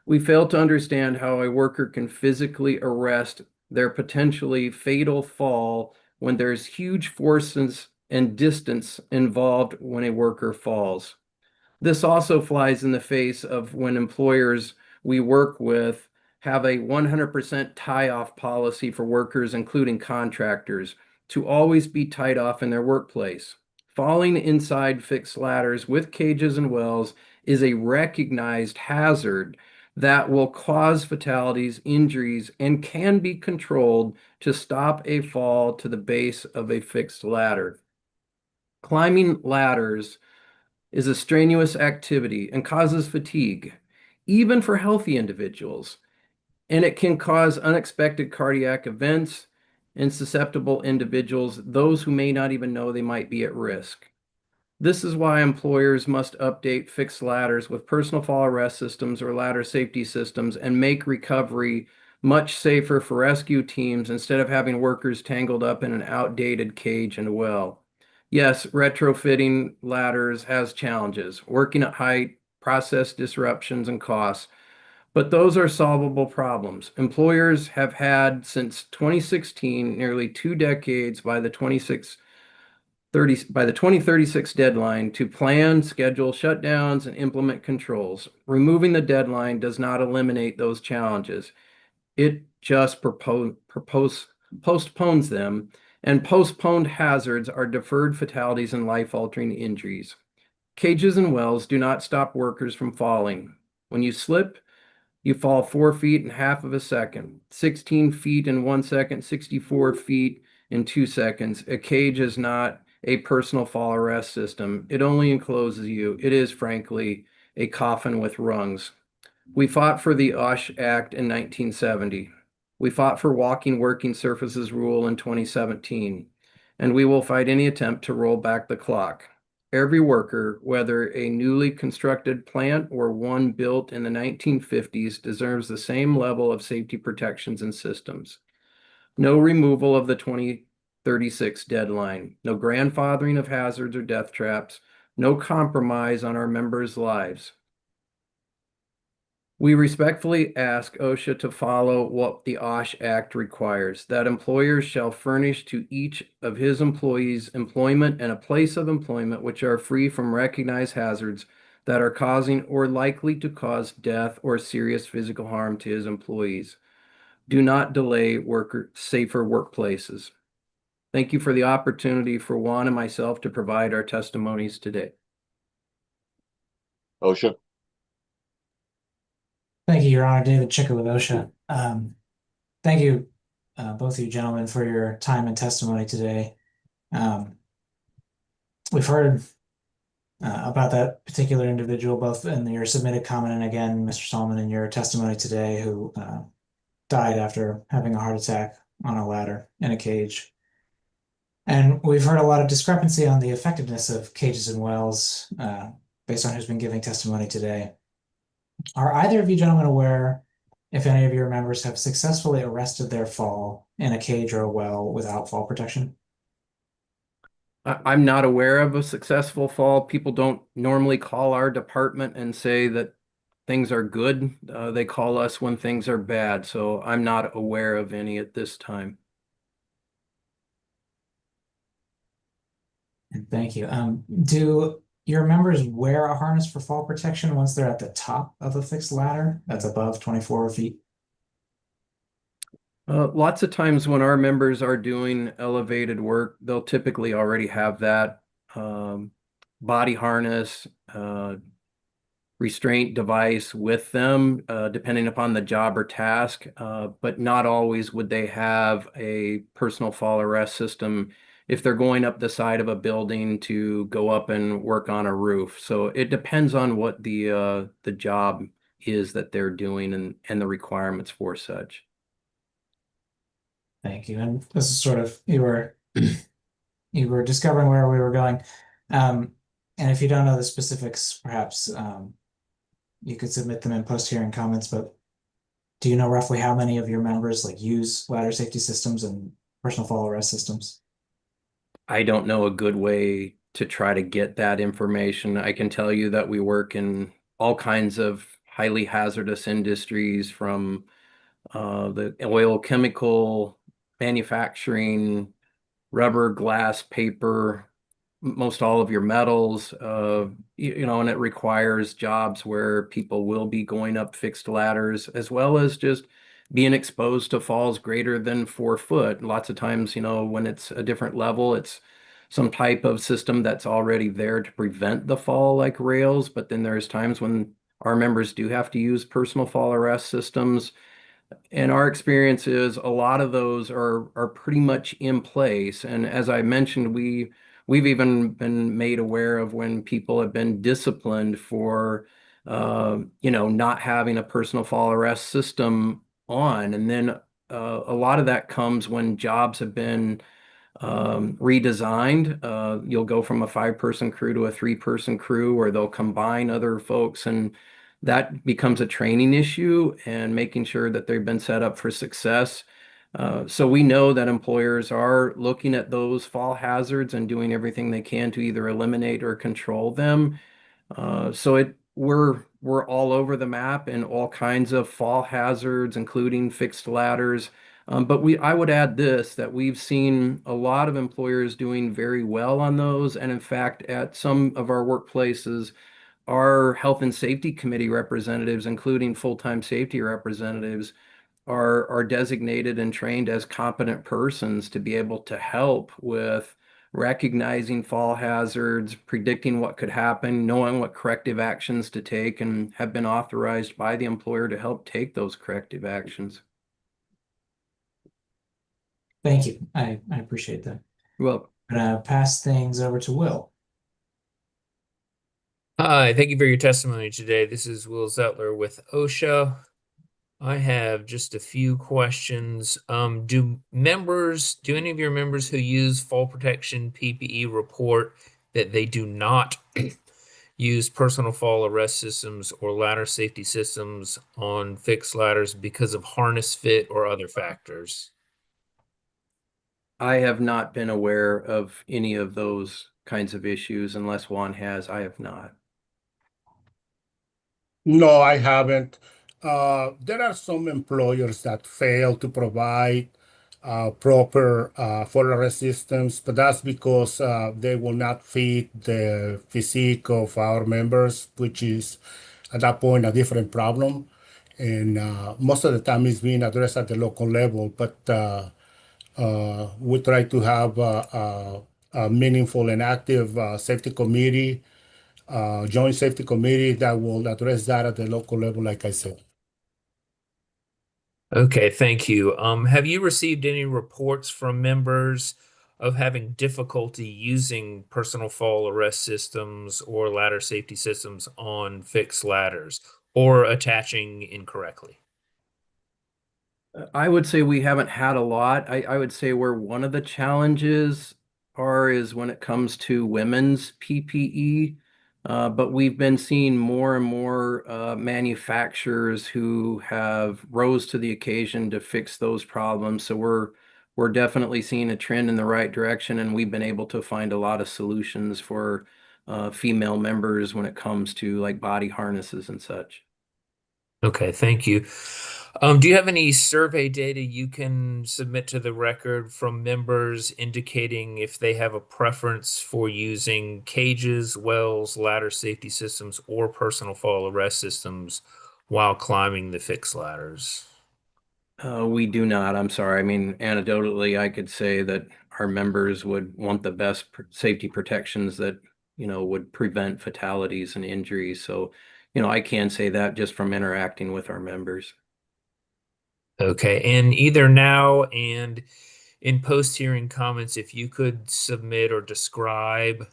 We fail to understand how a worker can physically arrest their potentially fatal fall when there's huge forces and distance involved when a worker falls. This also flies in the face of when employers we work with have a 100% tie-off policy for workers, including contractors, to always be tied off in their workplace. Falling inside fixed ladders with cages and wells is a recognized hazard that will cause fatalities, injuries, and can be controlled to stop a fall to the base of a fixed ladder. Climbing ladders is a strenuous activity and causes fatigue, even for healthy individuals, and it can cause unexpected cardiac events in susceptible individuals, those who may not even know they might be at risk. This is why employers must update fixed ladders with personal fall arrest systems or ladder safety systems and make recovery much safer for rescue teams instead of having workers tangled up in an outdated cage and well. Yes, retrofitting ladders has challenges, working at height, process disruptions, and costs, but those are solvable problems. Employers have had since 2016, nearly 2 decades by the 2036 deadline to plan, schedule shutdowns, and implement controls. Removing the deadline does not eliminate those challenges. It just postpones them, and postponed hazards are deferred fatalities and life-altering injuries. Cages and wells do not stop workers from falling. When you slip, you fall 4 feet in half of a second, 16 feet in 1 second, 64 feet in 2 seconds. A cage is not a personal fall arrest system. It only encloses you. It is, frankly, a coffin with rungs. We fought for the OSHA Act in 1970. We fought for walking working surfaces rule in 2017. And we will fight any attempt to roll back the clock. Every worker, whether a newly constructed plant or one built in the 1950s, deserves the same level of safety protections and systems. No removal of the 2036 deadline, no grandfathering of hazards or death traps, no compromise on our members' lives. We respectfully ask OSHA to follow what the OSHA Act requires, that employers shall furnish to each of his employees employment and a place of employment which are free from recognized hazards that are causing or likely to cause death or serious physical harm to his employees. Do not delay safer workplaces. Thank you for the opportunity for Juan and myself to provide our testimonies today. OSHA. Thank you, Your Honor. David Chicker with OSHA. Thank you, both of you gentlemen, for your time and testimony today. We've heard about that particular individual, both in your submitted comment and again, Mr. Solomon, in your testimony today, who died after having a heart attack on a ladder in a cage. And we've heard a lot of discrepancy on the effectiveness of cages and wells based on who's been giving testimony today. Are either of you gentlemen aware if any of your members have successfully arrested their fall in a cage or a well without fall protection? I'm not aware of a successful fall. People don't normally call our department and say that things are good. They call us when things are bad. So I'm not aware of any at this time. Thank you. Do your members wear a harness for fall protection once they're at the top of a fixed ladder that's above 24 feet? Lots of times when our members are doing elevated work, they'll typically already have that body harness, restraint device with them, depending upon the job or task, but not always would they have a personal fall arrest system if they're going up the side of a building to go up and work on a roof. So it depends on what the job is that they're doing and the requirements for such. Thank you. And this is sort of, you were discovering where we were going. And if you don't know the specifics, perhaps you could submit them in post-hearing comments, but do you know roughly how many of your members use ladder safety systems and personal fall arrest systems? I don't know a good way to try to get that information. I can tell you that we work in all kinds of highly hazardous industries, from the oil, chemical, manufacturing, rubber, glass, paper, most all of your metals, and it requires jobs where people will be going up fixed ladders, as well as just being exposed to falls greater than 4 foot. Lots of times, when it's a different level, it's some type of system that's already there to prevent the fall, like rails. But then there's times when our members do have to use personal fall arrest systems. And our experience is a lot of those are pretty much in place. And as I mentioned, we've even been made aware of when people have been disciplined for not having a personal fall arrest system on. And then a lot of that comes when jobs have been redesigned. You'll go from a 5-person crew to a 3-person crew, or they'll combine other folks, and that becomes a training issue and making sure that they've been set up for success. So we know that employers are looking at those fall hazards and doing everything they can to either eliminate or control them. We're all over the map in all kinds of fall hazards, including fixed ladders. But I would add this, that we've seen a lot of employers doing very well on those. And in fact, at some of our workplaces, our health and safety committee representatives, including full-time safety representatives, are designated and trained as competent persons to be able to help with recognizing fall hazards, predicting what could happen, knowing what corrective actions to take, and have been authorized by the employer to help take those corrective actions. Thank you. I appreciate that. Well, I'm gonna pass things over to Will. Hi, thank you for your testimony today. This is Will Zettler with OSHA. I have just a few questions. Do any of your members who use fall protection PPE report that they do not use personal fall arrest systems or ladder safety systems on fixed ladders because of harness fit or other factors? I have not been aware of any of those kinds of issues. Unless Juan has, I have not. No, I haven't. There are some employers that fail to provide proper fall arrest systems, but that's because they will not fit the physique of our members, which is at that point a different problem. And most of the time it's being addressed at the local level, but we try to have a meaningful and active safety committee, joint safety committee that will address that at the local level, like I said. Okay, thank you. Have you received any reports from members of having difficulty using personal fall arrest systems or ladder safety systems on fixed ladders or attaching incorrectly? I would say we haven't had a lot. I would say where one of the challenges is when it comes to women's PPE. But we've been seeing more and more manufacturers who have rose to the occasion to fix those problems. So we're definitely seeing a trend in the right direction, and we've been able to find a lot of solutions for female members when it comes to like body harnesses and such. Okay, thank you. Do you have any survey data you can submit to the record from members indicating if they have a preference for using cages, wells, ladder safety systems, or personal fall arrest systems while climbing the fixed ladders? We do not. I'm sorry. I mean, anecdotally, I could say that our members would want the best safety protections that, would prevent fatalities and injuries. So, I can say that just from interacting with our members. Okay, and either now and in post-hearing comments, if you could submit or describe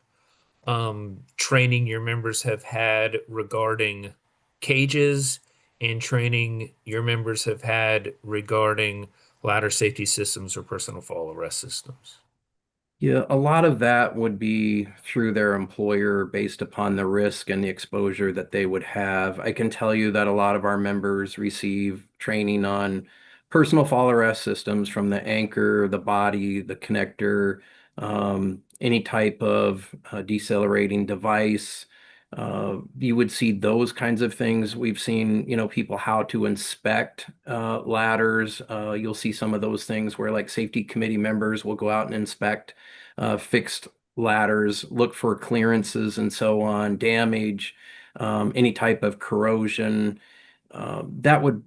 training your members have had regarding cages and training your members have had regarding ladder safety systems or personal fall arrest systems. Yeah, a lot of that would be through their employer based upon the risk and the exposure that they would have. I can tell you that a lot of our members receive training on personal fall arrest systems from the anchor, the body, the connector, any type of decelerating device. You would see those kinds of things. We've seen, people how to inspect ladders. You'll see some of those things where like safety committee members will go out and inspect fixed ladders, look for clearances and so on, damage, any type of corrosion. That would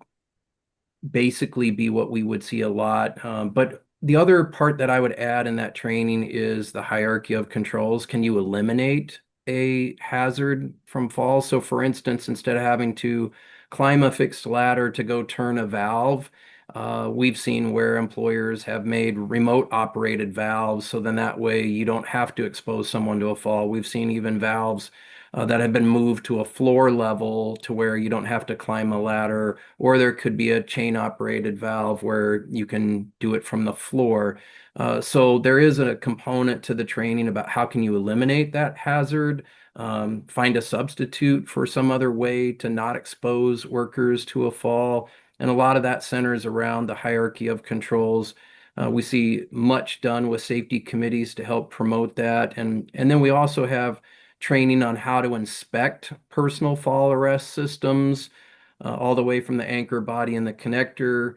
basically be what we would see a lot. But the other part that I would add in that training is the hierarchy of controls. Can you eliminate a hazard from fall? So for instance, instead of having to climb a fixed ladder to go turn a valve, We've seen where employers have made remote operated valves, so then that way you don't have to expose someone to a fall. We've seen even valves that have been moved to a floor level to where you don't have to climb a ladder, or there could be a chain operated valve where you can do it from the floor. So there is a component to the training about how can you eliminate that hazard, find a substitute for some other way to not expose workers to a fall. And a lot of that centers around the hierarchy of controls. We see much done with safety committees to help promote that. And then we also have training on how to inspect personal fall arrest systems, all the way from the anchor body and the connector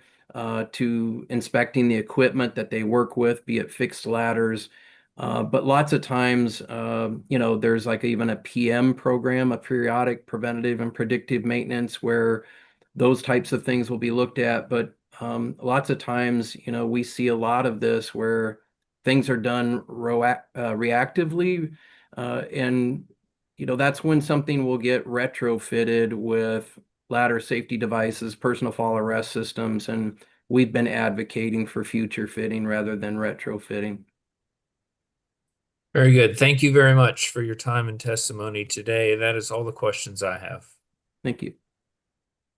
to inspecting the equipment that they work with, be it fixed ladders. But lots of times, there's like even a PM program, a periodic preventative and predictive maintenance, where those types of things will be looked at. But lots of times, we see a lot of this where things are done reactively. And, that's when something will get retrofitted with ladder safety devices, personal fall arrest systems, and we've been advocating for future fitting rather than retrofitting. Very good. Thank you very much for your time and testimony today. That is all the questions I have. Thank you.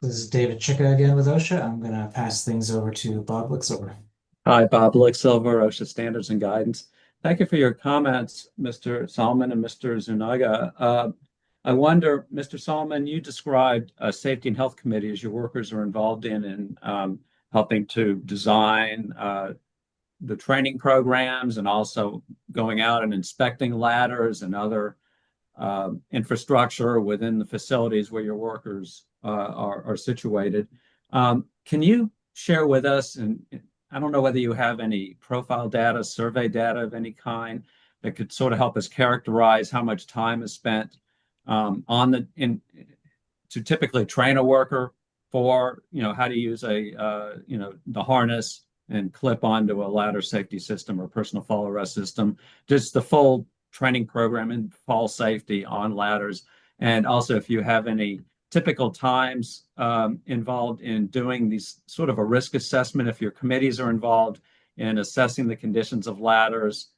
This is David Chicka again with OSHA. I'm going to pass things over to Bob Licksilver. Hi, Bob Licksilver, OSHA Standards and Guidance. Thank you for your comments, Mr. Solomon and Mr. Zuniga. I wonder, Mr. Solomon, you described a safety and health committee as your workers are involved in helping to design the training programs and also going out and inspecting ladders and other infrastructure within the facilities where your workers are situated. Can you share with us, and I don't know whether you have any profile data, survey data of any kind that could sort of help us characterize how much time is spent to typically train a worker for, how to use the harness and clip onto a ladder safety system or personal fall arrest system, just the full training program in fall safety on ladders. And also if you have any typical times involved in doing these sort of a risk assessment, if your committees are involved in assessing the conditions of ladders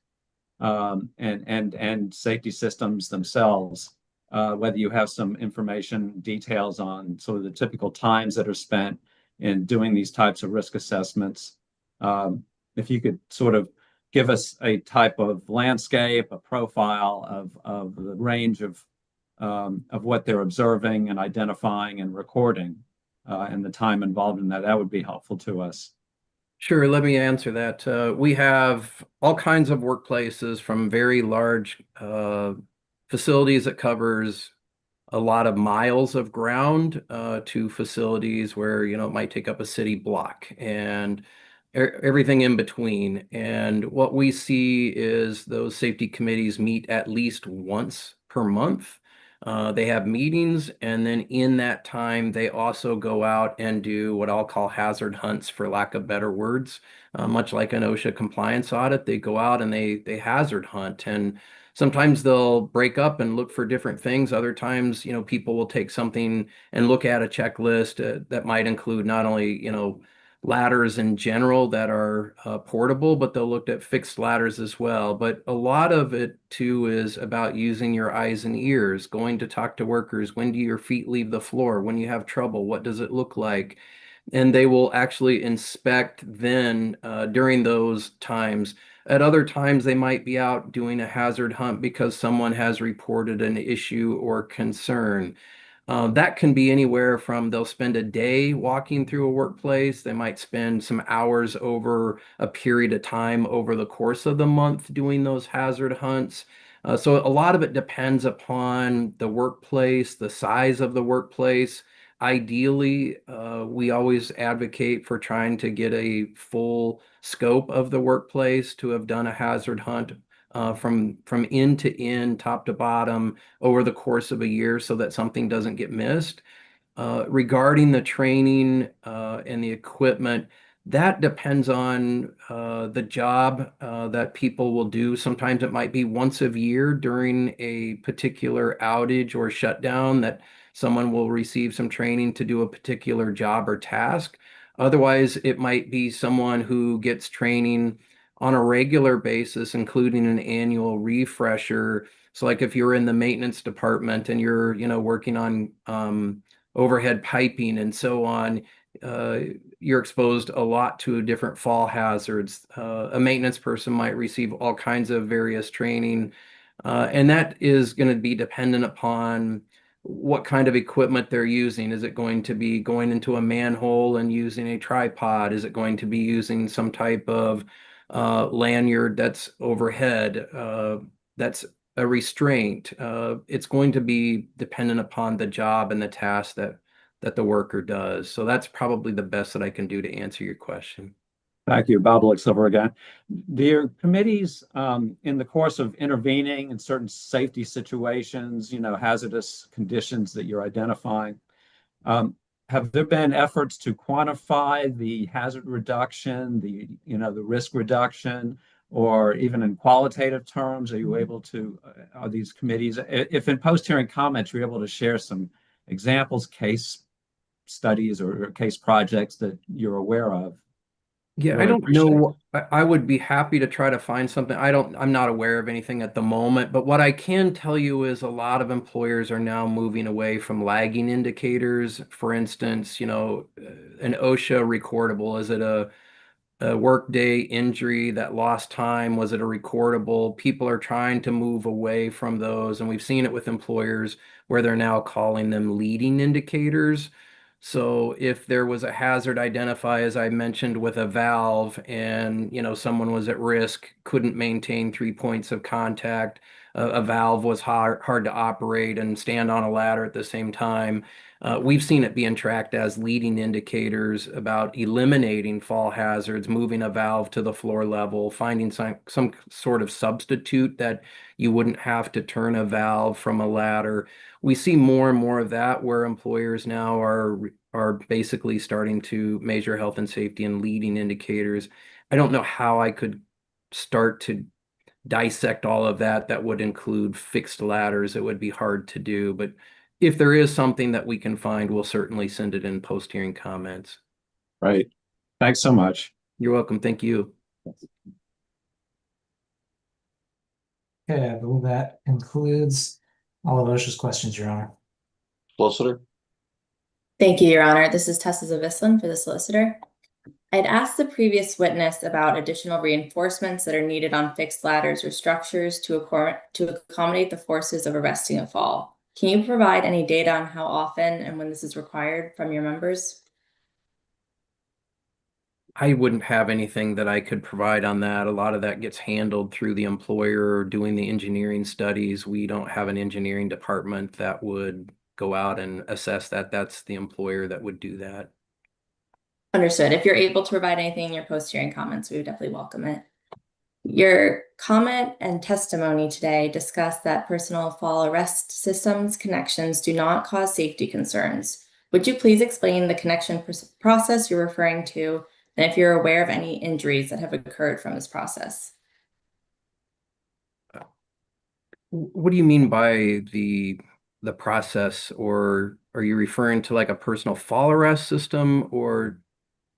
and safety systems themselves, whether you have some information, details on sort of the typical times that are spent in doing these types of risk assessments. If you could sort of give us a type of landscape, a profile of the range of what they're observing and identifying and recording, and the time involved in that, that would be helpful to us. Sure, let me answer that. We have all kinds of workplaces, from very large facilities that covers a lot of miles of ground to facilities where, it might take up a city block, and everything in between. And what we see is those safety committees meet at least once per month. They have meetings, and then in that time, they also go out and do what I'll call hazard hunts, for lack of better words. Much like an OSHA compliance audit, they go out and they hazard hunt. And sometimes they'll break up and look for different things. Other times, people will take something and look at a checklist that might include not only, ladders in general that are portable, but they'll look at fixed ladders as well. But a lot of it too is about using your eyes and ears, going to talk to workers. When do your feet leave the floor? When you have trouble, what does it look like? And they will actually inspect then during those times. At other times, they might be out doing a hazard hunt because someone has reported an issue or concern. That can be anywhere from they'll spend a day walking through a workplace. They might spend some hours over a period of time over the course of the month doing those hazard hunts. So a lot of it depends upon the workplace, the size of the workplace. Ideally, we always advocate for trying to get a full scope of the workplace to have done a hazard hunt from end to end, top to bottom, over the course of a year, so that something doesn't get missed. Regarding the training and the equipment, that depends on the job that people will do. Sometimes it might be once a year during a particular outage or shutdown that someone will receive some training to do a particular job or task. Otherwise, it might be someone who gets training on a regular basis, including an annual refresher. So like if you're in the maintenance department and you're, working on overhead piping and so on, you're exposed a lot to different fall hazards. A maintenance person might receive all kinds of various training, and that is going to be dependent upon what kind of equipment they're using. Is it going to be going into a manhole and using a tripod? Is it going to be using some type of lanyard that's overhead, that's a restraint? It's going to be dependent upon the job and the task that the worker does. So that's probably the best that I can do to answer your question. Thank you. Bob looks over again. Do your committees, in the course of intervening in certain safety situations, hazardous conditions that you're identifying, have there been efforts to quantify the hazard reduction, the risk reduction, or even in qualitative terms? Are you able to, are these committees, if in post-hearing comments, you're able to share some examples, case studies or case projects that you're aware of? Yeah, I Really don't appreciate it. know. I would be happy to try to find something. I'm not aware of anything at the moment, but what I can tell you is a lot of employers are now moving away from lagging indicators. For instance, an OSHA recordable, is it a workday injury that lost time? Was it a recordable? People are trying to move away from those, and we've seen it with employers where they're now calling them leading indicators. So if there was a hazard identified, as I mentioned, with a valve, and someone was at risk, couldn't maintain 3 points of contact, a valve was hard to operate and stand on a ladder at the same time. We've seen it being tracked as leading indicators about eliminating fall hazards, moving a valve to the floor level, finding some sort of substitute that you wouldn't have to turn a valve from a ladder. We see more and more of that where employers now are basically starting to measure health and safety and leading indicators. I don't know how I could start to dissect all of that. That would include fixed ladders. It would be hard to do, but if there is something that we can find, we'll certainly send it in post-hearing comments. Right. Thanks so much. You're welcome. Thank you. Okay, I believe that concludes all of OSHA's questions, Your Honor. Solicitor? Thank you, Your Honor. This is Tessa Zavislin for the solicitor. I'd asked the previous witness about additional reinforcements that are needed on fixed ladders or structures to accommodate the forces of arresting a fall. Can you provide any data on how often and when this is required from your members? I wouldn't have anything that I could provide on that. A lot of that gets handled through the employer doing the engineering studies. We don't have an engineering department that would go out and assess that. That's the employer that would do that. Understood. If you're able to provide anything in your post-hearing comments, we would definitely welcome it. Your comment and testimony today discussed that personal fall arrest systems connections do not cause safety concerns. Would you please explain the connection process you're referring to, and if you're aware of any injuries that have occurred from this process? What do you mean by the process, or are you referring to like a personal fall arrest system, or?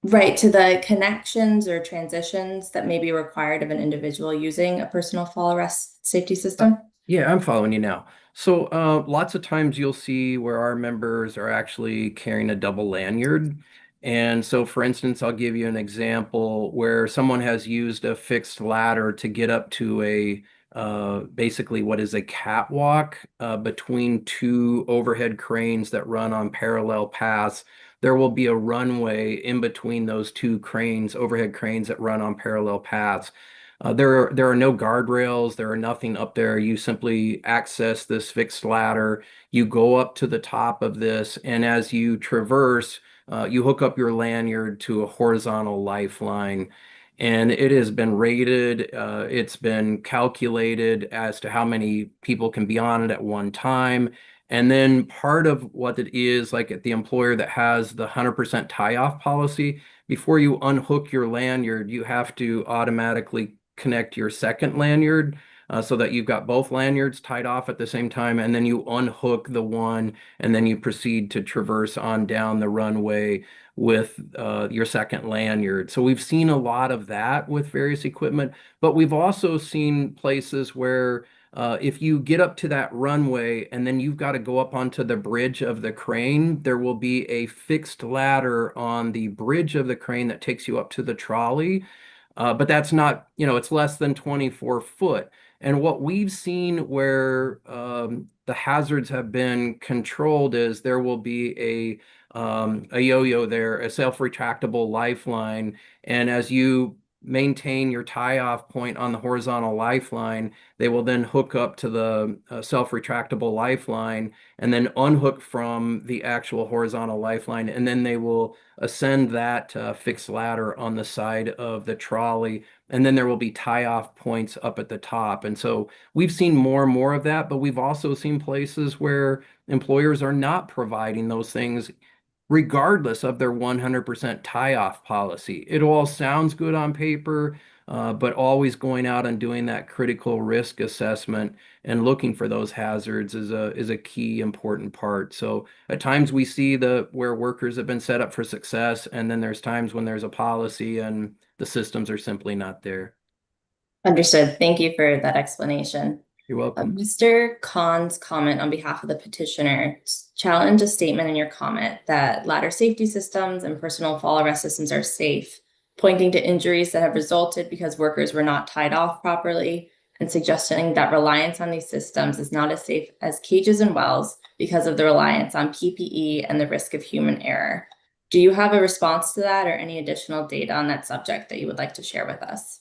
Right, to the connections or transitions that may be required of an individual using a personal fall arrest safety system? Yeah, I'm following you now. So lots of times you'll see where our members are actually carrying a double lanyard. And so, for instance, I'll give you an example where someone has used a fixed ladder to get up to a basically what is a catwalk between two overhead cranes that run on parallel paths. There will be a runway in between those two cranes, overhead cranes that run on parallel paths. There are no guardrails. There are nothing up there. You simply access this fixed ladder. You go up to the top of this, and as you traverse, you hook up your lanyard to a horizontal lifeline. And it has been rated, it's been calculated as to how many people can be on it at one time. And then part of what it is, like at the employer that has the 100% tie-off policy, before you unhook your lanyard, you have to automatically connect your second lanyard. so that you've got both lanyards tied off at the same time, and then you unhook the one, and then you proceed to traverse on down the runway with your second lanyard. So we've seen a lot of that with various equipment, but we've also seen places where if you get up to that runway and then you've got to go up onto the bridge of the crane, there will be a fixed ladder on the bridge of the crane that takes you up to the trolley. But that's not, it's less than 24 foot. And what we've seen where the hazards have been controlled is there will be a yo-yo there, a self-retractable lifeline. And as you maintain your tie-off point on the horizontal lifeline, they will then hook up to the self-retractable lifeline and then unhook from the actual horizontal lifeline. And then they will ascend that fixed ladder on the side of the trolley. And then there will be tie-off points up at the top. And so we've seen more and more of that, but we've also seen places where employers are not providing those things regardless of their 100% tie-off policy. It all sounds good on paper, but always going out and doing that critical risk assessment and looking for those hazards is a key important part. So at times we see where workers have been set up for success, and then there's times when there's a policy and the systems are simply not there. Understood. Thank you for that explanation. You're welcome. Mr. Khan's comment on behalf of the petitioner challenged a statement in your comment that ladder safety systems and personal fall arrest systems are safe, pointing to injuries that have resulted because workers were not tied off properly, and suggesting that reliance on these systems is not as safe as cages and wells because of the reliance on PPE and the risk of human error. Do you have a response to that or any additional data on that subject that you would like to share with us?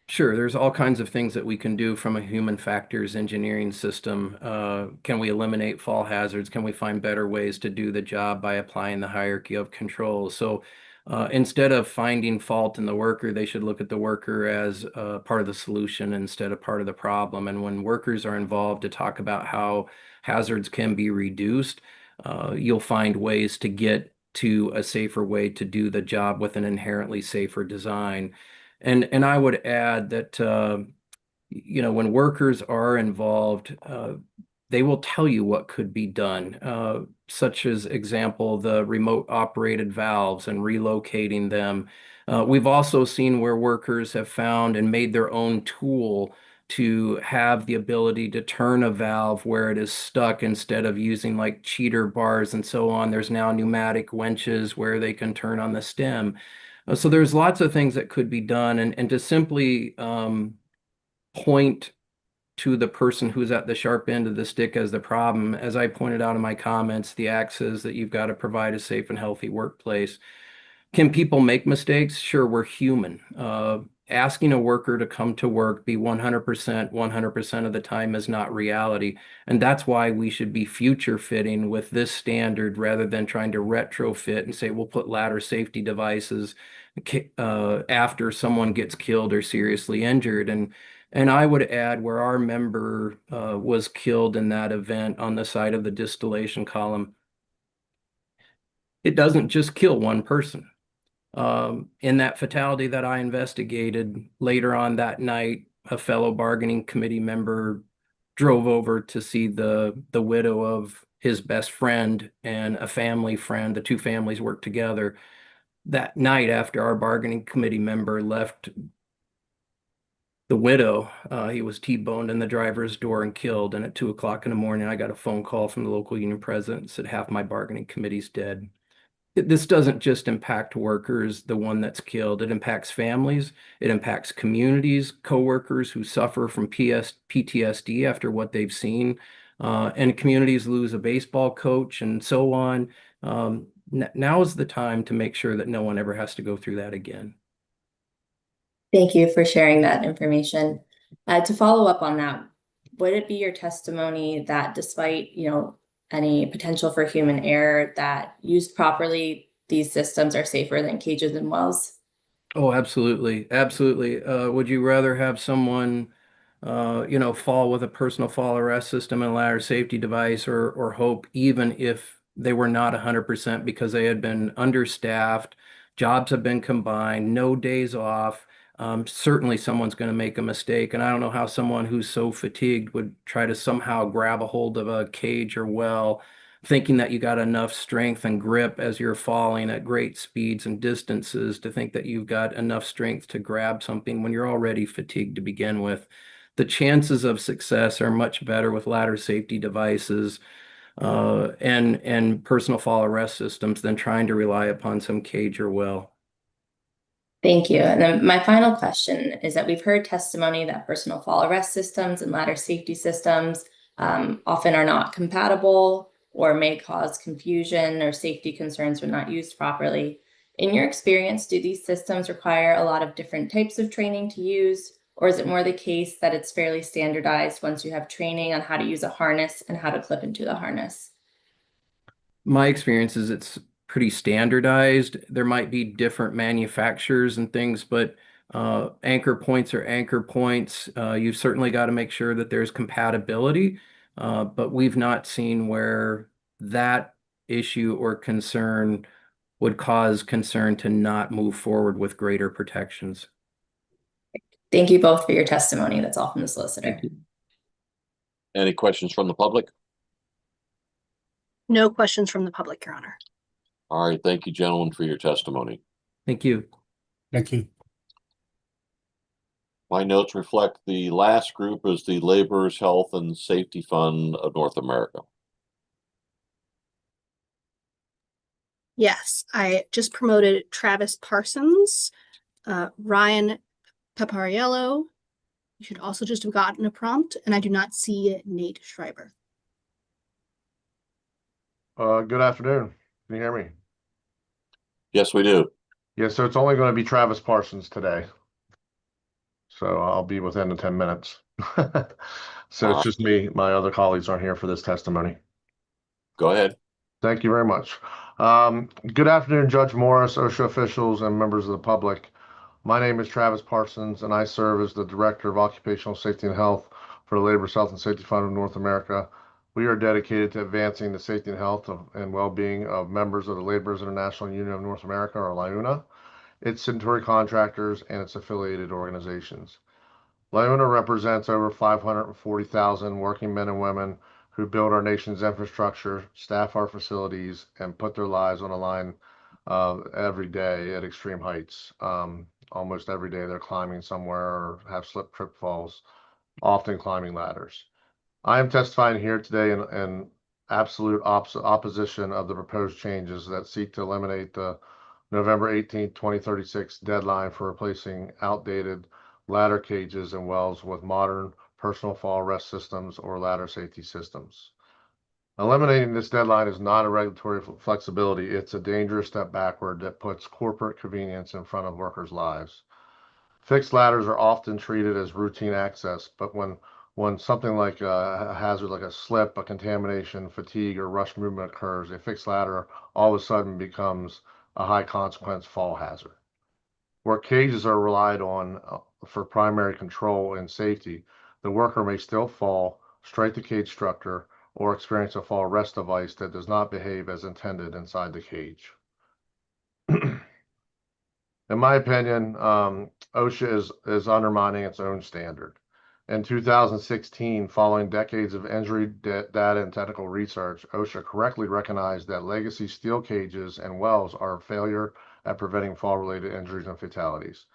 Sure, there's all kinds of things that we can do from a human factors engineering system. Can we eliminate fall hazards? Can we find better ways to do the job by applying the hierarchy of control? So instead of finding fault in the worker, they should look at the worker as part of the solution instead of part of the problem. And when workers are involved to talk about how hazards can be reduced, you'll find ways to get to a safer way to do the job with an inherently safer design. And I would add that when workers are involved, they will tell you what could be done, such as example, the remote operated valves and relocating them. We've also seen where workers have found and made their own tool to have the ability to turn a valve where it is stuck instead of using like cheater bars and so on. There's now pneumatic winches where they can turn on the stem. So there's lots of things that could be done, and to simply point to the person who's at the sharp end of the stick as the problem, as I pointed out in my comments, the axe is that you've got to provide a safe and healthy workplace. Can people make mistakes? Sure, we're human. Asking a worker to come to work, be 100% of the time is not reality. And that's why we should be future fitting with this standard rather than trying to retrofit and say, we'll put ladder safety devices after someone gets killed or seriously injured. And I would add where our member was killed in that event on the side of the distillation column, it doesn't just kill one person. In that fatality that I investigated later on that night, a fellow bargaining committee member drove over to see the widow of his best friend and a family friend. The two families worked together. That night after our bargaining committee member left the widow, he was T-boned in the driver's door and killed. And at 2:00 in the morning, I got a phone call from the local union president and said half my bargaining committee's dead. This doesn't just impact workers, the one that's killed. It impacts families. It impacts communities, coworkers who suffer from PTSD after what they've seen. And communities lose a baseball coach and so on. Now is the time to make sure that no one ever has to go through that again. Thank you for sharing that information. To follow up on that, would it be your testimony that despite, any potential for human error, that used properly, these systems are safer than cages and wells? Oh, absolutely. Absolutely. Would you rather have someone, fall with a personal fall arrest system and ladder safety device or hope even if they were not 100% because they had been understaffed, jobs have been combined, no days off, Certainly someone's going to make a mistake. And I don't know how someone who's so fatigued would try to somehow grab a hold of a cage or well, thinking that you got enough strength and grip as you're falling at great speeds and distances to think that you've got enough strength to grab something when you're already fatigued to begin with. The chances of success are much better with ladder safety devices and personal fall arrest systems than trying to rely upon some cage or well. Thank you. And then my final question is that we've heard testimony that personal fall arrest systems and ladder safety systems often are not compatible or may cause confusion or safety concerns when not used properly. In your experience, do these systems require a lot of different types of training to use, or is it more the case that it's fairly standardized once you have training on how to use a harness and how to clip into the harness? My experience is it's pretty standardized. There might be different manufacturers and things, but anchor points are anchor points. You've certainly got to make sure that there's compatibility, but we've not seen where that issue or concern would cause concern to not move forward with greater protections. Thank you both for your testimony. That's all from the solicitor. Any questions from the public? No questions from the public, Your Honor. All right, thank you, gentlemen, for your testimony. Thank you. Thank you. My notes reflect the last group is the Laborers Health and Safety Fund of North America. Yes, I just promoted Travis Parsons, Ryan Papariello. You should also just have gotten a prompt, and I do not see Nate Schreiber. Good afternoon. Can you hear me? Yes, we do. Yeah, so it's only going to be Travis Parsons today. So I'll be within the 10 minutes. So it's just me. My other colleagues aren't here for this testimony. Go ahead. Thank you very much. Good afternoon, Judge Morris, OSHA officials, and members of the public. My name is Travis Parsons, and I serve as the Director of Occupational Safety and Health for the Laborers Health and Safety Fund of North America. We are dedicated to advancing the safety and health and well-being of members of the Laborers International Union of North America, or LIUNA, its signatory contractors, and its affiliated organizations. LIUNA represents over 540,000 working men and women who build our nation's infrastructure, staff our facilities, and put their lives on the line every day at extreme heights. Almost every day they're climbing somewhere or have slip, trip, falls, often climbing ladders. I am testifying here today in absolute opposition of the proposed changes that seek to eliminate the November 18, 2036 deadline for replacing outdated ladder cages and wells with modern personal fall arrest systems or ladder safety systems. Eliminating this deadline is not a regulatory flexibility. It's a dangerous step backward that puts corporate convenience in front of workers' lives. Fixed ladders are often treated as routine access, but when something like a hazard like a slip, a contamination, fatigue, or rush movement occurs, a fixed ladder all of a sudden becomes a high consequence fall hazard. Where cages are relied on for primary control and safety, the worker may still fall, strike the cage structure, or experience a fall arrest device that does not behave as intended inside the cage. In my opinion, OSHA is undermining its own standard. In 2016, following decades of injury data and technical research, OSHA correctly recognized that legacy steel cages and wells are a failure at preventing fall-related injuries and fatalities.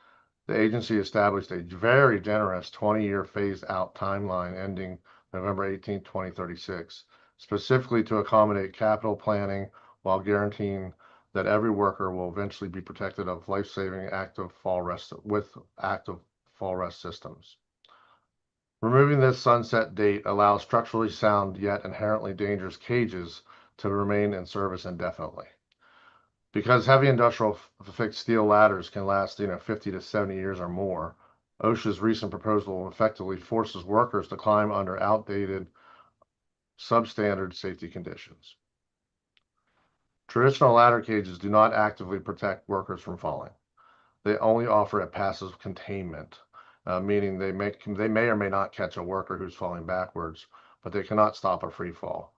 The agency established a very generous 20-year phased-out timeline ending November 18, 2036, specifically to accommodate capital planning while guaranteeing that every worker will eventually be protected of life-saving active fall rest systems. Removing this sunset date allows structurally sound yet inherently dangerous cages to remain in service indefinitely. Because heavy industrial fixed steel ladders can last 50 to 70 years or more, OSHA's recent proposal effectively forces workers to climb under outdated substandard safety conditions. Traditional ladder cages do not actively protect workers from falling. They only offer a passive containment, meaning they may or may not catch a worker who's falling backwards, but they cannot stop a free fall.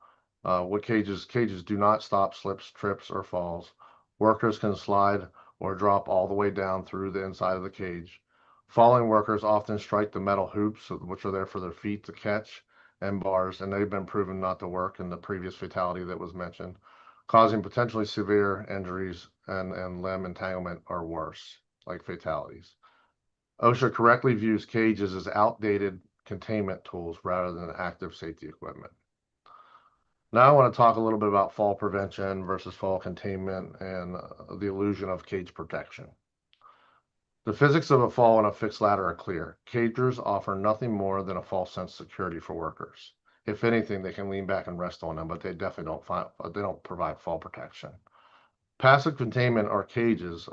Cages do not stop slips, trips, or falls. Workers can slide or drop all the way down through the inside of the cage. Falling workers often strike the metal hoops, which are there for their feet to catch, and bars, and they've been proven not to work in the previous fatality that was mentioned, causing potentially severe injuries and limb entanglement or worse, like fatalities. OSHA correctly views cages as outdated containment tools rather than active safety equipment. Now I want to talk a little bit about fall prevention versus fall containment and the illusion of cage protection. The physics of a fall on a fixed ladder are clear. Cagers offer nothing more than a false sense of security for workers. If anything, they can lean back and rest on them, but they definitely don't provide fall protection. Passive containment or cages,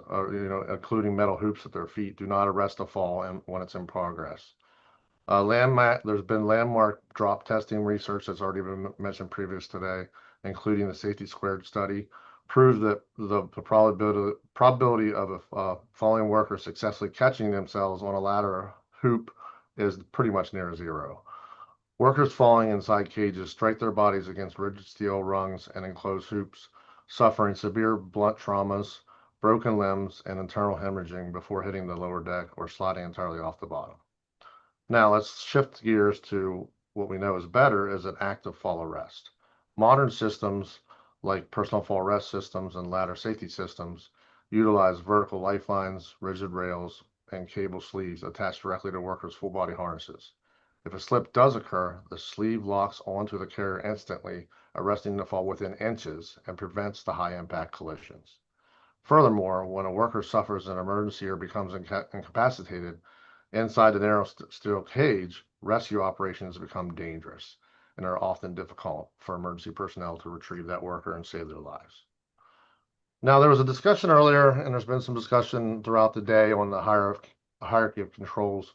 including metal hoops at their feet, do not arrest a fall when it's in progress. There's been landmark drop testing research that's already been mentioned previous today, including the Safety Squared study, proves that the probability of a falling worker successfully catching themselves on a ladder hoop is pretty much near zero. Workers falling inside cages strike their bodies against rigid steel rungs and enclosed hoops, suffering severe blunt traumas, broken limbs, and internal hemorrhaging before hitting the lower deck or sliding entirely off the bottom. Now let's shift gears to what we know is better is an active fall arrest. Modern systems like personal fall arrest systems and ladder safety systems utilize vertical lifelines, rigid rails, and cable sleeves attached directly to workers' full body harnesses. If a slip does occur, the sleeve locks onto the carrier instantly, arresting the fall within inches and prevents the high impact collisions. Furthermore, when a worker suffers an emergency or becomes incapacitated, inside the narrow steel cage, rescue operations become dangerous and are often difficult for emergency personnel to retrieve that worker and save their lives. Now, there was a discussion earlier, and there's been some discussion throughout the day on the hierarchy of controls.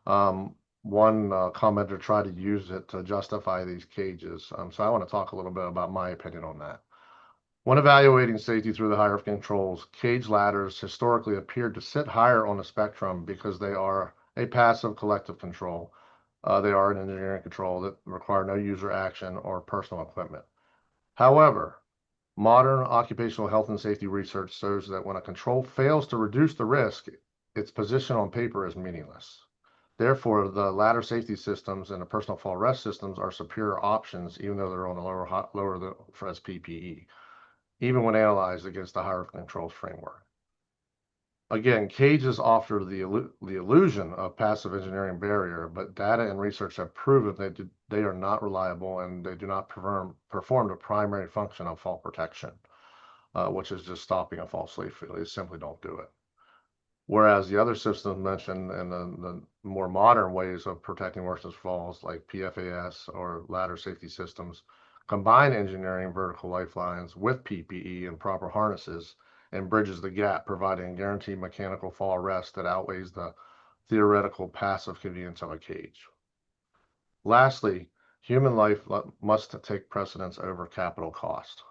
One commenter tried to use it to justify these cages. So I want to talk a little bit about my opinion on that. When evaluating safety through the hierarchy of controls, cage ladders historically appeared to sit higher on the spectrum because they are a passive collective control. They are an engineering control that require no user action or personal equipment. However, modern occupational health and safety research shows that when a control fails to reduce the risk, its position on paper is meaningless. Therefore, the ladder safety systems and the personal fall arrest systems are superior options, even though they're on the lower as PPE, even when analyzed against the hierarchy controls framework. Again, cages offer the illusion of passive engineering barrier, but data and research have proven that they are not reliable and they do not perform the primary function of fall protection, which is just stopping a fall safely. They simply don't do it. Whereas the other systems mentioned and the more modern ways of protecting workers falls, like PFAS or ladder safety systems, combine engineering vertical lifelines with PPE and proper harnesses and bridges the gap, providing guaranteed mechanical fall arrest that outweighs the theoretical passive convenience of a cage. Lastly, human life must take precedence over capital cost.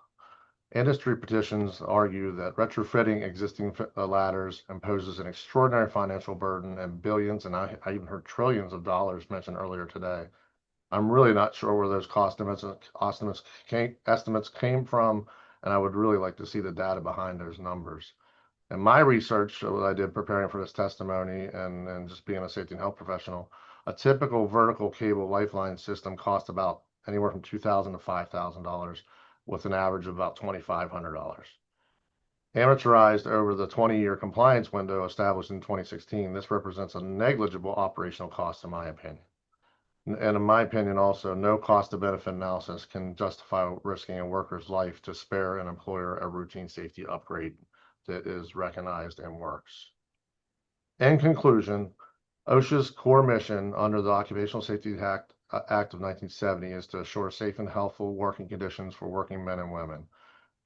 Industry petitions argue that retrofitting existing ladders imposes an extraordinary financial burden and billions, and I even heard trillions of dollars mentioned earlier today. I'm really not sure where those cost estimates came from, and I would really like to see the data behind those numbers. In my research that I did preparing for this testimony and just being a safety and health professional, a typical vertical cable lifeline system costs about anywhere from $2,000 to $5,000, with an average of about $2,500. Amateurized over the 20-year compliance window established in 2016, this represents a negligible operational cost in my opinion. And in my opinion also, no cost to benefit analysis can justify risking a worker's life to spare an employer a routine safety upgrade that is recognized and works. In conclusion, OSHA's core mission under the Occupational Safety Act of 1970 is to assure safe and healthful working conditions for working men and women.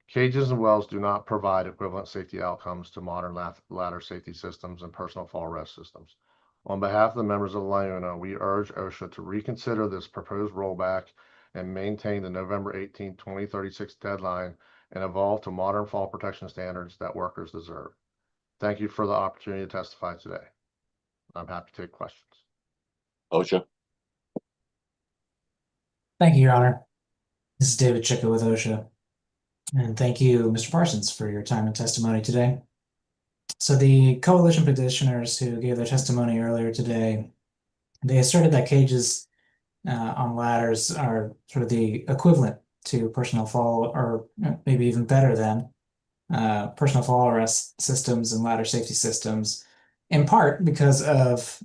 Cages and wells do not provide equivalent safety outcomes to modern ladder safety systems and personal fall arrest systems. On behalf of the members of the LIUNA, we urge OSHA to reconsider this proposed rollback and maintain the November 18, 2036 deadline and evolve to modern fall protection standards that workers deserve. Thank you for the opportunity to testify today. I'm happy to take questions. OSHA. Thank you, Your Honor. This is David Chicka with OSHA. And thank you, Mr. Parsons, for your time and testimony today. So the coalition petitioners who gave their testimony earlier today, they asserted that cages on ladders are sort of the equivalent to personal fall, or maybe even better than personal fall arrest systems and ladder safety systems, in part because of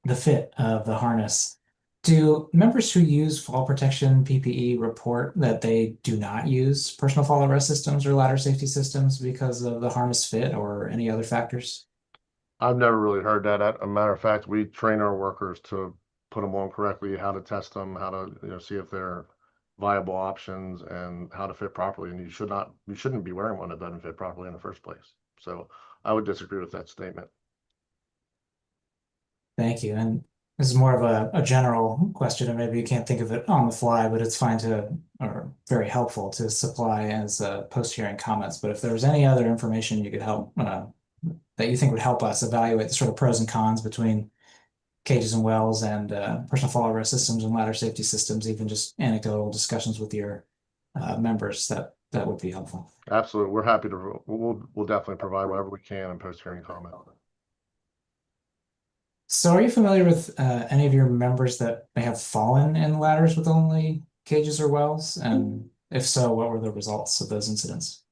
the fit of the harness. Do members who use fall protection PPE report that they do not use personal fall arrest systems or ladder safety systems because of the harness fit or any other factors? I've never really heard that. As a matter of fact, we train our workers to put them on correctly, how to test them, how to see if they're viable options and how to fit properly. And you shouldn't be wearing one that doesn't fit properly in the first place. So I would disagree with that statement. Thank you. And this is more of a general question, and maybe you can't think of it on the fly, but it's fine to, or very helpful to supply as post-hearing comments. But if there was any other information you could help, that you think would help us evaluate the sort of pros and cons between cages and wells and personal fall arrest systems and ladder safety systems, even just anecdotal discussions with your members, that would be helpful. Absolutely. We're happy to, we'll definitely provide whatever we can in post-hearing comment. So are you familiar with any of your members that may have fallen in ladders with only cages or wells? And if so, what were the results of those incidents?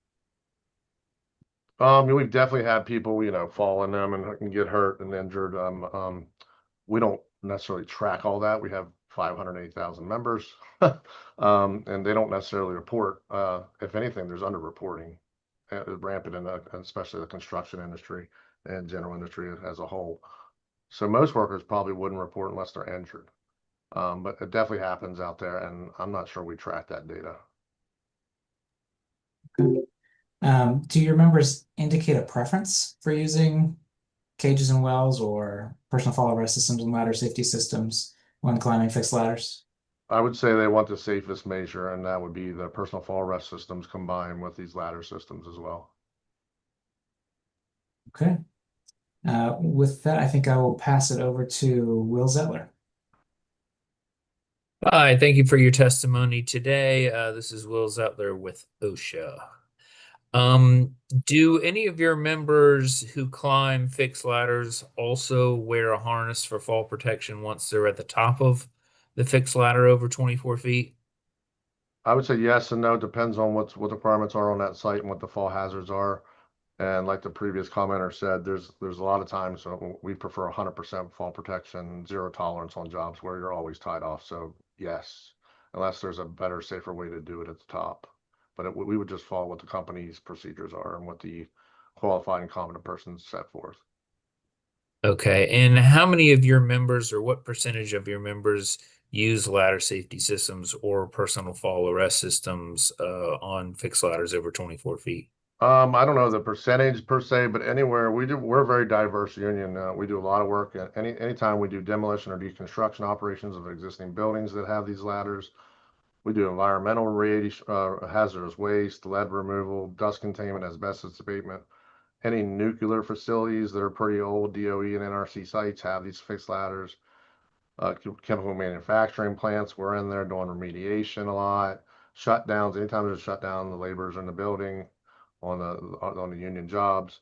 We've definitely had people, fall in them and get hurt and injured. We don't necessarily track all that. We have 508,000 members, and they don't necessarily report. If anything, there's underreporting rampant in especially the construction industry and general industry as a whole. So most workers probably wouldn't report unless they're injured. But it definitely happens out there, and I'm not sure we track that data. Do your members indicate a preference for using cages and wells or personal fall arrest systems and ladder safety systems when climbing fixed ladders? I would say they want the safest measure, and that would be the personal fall arrest systems combined with these ladder systems as well. Okay. With that, I think I will pass it over to Will Zettler. Hi, thank you for your testimony today. This is Will Zettler with OSHA. Do any of your members who climb fixed ladders also wear a harness for fall protection once they're at the top of the fixed ladder over 24 feet? I would say yes and no. Depends on what the requirements are on that site and what the fall hazards are. And like the previous commenter said, there's a lot of times we prefer 100% fall protection, zero tolerance on jobs where you're always tied off. So yes, unless there's a better, safer way to do it at the top. But we would just follow what the company's procedures are and what the qualified and competent persons set forth. Okay, and how many of your members, or what percentage of your members, use ladder safety systems or personal fall arrest systems on fixed ladders over 24 feet? I don't know the percentage per se, but anywhere we're a very diverse union. We do a lot of work. Anytime we do demolition or deconstruction operations of existing buildings that have these ladders, we do environmental hazardous waste, lead removal, dust containment, asbestos abatement. Any nuclear facilities that are pretty old, DOE and NRC sites have these fixed ladders. Chemical manufacturing plants, we're in there doing remediation a lot. Shutdowns, anytime there's a shutdown, the laborers in the building on the union jobs.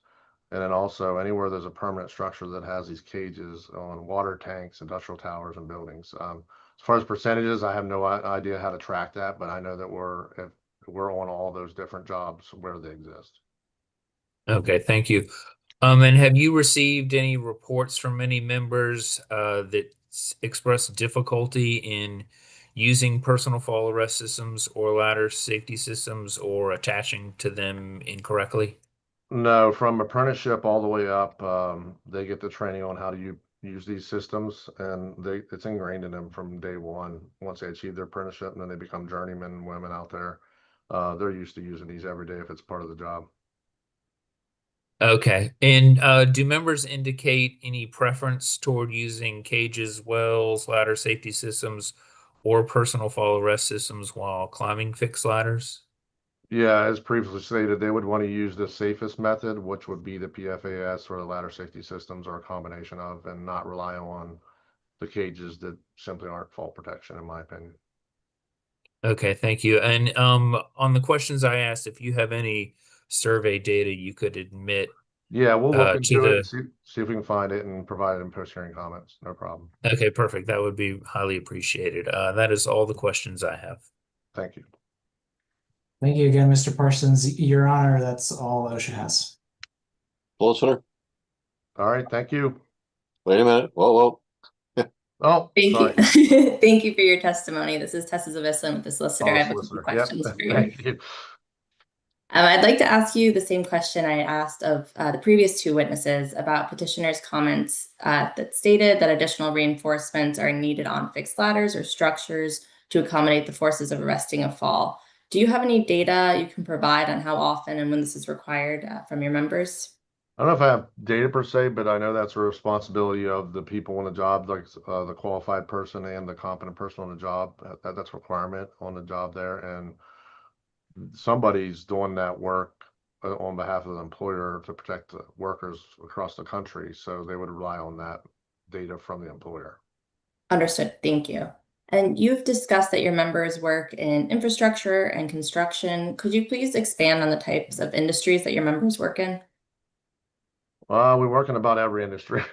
And then also anywhere there's a permanent structure that has these cages on water tanks, industrial towers, and buildings. As far as percentages, I have no idea how to track that, but I know that we're on all those different jobs where they exist. Okay, thank you. And have you received any reports from any members that express difficulty in using personal fall arrest systems or ladder safety systems or attaching to them incorrectly? No, from apprenticeship all the way up, they get the training on how to use these systems, and it's ingrained in them from day one. Once they achieve their apprenticeship, and then they become journeymen and women out there, they're used to using these every day if it's part of the job. Okay. And do members indicate any preference toward using cages, wells, ladder safety systems, or personal fall arrest systems while climbing fixed ladders? Yeah, as previously stated, they would want to use the safest method, which would be the PFAS or the ladder safety systems or a combination of, and not rely on the cages that simply aren't fall protection, in my opinion. Okay, thank you. And on the questions I asked, if you have any survey data you could admit Yeah, we'll look to into it, the. see if we can find it and provide it in post-hearing comments. No problem. Okay, perfect. That would be highly appreciated. That is all the questions I have. Thank you. Thank you again, Mr. Parsons. Your Honor, that's all OSHA has. Solicitor? All right, thank you. Wait a minute. Whoa. Oh, Thank sorry. you. Thank you for your testimony. This is Tessa Zavislan with the solicitor. Oh, I have a couple solicitor. questions Yep. for you. Thank you. I'd like to ask you the same question I asked of the previous two witnesses about petitioner's comments that stated that additional reinforcements are needed on fixed ladders or structures to accommodate the forces of arresting a fall. Do you have any data you can provide on how often and when this is required from your members? I don't know if I have data per se, but I know that's a responsibility of the people on the job, like the qualified person and the competent person on the job. That's a requirement on the job there. And somebody's doing that work on behalf of the employer to protect the workers across the country. So they would rely on that data from the employer. Understood. Thank you. And you've discussed that your members work in infrastructure and construction. Could you please expand on the types of industries that your members work in? We work in about every industry.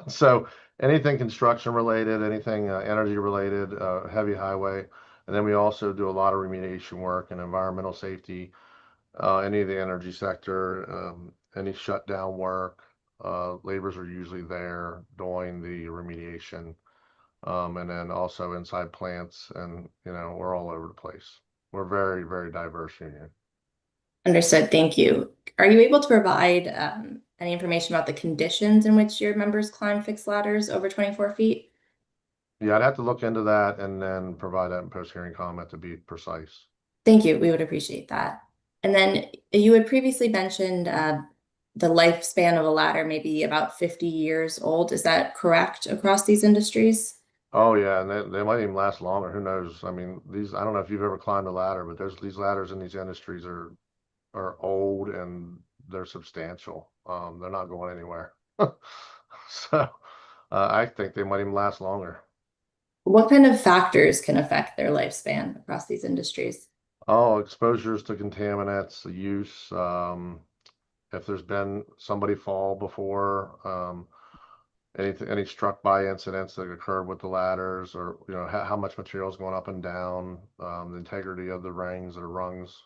So anything construction related, anything energy related, heavy highway. And then we also do a lot of remediation work and environmental safety, any of the energy sector, any shutdown work. Laborers are usually there doing the remediation. And then also inside plants, and we're all over the place. We're very, very diverse union. Understood. Thank you. Are you able to provide any information about the conditions in which your members climb fixed ladders over 24 feet? Yeah, I'd have to look into that and then provide that in post-hearing comment to be precise. Thank you. We would appreciate that. And then you had previously mentioned the lifespan of a ladder may be about 50 years old. Is that correct across these industries? Oh yeah, and they might even last longer. Who knows? I mean, I don't know if you've ever climbed a ladder, but these ladders in these industries are old and they're substantial. They're not going anywhere. So I think they might even last longer. What kind of factors can affect their lifespan across these industries? Oh, exposures to contaminants, the use, if there's been somebody fall before, any struck by incidents that occurred with the ladders, or how much material is going up and down, the integrity of the rings or rungs.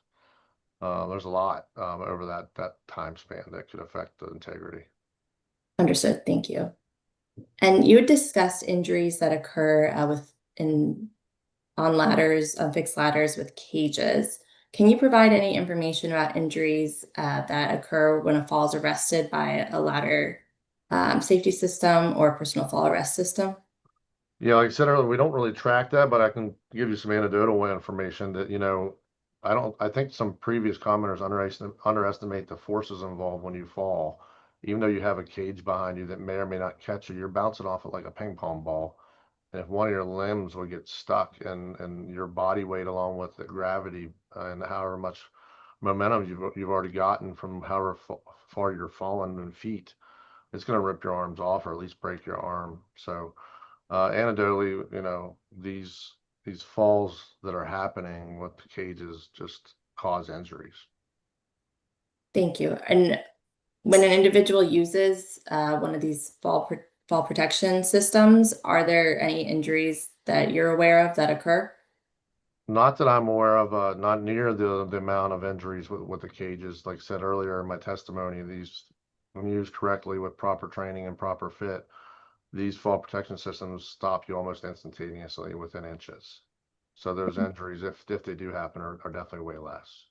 There's a lot over that time span that could affect the integrity. Understood. Thank you. And you had discussed injuries that occur on ladders, on fixed ladders with cages. Can you provide any information about injuries that occur when a fall is arrested by a ladder safety system or personal fall arrest system? Yeah, like I said earlier, we don't really track that, but I can give you some anecdotal information that, I think some previous commenters underestimate the forces involved when you fall. Even though you have a cage behind you that may or may not catch you, you're bouncing off it like a ping pong ball. And if one of your limbs would get stuck and your body weight along with the gravity and however much momentum you've already gotten from however far you're falling in feet, it's going to rip your arms off or at least break your arm. So anecdotally, these falls that are happening with the cages just cause injuries. Thank you. And when an individual uses one of these fall protection systems, are there any injuries that you're aware of that occur? Not that I'm aware of, not near the amount of injuries with the cages. Like I said earlier in my testimony, these, when used correctly with proper training and proper fit, these fall protection systems stop you almost instantaneously within inches. So those injuries, if they do happen, are definitely way less.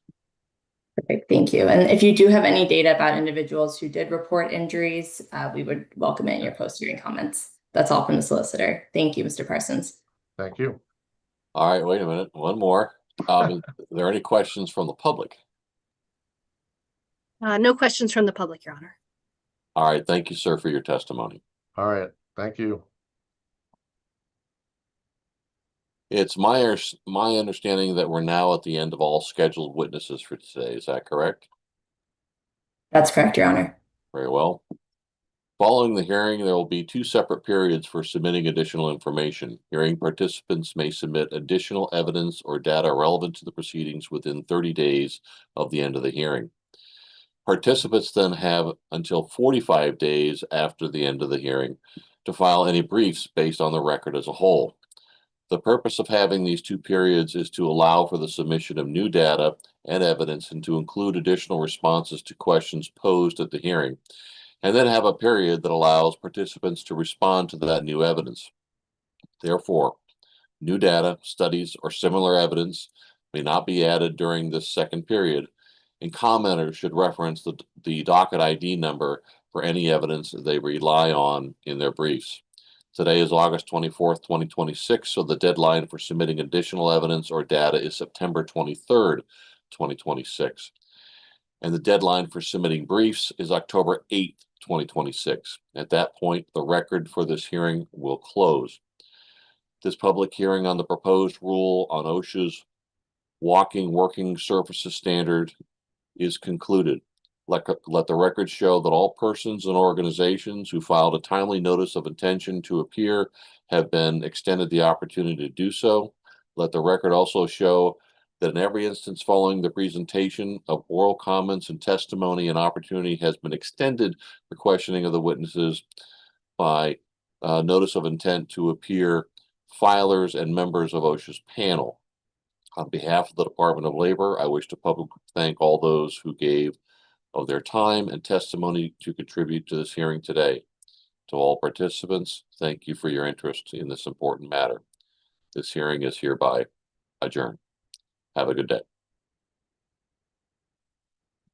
Perfect. Thank you. And if you do have any data about individuals who did report injuries, we would welcome it in your post-hearing comments. That's all from the solicitor. Thank you, Mr. Parsons. Thank you. All right, wait a minute. One more. Are there any questions from the public? No questions from the public, Your Honor. All right, thank you, sir, for your testimony. All right, thank you. It's my understanding that we're now at the end of all scheduled witnesses for today. Is that correct? That's correct, Your Honor. Very well. Following the hearing, there will be 2 separate periods for submitting additional information. Hearing participants may submit additional evidence or data relevant to the proceedings within 30 days of the end of the hearing. Participants then have until 45 days after the end of the hearing to file any briefs based on the record as a whole. The purpose of having these two periods is to allow for the submission of new data and evidence and to include additional responses to questions posed at the hearing, and then have a period that allows participants to respond to that new evidence. Therefore, new data, studies, or similar evidence may not be added during this second period, and commenters should reference the docket ID number for any evidence they rely on in their briefs. Today is August 24th, 2026, so the deadline for submitting additional evidence or data is September 23rd, 2026. And the deadline for submitting briefs is October 8th, 2026. At that point, the record for this hearing will close. This public hearing on the proposed rule on OSHA's walking working surfaces standard is concluded. Let the record show that all persons and organizations who filed a timely notice of intention to appear have been extended the opportunity to do so. Let the record also show that in every instance following the presentation of oral comments and testimony, an opportunity has been extended for questioning of the witnesses by notice of intent to appear filers and members of OSHA's panel. On behalf of the Department of Labor, I wish to publicly thank all those who gave of their time and testimony to contribute to this hearing today. To all participants, thank you for your interest in this important matter. This hearing is hereby adjourned. Have a good day.